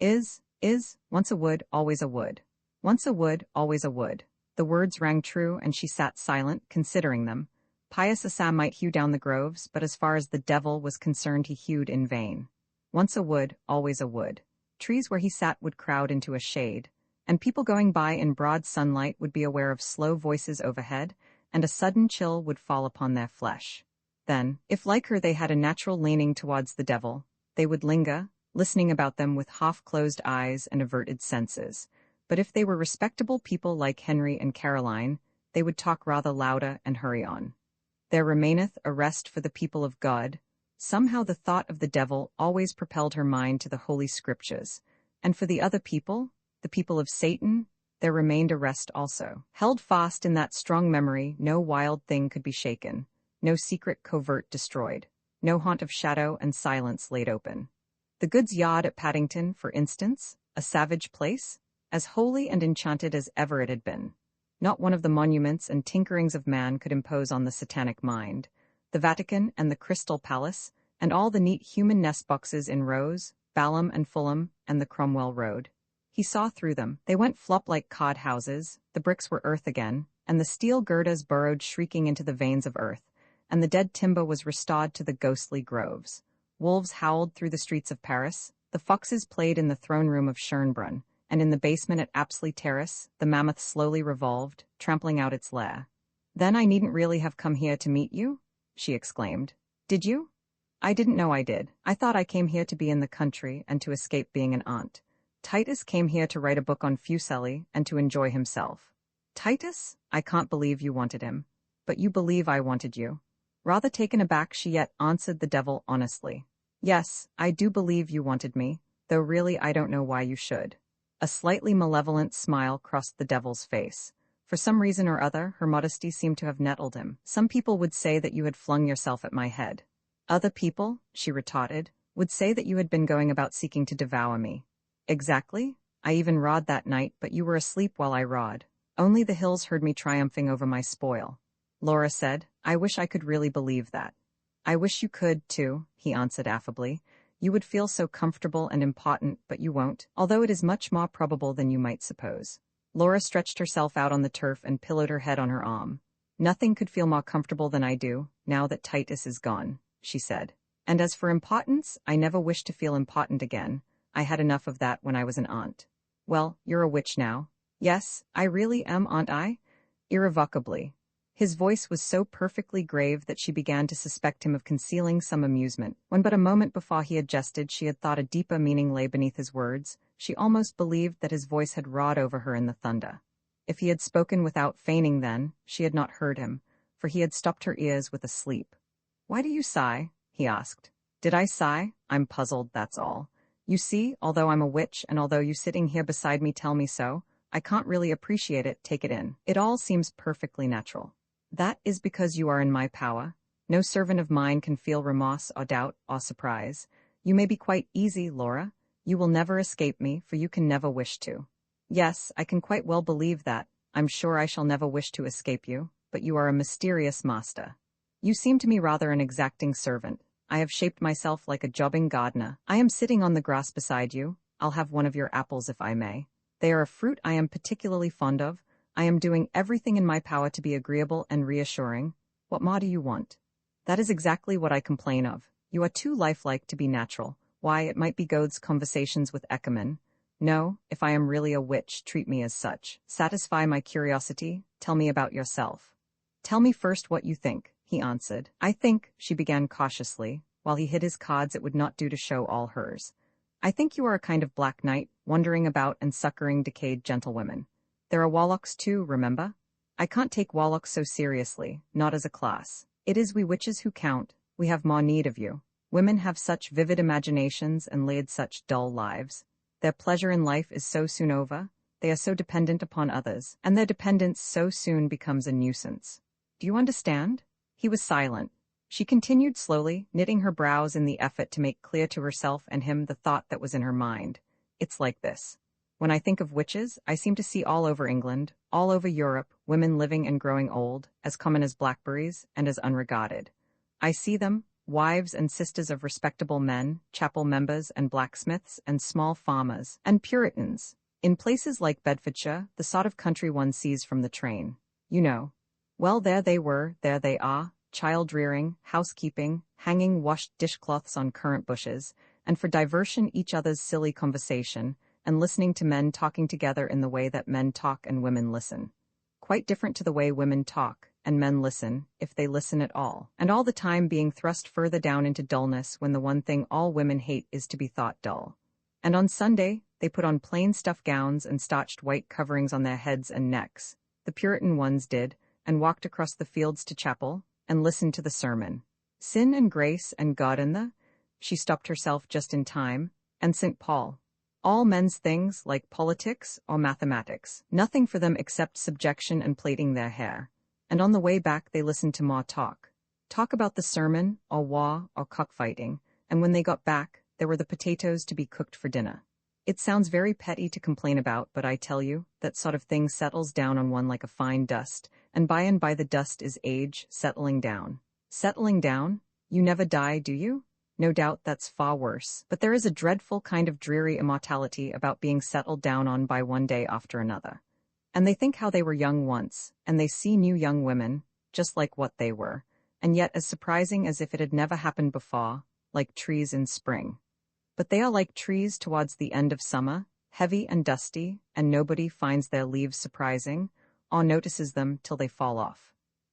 Once a wood, always a wood. Once a wood, always a wood. The words rang true, and she sat silent, considering them. Pious Asa might hew down the groves, but as far as the devil was concerned he hewed in vain. Once a wood, always a wood. Trees where he sat would crowd into a shade, and people going by in broad sunlight would be aware of slow voices overhead, and a sudden chill would fall upon their flesh. Then, if like her they had a natural leaning towards the devil, they would linger, listening about them with half-closed eyes and averted senses. But if they were respectable people like Henry and Caroline, they would talk rather louder and hurry on. There remaineth a rest for the people of God. Somehow the thought of the devil always propelled her mind to the Holy Scriptures, and for the other people, the people of Satan, there remained a rest also. Held fast in that strong memory, no wild thing could be shaken, no secret covert destroyed, no haunt of shadow and silence laid open. The goods yard at Paddington, for instance, a savage place, as holy and enchanted as ever it had been. Not one of the monuments and tinkerings of man could impose on the satanic mind. The Vatican and the Crystal Palace, and all the neat human nest boxes in Rose, Balham and Fulham, and the Cromwell Road. He saw through them. They went flop like cod houses, the bricks were earth again, and the steel girders burrowed shrieking into the veins of earth, and the dead timber was restored to the ghostly groves. Wolves howled through the streets of Paris, the foxes played in the throne room of Schönbrunn, and in the basement at Apsley Terrace, the mammoth slowly revolved, trampling out its lair. "Then I needn't really have come here to meet you?" she exclaimed. "Did you?" "I didn't know I did. I thought I came here to be in the country and to escape being an aunt. Titus came here to write a book on Fuseli and to enjoy himself." "Titus? I can't believe you wanted him. But you believe I wanted you." Rather taken aback, she yet answered the devil honestly. "Yes, I do believe you wanted me, though really I don't know why you should." A slightly malevolent smile crossed the devil's face. For some reason or other, her modesty seemed to have nettled him. "Some people would say that you had flung yourself at my head." "Other people," she retorted, "would say that you had been going about seeking to devour me." "Exactly. I even rode that night, but you were asleep while I rode. Only the hills heard me triumphing over my spoil." Laura said, "I wish I could really believe that." "I wish you could, too," he answered affably. "You would feel so comfortable and important, but you won't, although it is much more probable than you might suppose." Laura stretched herself out on the turf and pillowed her head on her arm. "Nothing could feel more comfortable than I do, now that Titus is gone," she said. "And as for impotence, I never wish to feel impotent again. I had enough of that when I was an aunt." "Well, you're a witch now." "Yes, I really am, aren't I?" "Irrevocably." His voice was so perfectly grave that she began to suspect him of concealing some amusement. When but a moment before he had jested, she had thought a deeper meaning lay beneath his words. She almost believed that his voice had roared over her in the thunder. If he had spoken without feigning then, she had not heard him, for he had stopped her ears with a sleep. "Why do you sigh?" he asked. "Did I sigh? I'm puzzled, that's all. You see, although I'm a witch, and although you sitting here beside me tell me so, I can't really appreciate it, take it in. It all seems perfectly natural. That is because you are in my power. No servant of mine can feel remorse or doubt or surprise. You may be quite easy, Laura. You will never escape me, for you can never wish to." "Yes, I can quite well believe that. I'm sure I shall never wish to escape you, but you are a mysterious master. You seem to me rather an exacting servant. I have shaped myself like a jobbing gardener. I am sitting on the grass beside you. I'll have one of your apples if I may. They are a fruit I am particularly fond of. I am doing everything in my power to be agreeable and reassuring. What more do you want?" "That is exactly what I complain of. You are too lifelike to be natural. Why, it might be Goathe's conversations with Eckermann. No, if I am really a witch, treat me as such. Satisfy my curiosity. Tell me about yourself." "Tell me first what you think," he answered. "I think," she began cautiously, while he hid his cards. It would not do to show all hers. "I think you are a kind of black knight, wandering about and succoring decayed gentlewomen. There are warlocks too, remember? I can't take warlocks so seriously, not as a class. It is we witches who count. We have more need of you. Women have such vivid imaginations and lead such dull lives. Their pleasure in life is so soon over, they are so dependent upon others, and their dependence so soon becomes a nuisance. Do you understand?" He was silent. She continued slowly, knitting her brows in the effort to make clear to herself and him the thought that was in her mind. "It's like this. When I think of witches, I seem to see all over England, all over Europe, women living and growing old, as common as blackberries, and as unregarded. I see them, wives and sisters of respectable men, chapel members and blacksmiths and small farmers, and Puritans. In places like Bedfordshire, the sort of country one sees from the train. You know. Well, there they were, there they are, child-rearing, housekeeping, hanging washed dishcloths on currant bushes, and for diversion each other's silly conversation, and listening to men talking together in the way that men talk and women listen. Quite different to the way women talk, and men listen, if they listen at all, and all the time being thrust further down into dullness when the one thing all women hate is to be thought dull. And on Sunday, they put on plain stuff gowns and starched white coverings on their heads and necks, the Puritan ones did, and walked across the fields to chapel, and listened to the sermon. Sin and grace and God in the... She stopped herself just in time, and St. Paul. All men's things like politics or mathematics, nothing for them except subjection and plaiting their hair. And on the way back they listened to Ma talk. Talk about the sermon, or war, or cockfighting, and when they got back, there were the potatoes to be cooked for dinner. It sounds very petty to complain about, but I tell you, that sort of thing settles down on one like a fine dust, and by the dust is age settling down. Settling down? You never die, do you? No doubt that's far worse, but there is a dreadful kind of dreary immortality about being settled down on by one day after another. And they think how they were young once, and they see new young women, just like what they were, and yet as surprising as if it had never happened before, like trees in spring. But they are like trees towards the end of summer, heavy and dusty, and nobody finds their leaves surprising, or notices them till they fall off.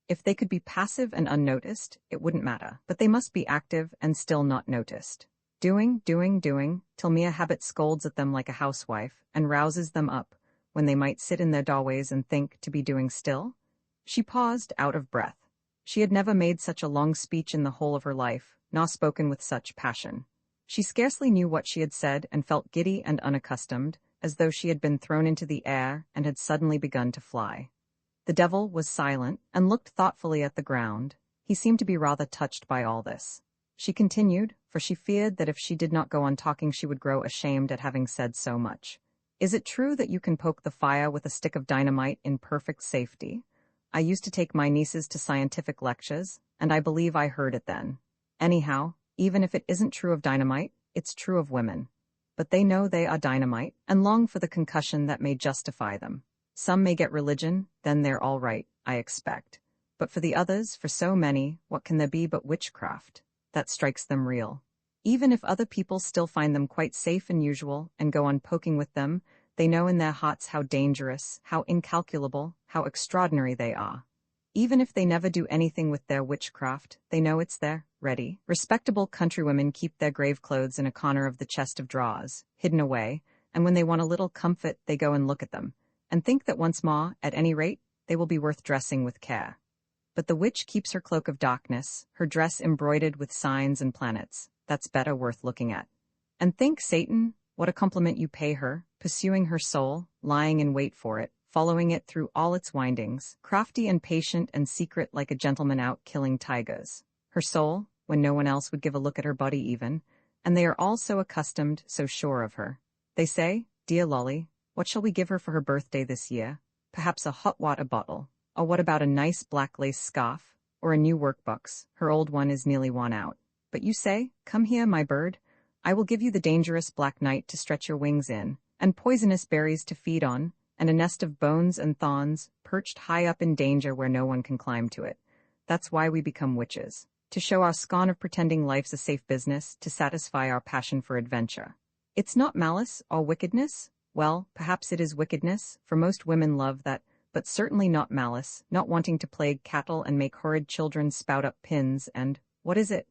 If they could be passive and unnoticed, it wouldn't matter, but they must be active and still not noticed. Doing, till mere habit scolds at them like a housewife, and rouses them up, when they might sit in their doorways and think to be doing still? She paused, out of breath. She had never made such a long speech in the whole of her life, nor spoken with such passion. She scarcely knew what she had said and felt giddy and unaccustomed, as though she had been thrown into the air and had suddenly begun to fly. The devil was silent and looked thoughtfully at the ground. He seemed to be rather touched by all this. She continued, for she feared that if she did not go on talking she would grow ashamed at having said so much. Is it true that you can poke the fire with a stick of dynamite in perfect safety? I used to take my nieces to scientific lectures, and I believe I heard it then. Anyhow, even if it isn't true of dynamite, it's true of women. But they know they are dynamite, and long for the concussion that may justify them. Some may get religion, then they're all right, I expect. But for the others, for so many, what can there be but witchcraft? That strikes them real. Even if other people still find them quite safe and usual, and go on poking with them, they know in their hearts how dangerous, how incalculable, how extraordinary they are. Even if they never do anything with their witchcraft, they know it's there, ready. Respectable countrywomen keep their grave clothes in a corner of the chest of drawers, hidden away, and when they want a little comfort they go and look at them, and think that once more, at any rate, they will be worth dressing with care. But the witch keeps her cloak of darkness, her dress embroidered with signs and planets, that's better worth looking at. And think, Satan, what a compliment you pay her, pursuing her soul, lying in wait for it, following it through all its windings, crafty and patient and secret like a gentleman out killing tigers. Her soul, when no one else would give a look at her body even, and they are all so accustomed, so sure of her. They say, dear Lolly, what shall we give her for her birthday this year? Perhaps a hot water bottle. Or what about a nice black lace scarf? Or a new workbox, her old one is nearly worn out. But you say, come here, my bird. I will give you the dangerous black night to stretch your wings in, and poisonous berries to feed on, and a nest of bones and thorns, perched high up in danger where no one can climb to it. That's why we become witches. To show our scorn of pretending life's a safe business, to satisfy our passion for adventure. It's not malice or wickedness? Well, perhaps it is wickedness, for most women love that, but certainly not malice, not wanting to plague cattle and make horrid children spout up pins and, what is it?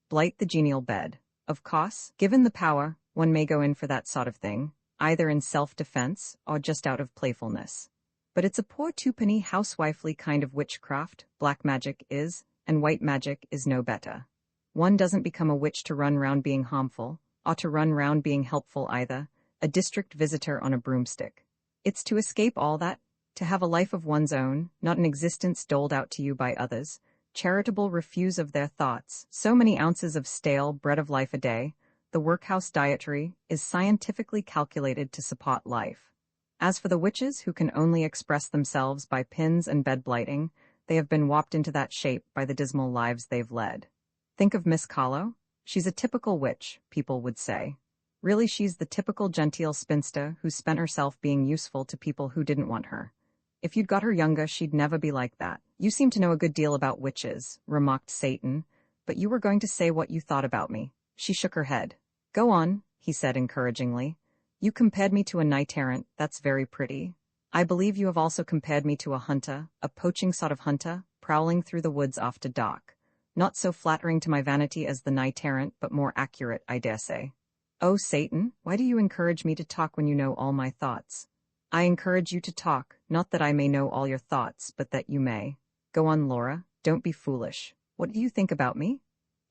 Blight the genial bed. Of course, given the power, one may go in for that sort of thing, either in self-defense or just out of playfulness. But it's a poor twopenny housewifely kind of witchcraft, black magic is, and white magic is no better. One doesn't become a witch to run round being harmful, or to run round being helpful either, a district visitor on a broomstick. It's to escape all that, to have a life of one's own, not an existence doled out to you by others, charitable refuse of their thoughts, so many ounces of stale bread of life a day. The workhouse dietary is scientifically calculated to support life. As for the witches who can only express themselves by pins and bed blighting, they have been warped into that shape by the dismal lives they've led. Think of Miss Callow? She's a typical witch, people would say. Really, she's the typical genteel spinster who spent herself being useful to people who didn't want her. If you'd got her younger, she'd never be like that. You seem to know a good deal about witches, remarked Satan, but you were going to say what you thought about me. She shook her head. Go on, he said encouragingly. You compared me to a knight-errant, that's very pretty. I believe you have also compared me to a hunter, a poaching sort of hunter, prowling through the woods after dark. Not so flattering to my vanity as the knight-errant, but more accurate, I dare say. Oh, Satan, why do you encourage me to talk when you know all my thoughts? I encourage you to talk, not that I may know all your thoughts, but that you may. Go on, Laura, don't be foolish. What do you think about me?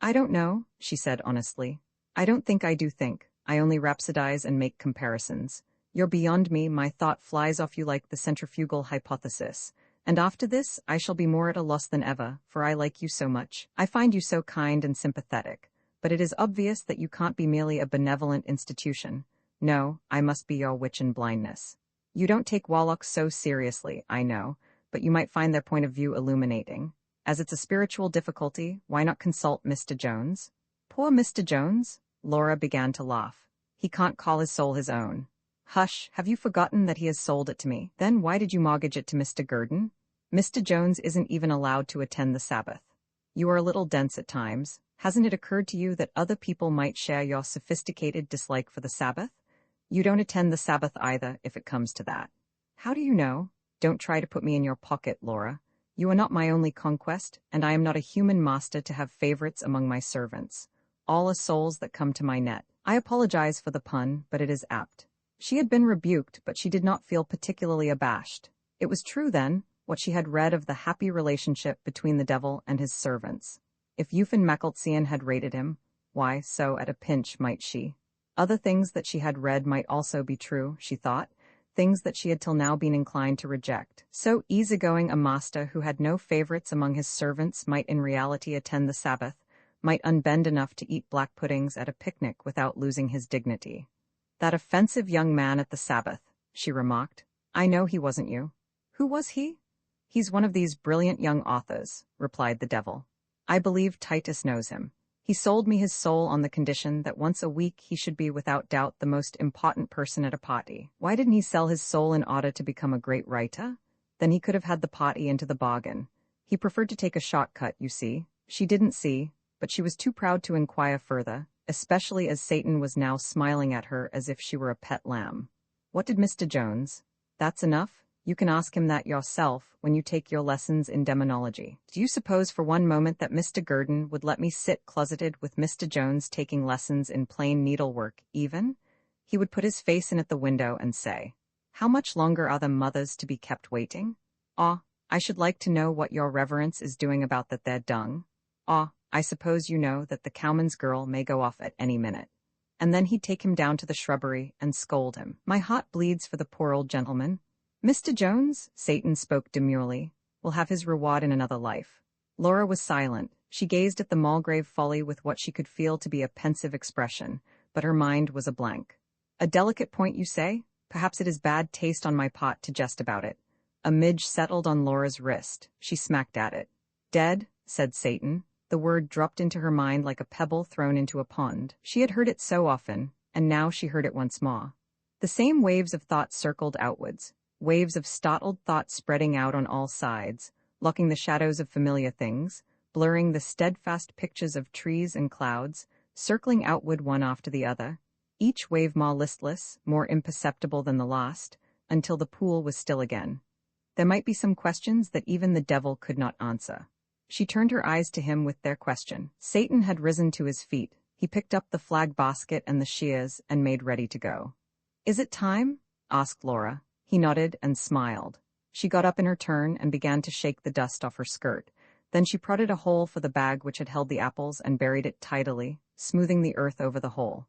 I don't know, she said honestly. I don't think I do think. I only rhapsodize and make comparisons. You're beyond me, my thought flies off you like the centrifugal hypothesis. And after this, I shall be more at a loss than ever, for I like you so much. I find you so kind and sympathetic. But it is obvious that you can't be merely a benevolent institution. No, I must be your witch in blindness. You don't take warlocks so seriously, I know, but you might find their point of view illuminating. As it's a spiritual difficulty, why not consult Mr. Jones? Poor Mr. Jones? Laura began to laugh. He can't call his soul his own. Hush, have you forgotten that he has sold it to me? Then why did you mortgage it to Mr. Gurdon? Mr. Jones isn't even allowed to attend the Sabbath. You are a little dense at times. Hasn't it occurred to you that other people might share your sophisticated dislike for the Sabbath? You don't attend the Sabbath either, if it comes to that. How do you know? Don't try to put me in your pocket, Laura. You are not my only conquest, and I am not a human master to have favorites among my servants. All are souls that come to my net. I apologize for the pun, but it is apt. She had been rebuked, but she did not feel particularly abashed. It was true, then, what she had read of the happy relationship between the devil and his servants. If Eufen Macaltzian had rated him, why, so at a pinch might she. Other things that she had read might also be true, she thought, things that she had till now been inclined to reject. So easygoing a master who had no favorites among his servants might in reality attend the Sabbath, might unbend enough to eat black puddings at a picnic without losing his dignity. That offensive young man at the Sabbath, she remarked. I know he wasn't you. Who was he? He's one of these brilliant young authors, replied the devil. I believe Titus knows him. He sold me his soul on the condition that once a week he should be without doubt the most important person at a party. Why didn't he sell his soul in order to become a great writer? Then he could have had the party into the bargain. He preferred to take a shortcut, you see. She didn't see, but she was too proud to inquire further, especially as Satan was now smiling at her as if she were a pet lamb. What did Mr. Jones? That's enough. You can ask him that yourself when you take your lessons in demonology. Do you suppose for one moment that Mr. Gurdon would let me sit closeted with Mr. Jones taking lessons in plain needlework even? He would put his face in at the window and say, How much longer are the mothers to be kept waiting? Ah, I should like to know what your reverence is doing about that there dung. Ah, I suppose you know that the cowman's girl may go off at any minute. And then he'd take him down to the shrubbery and scold him. My heart bleeds for the poor old gentleman. Mr. Jones, Satan spoke demurely, will have his reward in another life. Laura was silent. She gazed at the Mulgrave folly with what she could feel to be a pensive expression, but her mind was a blank. A delicate point, you say? Perhaps it is bad taste on my part to jest about it. A midge settled on Laura's wrist. She smacked at it. Dead, said Satan. The word dropped into her mind like a pebble thrown into a pond. She had heard it so often, and now she heard it once more. The same waves of thought circled outwards. Waves of startled thought spreading out on all sides, locking the shadows of familiar things, blurring the steadfast pictures of trees and clouds, circling outward one after the other, each wave more listless, more imperceptible than the last, until the pool was still again. There might be some questions that even the devil could not answer. She turned her eyes to him with their question. Satan had risen to his feet. He picked up the flag basket and the shears and made ready to go. Is it time? Asked Laura. He nodded and smiled. She got up in her turn and began to shake the dust off her skirt. Then she prodded a hole for the bag which had held the apples and buried it tidily, smoothing the earth over the hole.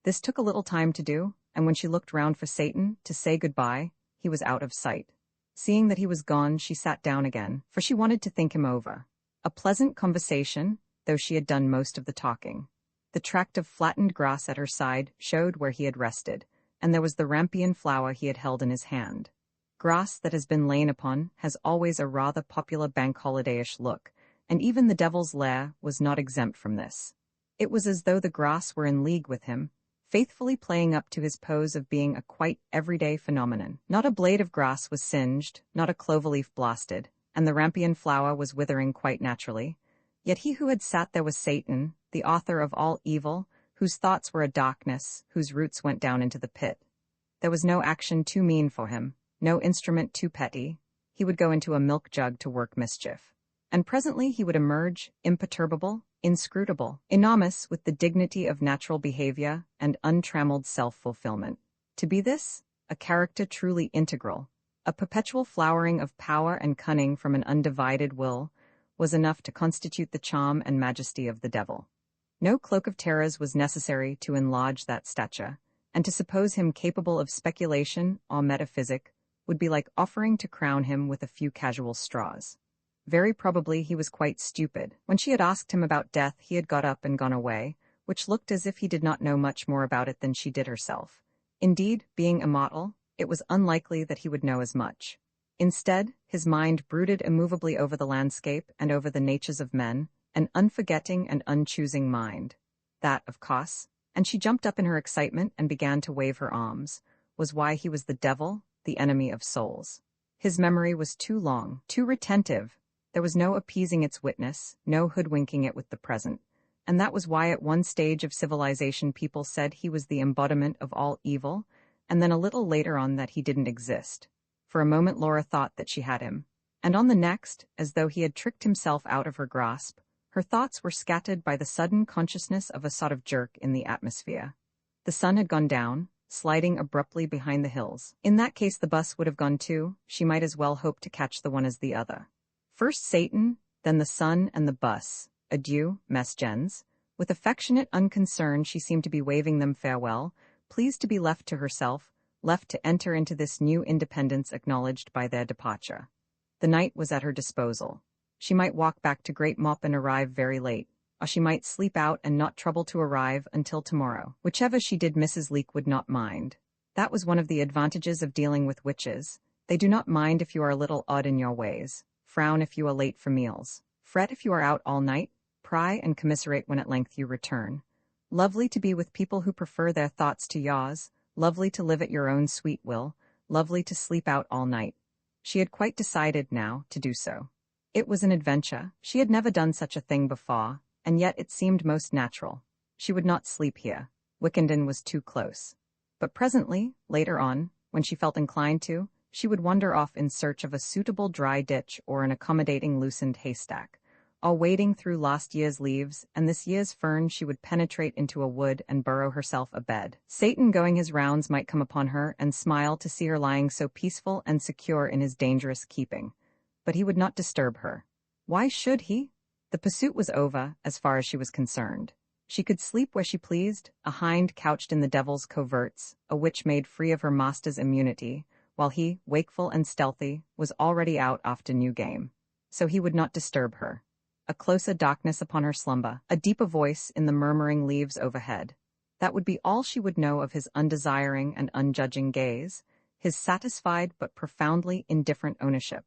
This took a little time to do, and when she looked round for Satan to say goodbye, he was out of sight. Seeing that he was gone, she sat down again, for she wanted to think him over. A pleasant conversation, though she had done most of the talking. The tract of flattened grass at her side showed where he had rested, and there was the rampion flower he had held in his hand. Grass that has been lain upon has always a rather popular bank holiday-ish look, and even the devil's lair was not exempt from this. It was as though the grass were in league with him, faithfully playing up to his pose of being a quite everyday phenomenon. Not a blade of grass was singed, not a clover-leaf blasted, and the rampion flower was withering quite naturally. Yet he who had sat there was Satan, the author of all evil, whose thoughts were a darkness, whose roots went down into the pit. There was no action too mean for him, no instrument too petty. He would go into a milk jug to work mischief. And presently he would emerge, imperturbable, inscrutable, enormous with the dignity of natural behavior and untrammeled self-fulfillment. To be this, a character truly integral, a perpetual flowering of power and cunning from an undivided will, was enough to constitute the charm and majesty of the devil. No cloak of terrors was necessary to enlarge that stature, and to suppose him capable of speculation or metaphysic would be like offering to crown him with a few casual straws. Very probably he was quite stupid. When she had asked him about death, he had got up and gone away, which looked as if he did not know much more about it than she did herself. Indeed, being immortal, it was unlikely that he would know as much. Instead, his mind brooded immovably over the landscape and over the natures of men, an unforgetting and unchoosing mind. That, of course, and she jumped up in her excitement and began to wave her arms, was why he was the devil, the enemy of souls. His memory was too long, too retentive. There was no appeasing its witness, no hoodwinking it with the present, and that was why at one stage of civilization people said he was the embodiment of all evil, and then a little later on that he didn't exist. For a moment Laura thought that she had him, and on the next, as though he had tricked himself out of her grasp, her thoughts were scattered by the sudden consciousness of a sort of jerk in the atmosphere. The sun had gone down, sliding abruptly behind the hills. In that case the bus would have gone too. She might as well hope to catch the one as the other. First Satan, then the sun and the bus. Adieu, Mess Jens. With affectionate unconcern she seemed to be waving them farewell, pleased to be left to herself, left to enter into this new independence acknowledged by their departure. The night was at her disposal. She might walk back to Great Mop and arrive very late, or she might sleep out and not trouble to arrive until tomorrow. Whichever she did, Mrs. Leake would not mind. That was one of the advantages of dealing with witches. They do not mind if you are a little odd in your ways, frown if you are late for meals, fret if you are out all night, pry and commiserate when at length you return. Lovely to be with people who prefer their thoughts to yours, lovely to live at your own sweet will, lovely to sleep out all night. She had quite decided now to do so. It was an adventure. She had never done such a thing before, and yet it seemed most natural. She would not sleep here. Wickenden was too close. But presently, later on, when she felt inclined to, she would wander off in search of a suitable dry ditch or an accommodating loosened haystack. All wading through last year's leaves and this year's fern, she would penetrate into a wood and burrow herself a bed. Satan going his rounds might come upon her and smile to see her lying so peaceful and secure in his dangerous keeping. But he would not disturb her. Why should he? The pursuit was over, as far as she was concerned. She could sleep where she pleased, a hind couched in the devil's coverts, a witch made free of her master's immunity, while he, wakeful and stealthy, was already out after new game. So he would not disturb her. A closer darkness upon her slumber, a deeper voice in the murmuring leaves overhead. That would be all she would know of his undesiring and unjudging gaze, his satisfied but profoundly indifferent ownership.